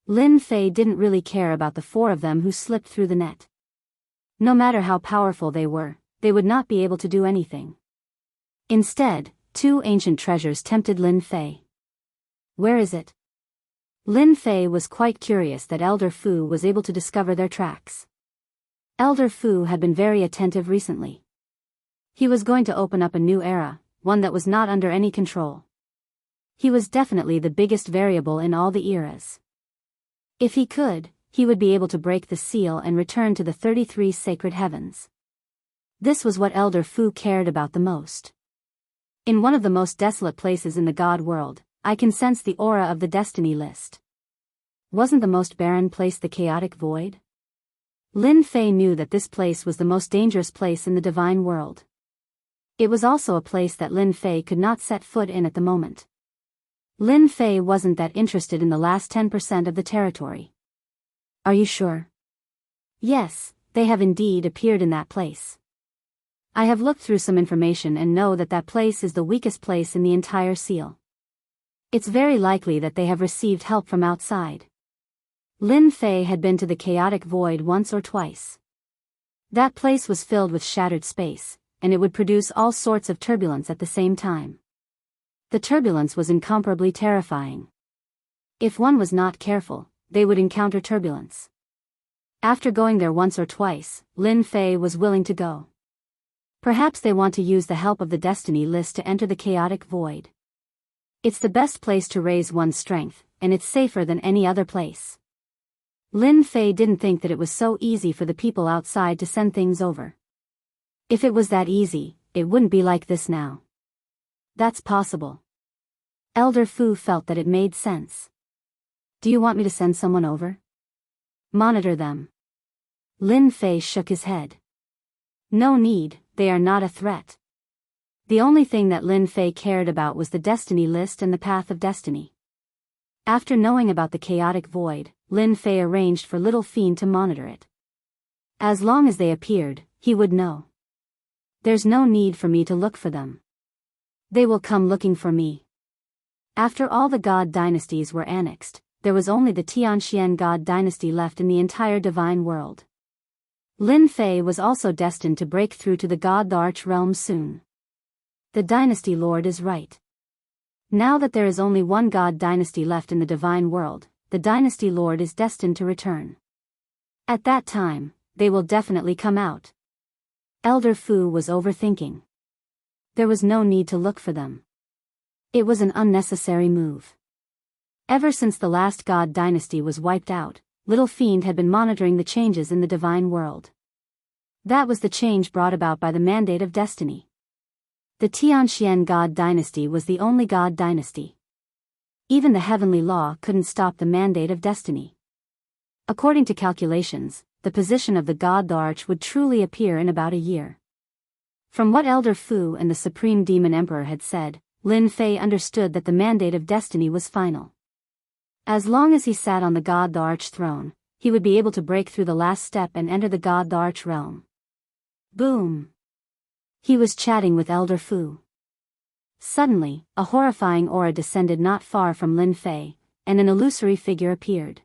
Lin Fei didn't really care about the 4 of them who slipped through the net. No matter how powerful they were, they would not be able to do anything. Instead, 2 ancient treasures tempted Lin Fei. Where is it? Lin Fei was quite curious that Elder Fu was able to discover their tracks. Elder Fu had been very attentive recently. He was going to open up a new era, one that was not under any control. He was definitely the biggest variable in all the eras. If he could, he would be able to break the seal and return to the 33 sacred heavens. This was what Elder Fu cared about the most. In one of the most desolate places in the God world, I can sense the aura of the destiny list. Wasn't the most barren place the chaotic void? Lin Fei knew that this place was the most dangerous place in the divine world. It was also a place that Lin Fei could not set foot in at the moment. Lin Fei wasn't that interested in the last 10% of the territory. Are you sure? Yes, they have indeed appeared in that place. I have looked through some information and know that that place is the weakest place in the entire seal. It's very likely that they have received help from outside. Lin Fei had been to the chaotic void once or twice. That place was filled with shattered space, and it would produce all sorts of turbulence at the same time. The turbulence was incomparably terrifying. If one was not careful, they would encounter turbulence. After going there once or twice, Lin Fei was willing to go. Perhaps they want to use the help of the destiny list to enter the chaotic void. It's the best place to raise one's strength, and it's safer than any other place. Lin Fei didn't think that it was so easy for the people outside to send things over. If it was that easy, it wouldn't be like this now. That's possible. Elder Fu felt that it made sense. Do you want me to send someone over? Monitor them. Lin Fei shook his head. No need, they are not a threat. The only thing that Lin Fei cared about was the destiny list and the path of destiny. After knowing about the chaotic void, Lin Fei arranged for Little Fiend to monitor it. As long as they appeared, he would know. There's no need for me to look for them. They will come looking for me. After all the god dynasties were annexed, there was only the Tianxian god dynasty left in the entire divine world. Lin Fei was also destined to break through to the God-Arch realm soon. The dynasty lord is right. Now that there is only one god dynasty left in the divine world, the dynasty lord is destined to return. At that time, they will definitely come out. Elder Fu was overthinking. There was no need to look for them. It was an unnecessary move. Ever since the last god dynasty was wiped out, Little Fiend had been monitoring the changes in the divine world. That was the change brought about by the mandate of destiny. The Tianxian god dynasty was the only god dynasty. Even the heavenly law couldn't stop the mandate of destiny. According to calculations, the position of the God-Arch would truly appear in about a year. From what Elder Fu and the Supreme Demon Emperor had said, Lin Fei understood that the mandate of destiny was final. As long as he sat on the God-Arch throne, he would be able to break through the last step and enter the God-Arch realm. Boom! He was chatting with Elder Fu. Suddenly, a horrifying aura descended not far from Lin Fei, and an illusory figure appeared.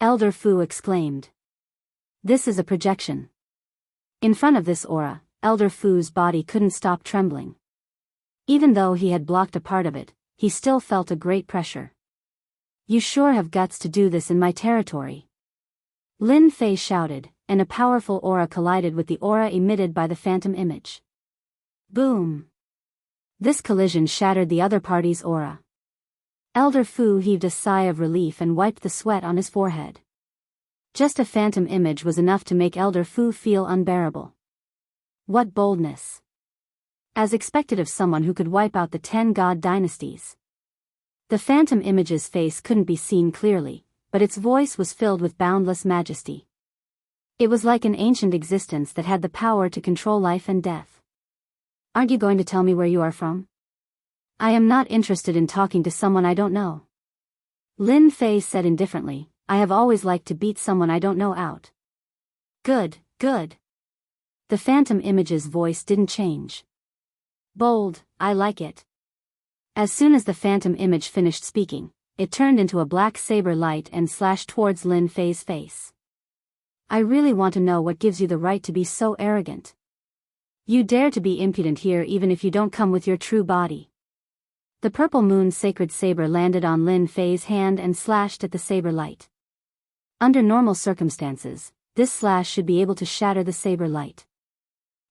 Elder Fu exclaimed. This is a projection. In front of this aura, Elder Fu's body couldn't stop trembling. Even though he had blocked a part of it, he still felt a great pressure. You sure have guts to do this in my territory. Lin Fei shouted, and a powerful aura collided with the aura emitted by the phantom image. Boom! This collision shattered the other party's aura. Elder Fu heaved a sigh of relief and wiped the sweat on his forehead. Just a phantom image was enough to make Elder Fu feel unbearable. What boldness! As expected of someone who could wipe out the 10 god dynasties. The phantom image's face couldn't be seen clearly, but its voice was filled with boundless majesty. It was like an ancient existence that had the power to control life and death. Aren't you going to tell me where you are from? I am not interested in talking to someone I don't know. Lin Fei said indifferently, I have always liked to beat someone I don't know out. Good, good. The phantom image's voice didn't change. Bold, I like it. As soon as the phantom image finished speaking, it turned into a black saber light and slashed towards Lin Fei's face. I really want to know what gives you the right to be so arrogant. You dare to be impudent here even if you don't come with your true body. The purple moon sacred saber landed on Lin Fei's hand and slashed at the saber light. Under normal circumstances, this slash should be able to shatter the saber light.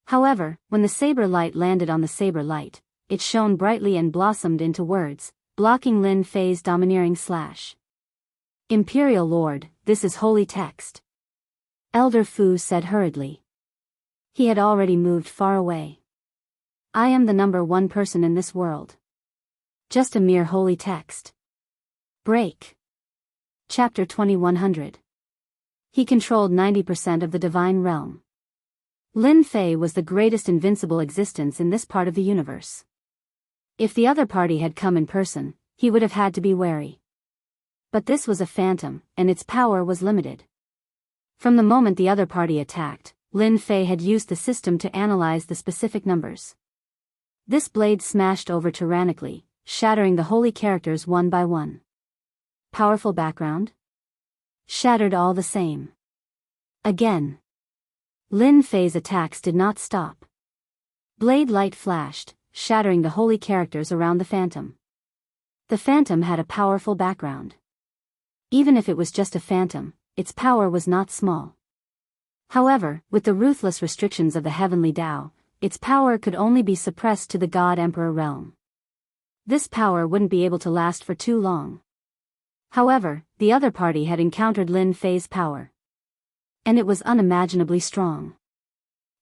However, when the saber light landed on the saber light, it shone brightly and blossomed into words, blocking Lin Fei's domineering slash. Imperial Lord, this is holy text. Elder Fu said hurriedly. He had already moved far away. I am the #1 person in this world. Just a mere holy text. Break. Chapter 2100. He controlled 90% of the divine realm. Lin Fei was the greatest invincible existence in this part of the universe. If the other party had come in person, he would have had to be wary. But this was a phantom, and its power was limited. From the moment the other party attacked, Lin Fei had used the system to analyze the specific numbers. This blade smashed over tyrannically, shattering the holy characters one by one. Powerful background? Shattered all the same. Again. Lin Fei's attacks did not stop. Blade light flashed, shattering the holy characters around the phantom. The phantom had a powerful background. Even if it was just a phantom, its power was not small. However, with the ruthless restrictions of the heavenly Tao, its power could only be suppressed to the God-Emperor realm. This power wouldn't be able to last for too long. However, the other party had encountered Lin Fei's power. And it was unimaginably strong.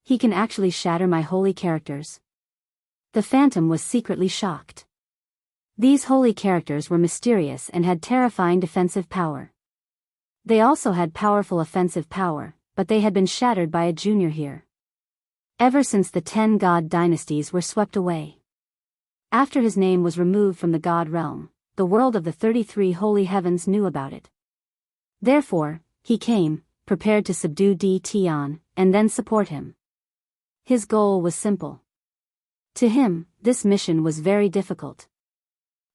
He can actually shatter my holy characters. The phantom was secretly shocked. These holy characters were mysterious and had terrifying defensive power. They also had powerful offensive power, but they had been shattered by a junior here. Ever since the 10 god dynasties were swept away. After his name was removed from the god realm, the world of the 33 holy heavens knew about it. Therefore, he came, prepared to subdue Di Tian, and then support him. His goal was simple. To him, this mission was very difficult.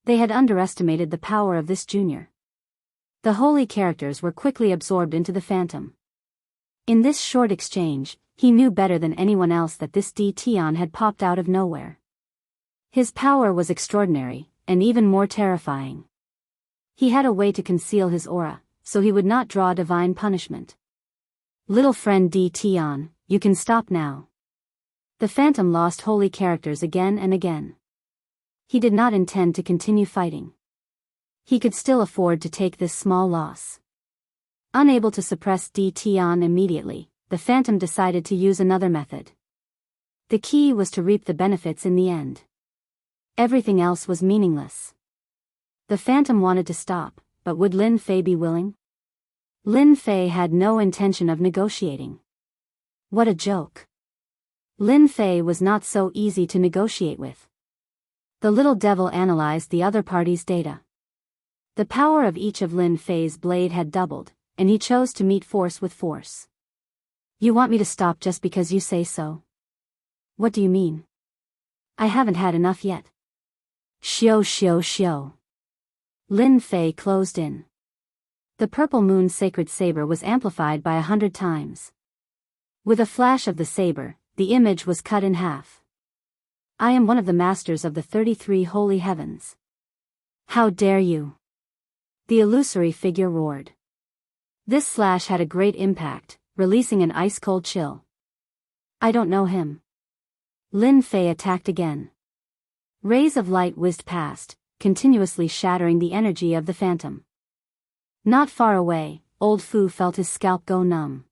They had underestimated the power of this junior. The holy characters were quickly absorbed into the phantom. In this short exchange, he knew better than anyone else that this Di Tian had popped out of nowhere. His power was extraordinary, and even more terrifying. He had a way to conceal his aura, so he would not draw divine punishment. Little friend Di Tian, you can stop now. The phantom lost holy characters again and again. He did not intend to continue fighting. He could still afford to take this small loss. Unable to suppress Di Tian immediately, the phantom decided to use another method. The key was to reap the benefits in the end. Everything else was meaningless. The phantom wanted to stop, but would Lin Fei be willing? Lin Fei had no intention of negotiating. What a joke. Lin Fei was not so easy to negotiate with. The little devil analyzed the other party's data. The power of each of Lin Fei's blade had doubled, and he chose to meet force with force. You want me to stop just because you say so? What do you mean? I haven't had enough yet. Xiao. Lin Fei closed in. The purple moon sacred saber was amplified by 100 times. With a flash of the saber, the image was cut in half. I am one of the masters of the 33 holy heavens. How dare you? The illusory figure roared. This slash had a great impact, releasing an ice-cold chill. I don't know him. Lin Fei attacked again. Rays of light whizzed past, continuously shattering the energy of the phantom. Not far away, old Fu felt his scalp go numb.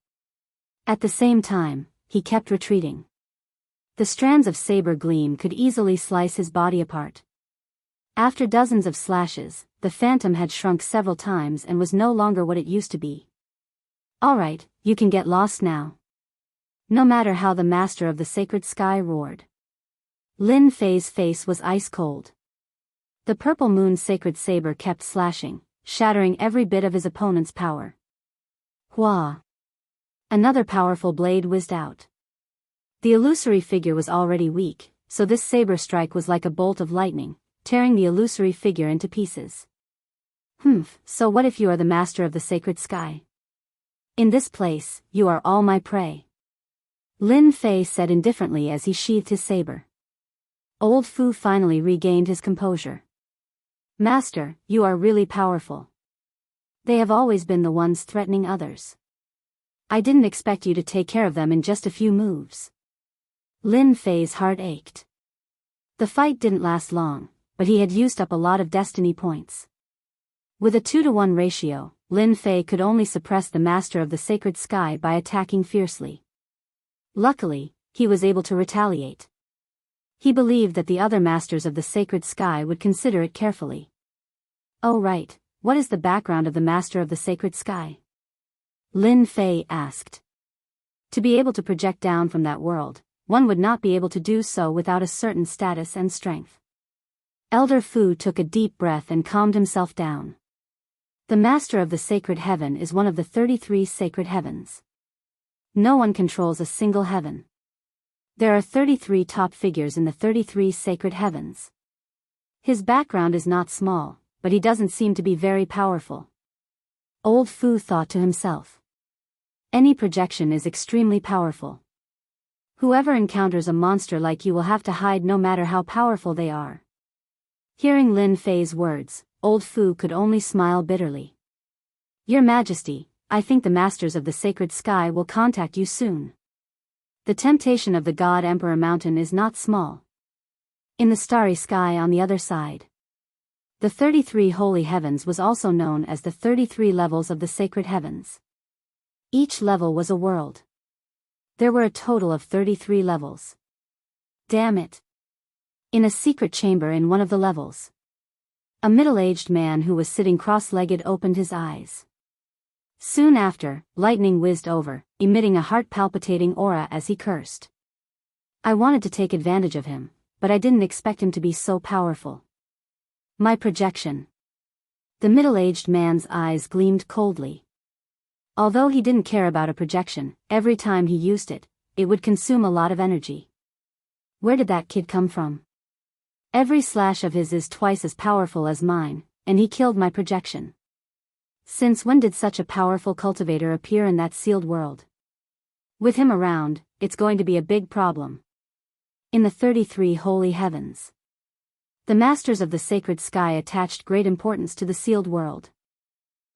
At the same time, he kept retreating. The strands of saber gleam could easily slice his body apart. After dozens of slashes, the phantom had shrunk several times and was no longer what it used to be. Alright, you can get lost now. No matter how the master of the sacred sky roared. Lin Fei's face was ice cold. The purple moon sacred saber kept slashing, shattering every bit of his opponent's power. Hua! Another powerful blade whizzed out. The illusory figure was already weak, so this saber strike was like a bolt of lightning, tearing the illusory figure into pieces. So what if you are the master of the sacred sky? In this place, you are all my prey. Lin Fei said indifferently as he sheathed his saber. Old Fu finally regained his composure. Master, you are really powerful. They have always been the ones threatening others. I didn't expect you to take care of them in just a few moves. Lin Fei's heart ached. The fight didn't last long, but he had used up a lot of destiny points. With a 2-to-1 ratio, Lin Fei could only suppress the master of the sacred sky by attacking fiercely. Luckily, he was able to retaliate. He believed that the other masters of the sacred sky would consider it carefully. Oh right, what is the background of the master of the sacred sky? Lin Fei asked. To be able to project down from that world, one would not be able to do so without a certain status and strength. Elder Fu took a deep breath and calmed himself down. The master of the sacred heaven is one of the 33 sacred heavens. No one controls a single heaven. There are 33 top figures in the 33 sacred heavens. His background is not small, but he doesn't seem to be very powerful. Old Fu thought to himself. Any projection is extremely powerful. Whoever encounters a monster like you will have to hide no matter how powerful they are. Hearing Lin Fei's words, Old Fu could only smile bitterly. Your Majesty, I think the masters of the sacred sky will contact you soon. The temptation of the God Emperor Mountain is not small. In the starry sky on the other side. The 33 holy heavens was also known as the 33 levels of the sacred heavens. Each level was a world. There were a total of 33 levels. Damn it. In a secret chamber in one of the levels, a middle-aged man who was sitting cross-legged opened his eyes. Soon after, lightning whizzed over, emitting a heart-palpitating aura as he cursed. I wanted to take advantage of him, but I didn't expect him to be so powerful. My projection. The middle-aged man's eyes gleamed coldly. Although he didn't care about a projection, every time he used it, it would consume a lot of energy. Where did that kid come from? Every slash of his is twice as powerful as mine, and he killed my projection. Since when did such a powerful cultivator appear in that sealed world? With him around, it's going to be a big problem. In the 33 holy heavens, the masters of the sacred sky attached great importance to the sealed world.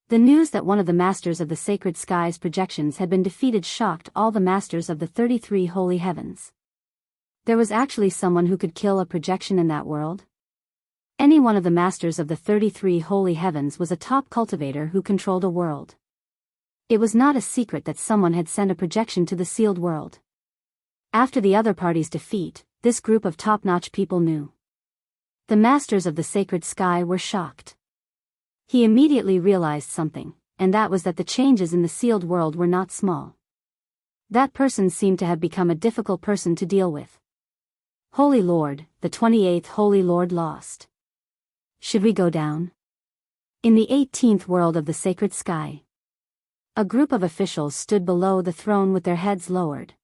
The news that one of the masters of the sacred sky's projections had been defeated shocked all the masters of the 33 holy heavens. There was actually someone who could kill a projection in that world? Any one of the masters of the 33 holy heavens was a top cultivator who controlled a world. It was not a secret that someone had sent a projection to the sealed world. After the other party's defeat, this group of top-notch people knew. The masters of the sacred sky were shocked. He immediately realized something, and that was that the changes in the sealed world were not small. That person seemed to have become a difficult person to deal with. Holy Lord, the 28th Holy Lord lost. Should we go down? In the 18th world of the sacred sky, a group of officials stood below the throne with their heads lowered.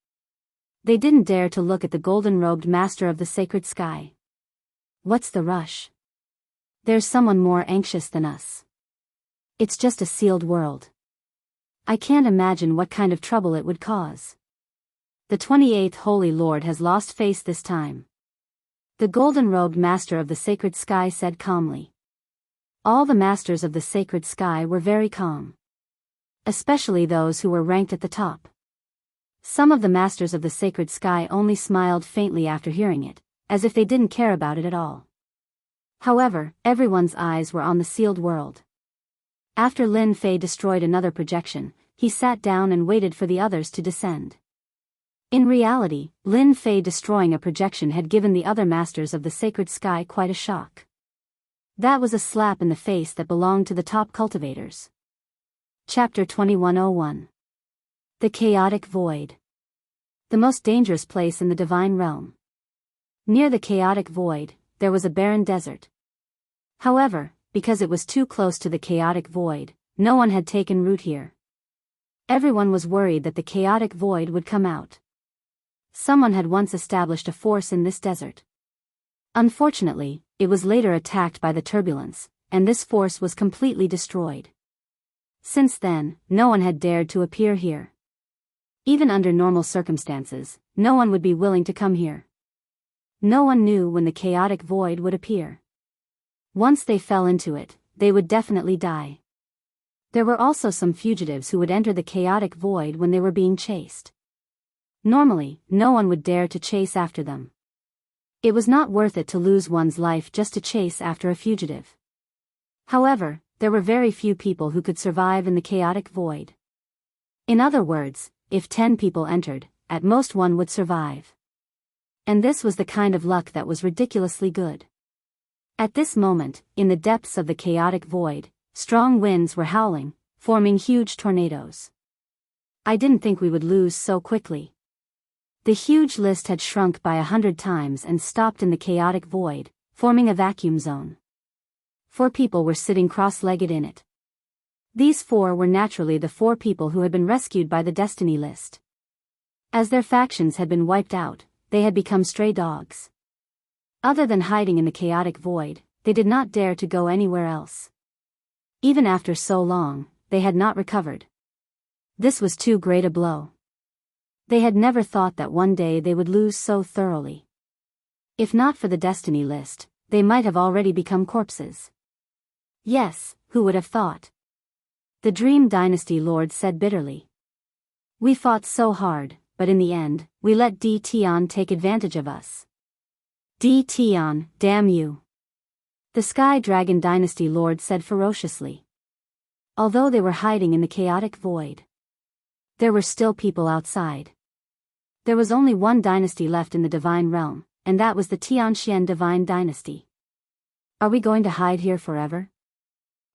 They didn't dare to look at the golden-robed master of the sacred sky. What's the rush? There's someone more anxious than us. It's just a sealed world. I can't imagine what kind of trouble it would cause. The 28th Holy Lord has lost face this time. The golden-robed master of the sacred sky said calmly. All the masters of the sacred sky were very calm. Especially those who were ranked at the top. Some of the masters of the sacred sky only smiled faintly after hearing it, as if they didn't care about it at all. However, everyone's eyes were on the sealed world. After Lin Fei destroyed another projection, he sat down and waited for the others to descend. In reality, Lin Fei destroying a projection had given the other masters of the sacred sky quite a shock. That was a slap in the face that belonged to the top cultivators. Chapter 2101. The Chaotic Void. The most dangerous place in the divine realm. Near the chaotic void, there was a barren desert. However, because it was too close to the chaotic void, no one had taken root here. Everyone was worried that the chaotic void would come out. Someone had once established a force in this desert. Unfortunately, it was later attacked by the turbulence, and this force was completely destroyed. Since then, no one had dared to appear here. Even under normal circumstances, no one would be willing to come here. No one knew when the chaotic void would appear. Once they fell into it, they would definitely die. There were also some fugitives who would enter the chaotic void when they were being chased. Normally, no one would dare to chase after them. It was not worth it to lose one's life just to chase after a fugitive. However, there were very few people who could survive in the chaotic void. In other words, if 10 people entered, at most one would survive. And this was the kind of luck that was ridiculously good. At this moment, in the depths of the chaotic void, strong winds were howling, forming huge tornadoes. I didn't think we would lose so quickly. The huge list had shrunk by 100 times and stopped in the chaotic void, forming a vacuum zone. 4 people were sitting cross-legged in it. These 4 were naturally the 4 people who had been rescued by the Destiny List. As their factions had been wiped out, they had become stray dogs. Other than hiding in the chaotic void, they did not dare to go anywhere else. Even after so long, they had not recovered. This was too great a blow. They had never thought that one day they would lose so thoroughly. If not for the Destiny List, they might have already become corpses. Yes, who would have thought? The Dream Dynasty Lord said bitterly. We fought so hard, but in the end, we let Tion take advantage of us. Tion, damn you. The Sky Dragon Dynasty Lord said ferociously. Although they were hiding in the chaotic void, there were still people outside. There was only one dynasty left in the Divine Realm, and that was the Tianxian Divine Dynasty. Are we going to hide here forever?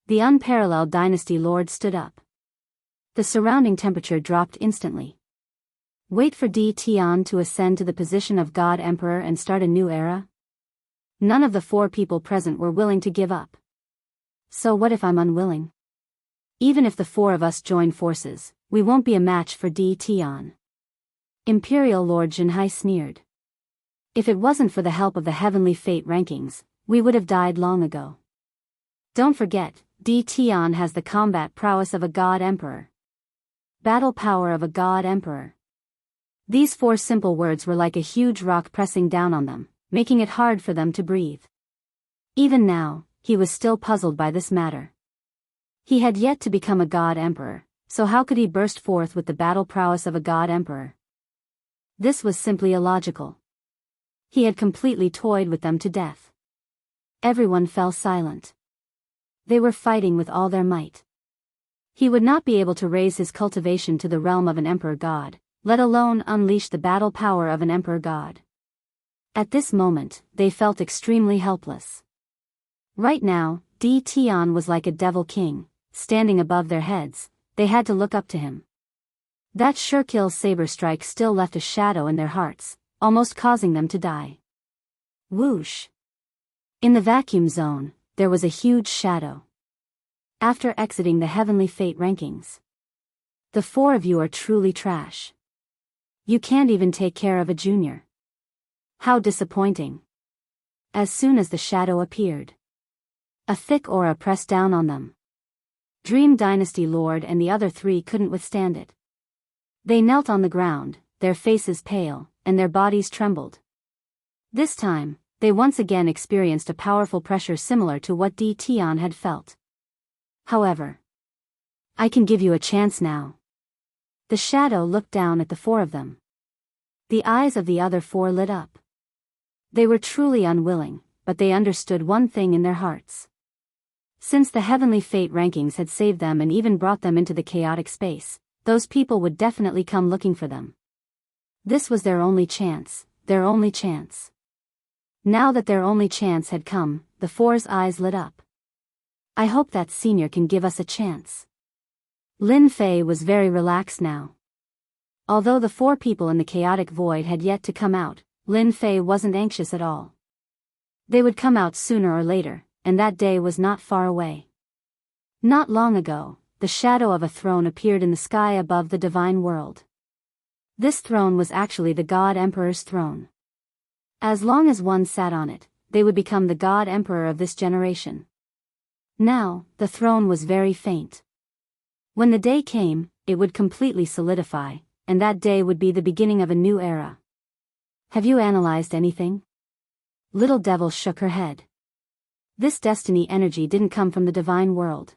The Unparalleled Dynasty Lord stood up. The surrounding temperature dropped instantly. Wait for Tion to ascend to the position of God Emperor and start a new era? None of the 4 people present were willing to give up. So what if I'm unwilling? Even if the 4 of us join forces, we won't be a match for Tion. Imperial Lord Jinhai sneered. If it wasn't for the help of the Heavenly Fate rankings, we would have died long ago. Don't forget, Tion has the combat prowess of a God Emperor. Battle power of a God Emperor. These 4 simple words were like a huge rock pressing down on them, making it hard for them to breathe. Even now, he was still puzzled by this matter. He had yet to become a God Emperor, so how could he burst forth with the battle prowess of a God Emperor? This was simply illogical. He had completely toyed with them to death. Everyone fell silent. They were fighting with all their might. He would not be able to raise his cultivation to the realm of an Emperor God, let alone unleash the battle power of an Emperor God. At this moment, they felt extremely helpless. Right now, Tion was like a devil king, standing above their heads. They had to look up to him. That Sure-Kill saber strike still left a shadow in their hearts, almost causing them to die. Whoosh! In the vacuum zone, there was a huge shadow. After exiting the Heavenly Fate rankings, the 4 of you are truly trash. You can't even take care of a junior. How disappointing. As soon as the shadow appeared, a thick aura pressed down on them. Dream Dynasty Lord and the other 3 couldn't withstand it. They knelt on the ground, their faces pale, and their bodies trembled. This time, they once again experienced a powerful pressure similar to what Tion had felt. However, I can give you a chance now. The shadow looked down at the 4 of them. The eyes of the other 4 lit up. They were truly unwilling, but they understood one thing in their hearts. Since the Heavenly Fate rankings had saved them and even brought them into the chaotic space, those people would definitely come looking for them. This was their only chance, their only chance. Now that their only chance had come, the 4's eyes lit up. I hope that senior can give us a chance. Lin Fei was very relaxed now. Although the 4 people in the chaotic void had yet to come out, Lin Fei wasn't anxious at all. They would come out sooner or later, and that day was not far away. Not long ago, the shadow of a throne appeared in the sky above the divine world. This throne was actually the God Emperor's throne. As long as one sat on it, they would become the God Emperor of this generation. Now, the throne was very faint. When the day came, it would completely solidify, and that day would be the beginning of a new era. Have you analyzed anything? Little Devil shook her head. This destiny energy didn't come from the divine world.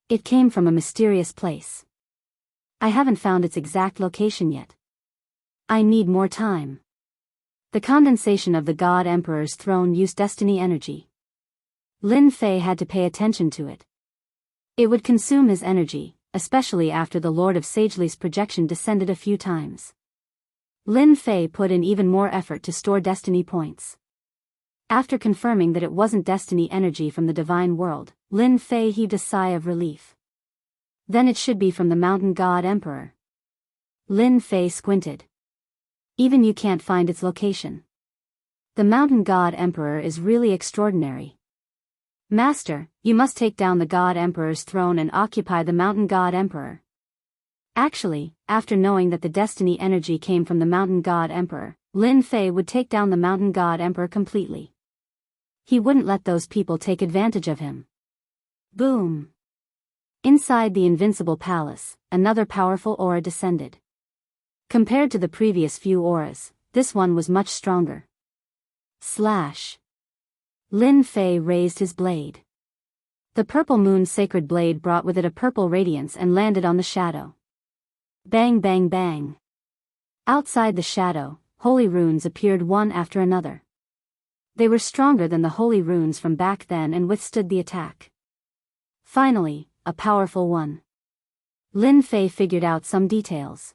It came from a mysterious place. I haven't found its exact location yet. I need more time. The condensation of the God Emperor's throne used destiny energy. Lin Fei had to pay attention to it. It would consume his energy, especially after the Lord of Sagely's projection descended a few times. Lin Fei put in even more effort to store destiny points. After confirming that it wasn't destiny energy from the divine world, Lin Fei heaved a sigh of relief. Then it should be from the mountain god emperor. Lin Fei squinted. Even you can't find its location. The mountain god emperor is really extraordinary. Master, you must take down the god emperor's throne and occupy the mountain god emperor. Actually, after knowing that the destiny energy came from the mountain god emperor, Lin Fei would take down the mountain god emperor completely. He wouldn't let those people take advantage of him. Boom! Inside the invincible palace, another powerful aura descended. Compared to the previous few auras, this one was much stronger. Slash! Lin Fei raised his blade. The purple moon sacred blade brought with it a purple radiance and landed on the shadow. Bang bang bang. Outside the shadow, holy runes appeared one after another. They were stronger than the holy runes from back then and withstood the attack. Finally, a powerful one. Lin Fei figured out some details.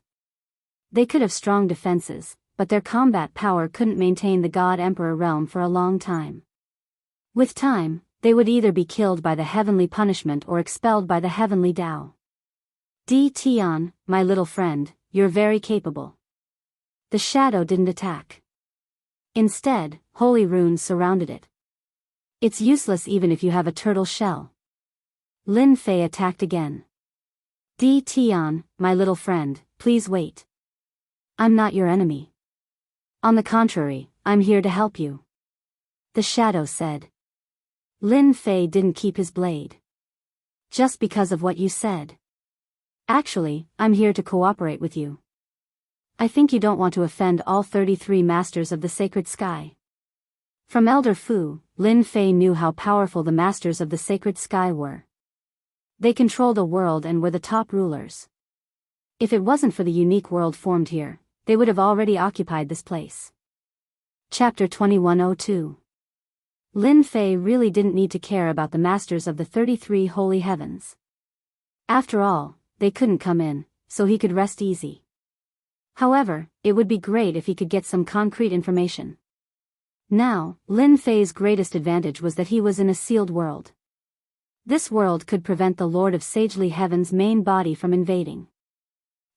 They could have strong defenses, but their combat power couldn't maintain the God Emperor realm for a long time. With time, they would either be killed by the heavenly punishment or expelled by the heavenly Tao. Di Tian, my little friend, you're very capable. The shadow didn't attack. Instead, holy runes surrounded it. It's useless even if you have a turtle shell. Lin Fei attacked again. Di Tian, my little friend, please wait. I'm not your enemy. On the contrary, I'm here to help you. The shadow said. Lin Fei didn't keep his blade. Just because of what you said. Actually, I'm here to cooperate with you. I think you don't want to offend all 33 masters of the sacred sky. From Elder Fu, Lin Fei knew how powerful the masters of the sacred sky were. They controlled a world and were the top rulers. If it wasn't for the unique world formed here, they would have already occupied this place. Chapter 2102. Lin Fei really didn't need to care about the masters of the 33 holy heavens. After all, they couldn't come in, so he could rest easy. However, it would be great if he could get some concrete information. Now, Lin Fei's greatest advantage was that he was in a sealed world. This world could prevent the Lord of Sagely Heaven's main body from invading.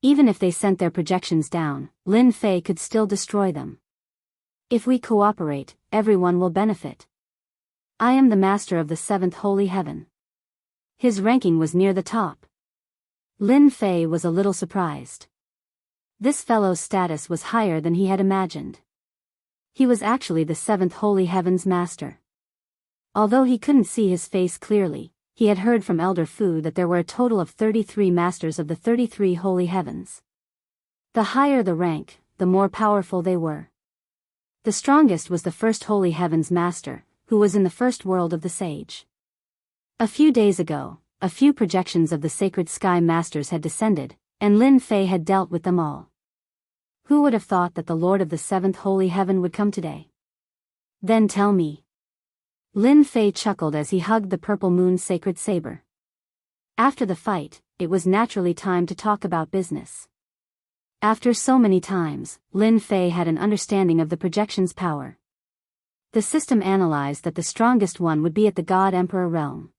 Even if they sent their projections down, Lin Fei could still destroy them. If we cooperate, everyone will benefit. I am the master of the 7th holy heaven. His ranking was near the top. Lin Fei was a little surprised. This fellow's status was higher than he had imagined. He was actually the 7th holy heaven's master. Although he couldn't see his face clearly, he had heard from Elder Fu that there were a total of 33 masters of the 33 holy heavens. The higher the rank, the more powerful they were. The strongest was the 1st holy heaven's master, who was in the first world of the sage. A few days ago, a few projections of the sacred sky masters had descended, and Lin Fei had dealt with them all. Who would have thought that the Lord of the 7th holy heaven would come today? Then tell me. Lin Fei chuckled as he hugged the purple moon's sacred saber. After the fight, it was naturally time to talk about business. After so many times, Lin Fei had an understanding of the projection's power. The system analyzed that the strongest one would be at the God Emperor realm.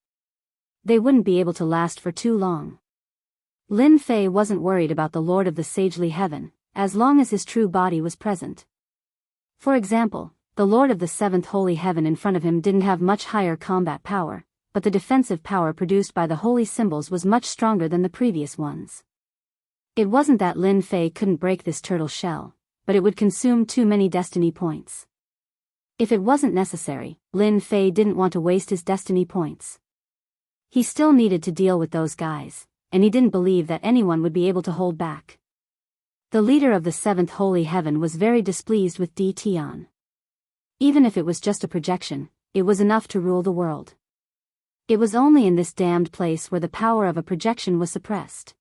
They wouldn't be able to last for too long. Lin Fei wasn't worried about the Lord of the Sagely Heaven, as long as his true body was present. For example, the Lord of the 7th holy heaven in front of him didn't have much higher combat power, but the defensive power produced by the holy symbols was much stronger than the previous ones. It wasn't that Lin Fei couldn't break this turtle shell, but it would consume too many destiny points. If it wasn't necessary, Lin Fei didn't want to waste his destiny points. He still needed to deal with those guys, and he didn't believe that anyone would be able to hold back. The leader of the 7th holy heaven was very displeased with Di Tian. Even if it was just a projection, it was enough to rule the world. It was only in this damned place where the power of a projection was suppressed.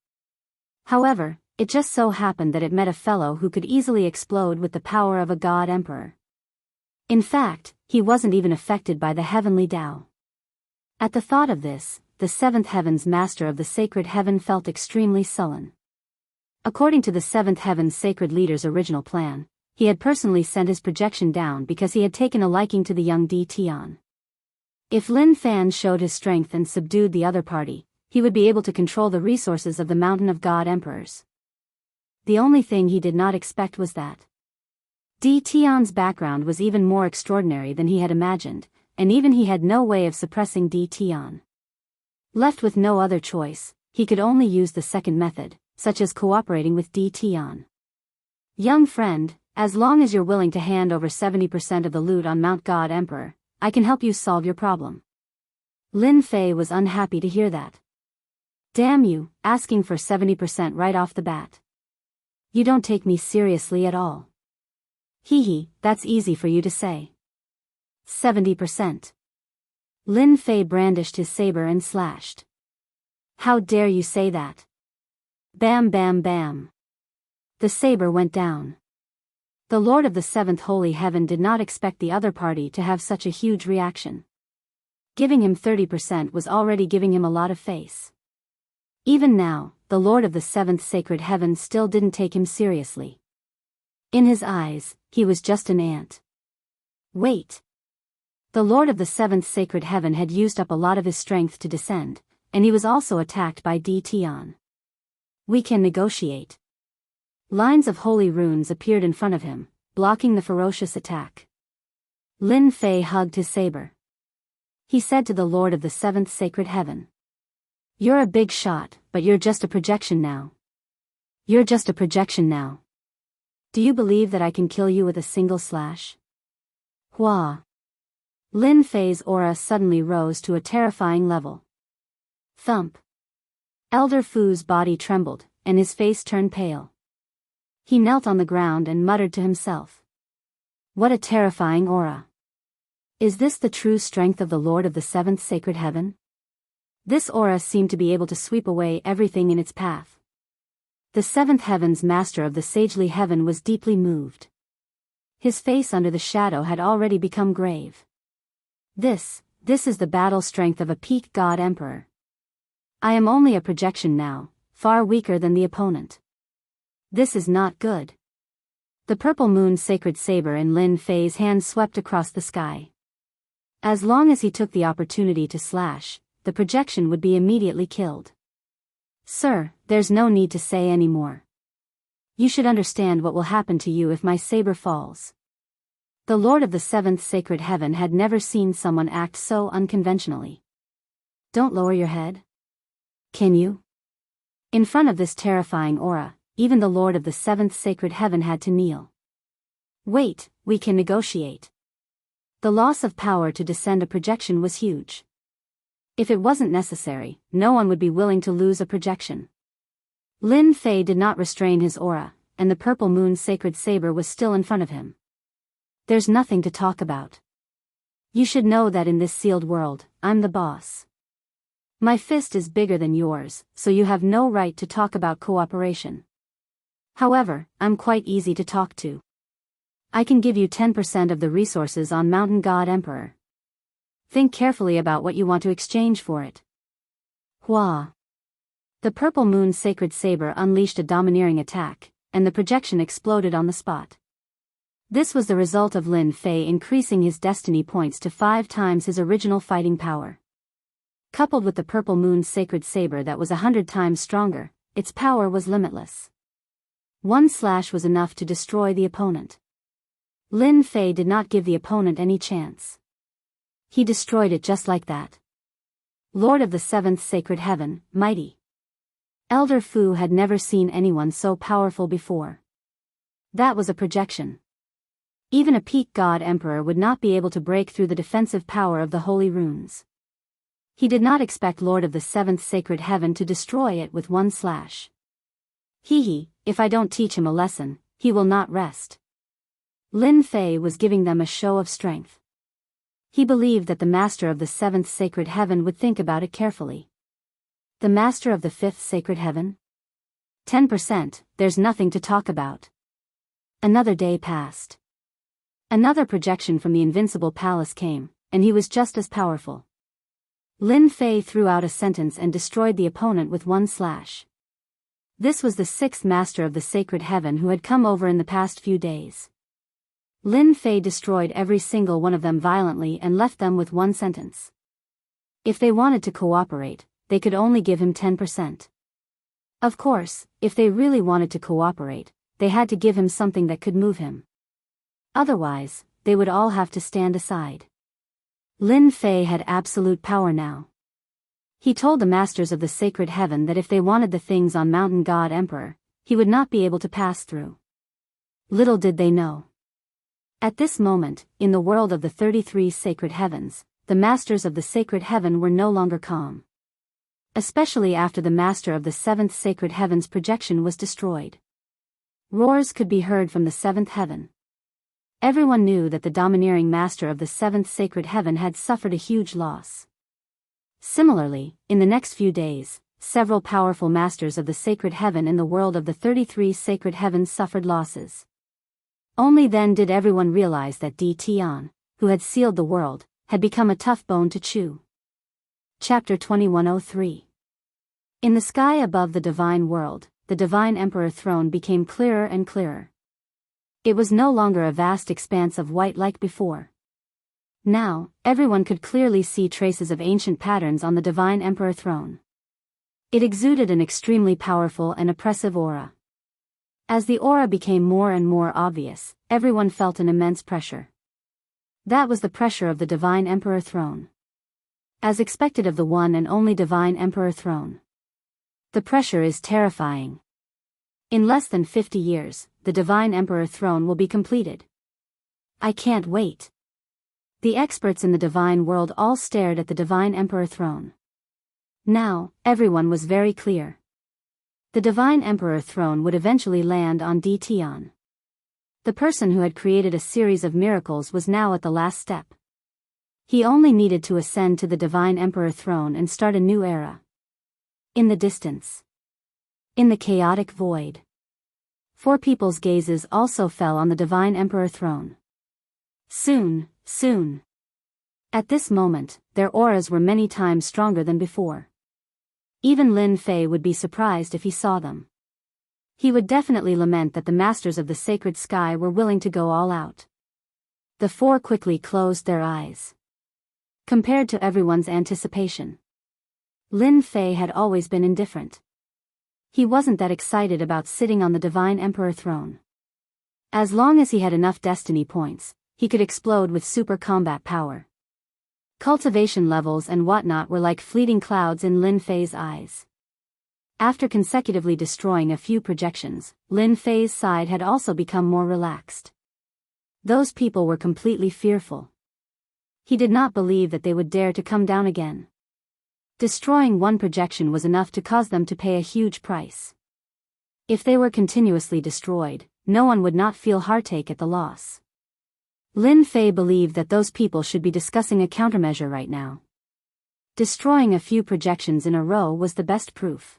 However, it just so happened that it met a fellow who could easily explode with the power of a god emperor. In fact, he wasn't even affected by the heavenly Tao. At the thought of this, the 7th heaven's master of the sacred heaven felt extremely sullen. According to the seventh heaven's sacred leader's original plan, he had personally sent his projection down because he had taken a liking to the young Di Tian. If Lin Fan showed his strength and subdued the other party, he would be able to control the resources of the Mountain of God Emperors. The only thing he did not expect was that Di Tian's background was even more extraordinary than he had imagined, and even he had no way of suppressing Di Tian. Left with no other choice, he could only use the second method, such as cooperating with Di Tian. Young friend, as long as you're willing to hand over 70% of the loot on Mount God Emperor, I can help you solve your problem. Lin Fei was unhappy to hear that. Damn you, asking for 70% right off the bat. You don't take me seriously at all. Hee, that's easy for you to say. 70%. Lin Fei brandished his saber and slashed. How dare you say that? Bam bam bam. The saber went down. The Lord of the Seventh Holy Heaven did not expect the other party to have such a huge reaction. Giving him 30% was already giving him a lot of face. Even now, the Lord of the Seventh Sacred Heaven still didn't take him seriously. In his eyes, he was just an ant. Wait. The Lord of the Seventh Sacred Heaven had used up a lot of his strength to descend, and he was also attacked by Di Tian. We can negotiate. Lines of holy runes appeared in front of him, blocking the ferocious attack. Lin Fei hugged his saber. He said to the Lord of the Seventh Sacred Heaven. You're a big shot, but you're just a projection now. You're just a projection now. Do you believe that I can kill you with a single slash? Hua. Lin Fei's aura suddenly rose to a terrifying level. Thump. Elder Fu's body trembled, and his face turned pale. He knelt on the ground and muttered to himself. What a terrifying aura. Is this the true strength of the Lord of the Seventh Sacred Heaven? This aura seemed to be able to sweep away everything in its path. The Seventh Heaven's Master of the Sagely Heaven was deeply moved. His face under the shadow had already become grave. This is the battle strength of a peak God Emperor. I am only a projection now, far weaker than the opponent. This is not good. The purple moon sacred saber in Lin Fei's hand swept across the sky. As long as he took the opportunity to slash, the projection would be immediately killed. Sir, there's no need to say any more. You should understand what will happen to you if my saber falls. The Lord of the Seventh Sacred Heaven had never seen someone act so unconventionally. Don't lower your head. Can you? In front of this terrifying aura, even the Lord of the Seventh Sacred Heaven had to kneel. Wait, we can negotiate. The loss of power to descend a projection was huge. If it wasn't necessary, no one would be willing to lose a projection. Lin Fei did not restrain his aura, and the purple moon sacred saber was still in front of him. There's nothing to talk about. You should know that in this sealed world, I'm the boss. My fist is bigger than yours, so you have no right to talk about cooperation. However, I'm quite easy to talk to. I can give you 10% of the resources on Mountain God Emperor. Think carefully about what you want to exchange for it. Hua. The purple moon sacred saber unleashed a domineering attack, and the projection exploded on the spot. This was the result of Lin Fei increasing his destiny points to 5 times his original fighting power. Coupled with the purple moon sacred saber that was 100 times stronger, its power was limitless. One slash was enough to destroy the opponent. Lin Fei did not give the opponent any chance. He destroyed it just like that. Lord of the Seventh Sacred Heaven, mighty. Elder Fu had never seen anyone so powerful before. That was a projection. Even a peak God Emperor would not be able to break through the defensive power of the holy runes. He did not expect Lord of the Seventh Sacred Heaven to destroy it with one slash. If I don't teach him a lesson, he will not rest. Lin Fei was giving them a show of strength. He believed that the Master of the Seventh Sacred Heaven would think about it carefully. The Master of the Fifth Sacred Heaven? 10%, there's nothing to talk about. Another day passed. Another projection from the Invincible Palace came, and he was just as powerful. Lin Fei threw out a sentence and destroyed the opponent with one slash. This was the sixth master of the sacred heaven who had come over in the past few days. Lin Fei destroyed every single one of them violently and left them with one sentence. If they wanted to cooperate, they could only give him 10%. Of course, if they really wanted to cooperate, they had to give him something that could move him. Otherwise, they would all have to stand aside. Lin Fei had absolute power now. He told the masters of the sacred heaven that if they wanted the things on Mountain God Emperor, he would not be able to pass through. Little did they know. At this moment, in the world of the 33 sacred heavens, the masters of the sacred heaven were no longer calm. Especially after the master of the seventh sacred heaven's projection was destroyed. Roars could be heard from the seventh heaven. Everyone knew that the domineering master of the seventh sacred heaven had suffered a huge loss. Similarly, in the next few days, several powerful masters of the sacred heaven in the world of the 33 sacred heavens suffered losses. Only then did everyone realize that Di Tian, who had sealed the world, had become a tough bone to chew. Chapter 2103. In the sky above the divine world, the divine emperor throne became clearer and clearer. It was no longer a vast expanse of white like before. Now, everyone could clearly see traces of ancient patterns on the divine emperor throne. It exuded an extremely powerful and oppressive aura. As the aura became more and more obvious, everyone felt an immense pressure. That was the pressure of the divine emperor throne. As expected of the one and only divine emperor throne. The pressure is terrifying. In less than 50 years, the divine emperor throne will be completed. I can't wait. The experts in the divine world all stared at the divine emperor throne. Now, everyone was very clear. The divine emperor throne would eventually land on Di Tian. The person who had created a series of miracles was now at the last step. He only needed to ascend to the divine emperor throne and start a new era. In the distance. In the chaotic void. 4 people's gazes also fell on the divine emperor throne. Soon. At this moment, their auras were many times stronger than before. Even Lin Fei would be surprised if he saw them. He would definitely lament that the masters of the sacred sky were willing to go all out. The 4 quickly closed their eyes. Compared to everyone's anticipation, Lin Fei had always been indifferent. He wasn't that excited about sitting on the divine emperor throne. As long as he had enough destiny points, he could explode with super combat power. Cultivation levels and whatnot were like fleeting clouds in Lin Fei's eyes. After consecutively destroying a few projections, Lin Fei's side had also become more relaxed. Those people were completely fearful. He did not believe that they would dare to come down again. Destroying one projection was enough to cause them to pay a huge price. If they were continuously destroyed, no one would not feel heartache at the loss. Lin Fei believed that those people should be discussing a countermeasure right now. Destroying a few projections in a row was the best proof.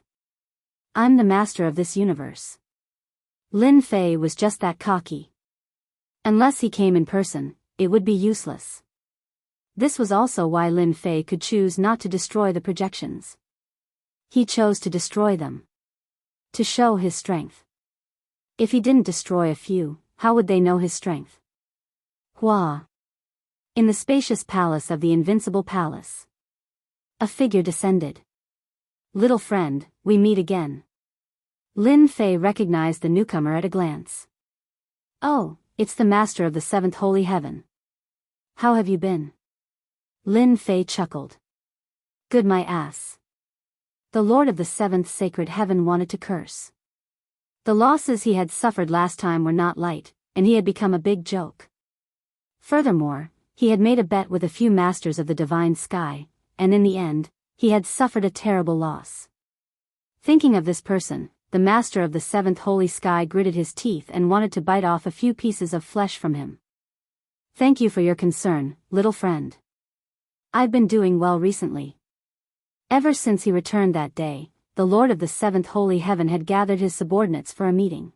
I'm the master of this universe. Lin Fei was just that cocky. Unless he came in person, it would be useless. This was also why Lin Fei could choose not to destroy the projections. He chose to destroy them. To show his strength. If he didn't destroy a few, how would they know his strength? Hua. In the spacious palace of the Invincible Palace. A figure descended. Little friend, we meet again. Lin Fei recognized the newcomer at a glance. Oh, it's the master of the 7th Holy Heaven. How have you been? Lin Fei chuckled. Good my ass. The Lord of the 7th Sacred Heaven wanted to curse. The losses he had suffered last time were not light, and he had become a big joke. Furthermore, he had made a bet with a few masters of the divine sky, and in the end, he had suffered a terrible loss. Thinking of this person, the master of the 7th Holy Sky gritted his teeth and wanted to bite off a few pieces of flesh from him. Thank you for your concern, little friend. I've been doing well recently. Ever since he returned that day, the Lord of the 7th Holy Heaven had gathered his subordinates for a meeting.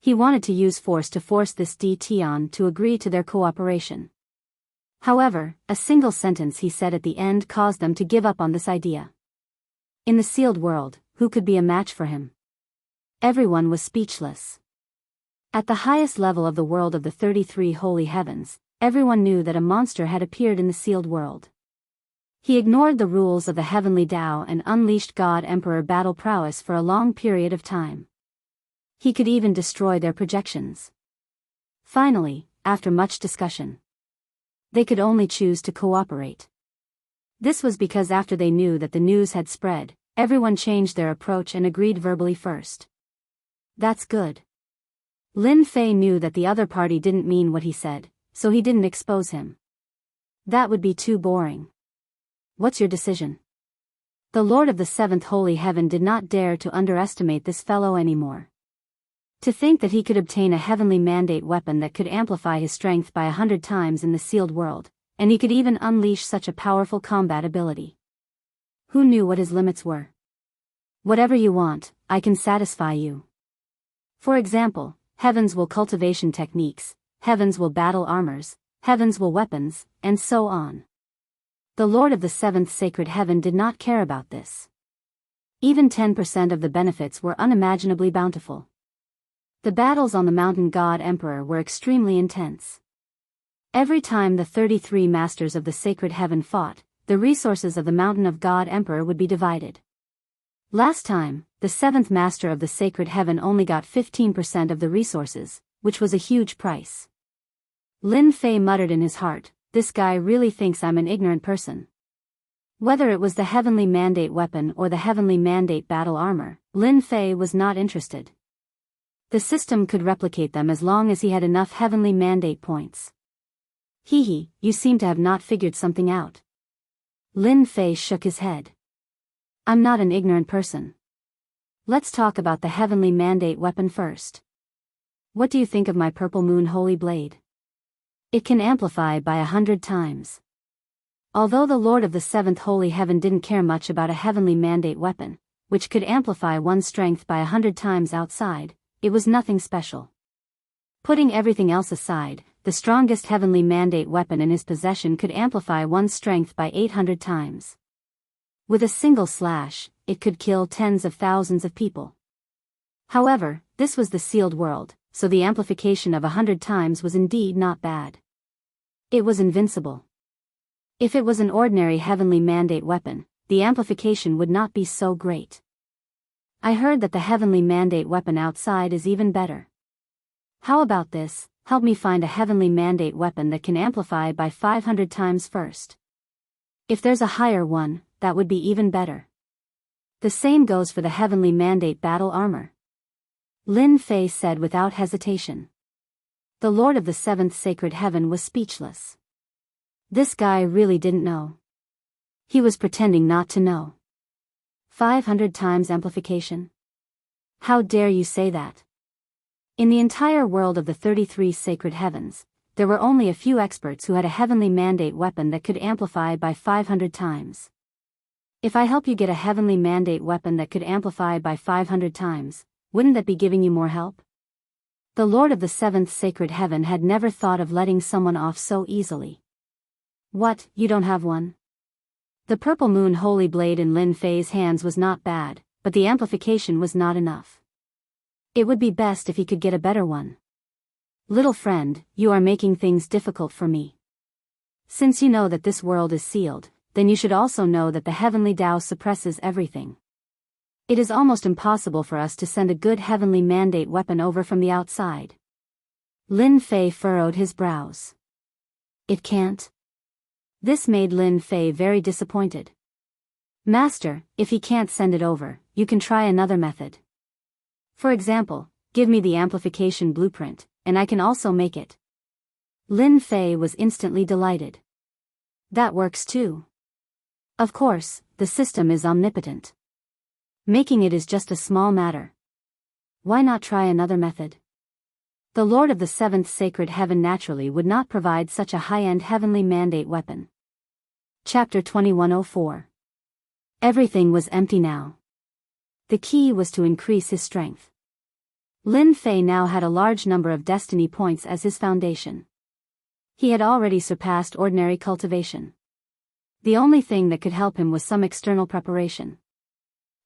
He wanted to use force to force this Di Tian to agree to their cooperation. However, a single sentence he said at the end caused them to give up on this idea. In the sealed world, who could be a match for him? Everyone was speechless. At the highest level of the world of the 33 holy heavens, everyone knew that a monster had appeared in the sealed world. He ignored the rules of the heavenly Tao and unleashed God Emperor battle prowess for a long period of time. He could even destroy their projections. Finally, after much discussion, they could only choose to cooperate. This was because after they knew that the news had spread, everyone changed their approach and agreed verbally first. That's good. Lin Fei knew that the other party didn't mean what he said, so he didn't expose him. That would be too boring. What's your decision? The Lord of the Seventh Holy Heaven did not dare to underestimate this fellow anymore. To think that he could obtain a heavenly mandate weapon that could amplify his strength by 100 times in the sealed world, and he could even unleash such a powerful combat ability. Who knew what his limits were? Whatever you want, I can satisfy you. For example, heavens will cultivation techniques, heavens will battle armors, heavens will weapons, and so on. The Lord of the Seventh Sacred Heaven did not care about this. Even 10% of the benefits were unimaginably bountiful. The battles on the mountain God Emperor were extremely intense. Every time the 33 masters of the sacred heaven fought, the resources of the mountain of God Emperor would be divided. Last time, the 7th master of the sacred heaven only got 15% of the resources, which was a huge price. Lin Fei muttered in his heart, this guy really thinks I'm an ignorant person. Whether it was the heavenly mandate weapon or the heavenly mandate battle armor, Lin Fei was not interested. The system could replicate them as long as he had enough heavenly mandate points. Hee, you seem to have not figured something out. Lin Fei shook his head. I'm not an ignorant person. Let's talk about the heavenly mandate weapon first. What do you think of my purple moon holy blade? It can amplify by 100 times. Although the Lord of the Seventh Holy Heaven didn't care much about a heavenly mandate weapon, which could amplify one's strength by 100 times outside, it was nothing special. Putting everything else aside, the strongest heavenly mandate weapon in his possession could amplify one's strength by 800 times. With a single slash, it could kill tens of thousands of people. However, this was the sealed world, so the amplification of 100 times was indeed not bad. It was invincible. If it was an ordinary heavenly mandate weapon, the amplification would not be so great. I heard that the heavenly mandate weapon outside is even better. How about this? Help me find a heavenly mandate weapon that can amplify by 500 times first. If there's a higher one, that would be even better. The same goes for the heavenly mandate battle armor. Lin Fei said without hesitation. The Lord of the Seventh Sacred Heaven was speechless. This guy really didn't know. He was pretending not to know. 500 times amplification? How dare you say that? In the entire world of the 33 sacred heavens, there were only a few experts who had a heavenly mandate weapon that could amplify by 500 times. If I help you get a heavenly mandate weapon that could amplify by 500 times, wouldn't that be giving you more help? The Lord of the Seventh Sacred Heaven had never thought of letting someone off so easily. What, you don't have one? The purple moon holy blade in Lin Fei's hands was not bad, but the amplification was not enough. It would be best if he could get a better one. Little friend, you are making things difficult for me. Since you know that this world is sealed, then you should also know that the heavenly Tao suppresses everything. It is almost impossible for us to send a good heavenly mandate weapon over from the outside. Lin Fei furrowed his brows. It can't? This made Lin Fei very disappointed. Master, if he can't send it over, you can try another method. For example, give me the amplification blueprint, and I can also make it. Lin Fei was instantly delighted. That works too. Of course, the system is omnipotent. Making it is just a small matter. Why not try another method? The Lord of the Seventh Sacred Heaven naturally would not provide such a high-end heavenly mandate weapon. Chapter 2104. Everything was empty now. The key was to increase his strength. Lin Fei now had a large number of destiny points as his foundation. He had already surpassed ordinary cultivation. The only thing that could help him was some external preparation.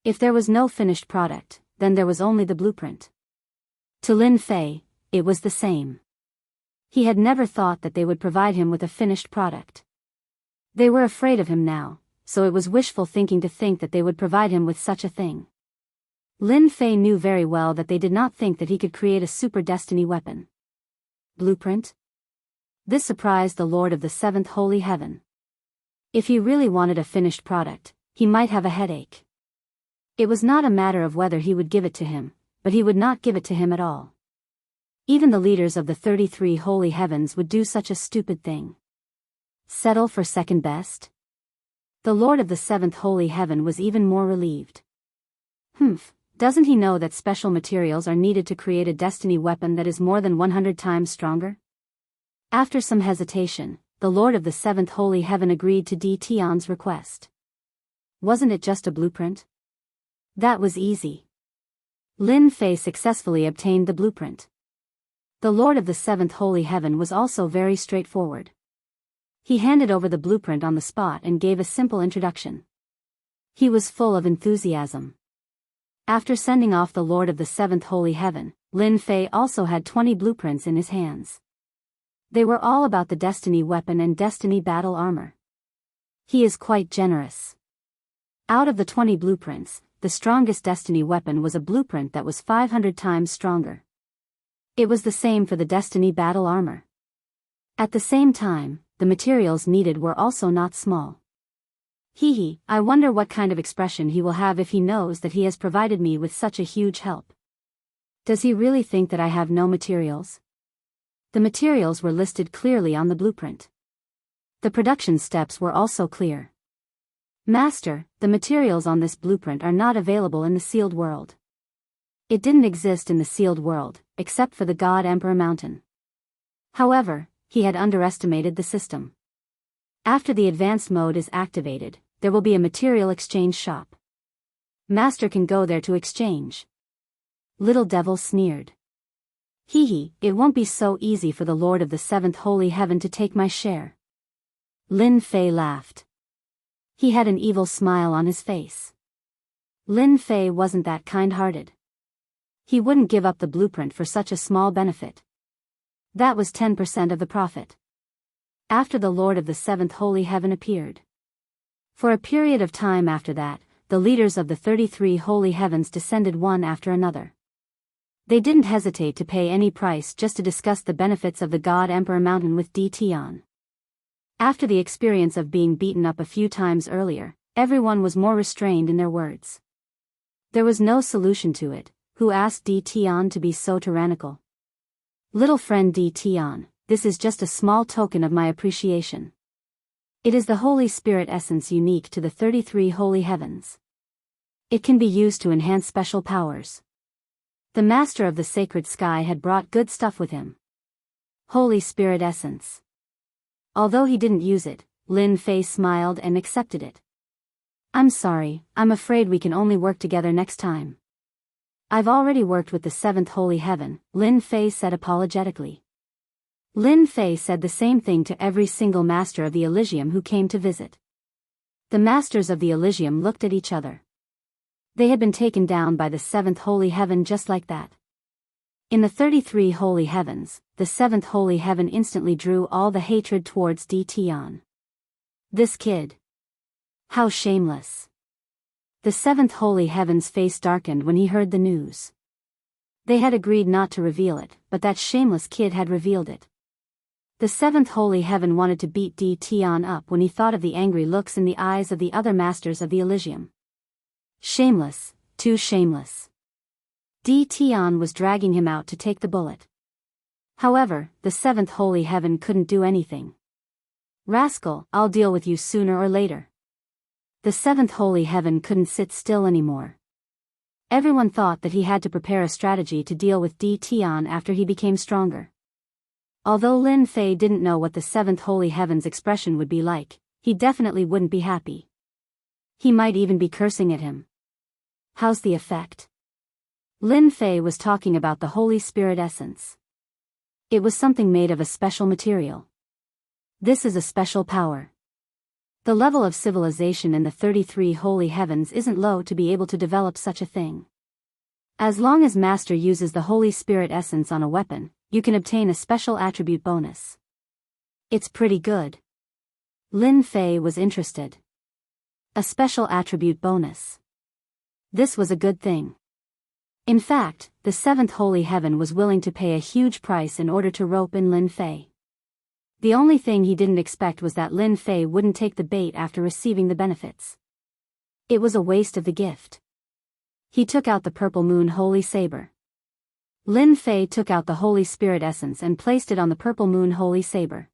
If there was no finished product, then there was only the blueprint. To Lin Fei, it was the same. He had never thought that they would provide him with a finished product. They were afraid of him now, so it was wishful thinking to think that they would provide him with such a thing. Lin Fei knew very well that they did not think that he could create a super destiny weapon. Blueprint? This surprised the Lord of the Seventh Holy Heaven. If he really wanted a finished product, he might have a headache. It was not a matter of whether he would give it to him, but he would not give it to him at all. Even the leaders of the 33 holy heavens would do such a stupid thing. Settle for second best? The Lord of the Seventh Holy Heaven was even more relieved. Doesn't he know that special materials are needed to create a destiny weapon that is more than 100 times stronger? After some hesitation, the Lord of the Seventh Holy Heaven agreed to Di Tian's request. Wasn't it just a blueprint? That was easy. Lin Fei successfully obtained the blueprint. The Lord of the Seventh Holy Heaven was also very straightforward. He handed over the blueprint on the spot and gave a simple introduction. He was full of enthusiasm. After sending off the Lord of the Seventh Holy Heaven, Lin Fei also had 20 blueprints in his hands. They were all about the destiny weapon and destiny battle armor. He is quite generous. Out of the 20 blueprints, the strongest destiny weapon was a blueprint that was 500 times stronger. It was the same for the destiny battle armor. At the same time, the materials needed were also not small. I wonder what kind of expression he will have if he knows that he has provided me with such a huge help. Does he really think that I have no materials? The materials were listed clearly on the blueprint. The production steps were also clear. Master, the materials on this blueprint are not available in the sealed world. It didn't exist in the sealed world, except for the God Emperor Mountain. However, he had underestimated the system. After the advanced mode is activated, there will be a material exchange shop. Master can go there to exchange. Little Devil sneered. It won't be so easy for the Lord of the Seventh Holy Heaven to take my share. Lin Fei laughed. He had an evil smile on his face. Lin Fei wasn't that kind-hearted. He wouldn't give up the blueprint for such a small benefit. That was 10% of the profit. After the Lord of the Seventh Holy Heaven appeared. For a period of time after that, the leaders of the 33 holy heavens descended one after another. They didn't hesitate to pay any price just to discuss the benefits of the God Emperor Mountain with Di Tian. After the experience of being beaten up a few times earlier, everyone was more restrained in their words. There was no solution to it. Who asked Di Tian to be so tyrannical? Little friend Di Tian, this is just a small token of my appreciation. It is the Holy Spirit essence unique to the 33 holy heavens. It can be used to enhance special powers. The Master of the Sacred Sky had brought good stuff with him. Holy Spirit essence. Although he didn't use it, Lin Fei smiled and accepted it. I'm sorry, I'm afraid we can only work together next time. I've already worked with the Seventh Holy Heaven, Lin Fei said apologetically. Lin Fei said the same thing to every single Master of the Elysium who came to visit. The Masters of the Elysium looked at each other. They had been taken down by the Seventh Holy Heaven just like that. In the 33 holy heavens, the Seventh Holy Heaven instantly drew all the hatred towards Di Tian. This kid. How shameless. The Seventh Holy Heaven's face darkened when he heard the news. They had agreed not to reveal it, but that shameless kid had revealed it. The Seventh Holy Heaven wanted to beat Di Tian up when he thought of the angry looks in the eyes of the other Masters of the Elysium. Shameless, too shameless. Di Tian was dragging him out to take the bullet. However, the Seventh Holy Heaven couldn't do anything. Rascal, I'll deal with you sooner or later. The Seventh Holy Heaven couldn't sit still anymore. Everyone thought that he had to prepare a strategy to deal with Di Tian after he became stronger. Although Lin Fei didn't know what the Seventh Holy Heaven's expression would be like, he definitely wouldn't be happy. He might even be cursing at him. How's the effect? Lin Fei was talking about the Holy Spirit essence. It was something made of a special material. This is a special power. The level of civilization in the 33 holy heavens isn't low to be able to develop such a thing. As long as Master uses the Holy Spirit essence on a weapon, you can obtain a special attribute bonus. It's pretty good. Lin Fei was interested. A special attribute bonus. This was a good thing. In fact, the seventh holy heaven was willing to pay a huge price in order to rope in Lin Fei. The only thing he didn't expect was that Lin Fei wouldn't take the bait after receiving the benefits. It was a waste of the gift. He took out the Purple Moon Holy Saber. Lin Fei took out the Holy Spirit essence and placed it on the Purple Moon Holy Saber.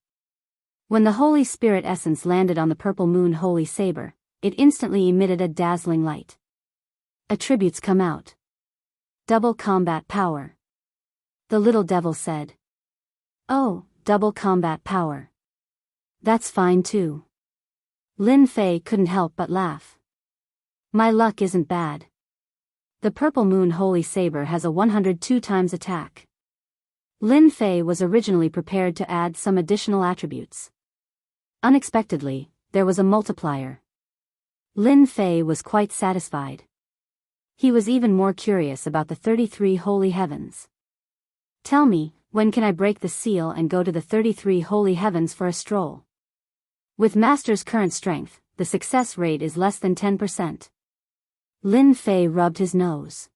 When the Holy Spirit essence landed on the Purple Moon Holy Saber, it instantly emitted a dazzling light. Attributes come out. Double combat power. The little devil said. Oh, double combat power. That's fine too. Lin Fei couldn't help but laugh. My luck isn't bad. The Purple Moon Holy Saber has a 102 times attack. Lin Fei was originally prepared to add some additional attributes. Unexpectedly, there was a multiplier. Lin Fei was quite satisfied. He was even more curious about the 33 holy heavens. Tell me, when can I break the seal and go to the 33 holy heavens for a stroll? With Master's current strength, the success rate is less than 10%. Lin Fei rubbed his nose.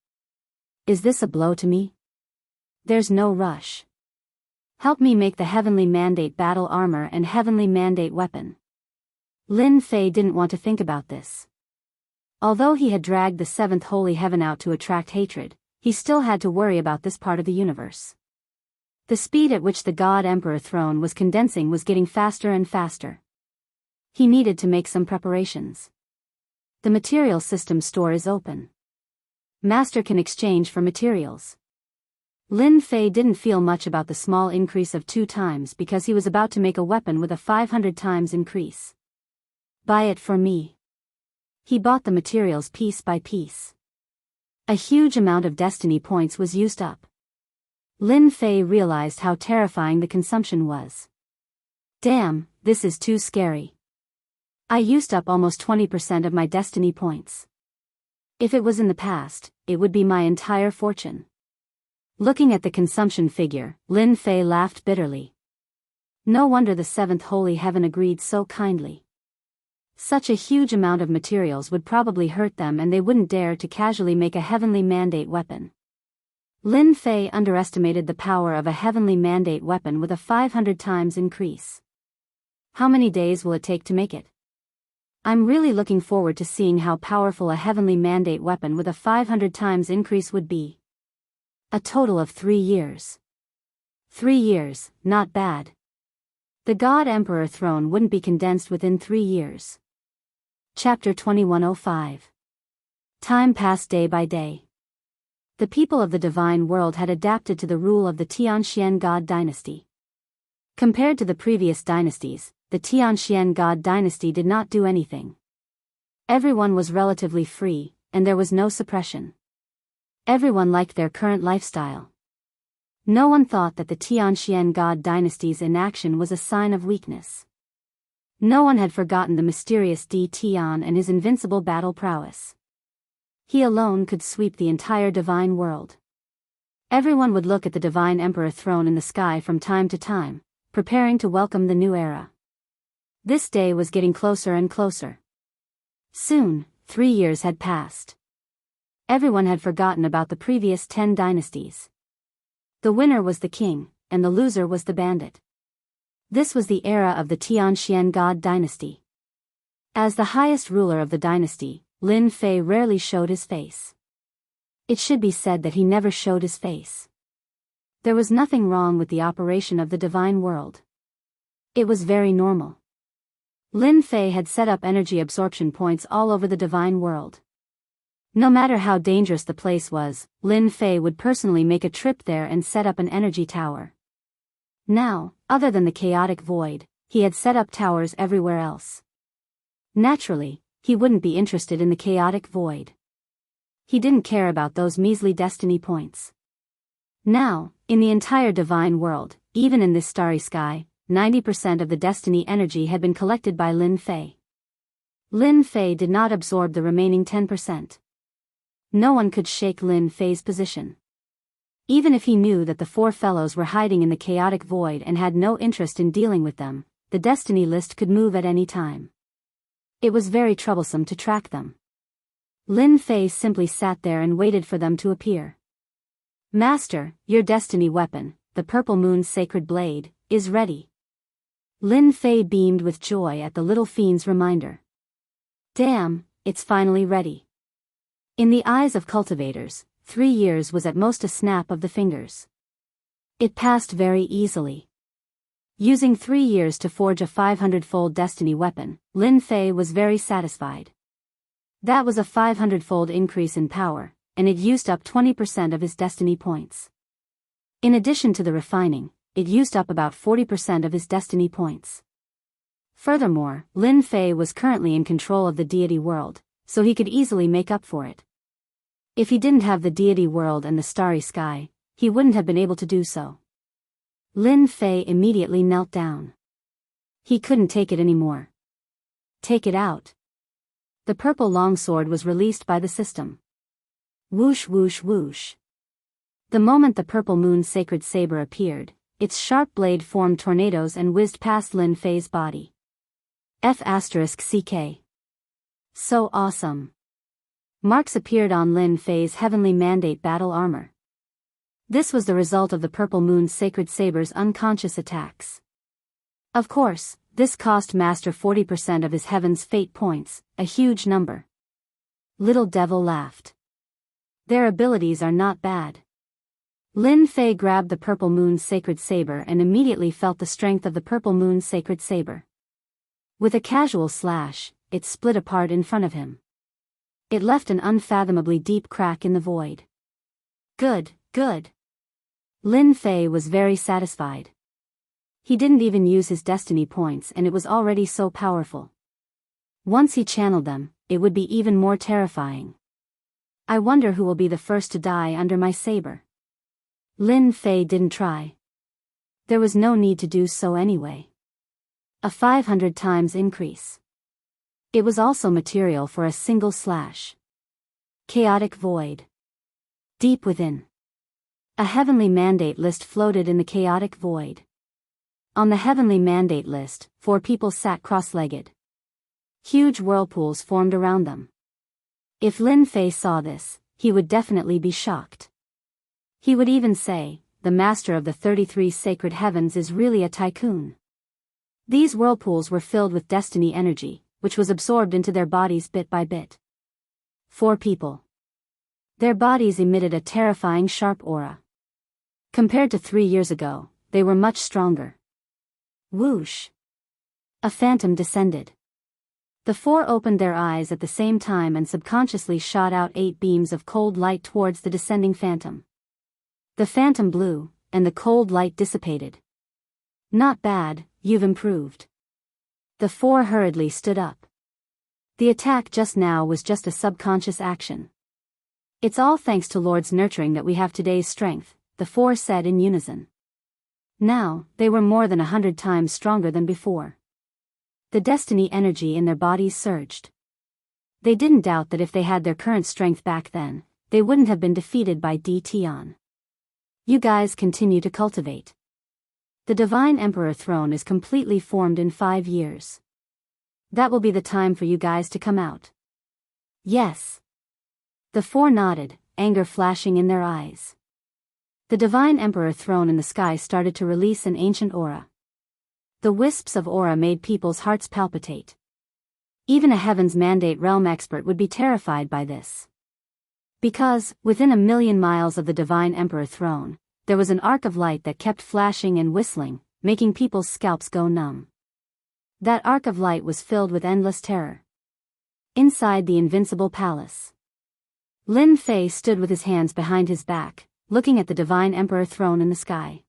Is this a blow to me? There's no rush. Help me make the Heavenly Mandate battle armor and Heavenly Mandate weapon. Lin Fei didn't want to think about this. Although he had dragged the seventh holy heaven out to attract hatred, he still had to worry about this part of the universe. The speed at which the God Emperor throne was condensing was getting faster and faster. He needed to make some preparations. The material system store is open. Master can exchange for materials. Lin Fei didn't feel much about the small increase of 2 times because he was about to make a weapon with a 500 times increase. Buy it for me. He bought the materials piece by piece. A huge amount of destiny points was used up. Lin Fei realized how terrifying the consumption was. Damn, this is too scary. I used up almost 20% of my destiny points. If it was in the past, it would be my entire fortune. Looking at the consumption figure, Lin Fei laughed bitterly. No wonder the seventh holy heaven agreed so kindly. Such a huge amount of materials would probably hurt them and they wouldn't dare to casually make a Heavenly Mandate weapon. Lin Fei underestimated the power of a Heavenly Mandate weapon with a 500 times increase. How many days will it take to make it? I'm really looking forward to seeing how powerful a Heavenly Mandate weapon with a 500 times increase would be. A total of 3 years. 3 years, not bad. The God Emperor throne wouldn't be condensed within 3 years. Chapter 2105. Time passed day by day. The people of the divine world had adapted to the rule of the Tianxian God dynasty. Compared to the previous dynasties, the Tianxian God dynasty did not do anything. Everyone was relatively free, and there was no suppression. Everyone liked their current lifestyle. No one thought that the Tianxian God dynasty's inaction was a sign of weakness. No one had forgotten the mysterious Di Tian and his invincible battle prowess. He alone could sweep the entire divine world. Everyone would look at the divine emperor throne in the sky from time to time, preparing to welcome the new era. This day was getting closer and closer. Soon, 3 years had passed. Everyone had forgotten about the previous 10 dynasties. The winner was the king, and the loser was the bandit. This was the era of the Tianxian God dynasty. As the highest ruler of the dynasty, Lin Fei rarely showed his face. It should be said that he never showed his face. There was nothing wrong with the operation of the divine world. It was very normal. Lin Fei had set up energy absorption points all over the divine world. No matter how dangerous the place was, Lin Fei would personally make a trip there and set up an energy tower. Now, other than the chaotic void, he had set up towers everywhere else. Naturally, he wouldn't be interested in the chaotic void. He didn't care about those measly destiny points. Now, in the entire divine world, even in this starry sky, 90% of the destiny energy had been collected by Lin Fei. Lin Fei did not absorb the remaining 10%. No one could shake Lin Fei's position. Even if he knew that the four fellows were hiding in the chaotic void and had no interest in dealing with them, the destiny list could move at any time. It was very troublesome to track them. Lin Fei simply sat there and waited for them to appear. Master, your destiny weapon, the Purple Moon's sacred blade, is ready. Lin Fei beamed with joy at the little fiend's reminder. Damn, it's finally ready. In the eyes of cultivators, 3 years was at most a snap of the fingers. It passed very easily. Using 3 years to forge a 500-fold destiny weapon, Lin Fei was very satisfied. That was a 500-fold increase in power, and it used up 20% of his destiny points. In addition to the refining, it used up about 40% of his destiny points. Furthermore, Lin Fei was currently in control of the deity world, so he could easily make up for it. If he didn't have the deity world and the starry sky, he wouldn't have been able to do so. Lin Fei immediately knelt down. He couldn't take it anymore. Take it out. The purple longsword was released by the system. Whoosh whoosh whoosh. The moment the Purple Moon's sacred saber appeared, its sharp blade formed tornadoes and whizzed past Lin Fei's body. F***CK. So awesome. Marks appeared on Lin Fei's heavenly mandate battle armor. This was the result of the Purple Moon's sacred saber's unconscious attacks. Of course, this cost Master 40% of his Heaven's Fate points, a huge number. Little Devil laughed. Their abilities are not bad. Lin Fei grabbed the Purple Moon's sacred saber and immediately felt the strength of the Purple Moon's sacred saber. With a casual slash, it split apart in front of him. It left an unfathomably deep crack in the void. Good, good. Lin Fei was very satisfied. He didn't even use his destiny points and it was already so powerful. Once he channeled them, it would be even more terrifying. I wonder who will be the first to die under my saber. Lin Fei didn't try. There was no need to do so anyway. A 500 times increase. It was also material for a single slash. Chaotic void. Deep within. A heavenly mandate list floated in the chaotic void. On the heavenly mandate list, 4 people sat cross-legged. Huge whirlpools formed around them. If Lin Fei saw this, he would definitely be shocked. He would even say, the master of the 33 sacred heavens is really a tycoon. These whirlpools were filled with destiny energy, which was absorbed into their bodies bit by bit. 4 people. Their bodies emitted a terrifying sharp aura. Compared to 3 years ago, they were much stronger. Whoosh. A phantom descended. The 4 opened their eyes at the same time and subconsciously shot out 8 beams of cold light towards the descending phantom. The phantom blew, and the cold light dissipated. Not bad, you've improved. The 4 hurriedly stood up. The attack just now was just a subconscious action. It's all thanks to Lord's nurturing that we have today's strength, the 4 said in unison. Now, they were more than 100 times stronger than before. The destiny energy in their bodies surged. They didn't doubt that if they had their current strength back then, they wouldn't have been defeated by Tion. You guys continue to cultivate. The Divine Emperor throne is completely formed in 5 years. That will be the time for you guys to come out. Yes. The 4 nodded, anger flashing in their eyes. The Divine Emperor throne in the sky started to release an ancient aura. The wisps of aura made people's hearts palpitate. Even a Heaven's Mandate realm expert would be terrified by this. Because, within 1,000,000 miles of the Divine Emperor throne, there was an arc of light that kept flashing and whistling, making people's scalps go numb. That arc of light was filled with endless terror. Inside the invincible palace, Lin Fei stood with his hands behind his back, looking at the Divine Emperor throne in the sky.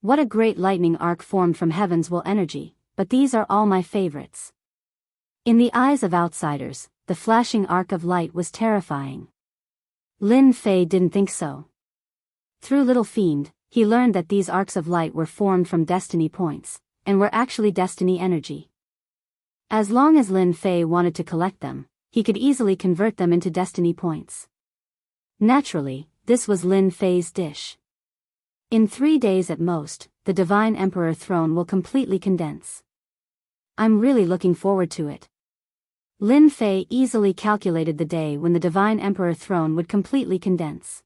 What a great lightning arc formed from heaven's will energy, but these are all my favorites. In the eyes of outsiders, the flashing arc of light was terrifying. Lin Fei didn't think so. Through Little Fiend, he learned that these arcs of light were formed from destiny points, and were actually destiny energy. As long as Lin Fei wanted to collect them, he could easily convert them into destiny points. Naturally, this was Lin Fei's dish. In 3 days at most, the Divine Emperor throne will completely condense. I'm really looking forward to it. Lin Fei easily calculated the day when the Divine Emperor throne would completely condense.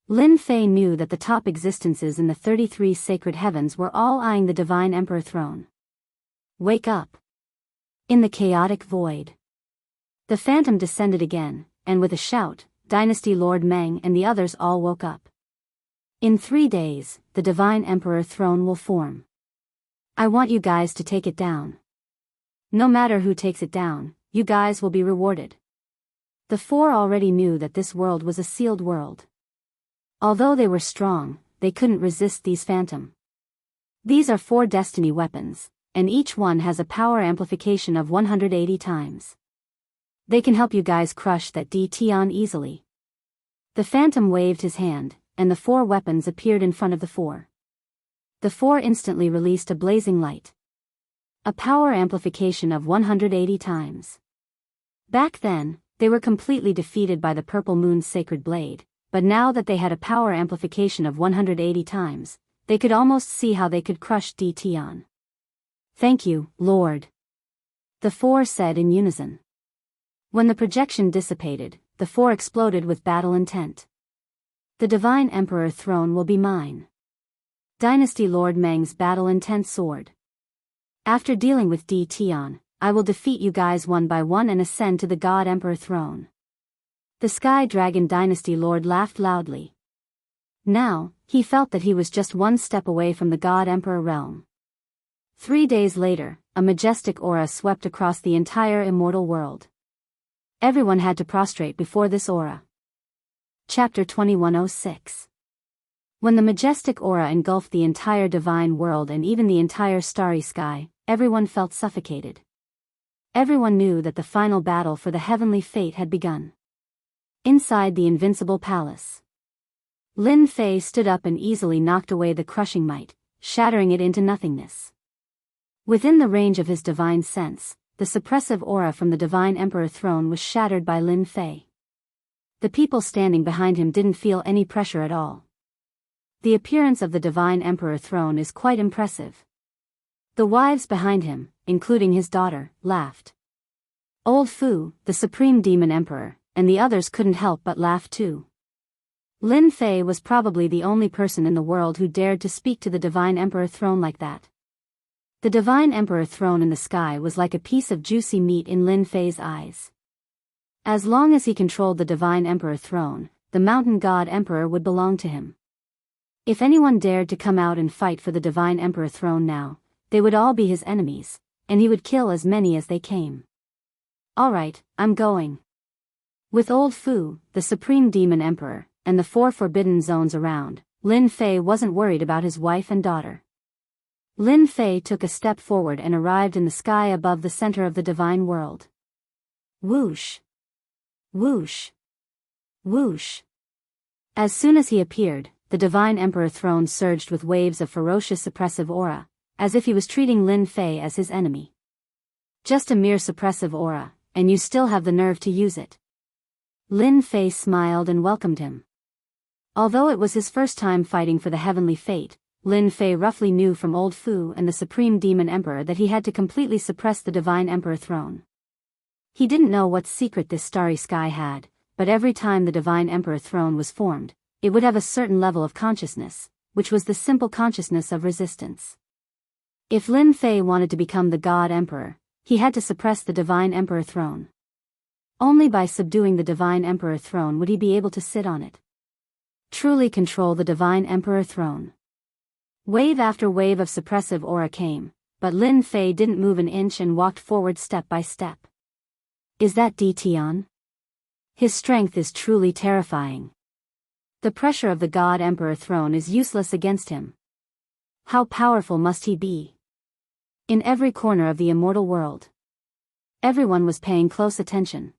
Lin Fei knew that the top existences in the 33 sacred heavens were all eyeing the Divine Emperor throne. Wake up! In the chaotic void. The phantom descended again, and with a shout, Dynasty Lord Meng and the others all woke up. In 3 days, the Divine Emperor throne will form. I want you guys to take it down. No matter who takes it down, you guys will be rewarded. The 4 already knew that this world was a sealed world. Although they were strong, they couldn't resist these phantom. These are 4 destiny weapons, and each one has a power amplification of 180 times. They can help you guys crush that Tion easily. The phantom waved his hand, and the 4 weapons appeared in front of the 4. The 4 instantly released a blazing light. A power amplification of 180 times. Back then, they were completely defeated by the Purple Moon's sacred blade, but now that they had a power amplification of 180 times, they could almost see how they could crush Tion. Thank you, Lord. The 4 said in unison. When the projection dissipated, the 4 exploded with battle intent. The Divine Emperor throne will be mine. Dynasty Lord Meng's battle intent soared. After dealing with Tion, I will defeat you guys one by one and ascend to the God Emperor throne. The Sky Dragon Dynasty Lord laughed loudly. Now, he felt that he was just one step away from the God Emperor realm. 3 days later, a majestic aura swept across the entire immortal world. Everyone had to prostrate before this aura. Chapter 2106. When the majestic aura engulfed the entire divine world and even the entire starry sky, everyone felt suffocated. Everyone knew that the final battle for the heavenly fate had begun. Inside the invincible palace, Lin Fei stood up and easily knocked away the crushing might, shattering it into nothingness. Within the range of his divine sense, the suppressive aura from the Divine Emperor throne was shattered by Lin Fei. The people standing behind him didn't feel any pressure at all. The appearance of the Divine Emperor throne is quite impressive. The wives behind him, including his daughter, laughed. Old Fu, the Supreme Demon Emperor, and the others couldn't help but laugh too. Lin Fei was probably the only person in the world who dared to speak to the Divine Emperor throne like that. The Divine Emperor throne in the sky was like a piece of juicy meat in Lin Fei's eyes. As long as he controlled the Divine Emperor throne, the Mountain God Emperor would belong to him. If anyone dared to come out and fight for the Divine Emperor throne now, they would all be his enemies, and he would kill as many as they came. Alright, I'm going. With Old Fu, the Supreme Demon Emperor, and the 4 forbidden zones around, Lin Fei wasn't worried about his wife and daughter. Lin Fei took a step forward and arrived in the sky above the center of the divine world. Whoosh! Whoosh! Whoosh! As soon as he appeared, the Divine Emperor throne surged with waves of ferocious suppressive aura, as if he was treating Lin Fei as his enemy. Just a mere suppressive aura, and you still have the nerve to use it. Lin Fei smiled and welcomed him. Although it was his first time fighting for the heavenly fate, Lin Fei roughly knew from Old Fu and the Supreme Demon Emperor that he had to completely suppress the Divine Emperor throne. He didn't know what secret this starry sky had, but every time the Divine Emperor throne was formed, it would have a certain level of consciousness, which was the simple consciousness of resistance. If Lin Fei wanted to become the God Emperor, he had to suppress the Divine Emperor throne. Only by subduing the Divine Emperor throne would he be able to sit on it. Truly control the Divine Emperor throne. Wave after wave of suppressive aura came, but Lin Fei didn't move an inch and walked forward step by step. Is that Tion? His strength is truly terrifying. The pressure of the God Emperor throne is useless against him. How powerful must he be? In every corner of the immortal world, everyone was paying close attention.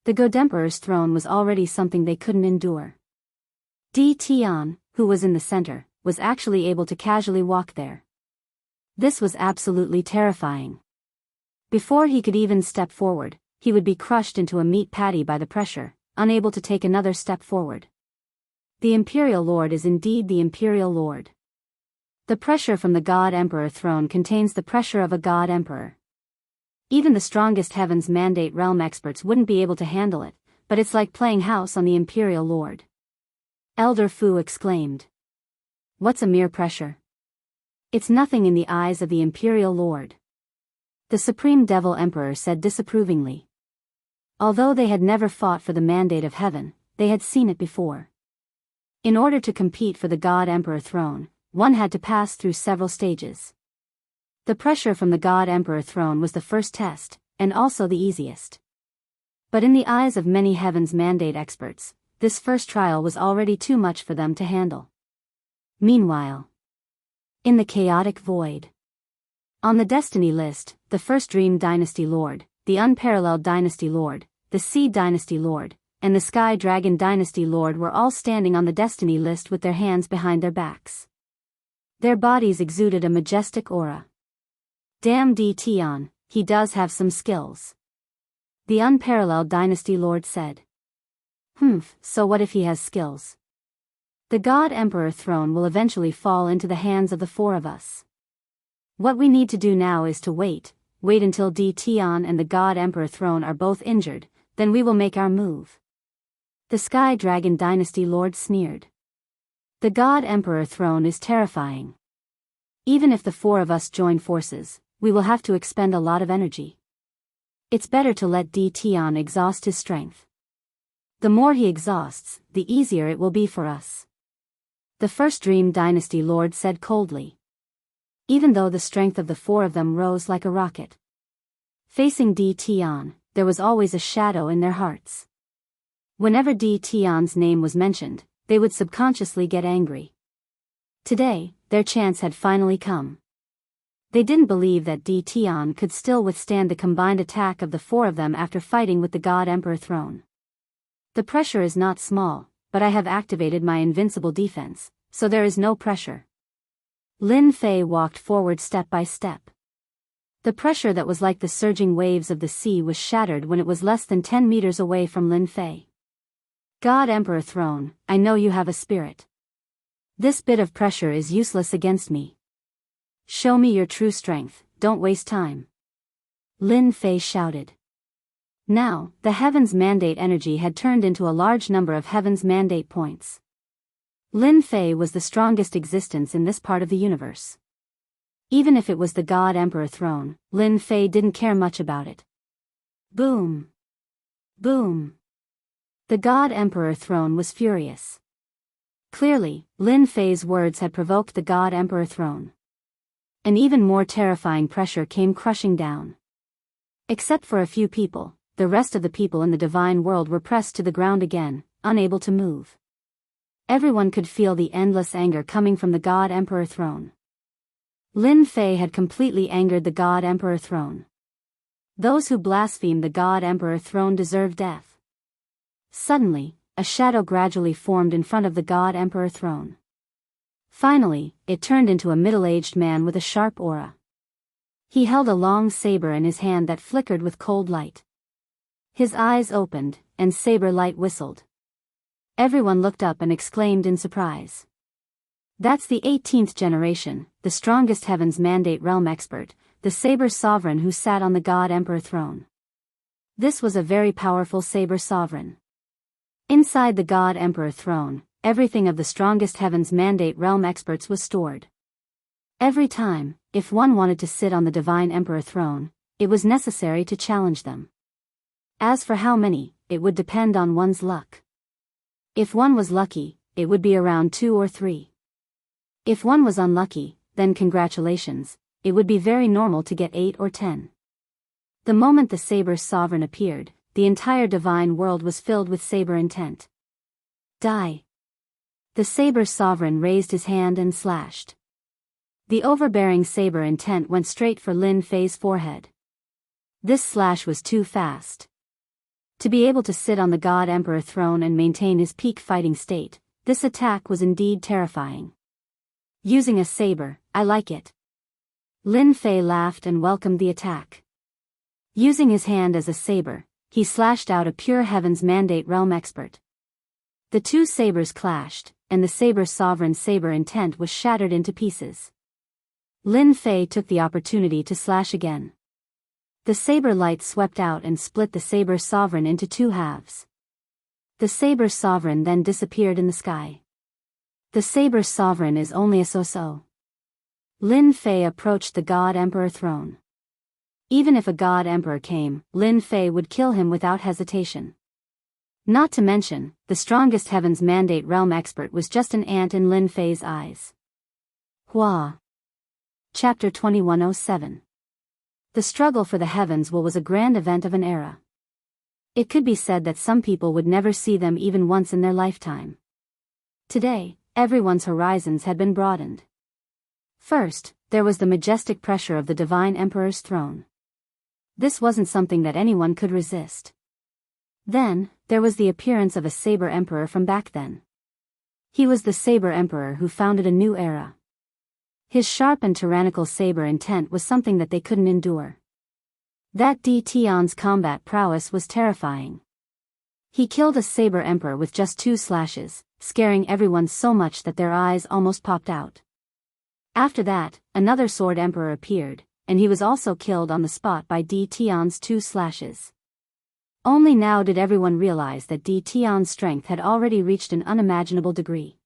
The God Emperor's throne was already something they couldn't endure. Tion, who was in the center, was actually able to casually walk there. This was absolutely terrifying. Before he could even step forward, he would be crushed into a meat patty by the pressure, unable to take another step forward. The Imperial Lord is indeed the Imperial Lord. The pressure from the God Emperor throne contains the pressure of a God Emperor. Even the strongest Heaven's Mandate realm experts wouldn't be able to handle it, but it's like playing house on the Imperial Lord. Elder Fu exclaimed. What's a mere pressure? It's nothing in the eyes of the Imperial Lord. The Supreme Devil Emperor said disapprovingly. Although they had never fought for the mandate of heaven, they had seen it before. In order to compete for the God Emperor throne, one had to pass through several stages. The pressure from the God Emperor throne was the first test, and also the easiest. But in the eyes of many Heaven's Mandate experts, this first trial was already too much for them to handle. Meanwhile, in the chaotic void. On the Destiny list, the first Dream Dynasty Lord, the Unparalleled Dynasty Lord, the Sea Dynasty Lord, and the Sky Dragon Dynasty Lord were all standing on the Destiny list with their hands behind their backs. Their bodies exuded a majestic aura. Damn Tion, he does have some skills. The Unparalleled Dynasty Lord said. So what if he has skills? The God Emperor throne will eventually fall into the hands of the four of us. What we need to do now is to wait until Tion and the God Emperor throne are both injured, then we will make our move. The Sky Dragon Dynasty Lord sneered. The God Emperor throne is terrifying. Even if the four of us join forces, we will have to expend a lot of energy. It's better to let Tion exhaust his strength. The more he exhausts, the easier it will be for us. The first Dream Dynasty Lord said coldly. Even though the strength of the four of them rose like a rocket. Facing Tion, there was always a shadow in their hearts. Whenever Tion's name was mentioned, they would subconsciously get angry. Today, their chance had finally come. They didn't believe that Tion could still withstand the combined attack of the four of them after fighting with the God Emperor throne. The pressure is not small, but I have activated my invincible defense, so there is no pressure. Lin Fei walked forward step by step. The pressure that was like the surging waves of the sea was shattered when it was less than 10 meters away from Lin Fei. God Emperor throne, I know you have a spirit. This bit of pressure is useless against me. Show me your true strength, don't waste time. Lin Fei shouted. Now, the Heaven's Mandate energy had turned into a large number of Heaven's Mandate points. Lin Fei was the strongest existence in this part of the universe. Even if it was the God Emperor throne, Lin Fei didn't care much about it. Boom! Boom! The God Emperor throne was furious. Clearly, Lin Fei's words had provoked the God Emperor throne. An even more terrifying pressure came crushing down. Except for a few people, the rest of the people in the divine world were pressed to the ground again, unable to move. Everyone could feel the endless anger coming from the God Emperor throne. Lin Fei had completely angered the God Emperor throne. Those who blasphemed the God Emperor throne deserve death. Suddenly, a shadow gradually formed in front of the God Emperor throne. Finally, it turned into a middle-aged man with a sharp aura. He held a long saber in his hand that flickered with cold light. His eyes opened, and saber light whistled. Everyone looked up and exclaimed in surprise. That's the 18th generation, the strongest Heaven's Mandate realm expert, the Saber Sovereign who sat on the God Emperor throne. This was a very powerful Saber Sovereign. Inside the God Emperor throne, everything of the strongest Heaven's Mandate realm experts was stored. Every time, if one wanted to sit on the Divine Emperor throne, it was necessary to challenge them. As for how many, it would depend on one's luck. If one was lucky, it would be around 2 or 3. If one was unlucky, then congratulations, it would be very normal to get 8 or 10. The moment the Saber Sovereign appeared, the entire divine world was filled with saber intent. Die! The Saber Sovereign raised his hand and slashed. The overbearing saber intent went straight for Lin Fei's forehead. This slash was too fast. To be able to sit on the God Emperor throne and maintain his peak fighting state, this attack was indeed terrifying. Using a saber, I like it. Lin Fei laughed and welcomed the attack. Using his hand as a saber, he slashed out a pure Heaven's Mandate realm expert. The two sabers clashed, and the saber sovereign's saber intent was shattered into pieces. Lin Fei took the opportunity to slash again. The saber light swept out and split the saber sovereign into two halves. The saber sovereign then disappeared in the sky. The saber sovereign is only a so-so. Lin Fei approached the God Emperor throne. Even if a God Emperor came, Lin Fei would kill him without hesitation. Not to mention, the strongest Heaven's Mandate realm expert was just an ant in Lin Fei's eyes. Hua. Chapter 2107. The struggle for the heavens was a grand event of an era. It could be said that some people would never see them even once in their lifetime. Today, everyone's horizons had been broadened. First, there was the majestic pressure of the Divine Emperor's throne. This wasn't something that anyone could resist. Then, there was the appearance of a Saber Emperor from back then. He was the Saber Emperor who founded a new era. His sharp and tyrannical saber intent was something that they couldn't endure. That Di Tian's combat prowess was terrifying. He killed a Saber Emperor with just 2 slashes, scaring everyone so much that their eyes almost popped out. After that, another Sword Emperor appeared, and he was also killed on the spot by Di Tian's 2 slashes. Only now did everyone realize that Di Tian's strength had already reached an unimaginable degree.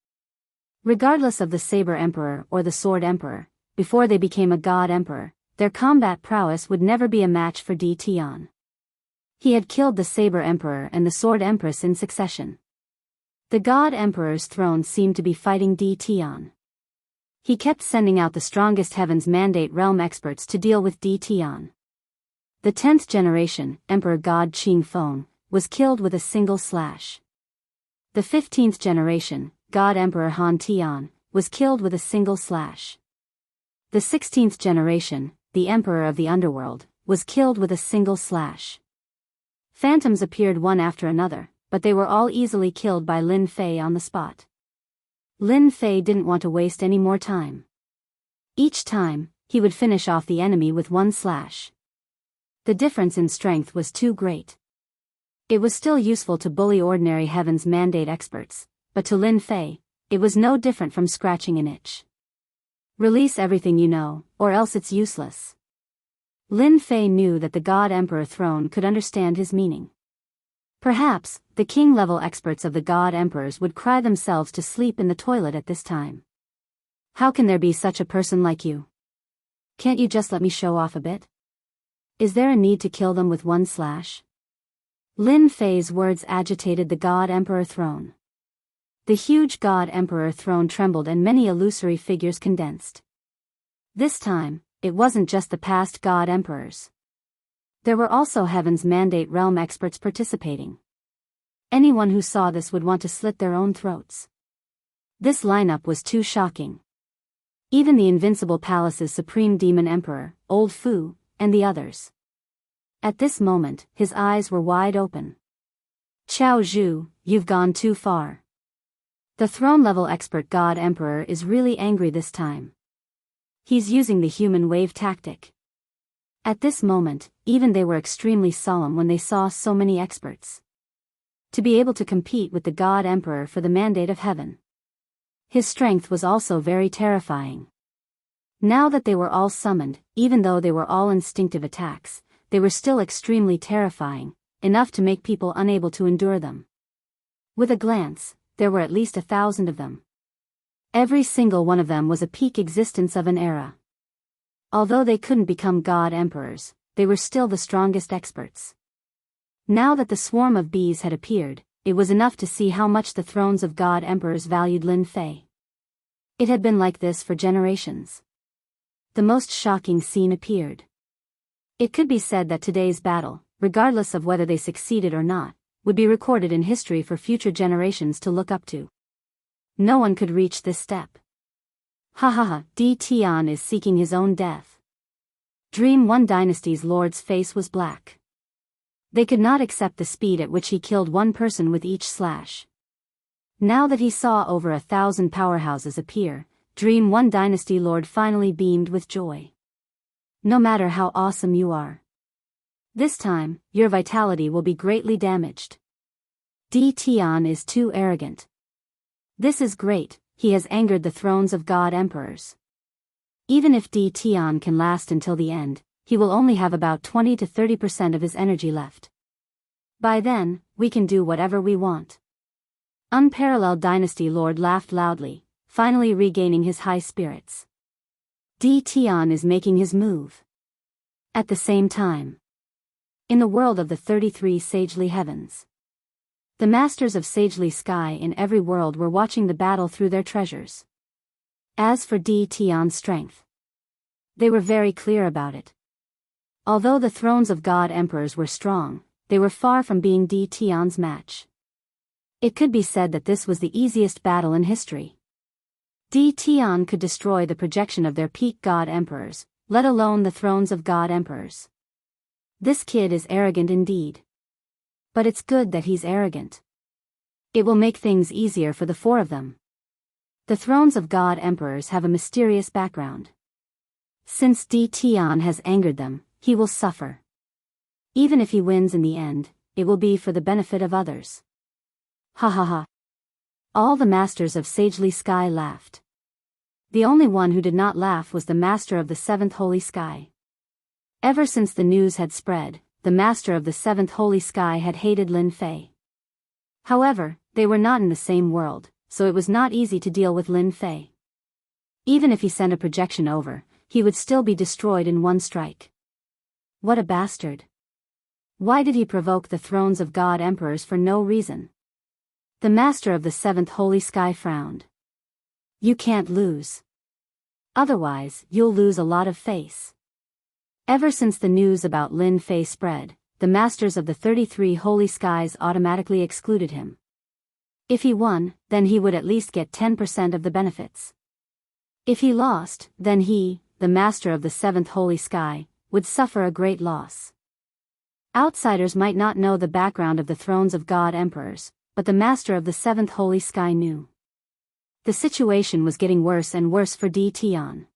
Regardless of the Saber Emperor or the Sword Emperor, before they became a God Emperor, their combat prowess would never be a match for Di Tian. He had killed the Saber Emperor and the Sword Empress in succession. The God Emperor's throne seemed to be fighting Di Tian. He kept sending out the strongest Heaven's Mandate realm experts to deal with Di Tian. The 10th generation, Emperor God Qing Feng, was killed with a single slash. The 15th generation, God Emperor Han Tian, was killed with a single slash. The 16th generation, the Emperor of the Underworld, was killed with a single slash. Phantoms appeared one after another, but they were all easily killed by Lin Fei on the spot. Lin Fei didn't want to waste any more time. Each time, he would finish off the enemy with 1 slash. The difference in strength was too great. It was still useful to bully ordinary Heaven's Mandate experts, but to Lin Fei, it was no different from scratching an itch. Release everything you know, or else it's useless. Lin Fei knew that the God Emperor throne could understand his meaning. Perhaps, the king-level experts of the God Emperors would cry themselves to sleep in the toilet at this time. How can there be such a person like you? Can't you just let me show off a bit? Is there a need to kill them with 1 slash? Lin Fei's words agitated the God Emperor throne. The huge God Emperor throne trembled and many illusory figures condensed. This time, it wasn't just the past God Emperors. There were also Heaven's Mandate realm experts participating. Anyone who saw this would want to slit their own throats. This lineup was too shocking. Even the Invincible Palace's Supreme Demon Emperor, Old Fu, and the others. At this moment, his eyes were wide open. Qiao Zhu, you've gone too far. The throne-level expert God Emperor is really angry this time. He's using the human wave tactic. At this moment, even they were extremely solemn when they saw so many experts. To be able to compete with the God Emperor for the mandate of heaven. His strength was also very terrifying. Now that they were all summoned, even though they were all instinctive attacks, they were still extremely terrifying, enough to make people unable to endure them. With a glance, there were at least 1,000 of them. Every single one of them was a peak existence of an era. Although they couldn't become God Emperors, they were still the strongest experts. Now that the swarm of bees had appeared, it was enough to see how much the thrones of God Emperors valued Lin Fei. It had been like this for generations. The most shocking scene appeared. It could be said that today's battle, regardless of whether they succeeded or not, would be recorded in history for future generations to look up to. No one could reach this step. Ha ha ha, Di Tian is seeking his own death. Dream One Dynasty's lord's face was black. They could not accept the speed at which he killed one person with each slash. Now that he saw over 1,000 powerhouses appear, Dream One Dynasty Lord finally beamed with joy. No matter how awesome you are. This time, your vitality will be greatly damaged. Tian is too arrogant. This is great, he has angered the thrones of God emperors. Even if Tian can last until the end, he will only have about 20 to 30% of his energy left. By then, we can do whatever we want. Unparalleled Dynasty Lord laughed loudly, finally regaining his high spirits. Tian is making his move. At the same time, in the world of the 33 sagely heavens, the masters of sagely sky in every world were watching the battle through their treasures. As for Tian's strength, they were very clear about it. Although the thrones of God emperors were strong, they were far from being Tian's match. It could be said that this was the easiest battle in history. Tian could destroy the projection of their peak God emperors, let alone the thrones of God emperors. This kid is arrogant indeed. But it's good that he's arrogant. It will make things easier for the four of them. The thrones of God emperors have a mysterious background. Since Tian has angered them, he will suffer. Even if he wins in the end, it will be for the benefit of others. Ha ha ha. All the masters of sagely sky laughed. The only one who did not laugh was the master of the seventh holy sky. Ever since the news had spread, the master of the seventh holy sky had hated Lin Fei. However, they were not in the same world, so it was not easy to deal with Lin Fei. Even if he sent a projection over, he would still be destroyed in one strike. What a bastard. Why did he provoke the thrones of God emperors for no reason? The master of the seventh holy sky frowned. You can't lose. Otherwise, you'll lose a lot of face. Ever since the news about Lin Fei spread, the masters of the 33 holy skies automatically excluded him. If he won, then he would at least get 10% of the benefits. If he lost, then he, the master of the seventh holy sky, would suffer a great loss. Outsiders might not know the background of the thrones of God emperors, but the master of the seventh holy sky knew. The situation was getting worse and worse for Tian.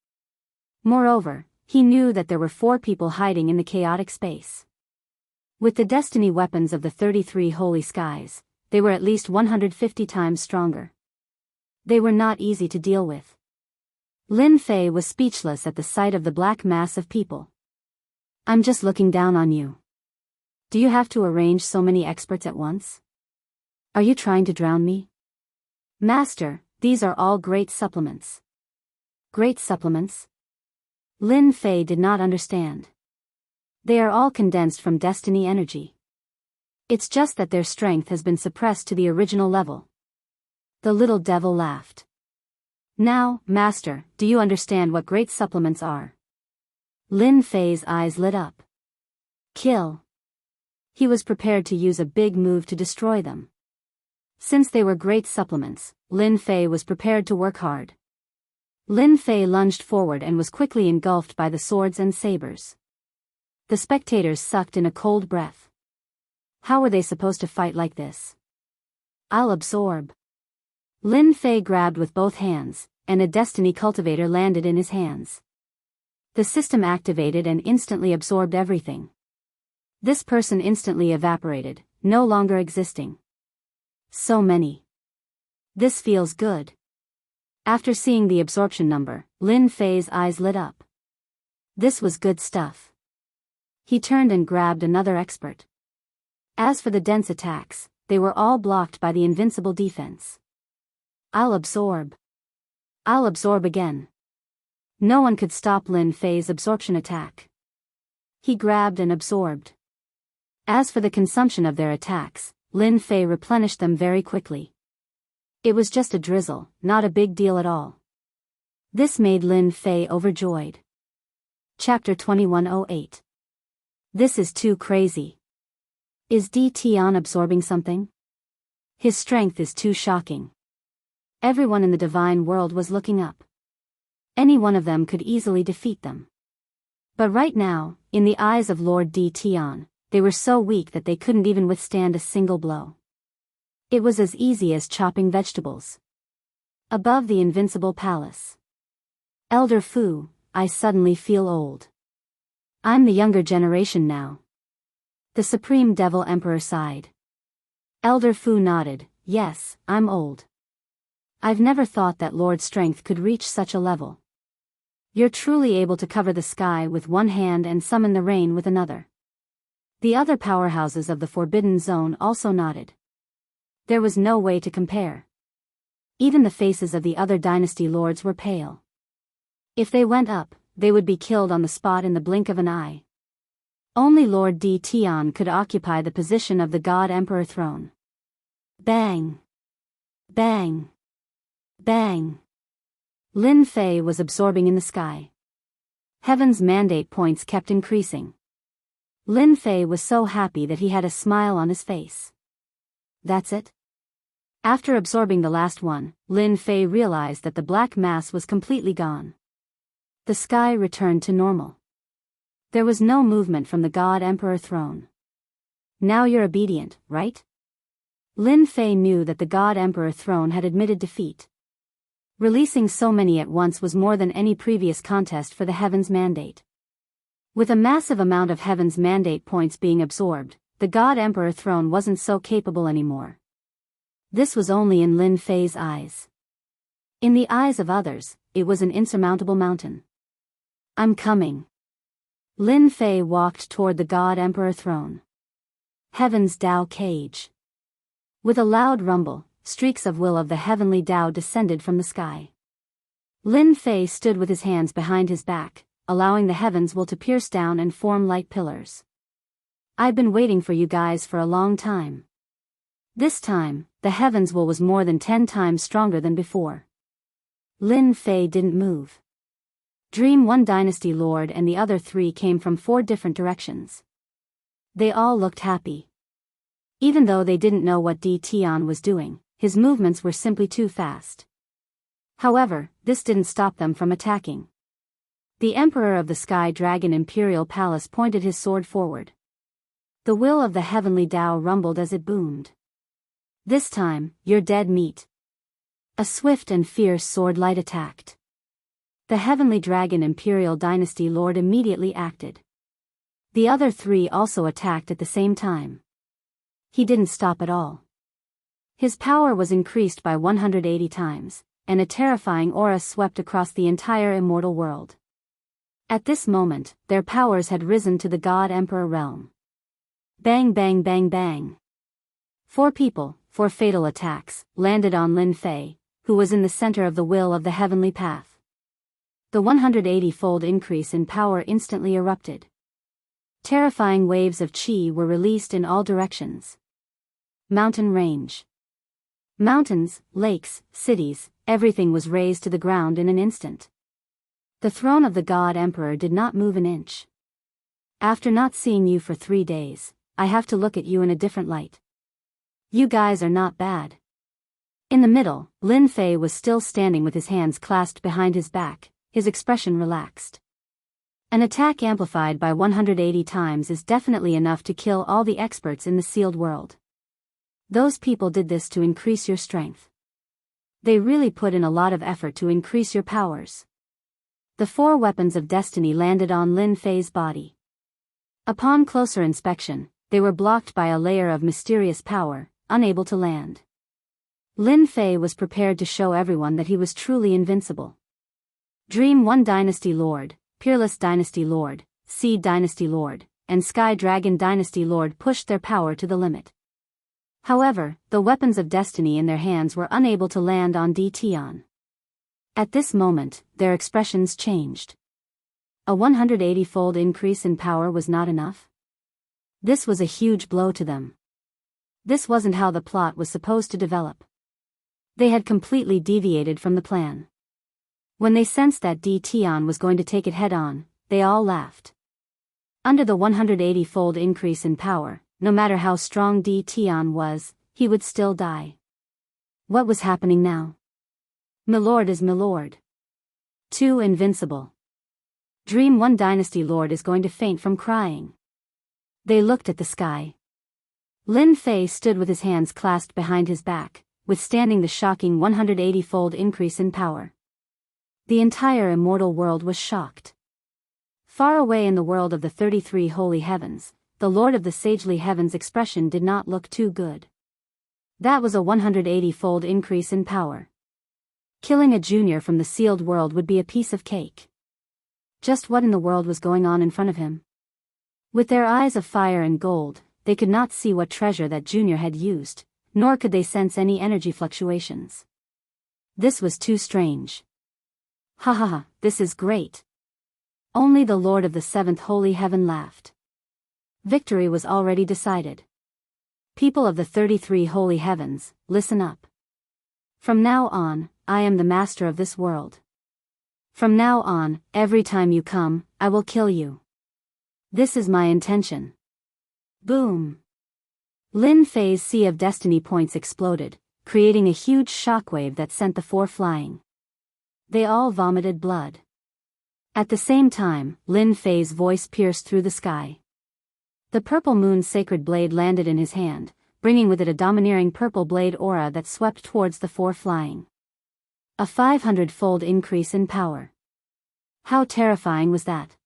Moreover, he knew that there were 4 people hiding in the chaotic space. With the destiny weapons of the 33 holy skies, they were at least 150 times stronger. They were not easy to deal with. Lin Fei was speechless at the sight of the black mass of people. I'm just looking down on you. Do you have to arrange so many experts at once? Are you trying to drown me? Master, these are all great supplements. Great supplements? Lin Fei did not understand. They are all condensed from destiny energy. It's just that their strength has been suppressed to the original level. The little devil laughed. Now, Master, do you understand what great supplements are? Lin Fei's eyes lit up. Kill. He was prepared to use a big move to destroy them. Since they were great supplements, Lin Fei was prepared to work hard. Lin Fei lunged forward and was quickly engulfed by the swords and sabers. The spectators sucked in a cold breath. How were they supposed to fight like this? I'll absorb. Lin Fei grabbed with both hands, and a destiny cultivator landed in his hands. The system activated and instantly absorbed everything. This person instantly evaporated, no longer existing. So many. This feels good. After seeing the absorption number, Lin Fei's eyes lit up. This was good stuff. He turned and grabbed another expert. As for the dense attacks, they were all blocked by the invincible defense. I'll absorb. I'll absorb again. No one could stop Lin Fei's absorption attack. He grabbed and absorbed. As for the consumption of their attacks, Lin Fei replenished them very quickly. It was just a drizzle, not a big deal at all. This made Lin Fei overjoyed. Chapter 2108. This is too crazy. Is Tian absorbing something? His strength is too shocking. Everyone in the divine world was looking up. Any one of them could easily defeat them. But right now, in the eyes of Lord Tian, they were so weak that they couldn't even withstand a single blow. It was as easy as chopping vegetables. Above the invincible palace. Elder Fu, I suddenly feel old. I'm the younger generation now. The Supreme Devil Emperor sighed. Elder Fu nodded. Yes, I'm old. I've never thought that Lord's strength could reach such a level. You're truly able to cover the sky with one hand and summon the rain with another. The other powerhouses of the Forbidden Zone also nodded. There was no way to compare. Even the faces of the other dynasty lords were pale. If they went up, they would be killed on the spot in the blink of an eye. Only Lord Di Tian could occupy the position of the God Emperor throne. Bang! Bang! Bang! Lin Fei was absorbing in the sky. Heaven's mandate points kept increasing. Lin Fei was so happy that he had a smile on his face. That's it? After absorbing the last one, Lin Fei realized that the black mass was completely gone. The sky returned to normal. There was no movement from the God Emperor throne. Now you're obedient, right? Lin Fei knew that the God Emperor throne had admitted defeat. Releasing so many at once was more than any previous contest for the Heaven's Mandate. With a massive amount of Heaven's Mandate points being absorbed, the God Emperor throne wasn't so capable anymore. This was only in Lin Fei's eyes. In the eyes of others, it was an insurmountable mountain. I'm coming. Lin Fei walked toward the God Emperor throne. Heaven's Tao Cage. With a loud rumble, streaks of will of the heavenly Tao descended from the sky. Lin Fei stood with his hands behind his back, allowing the heavens will to pierce down and form light pillars. I've been waiting for you guys for a long time. This time, the heavens will was more than 10 times stronger than before. Lin Fei didn't move. Dream One Dynasty Lord and the other 3 came from 4 different directions. They all looked happy. Even though they didn't know what Di Tian was doing, his movements were simply too fast. However, this didn't stop them from attacking. The Emperor of the Sky Dragon Imperial Palace pointed his sword forward. The will of the heavenly Tao rumbled as it boomed. This time, you're dead meat. A swift and fierce sword light attacked. The heavenly Dragon Imperial Dynasty Lord immediately acted. The other 3 also attacked at the same time. He didn't stop at all. His power was increased by 180 times, and a terrifying aura swept across the entire immortal world. At this moment, their powers had risen to the God Emperor realm. Bang bang bang bang. 4 people, 4 fatal attacks, landed on Lin Fei, who was in the center of the will of the heavenly path. The 180-fold increase in power instantly erupted. Terrifying waves of chi were released in all directions. Mountain range. Mountains, lakes, cities, everything was razed to the ground in an instant. The throne of the God Emperor did not move an inch. After not seeing you for 3 days, I have to look at you in a different light. You guys are not bad. In the middle, Lin Fei was still standing with his hands clasped behind his back, his expression relaxed. An attack amplified by 180 times is definitely enough to kill all the experts in the sealed world. Those people did this to increase your strength. They really put in a lot of effort to increase your powers. The 4 weapons of destiny landed on Lin Fei's body. Upon closer inspection, they were blocked by a layer of mysterious power, unable to land. Lin Fei was prepared to show everyone that he was truly invincible. Dream One Dynasty Lord, Peerless Dynasty Lord, Seed Dynasty Lord, and Sky Dragon Dynasty Lord pushed their power to the limit. However, the weapons of destiny in their hands were unable to land on Di Tian. At this moment, their expressions changed. A 180-fold increase in power was not enough. This was a huge blow to them. This wasn't how the plot was supposed to develop. They had completely deviated from the plan. When they sensed that Di Tian was going to take it head-on, they all laughed. Under the 180-fold increase in power, no matter how strong Di Tian was, he would still die. What was happening now? Milord is Milord. Too invincible. Dream One Dynasty Lord is going to faint from crying. They looked at the sky. Lin Fei stood with his hands clasped behind his back, withstanding the shocking 180-fold increase in power. The entire immortal world was shocked. Far away in the world of the 33 holy heavens, the Lord of the Sagely Heaven's expression did not look too good. That was a 180-fold increase in power. Killing a junior from the sealed world would be a piece of cake. Just what in the world was going on in front of him? With their eyes of fire and gold, they could not see what treasure that junior had used, nor could they sense any energy fluctuations. This was too strange. Ha ha ha, this is great. Only the Lord of the Seventh Holy Heaven laughed. Victory was already decided. People of the 33 Holy Heavens, listen up. From now on, I am the master of this world. From now on, every time you come, I will kill you. This is my intention. Boom! Lin Fei's Sea of Destiny points exploded, creating a huge shockwave that sent the four flying. They all vomited blood. At the same time, Lin Fei's voice pierced through the sky. The purple moon's sacred blade landed in his hand, bringing with it a domineering purple blade aura that swept towards the four flying. A 500-fold increase in power. How terrifying was that?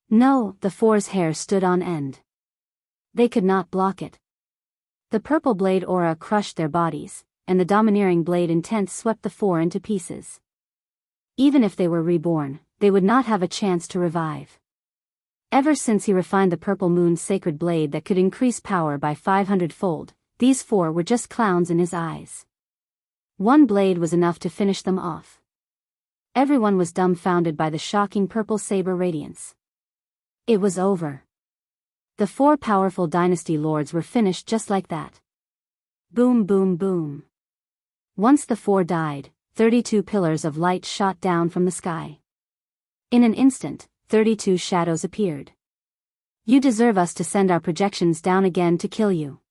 No, the four's hair stood on end. They could not block it. The purple blade aura crushed their bodies, and the domineering blade intent swept the four into pieces. Even if they were reborn, they would not have a chance to revive. Ever since he refined the purple moon's sacred blade that could increase power by 500-fold, these four were just clowns in his eyes. One blade was enough to finish them off. Everyone was dumbfounded by the shocking purple saber radiance. It was over. The four powerful dynasty lords were finished just like that. Boom boom boom. Once the four died, 32 pillars of light shot down from the sky. In an instant, 32 shadows appeared. You deserve us to send our projections down again to kill you.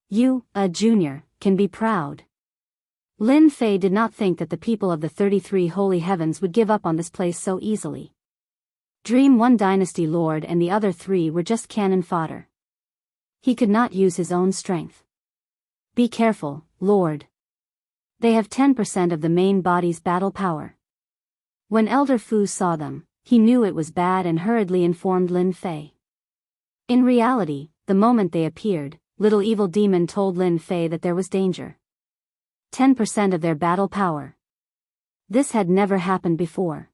You, a junior, can be proud. Lin Fei did not think that the people of the 33 Holy Heavens would give up on this place so easily. Dream One Dynasty Lord and the other three were just cannon fodder. He could not use his own strength. Be careful, Lord. They have 10% of the main body's battle power. When Elder Fu saw them, he knew it was bad and hurriedly informed Lin Fei. In reality, the moment they appeared, Little Evil Demon told Lin Fei that there was danger. 10% of their battle power. This had never happened before.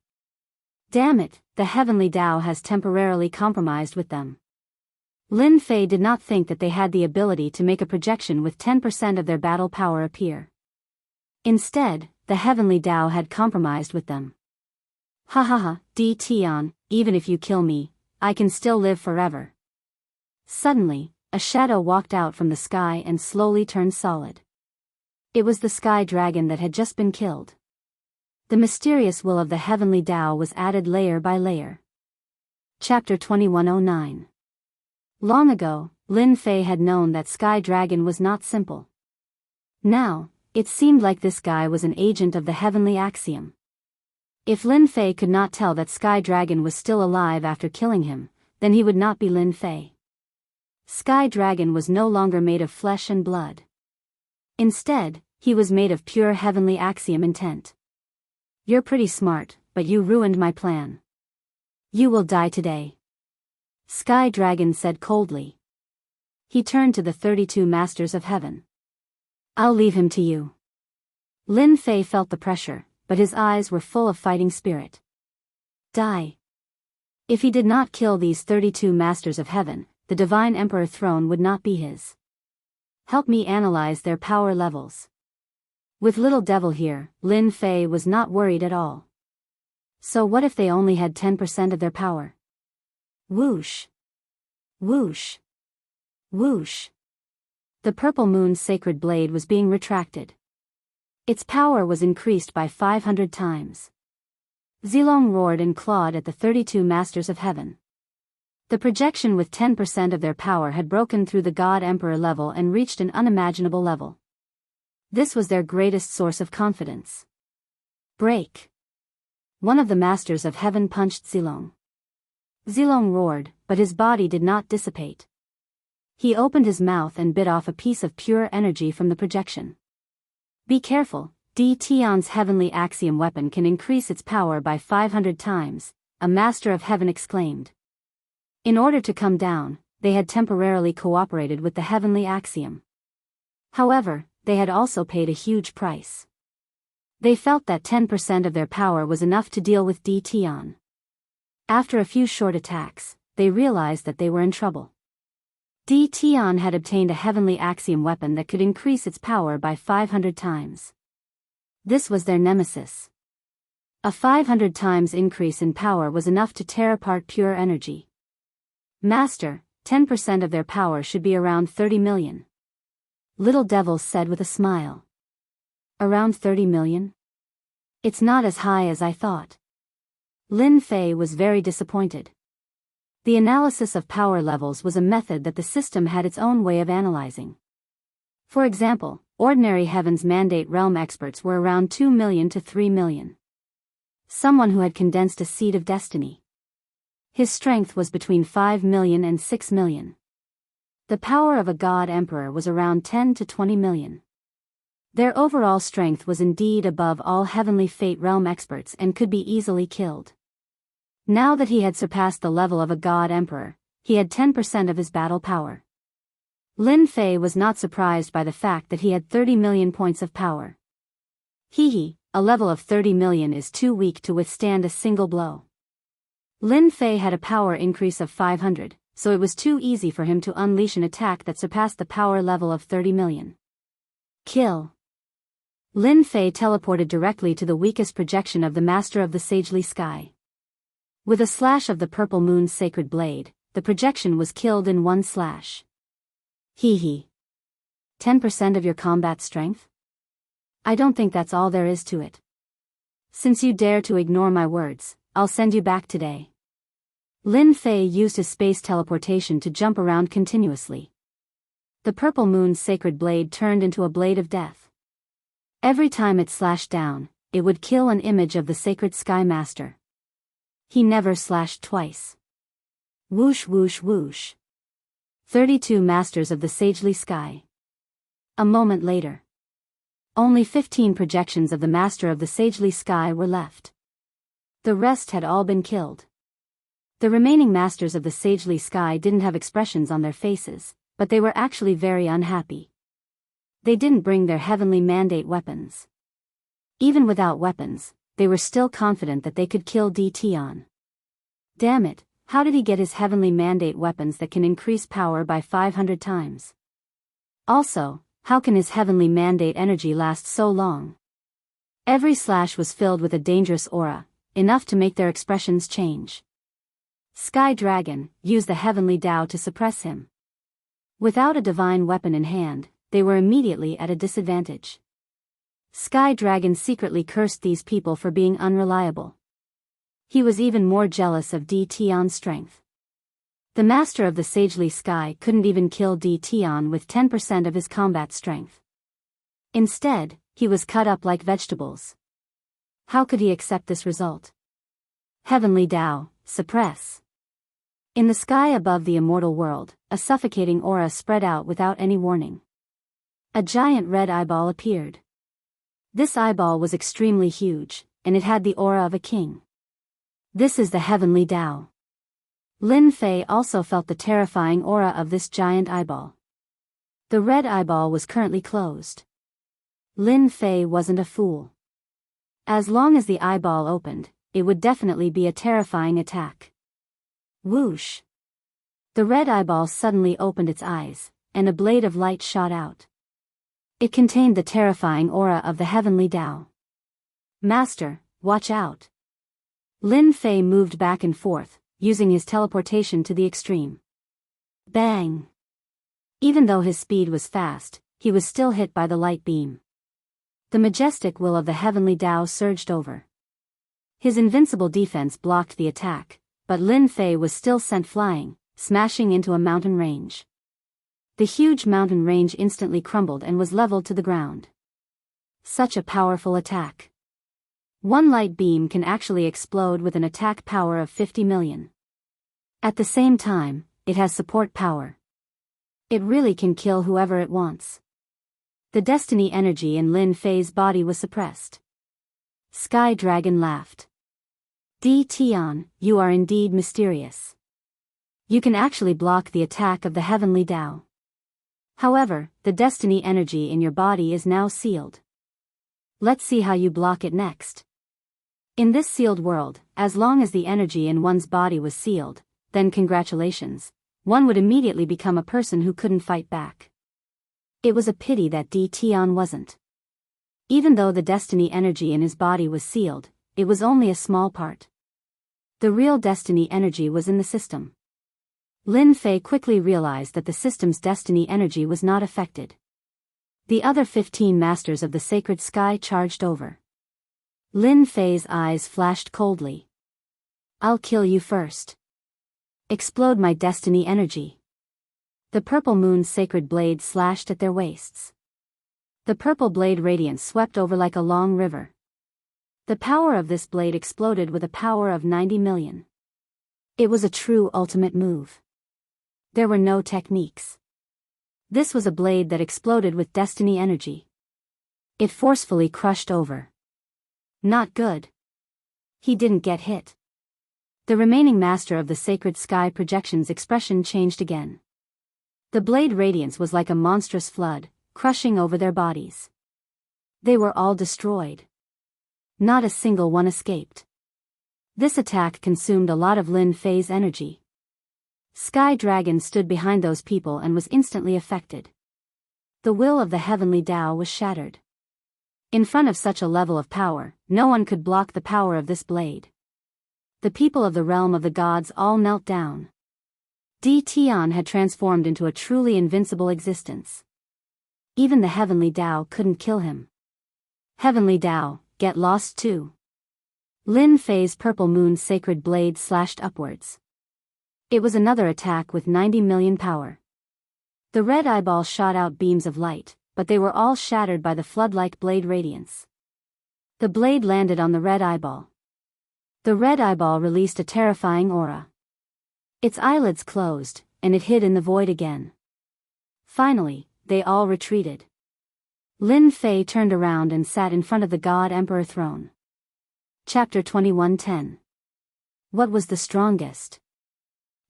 Damn it, the heavenly Tao has temporarily compromised with them. Lin Fei did not think that they had the ability to make a projection with 10% of their battle power appear. Instead, the heavenly Tao had compromised with them. Ha ha ha, Di Tian, even if you kill me, I can still live forever. Suddenly, a shadow walked out from the sky and slowly turned solid. It was the sky dragon that had just been killed. The mysterious will of the heavenly Tao was added layer by layer. Chapter 2109. Long ago, Lin Fei had known that Sky Dragon was not simple. Now, it seemed like this guy was an agent of the heavenly axiom. If Lin Fei could not tell that Sky Dragon was still alive after killing him, then he would not be Lin Fei. Sky Dragon was no longer made of flesh and blood. Instead, he was made of pure heavenly axiom intent. You're pretty smart, but you ruined my plan. You will die today. Sky Dragon said coldly. He turned to the 32 Masters of Heaven. I'll leave him to you. Lin Fei felt the pressure, but his eyes were full of fighting spirit. Die. If he did not kill these 32 Masters of Heaven, the Divine Emperor throne would not be his. Help me analyze their power levels. With Little Devil here, Lin Fei was not worried at all. So what if they only had 10% of their power? Whoosh. Whoosh. Whoosh. The purple moon's sacred blade was being retracted. Its power was increased by 500 times. Zilong roared and clawed at the 32 Masters of Heaven. The projection with 10% of their power had broken through the God Emperor level and reached an unimaginable level. This was their greatest source of confidence. Break. One of the Masters of Heaven punched Zilong. Zilong roared, but his body did not dissipate. He opened his mouth and bit off a piece of pure energy from the projection. Be careful, Di Tian's heavenly axiom weapon can increase its power by 500 times, a Master of Heaven exclaimed. In order to come down, they had temporarily cooperated with the heavenly axiom. However, they had also paid a huge price. They felt that 10% of their power was enough to deal with DTon. After a few short attacks, they realized that they were in trouble. DTon had obtained a heavenly axiom weapon that could increase its power by 500 times. This was their nemesis. A 500 times increase in power was enough to tear apart pure energy. Master, 10% of their power should be around 30 million. Little Devil said with a smile. Around 30 million? It's not as high as I thought. Lin Fei was very disappointed. The analysis of power levels was a method that the system had its own way of analyzing. For example, ordinary Heaven's Mandate Realm experts were around 2 million to 3 million. Someone who had condensed a seed of destiny. His strength was between 5 million and 6 million. The power of a God Emperor was around 10 to 20 million. Their overall strength was indeed above all Heavenly Fate Realm experts and could be easily killed. Now that he had surpassed the level of a God Emperor, he had 10% of his battle power. Lin Fei was not surprised by the fact that he had 30 million points of power. A level of 30 million is too weak to withstand a single blow. Lin Fei had a power increase of 500, so it was too easy for him to unleash an attack that surpassed the power level of 30 million. Kill. Lin Fei teleported directly to the weakest projection of the Master of the Sagely Sky. With a slash of the Purple Moon's sacred blade, the projection was killed in one slash. 10% of your combat strength? I don't think that's all there is to it. Since you dare to ignore my words, I'll send you back today. Lin Fei used his space teleportation to jump around continuously. The Purple Moon's sacred blade turned into a blade of death. Every time it slashed down, it would kill an image of the sacred Sky Master. He never slashed twice. Whoosh whoosh whoosh. 32 Masters of the Sagely Sky. A moment later. Only 15 projections of the Master of the Sagely Sky were left. The rest had all been killed. The remaining Masters of the Sagely Sky didn't have expressions on their faces, but they were actually very unhappy. They didn't bring their heavenly mandate weapons. Even without weapons, they were still confident that they could kill DTon. Damn it, how did he get his heavenly mandate weapons that can increase power by 500 times? Also, how can his heavenly mandate energy last so long? Every slash was filled with a dangerous aura, enough to make their expressions change. Sky Dragon used the heavenly Tao to suppress him. Without a divine weapon in hand, they were immediately at a disadvantage. Sky Dragon secretly cursed these people for being unreliable. He was even more jealous of DTon's strength. The Master of the Sagely Sky couldn't even kill DTon with 10% of his combat strength. Instead, he was cut up like vegetables. How could he accept this result? Heavenly Tao, suppress. In the sky above the immortal world, a suffocating aura spread out without any warning. A giant red eyeball appeared. This eyeball was extremely huge, and it had the aura of a king. This is the Heavenly Tao. Lin Fei also felt the terrifying aura of this giant eyeball. The red eyeball was currently closed. Lin Fei wasn't a fool. As long as the eyeball opened, it would definitely be a terrifying attack. Whoosh! The red eyeball suddenly opened its eyes, and a blade of light shot out. It contained the terrifying aura of the Heavenly Tao. Master, watch out! Lin Fei moved back and forth, using his teleportation to the extreme. Bang! Even though his speed was fast, he was still hit by the light beam. The majestic will of the Heavenly Tao surged over. His invincible defense blocked the attack, but Lin Fei was still sent flying, smashing into a mountain range. The huge mountain range instantly crumbled and was leveled to the ground. Such a powerful attack. One light beam can actually explode with an attack power of 50 million. At the same time, it has support power. It really can kill whoever it wants. The destiny energy in Lin Fei's body was suppressed. Sky Dragon laughed. DTon, you are indeed mysterious. You can actually block the attack of the heavenly Tao. However, the destiny energy in your body is now sealed. Let's see how you block it next. In this sealed world, as long as the energy in one's body was sealed, then congratulations, one would immediately become a person who couldn't fight back. It was a pity that Tian wasn't. Even though the destiny energy in his body was sealed, it was only a small part. The real destiny energy was in the system. Lin Fei quickly realized that the system's destiny energy was not affected. The other 15 masters of the sacred sky charged over. Lin Fei's eyes flashed coldly. I'll kill you first. Explode my destiny energy. The purple moon's sacred blade slashed at their waists. The purple blade radiance swept over like a long river. The power of this blade exploded with a power of 90 million. It was a true ultimate move. There were no techniques. This was a blade that exploded with destiny energy. It forcefully crushed over. Not good. He didn't get hit. The remaining master of the sacred sky projection's expression changed again. The blade radiance was like a monstrous flood, crushing over their bodies. They were all destroyed. Not a single one escaped. This attack consumed a lot of Lin Fei's energy. Sky Dragon stood behind those people and was instantly affected. The will of the heavenly Tao was shattered. In front of such a level of power, no one could block the power of this blade. The people of the realm of the gods all knelt down. Tian had transformed into a truly invincible existence. Even the heavenly Tao couldn't kill him. Heavenly Tao, get lost too. Lin Fei's purple moon's sacred blade slashed upwards. It was another attack with 90 million power. The red eyeball shot out beams of light, but they were all shattered by the flood-like blade radiance. The blade landed on the red eyeball. The red eyeball released a terrifying aura. Its eyelids closed, and it hid in the void again. Finally, they all retreated. Lin Fei turned around and sat in front of the God Emperor throne. Chapter 21:10. What was the strongest?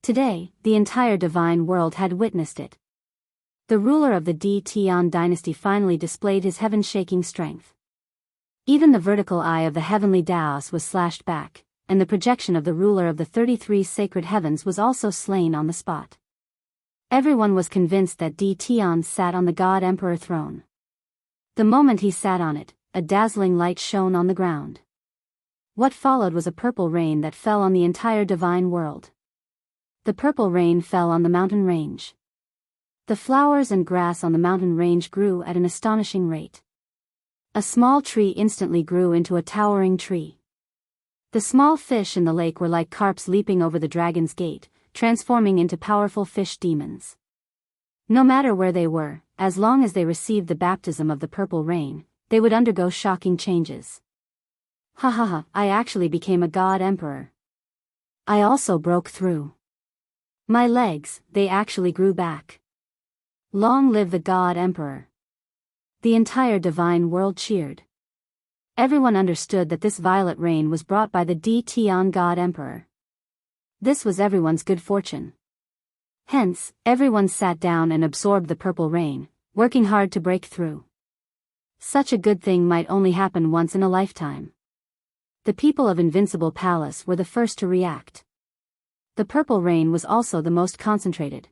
Today, the entire divine world had witnessed it. The ruler of the Tian dynasty finally displayed his heaven-shaking strength. Even the vertical eye of the heavenly Taos was slashed back, and the projection of the ruler of the 33 sacred heavens was also slain on the spot. Everyone was convinced that Tian sat on the God Emperor throne. The moment he sat on it, a dazzling light shone on the ground. What followed was a purple rain that fell on the entire divine world. The purple rain fell on the mountain range. The flowers and grass on the mountain range grew at an astonishing rate. A small tree instantly grew into a towering tree. The small fish in the lake were like carps leaping over the dragon's gate, transforming into powerful fish demons. No matter where they were, as long as they received the baptism of the purple rain, they would undergo shocking changes. Ha ha ha, I actually became a god emperor. I also broke through. My legs, they actually grew back. Long live the God Emperor. The entire divine world cheered. Everyone understood that this violet rain was brought by the Tian God Emperor. This was everyone's good fortune. Hence, everyone sat down and absorbed the purple rain, working hard to break through. Such a good thing might only happen once in a lifetime. The people of Invincible Palace were the first to react. The purple rain was also the most concentrated.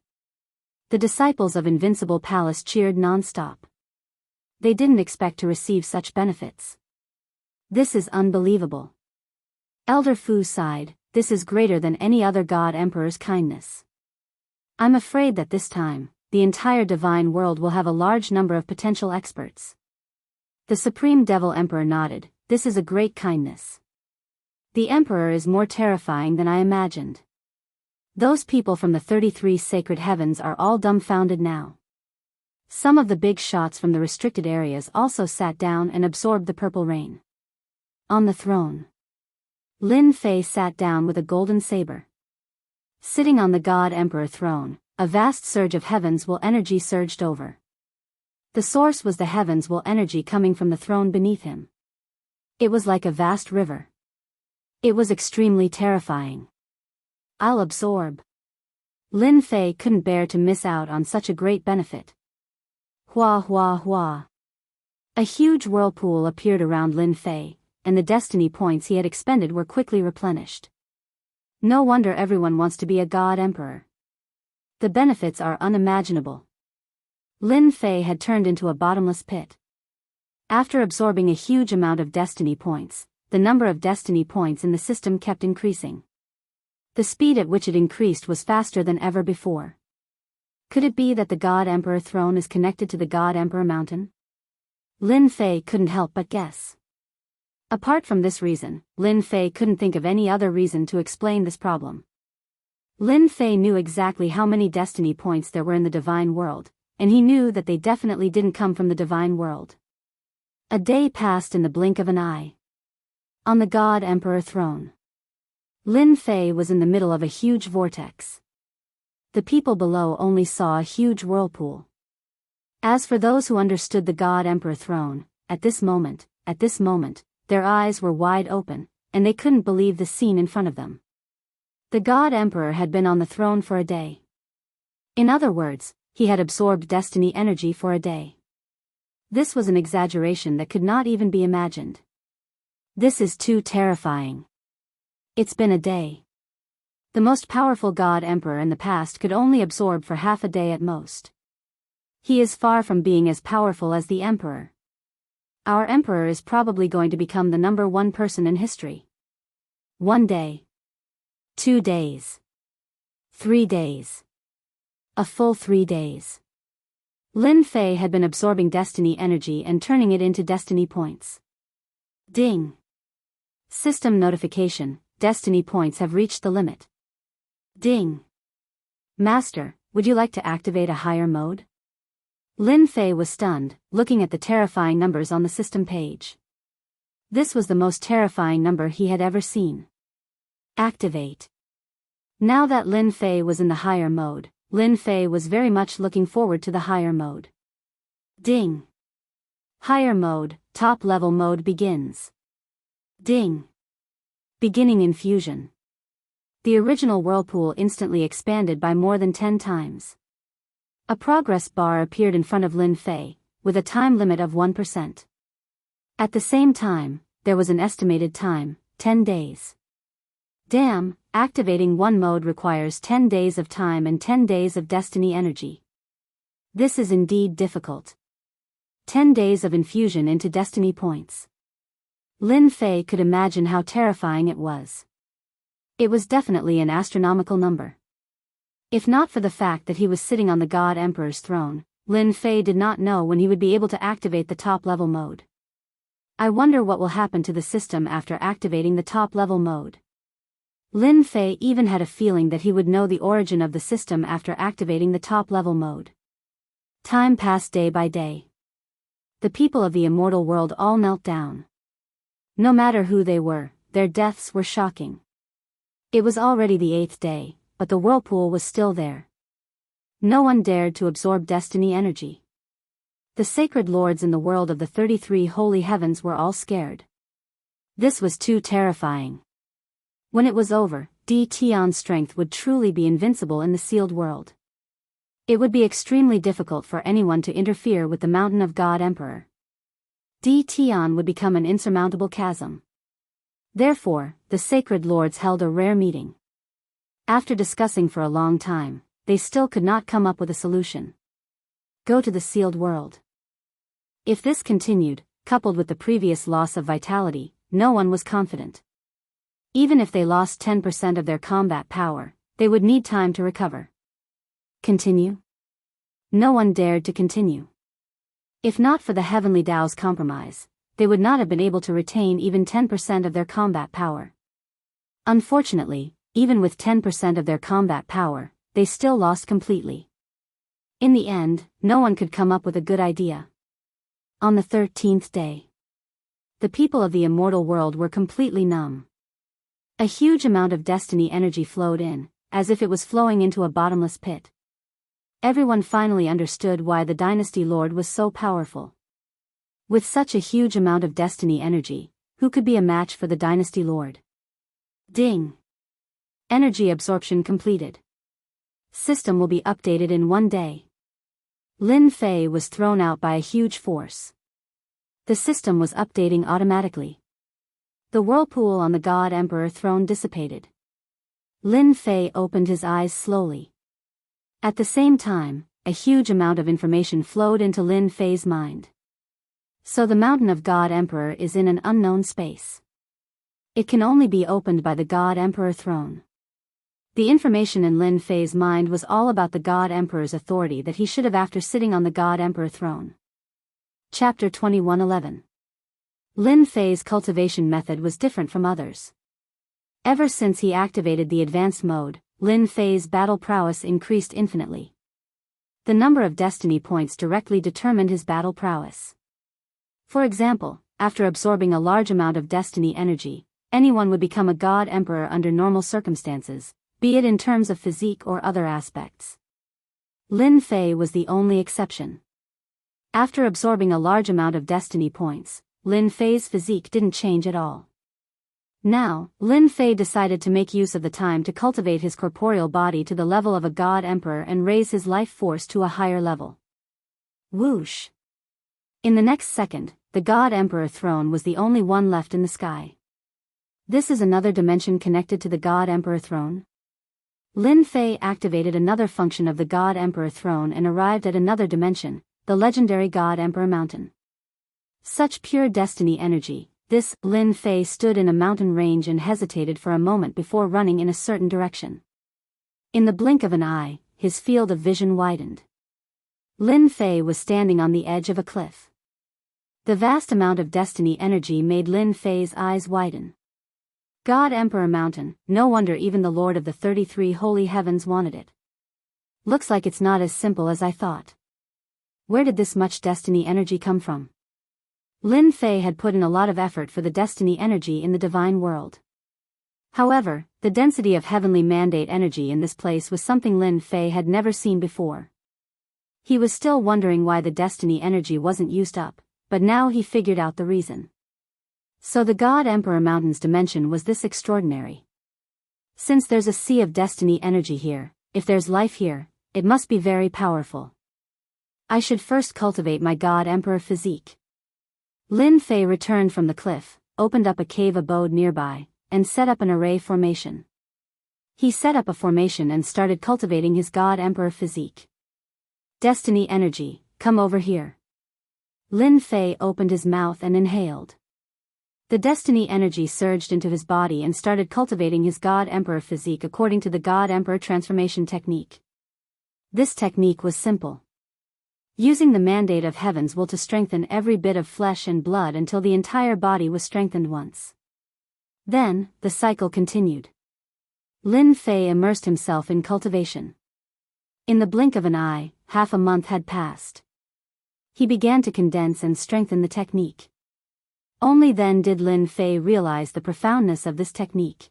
The disciples of Invincible Palace cheered non-stop. They didn't expect to receive such benefits. This is unbelievable. Elder Fu sighed, this is greater than any other God Emperor's kindness. I'm afraid that this time, the entire divine world will have a large number of potential experts. The Supreme Devil Emperor nodded, this is a great kindness. The Emperor is more terrifying than I imagined. Those people from the 33 sacred heavens are all dumbfounded now. Some of the big shots from the restricted areas also sat down and absorbed the purple rain. On the throne, Lin Fei sat down with a golden saber. Sitting on the God Emperor throne, a vast surge of heavens will energy surged over. The source was the heavens will energy coming from the throne beneath him. It was like a vast river. It was extremely terrifying. I'll absorb. Lin Fei couldn't bear to miss out on such a great benefit. Hua hua hua. A huge whirlpool appeared around Lin Fei, and the destiny points he had expended were quickly replenished. No wonder everyone wants to be a god emperor. The benefits are unimaginable. Lin Fei had turned into a bottomless pit. After absorbing a huge amount of destiny points, the number of destiny points in the system kept increasing. The speed at which it increased was faster than ever before. Could it be that the God Emperor throne is connected to the God Emperor mountain? Lin Fei couldn't help but guess. Apart from this reason, Lin Fei couldn't think of any other reason to explain this problem. Lin Fei knew exactly how many destiny points there were in the divine world, and he knew that they definitely didn't come from the divine world. A day passed in the blink of an eye. On the God Emperor throne, Lin Fei was in the middle of a huge vortex. The people below only saw a huge whirlpool. As for those who understood the God Emperor throne, at this moment, their eyes were wide open, and they couldn't believe the scene in front of them. The God Emperor had been on the throne for a day. In other words, he had absorbed destiny energy for a day. This was an exaggeration that could not even be imagined. This is too terrifying. It's been a day. The most powerful God Emperor in the past could only absorb for half a day at most. He is far from being as powerful as the Emperor. Our Emperor is probably going to become the #1 person in history. 1 day. 2 days. 3 days. A full 3 days. Lin Fei had been absorbing destiny energy and turning it into destiny points. Ding. System notification, destiny points have reached the limit. Ding. Master, would you like to activate a higher mode? Lin Fei was stunned, looking at the terrifying numbers on the system page. This was the most terrifying number he had ever seen. Activate. Now that Lin Fei was in the higher mode, Lin Fei was very much looking forward to the higher mode. Ding. Higher mode, top level mode begins. Ding. Beginning infusion. The original whirlpool instantly expanded by more than 10 times. A progress bar appeared in front of Lin Fei, with a time limit of 1%. At the same time, there was an estimated time, 10 days. Damn, activating one mode requires 10 days of time and 10 days of destiny energy. This is indeed difficult. 10 days of infusion into destiny points. Lin Fei could imagine how terrifying it was. It was definitely an astronomical number. If not for the fact that he was sitting on the God Emperor's throne, Lin Fei did not know when he would be able to activate the top-level mode. I wonder what will happen to the system after activating the top-level mode. Lin Fei even had a feeling that he would know the origin of the system after activating the top-level mode. Time passed day by day. The people of the immortal world all knelt down. No matter who they were, their deaths were shocking. It was already the 8th day. But the whirlpool was still there. No one dared to absorb destiny energy. The sacred lords in the world of the 33 holy heavens were all scared. This was too terrifying. When it was over, Di Tian's strength would truly be invincible in the sealed world. It would be extremely difficult for anyone to interfere with the mountain of God Emperor. Di Tian would become an insurmountable chasm. Therefore, the sacred lords held a rare meeting. After discussing for a long time, they still could not come up with a solution. Go to the sealed world. If this continued, coupled with the previous loss of vitality, no one was confident. Even if they lost 10% of their combat power, they would need time to recover. Continue? No one dared to continue. If not for the Heavenly Tao's compromise, they would not have been able to retain even 10% of their combat power. Unfortunately, even with 10% of their combat power, they still lost completely. In the end, no one could come up with a good idea. On the 13th day, the people of the immortal world were completely numb. A huge amount of destiny energy flowed in, as if it was flowing into a bottomless pit. Everyone finally understood why the Dynasty Lord was so powerful. With such a huge amount of destiny energy, who could be a match for the Dynasty Lord? Ding! Energy absorption completed. System will be updated in 1 day. Lin Fei was thrown out by a huge force. The system was updating automatically. The whirlpool on the God Emperor throne dissipated. Lin Fei opened his eyes slowly. At the same time, a huge amount of information flowed into Lin Fei's mind. So the mountain of God Emperor is in an unknown space. It can only be opened by the God Emperor throne. The information in Lin Fei's mind was all about the God Emperor's authority that he should have after sitting on the God Emperor throne. Chapter 21:11. Lin Fei's cultivation method was different from others. Ever since he activated the advanced mode, Lin Fei's battle prowess increased infinitely. The number of destiny points directly determined his battle prowess. For example, after absorbing a large amount of destiny energy, anyone would become a God Emperor under normal circumstances, be it in terms of physique or other aspects. Lin Fei was the only exception. After absorbing a large amount of destiny points, Lin Fei's physique didn't change at all. Now, Lin Fei decided to make use of the time to cultivate his corporeal body to the level of a God Emperor and raise his life force to a higher level. Whoosh! In the next second, the God Emperor throne was the only one left in the sky. This is another dimension connected to the God Emperor throne? Lin Fei activated another function of the God Emperor throne and arrived at another dimension, the legendary God Emperor mountain. Such pure destiny energy, this Lin Fei stood in a mountain range and hesitated for a moment before running in a certain direction. In the blink of an eye, his field of vision widened. Lin Fei was standing on the edge of a cliff. The vast amount of destiny energy made Lin Fei's eyes widen. God Emperor Mountain, no wonder even the Lord of the 33 Holy Heavens wanted it. Looks like it's not as simple as I thought. Where did this much destiny energy come from? Lin Fei had put in a lot of effort for the destiny energy in the divine world. However, the density of heavenly mandate energy in this place was something Lin Fei had never seen before. He was still wondering why the destiny energy wasn't used up, but now he figured out the reason. So the God Emperor Mountain's dimension was this extraordinary. Since there's a sea of destiny energy here, if there's life here, it must be very powerful. I should first cultivate my God Emperor physique. Lin Fei returned from the cliff, opened up a cave abode nearby, and set up an array formation. He set up a formation and started cultivating his God Emperor physique. Destiny energy, come over here. Lin Fei opened his mouth and inhaled. The destiny energy surged into his body and started cultivating his God Emperor physique according to the God Emperor transformation technique. This technique was simple. Using the mandate of heaven's will to strengthen every bit of flesh and blood until the entire body was strengthened once. Then, the cycle continued. Lin Fei immersed himself in cultivation. In the blink of an eye, half a month had passed. He began to condense and strengthen the technique. Only then did Lin Fei realize the profoundness of this technique.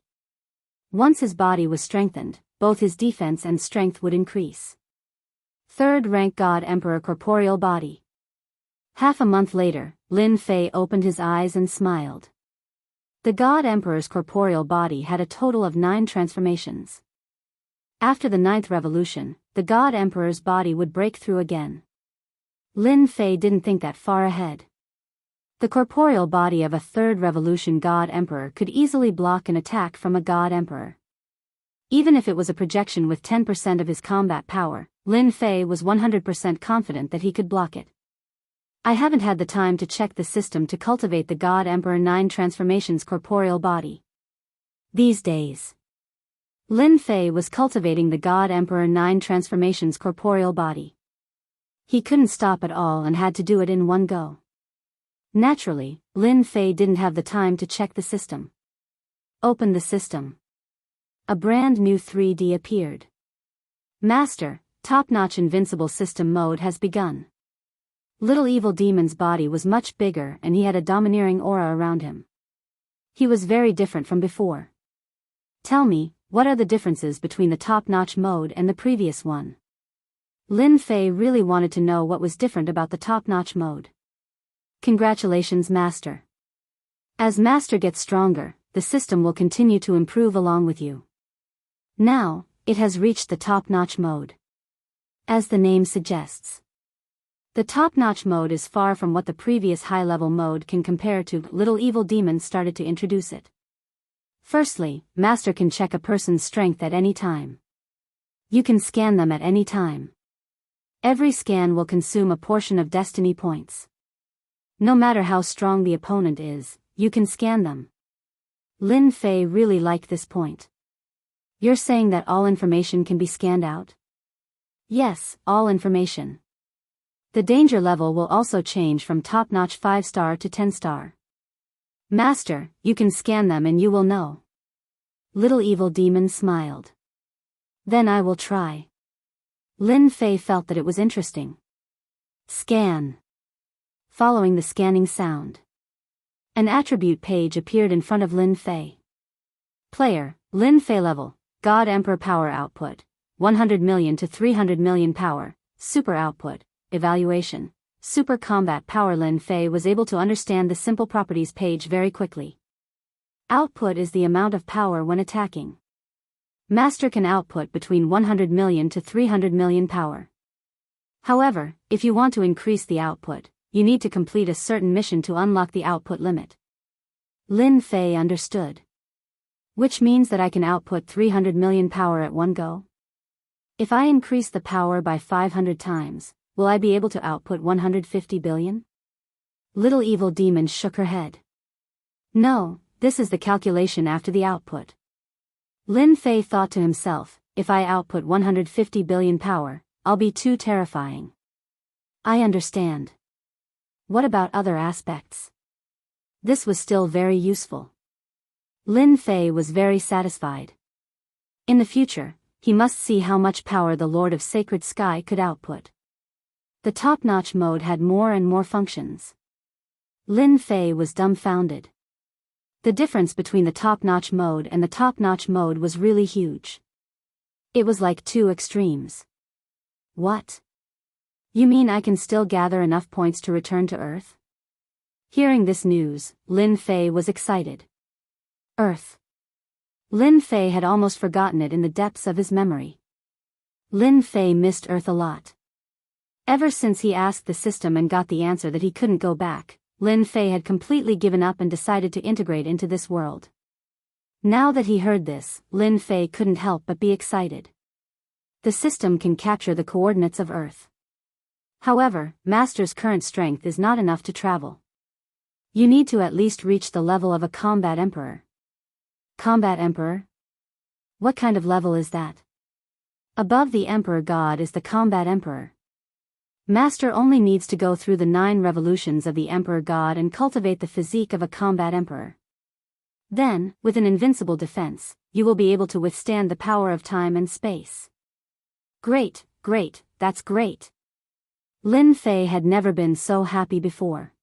Once his body was strengthened, both his defense and strength would increase. Third rank God Emperor corporeal body. Half a month later, Lin Fei opened his eyes and smiled. The God Emperor's corporeal body had a total of 9 transformations. After the 9th revolution, the God Emperor's body would break through again. Lin Fei didn't think that far ahead. The corporeal body of a 3rd revolution God Emperor could easily block an attack from a God Emperor. Even if it was a projection with 10% of his combat power, Lin Fei was 100% confident that he could block it. I haven't had the time to check the system to cultivate the God Emperor 9 transformations corporeal body. These days, Lin Fei was cultivating the God Emperor 9 transformations corporeal body. He couldn't stop at all and had to do it in one go. Naturally, Lin Fei didn't have the time to check the system. Open the system. A brand new 3D appeared. Master, top-notch invincible system mode has begun. Little evil demon's body was much bigger and he had a domineering aura around him. He was very different from before. Tell me, what are the differences between the top-notch mode and the previous one? Lin Fei really wanted to know what was different about the top-notch mode. Congratulations, Master. As Master gets stronger, the system will continue to improve along with you. Now, It has reached the top-notch mode. As the name suggests, the top-notch mode is far from what the previous high-level mode can compare to. Little evil demons started to introduce it. Firstly, Master can check a person's strength at any time. You can scan them at any time. Every scan will consume a portion of destiny points. No matter how strong the opponent is, you can scan them. Lin Fei really liked this point. You're saying that all information can be scanned out? Yes, all information. The danger level will also change from top-notch 5-star to 10-star. Master, you can scan them and you will know. Little evil demon smiled. Then I will try. Lin Fei felt that it was interesting. Scan. Following the scanning sound, an attribute page appeared in front of Lin Fei. Player, Lin Fei level, God Emperor power output, 100 million to 300 million power, super output, evaluation, super combat power. Lin Fei was able to understand the simple properties page very quickly. Output is the amount of power when attacking. Master can output between 100 million to 300 million power. However, if you want to increase the output, you need to complete a certain mission to unlock the output limit. Lin Fei understood. Which means that I can output 300 million power at one go? If I increase the power by 500 times, will I be able to output 150 billion? Little evil demon shook her head. No, this is the calculation after the output. Lin Fei thought to himself, if I output 150 billion power, I'll be too terrifying. I understand. What about other aspects? This was still very useful. Lin Fei was very satisfied. In the future, he must see how much power the Lord of Sacred Sky could output. The top-notch mode had more and more functions. Lin Fei was dumbfounded. The difference between the top-notch mode and the top-notch mode was really huge. It was like two extremes. What? You mean I can still gather enough points to return to Earth? Hearing this news, Lin Fei was excited. Earth. Lin Fei had almost forgotten it in the depths of his memory. Lin Fei missed Earth a lot. Ever since he asked the system and got the answer that he couldn't go back, Lin Fei had completely given up and decided to integrate into this world. Now that he heard this, Lin Fei couldn't help but be excited. The system can capture the coordinates of Earth. However, Master's current strength is not enough to travel. You need to at least reach the level of a combat emperor. Combat emperor? What kind of level is that? Above the emperor god is the combat emperor. Master only needs to go through the 9 revolutions of the emperor god and cultivate the physique of a combat emperor. Then, with an invincible defense, you will be able to withstand the power of time and space. Great, great, that's great. Lin Fei had never been so happy before.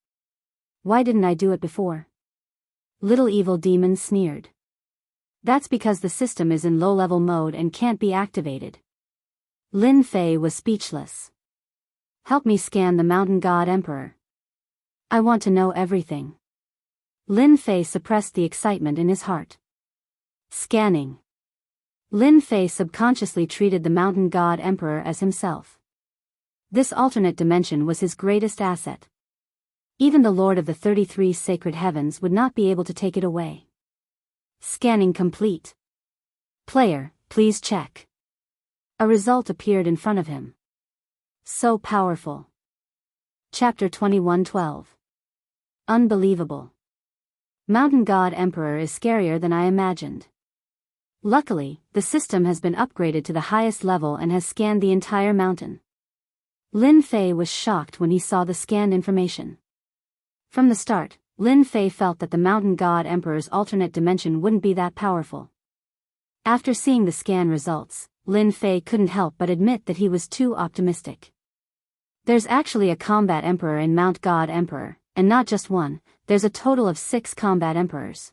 Why didn't I do it before? Little evil demon sneered. That's because the system is in low-level mode and can't be activated. Lin Fei was speechless. Help me scan the Mountain God Emperor. I want to know everything. Lin Fei suppressed the excitement in his heart. Scanning. Lin Fei subconsciously treated the Mountain God Emperor as himself. This alternate dimension was his greatest asset. Even the Lord of the 33 Sacred Heavens would not be able to take it away. Scanning complete. Player, please check. A result appeared in front of him. So powerful. Chapter 21:12. Unbelievable. Mountain God Emperor is scarier than I imagined. Luckily, the system has been upgraded to the highest level and has scanned the entire mountain. Lin Fei was shocked when he saw the scanned information. From the start, Lin Fei felt that the Mountain God Emperor's alternate dimension wouldn't be that powerful. After seeing the scan results, Lin Fei couldn't help but admit that he was too optimistic. There's actually a combat emperor in Mount God Emperor, and not just one, there's a total of 6 combat emperors.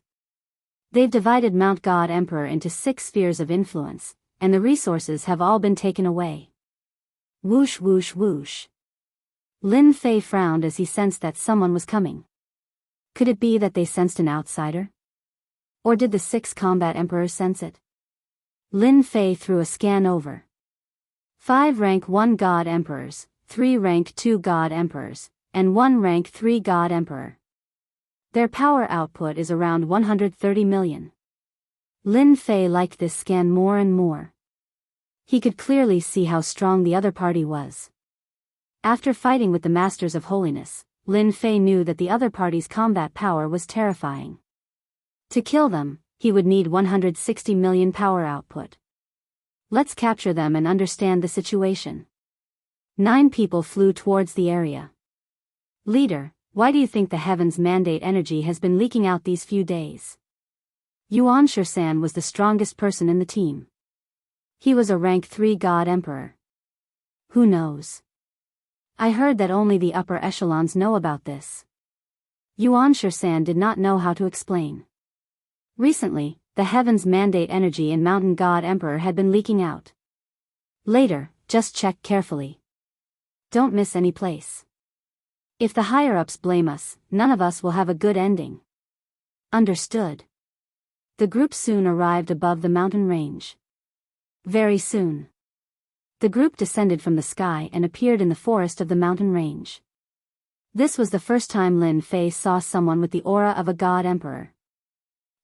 They've divided Mount God Emperor into 6 spheres of influence, and the resources have all been taken away. Whoosh whoosh whoosh. Lin Fei frowned as he sensed that someone was coming. Could it be that they sensed an outsider? Or did the 6 combat emperors sense it? Lin Fei threw a scan over. 5 rank 1 God Emperors, 3 rank 2 God Emperors, and 1 rank 3 God Emperor. Their power output is around 130 million. Lin Fei liked this scan more and more. He could clearly see how strong the other party was. After fighting with the Masters of Holiness, Lin Fei knew that the other party's combat power was terrifying. To kill them, he would need 160 million power output. Let's capture them and understand the situation. 9 people flew towards the area. Leader, why do you think the heavens mandate energy has been leaking out these few days? Yuan Shisan was the strongest person in the team. He was a rank 3 God Emperor. Who knows? I heard that only the upper echelons know about this. Yuan Shisan did not know how to explain. Recently, the heavens mandate energy in Mountain God Emperor had been leaking out. Later, just check carefully. Don't miss any place. If the higher-ups blame us, none of us will have a good ending. Understood. The group soon arrived above the mountain range. Very soon. The group descended from the sky and appeared in the forest of the mountain range. This was the first time Lin Fei saw someone with the aura of a God Emperor.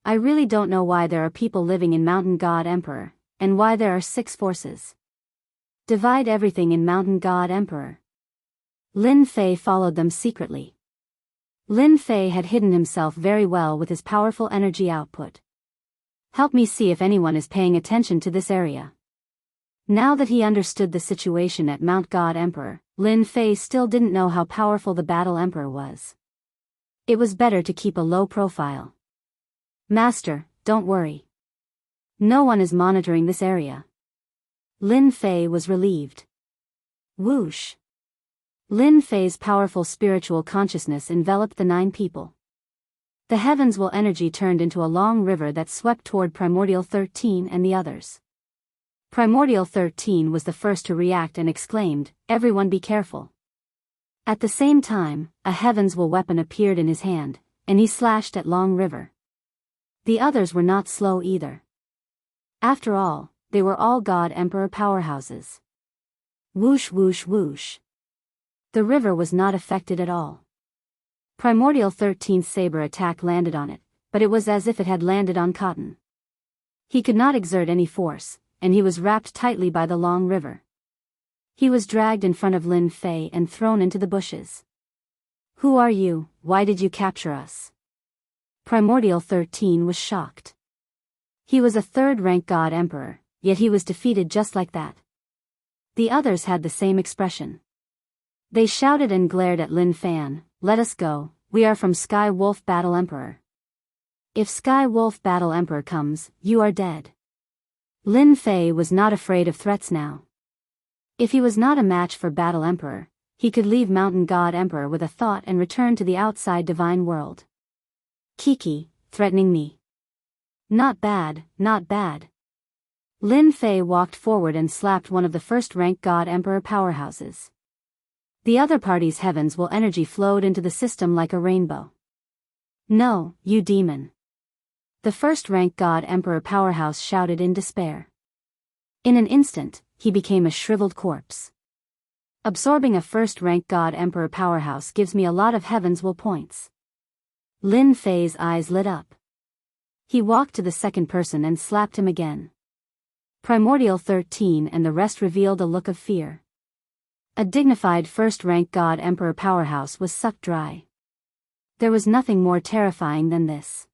I really don't know why there are people living in Mountain God Emperor, and why there are 6 forces. Divide everything in Mountain God Emperor. Lin Fei followed them secretly. Lin Fei had hidden himself very well with his powerful energy output. Help me see if anyone is paying attention to this area. Now that he understood the situation at Mount God Emperor, Lin Fei still didn't know how powerful the Battle Emperor was. It was better to keep a low profile. Master, don't worry. No one is monitoring this area. Lin Fei was relieved. Whoosh. Lin Fei's powerful spiritual consciousness enveloped the 9 people. The heavens will energy turned into a long river that swept toward Primordial 13 and the others. Primordial 13 was the first to react and exclaimed, "Everyone be careful." At the same time, a heavens will weapon appeared in his hand, and he slashed at Long River. The others were not slow either. After all, they were all God Emperor powerhouses. Whoosh whoosh whoosh. The river was not affected at all. Primordial 13's saber attack landed on it, but it was as if it had landed on cotton. He could not exert any force, and he was wrapped tightly by the Long River. He was dragged in front of Lin Fei and thrown into the bushes. Who are you? Why did you capture us? Primordial 13 was shocked. He was a 3rd-rank God Emperor, yet he was defeated just like that. The others had the same expression. They shouted and glared at Lin Fan, "Let us go, we are from Sky Wolf Battle Emperor. If Sky Wolf Battle Emperor comes, you are dead." Lin Fei was not afraid of threats now. If he was not a match for Battle Emperor, he could leave Mountain God Emperor with a thought and return to the outside divine world. Kiki, threatening me. Not bad, not bad. Lin Fei walked forward and slapped one of the 1st-rank God Emperor powerhouses. The other party's heavens will energy flowed into the system like a rainbow. No, you demon. The 1st-rank God Emperor powerhouse shouted in despair. In an instant, he became a shriveled corpse. Absorbing a 1st-rank God Emperor powerhouse gives me a lot of heavens will points. Lin Fei's eyes lit up. He walked to the second person and slapped him again. Primordial 13 and the rest revealed a look of fear. A dignified 1st-rank God Emperor powerhouse was sucked dry. There was nothing more terrifying than this.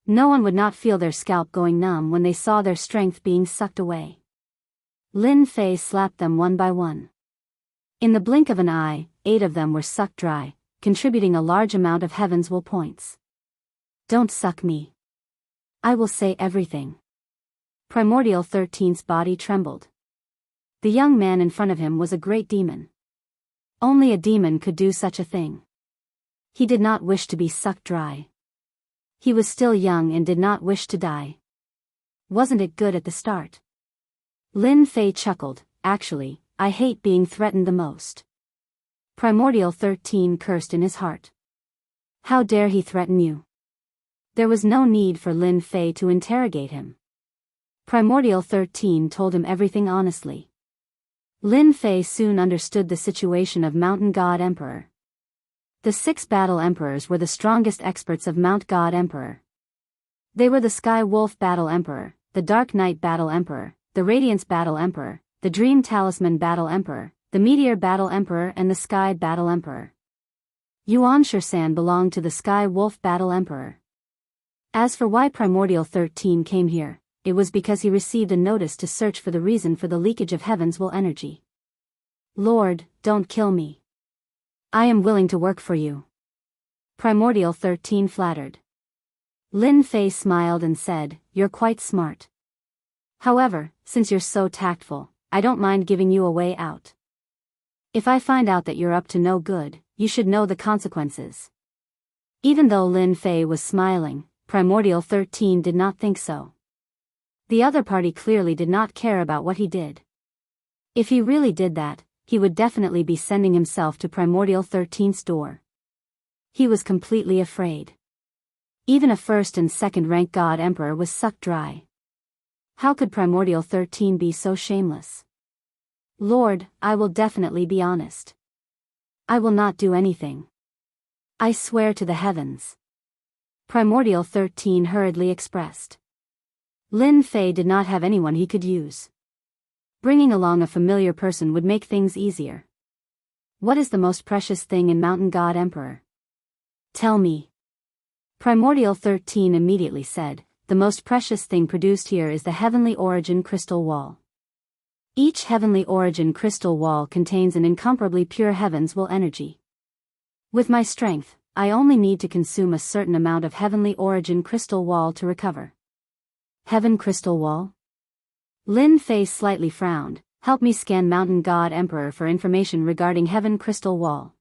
No one would not feel their scalp going numb when they saw their strength being sucked away. Lin Fei slapped them one by one. In the blink of an eye, 8 of them were sucked dry, contributing a large amount of heavens will points. Don't suck me. I will say everything. Primordial 13's body trembled. The young man in front of him was a great demon. Only a demon could do such a thing. He did not wish to be sucked dry. He was still young and did not wish to die. Wasn't it good at the start? Lin Fei chuckled, "Actually, I hate being threatened the most." Primordial 13 cursed in his heart. How dare he threaten you? There was no need for Lin Fei to interrogate him. Primordial 13 told him everything honestly. Lin Fei soon understood the situation of Mountain God Emperor. The 6 Battle Emperors were the strongest experts of Mount God Emperor. They were the Sky Wolf Battle Emperor, the Dark Knight Battle Emperor, the Radiance Battle Emperor, the Dream Talisman Battle Emperor, the Meteor Battle Emperor and the Sky Battle Emperor. Yuan Shisan belonged to the Sky Wolf Battle Emperor. As for why Primordial 13 came here, it was because he received a notice to search for the reason for the leakage of Heaven's will energy. Lord, don't kill me. I am willing to work for you. Primordial 13 flattered. Lin Fei smiled and said, "You're quite smart. However, since you're so tactful, I don't mind giving you a way out. If I find out that you're up to no good, you should know the consequences." Even though Lin Fei was smiling, Primordial 13 did not think so. The other party clearly did not care about what he did. If he really did that, he would definitely be sending himself to Primordial 13's door. He was completely afraid. Even a 1st and 2nd rank God Emperor was sucked dry. How could Primordial 13 be so shameless? Lord, I will definitely be honest. I will not do anything. I swear to the heavens. Primordial 13 hurriedly expressed. Lin Fei did not have anyone he could use. Bringing along a familiar person would make things easier. What is the most precious thing in Mountain God Emperor? Tell me. Primordial 13 immediately said, "The most precious thing produced here is the Heavenly Origin Crystal Wall. Each Heavenly Origin Crystal Wall contains an incomparably pure Heaven's will energy. With my strength, I only need to consume a certain amount of Heavenly Origin Crystal Wall to recover." Heaven Crystal Wall? Lin Fei slightly frowned. "Help me scan Mountain God Emperor for information regarding Heaven Crystal Wall."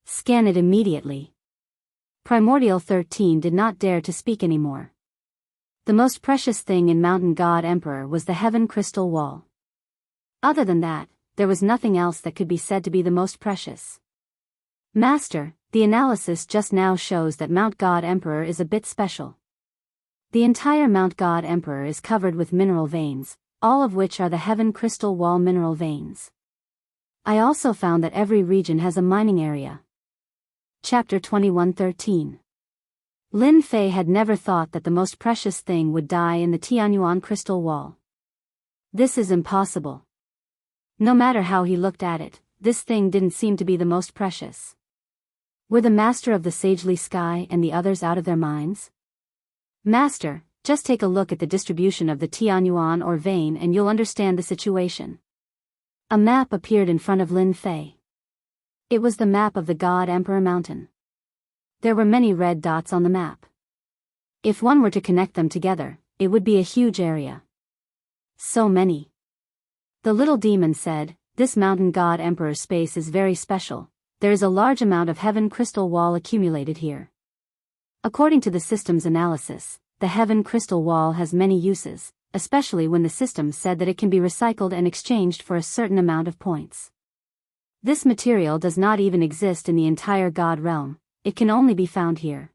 "Scan it immediately." Primordial 13 did not dare to speak anymore. The most precious thing in Mountain God Emperor was the Heaven Crystal Wall. Other than that, there was nothing else that could be said to be the most precious. "Master, the analysis just now shows that Mount God Emperor is a bit special. The entire Mount God Emperor is covered with mineral veins, all of which are the Heaven Crystal Wall mineral veins. I also found that every region has a mining area." Chapter 21:13. Lin Fei had never thought that the most precious thing would die in the Tianyuan Crystal Wall. This is impossible. No matter how he looked at it, this thing didn't seem to be the most precious. Were the Master of the Sagely Sky and the others out of their minds? "Master, just take a look at the distribution of the Tianyuan or vein and you'll understand the situation." A map appeared in front of Lin Fei. It was the map of the God Emperor Mountain. There were many red dots on the map. If one were to connect them together, it would be a huge area. So many. The little demon said, "This Mountain God Emperor space is very special. There is a large amount of Heaven Crystal Wall accumulated here. According to the system's analysis, the Heaven Crystal Wall has many uses, especially when the system said that it can be recycled and exchanged for a certain amount of points. This material does not even exist in the entire God realm, it can only be found here."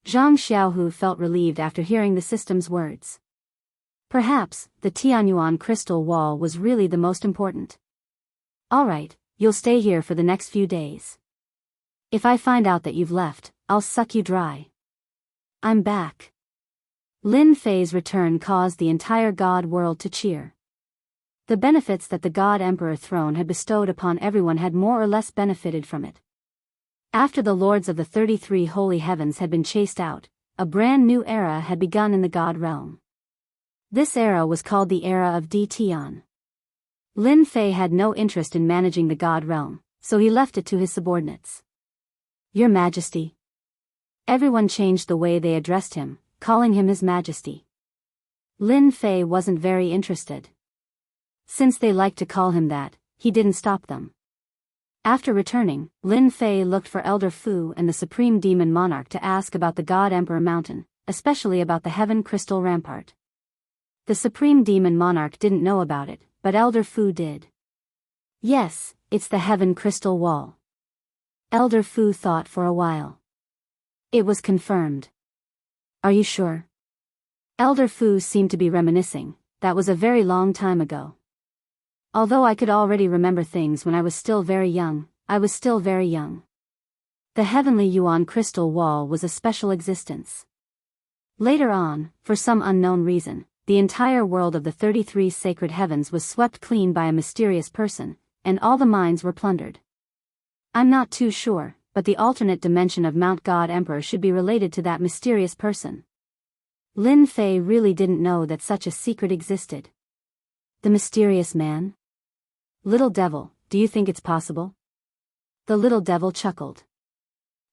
Zhang Xiaohu felt relieved after hearing the system's words. Perhaps, the Tianyuan Crystal Wall was really the most important. "Alright, you'll stay here for the next few days. If I find out that you've left, I'll suck you dry." "I'm back." Lin Fei's return caused the entire God world to cheer. The benefits that the God Emperor throne had bestowed upon everyone had more or less benefited from it. After the lords of the 33 holy heavens had been chased out, a brand new era had begun in the God realm. This era was called the Era of Di Tian. Lin Fei had no interest in managing the God realm, so he left it to his subordinates. "Your Majesty." Everyone changed the way they addressed him, calling him His Majesty. Lin Fei wasn't very interested. Since they liked to call him that, he didn't stop them. After returning, Lin Fei looked for Elder Fu and the Supreme Demon Monarch to ask about the God Emperor Mountain, especially about the Heaven Crystal Rampart. The Supreme Demon Monarch didn't know about it, but Elder Fu did. "Yes, it's the Heaven Crystal Wall." Elder Fu thought for a while. It was confirmed. "Are you sure?" Elder Fu seemed to be reminiscing. That was a very long time ago. Although I could already remember things when I was still very young, I was still very young. The heavenly Yuan crystal wall was a special existence. Later on, for some unknown reason, the entire world of the 33 sacred heavens was swept clean by a mysterious person, and all the mines were plundered. I'm not too sure, but the alternate dimension of Mount God Emperor should be related to that mysterious person. Lin Fei really didn't know that such a secret existed. The mysterious man? Little devil, do you think it's possible? The little devil chuckled.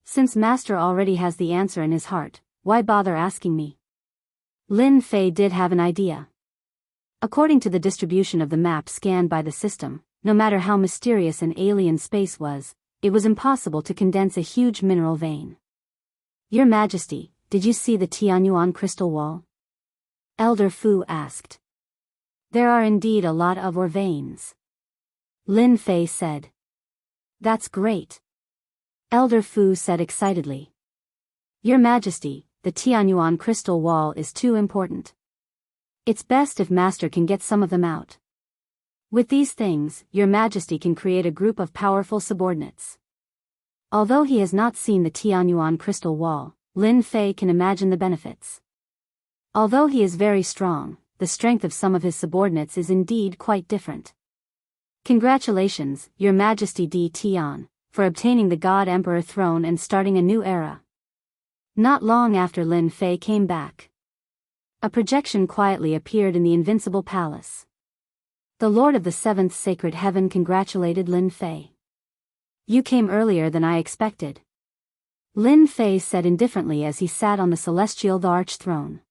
Since Master already has the answer in his heart, why bother asking me? Lin Fei did have an idea. According to the distribution of the map scanned by the system, no matter how mysterious an alien space was, it was impossible to condense a huge mineral vein. Your Majesty, did you see the Tianyuan crystal wall? Elder Fu asked. There are indeed a lot of ore veins. Lin Fei said. That's great. Elder Fu said excitedly. Your Majesty, the Tianyuan crystal wall is too important. It's best if Master can get some of them out. With these things, Your Majesty can create a group of powerful subordinates. Although he has not seen the Tianyuan crystal wall, Lin Fei can imagine the benefits. Although he is very strong, the strength of some of his subordinates is indeed quite different. Congratulations, Your Majesty Di Tian, for obtaining the God Emperor throne and starting a new era. Not long after Lin Fei came back, a projection quietly appeared in the Invincible Palace. The Lord of the Seventh Sacred Heaven congratulated Lin Fei. You came earlier than I expected. Lin Fei said indifferently as he sat on the celestial arch throne.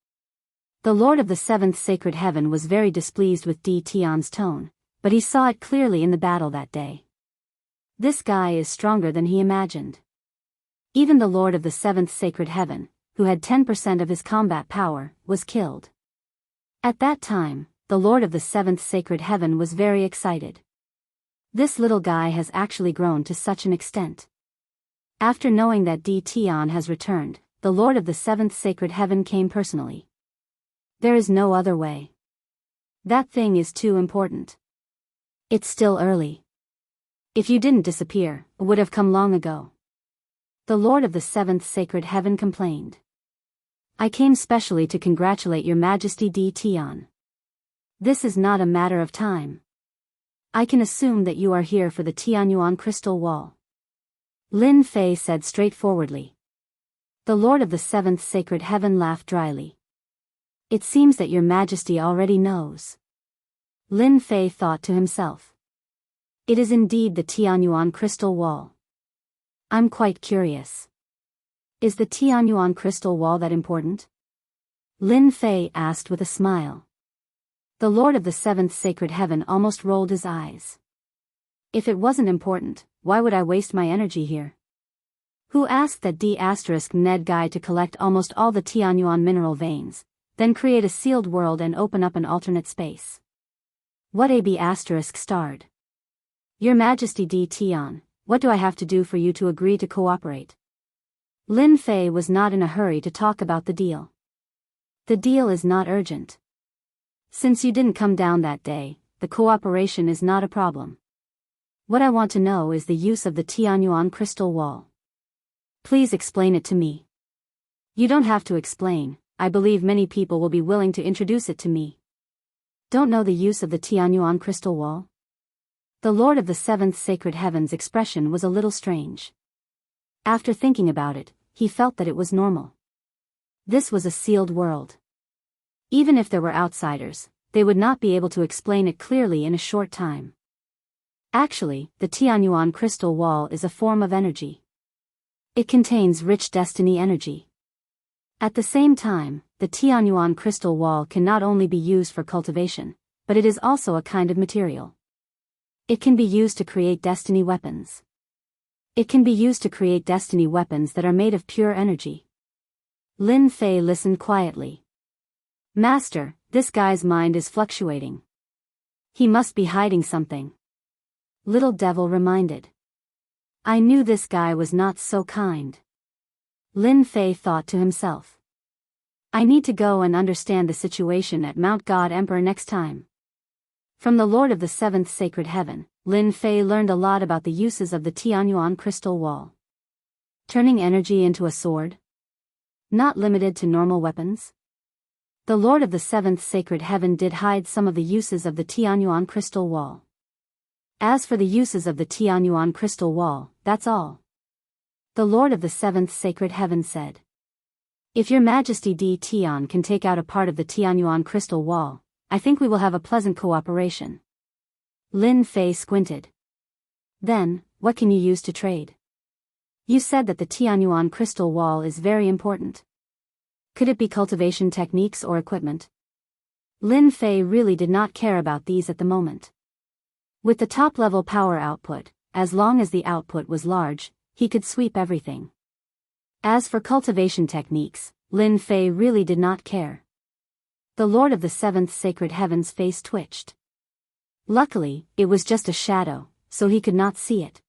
The Lord of the Seventh Sacred Heaven was very displeased with Di Tian's tone, but he saw it clearly in the battle that day. This guy is stronger than he imagined. Even the Lord of the Seventh Sacred Heaven, who had 10% of his combat power, was killed. At that time, the Lord of the Seventh Sacred Heaven was very excited. This little guy has actually grown to such an extent. After knowing that Di Tian has returned, the Lord of the Seventh Sacred Heaven came personally. There is no other way. That thing is too important. It's still early. If you didn't disappear, it would have come long ago. The Lord of the Seventh Sacred Heaven complained. I came specially to congratulate Your Majesty Di Tian. This is not a matter of time. I can assume that you are here for the Tianyuan crystal wall. Lin Fei said straightforwardly. The Lord of the Seventh Sacred Heaven laughed dryly. It seems that Your Majesty already knows. Lin Fei thought to himself. It is indeed the Tianyuan crystal wall. I'm quite curious. Is the Tianyuan crystal wall that important? Lin Fei asked with a smile. The Lord of the Seventh Sacred Heaven almost rolled his eyes. If it wasn't important, why would I waste my energy here? Who asked that D*Ned guy to collect almost all the Tianyuan mineral veins, then create a sealed world and open up an alternate space? What AB** starred? Your Majesty Di Tian, what do I have to do for you to agree to cooperate? Lin Fei was not in a hurry to talk about the deal. The deal is not urgent. Since you didn't come down that day, the cooperation is not a problem. What I want to know is the use of the Tianyuan crystal wall. Please explain it to me. You don't have to explain, I believe many people will be willing to introduce it to me. Don't know the use of the Tianyuan crystal wall? The Lord of the Seventh Sacred Heaven's expression was a little strange. After thinking about it, he felt that it was normal. This was a sealed world. Even if there were outsiders, they would not be able to explain it clearly in a short time. Actually, the Tianyuan crystal wall is a form of energy. It contains rich destiny energy. At the same time, the Tianyuan crystal wall can not only be used for cultivation, but it is also a kind of material. It can be used to create destiny weapons. It can be used to create destiny weapons that are made of pure energy. Lin Fei listened quietly. Master, this guy's mind is fluctuating. He must be hiding something. Little Devil reminded. I knew this guy was not so kind. Lin Fei thought to himself. I need to go and understand the situation at Mount God Emperor next time. From the Lord of the Seventh Sacred Heaven, Lin Fei learned a lot about the uses of the Tianyuan crystal wall. Turning energy into a sword? Not limited to normal weapons? The Lord of the Seventh Sacred Heaven did hide some of the uses of the Tianyuan crystal wall. As for the uses of the Tianyuan crystal wall, that's all. The Lord of the Seventh Sacred Heaven said. If Your Majesty D. Tian can take out a part of the Tianyuan crystal wall, I think we will have a pleasant cooperation. Lin Fei squinted. Then, what can you use to trade? You said that the Tianyuan crystal wall is very important. Could it be cultivation techniques or equipment? Lin Fei really did not care about these at the moment. With the top-level power output, as long as the output was large, he could sweep everything. As for cultivation techniques, Lin Fei really did not care. The Lord of the Seventh Sacred Heaven's face twitched. Luckily, it was just a shadow, so he could not see it.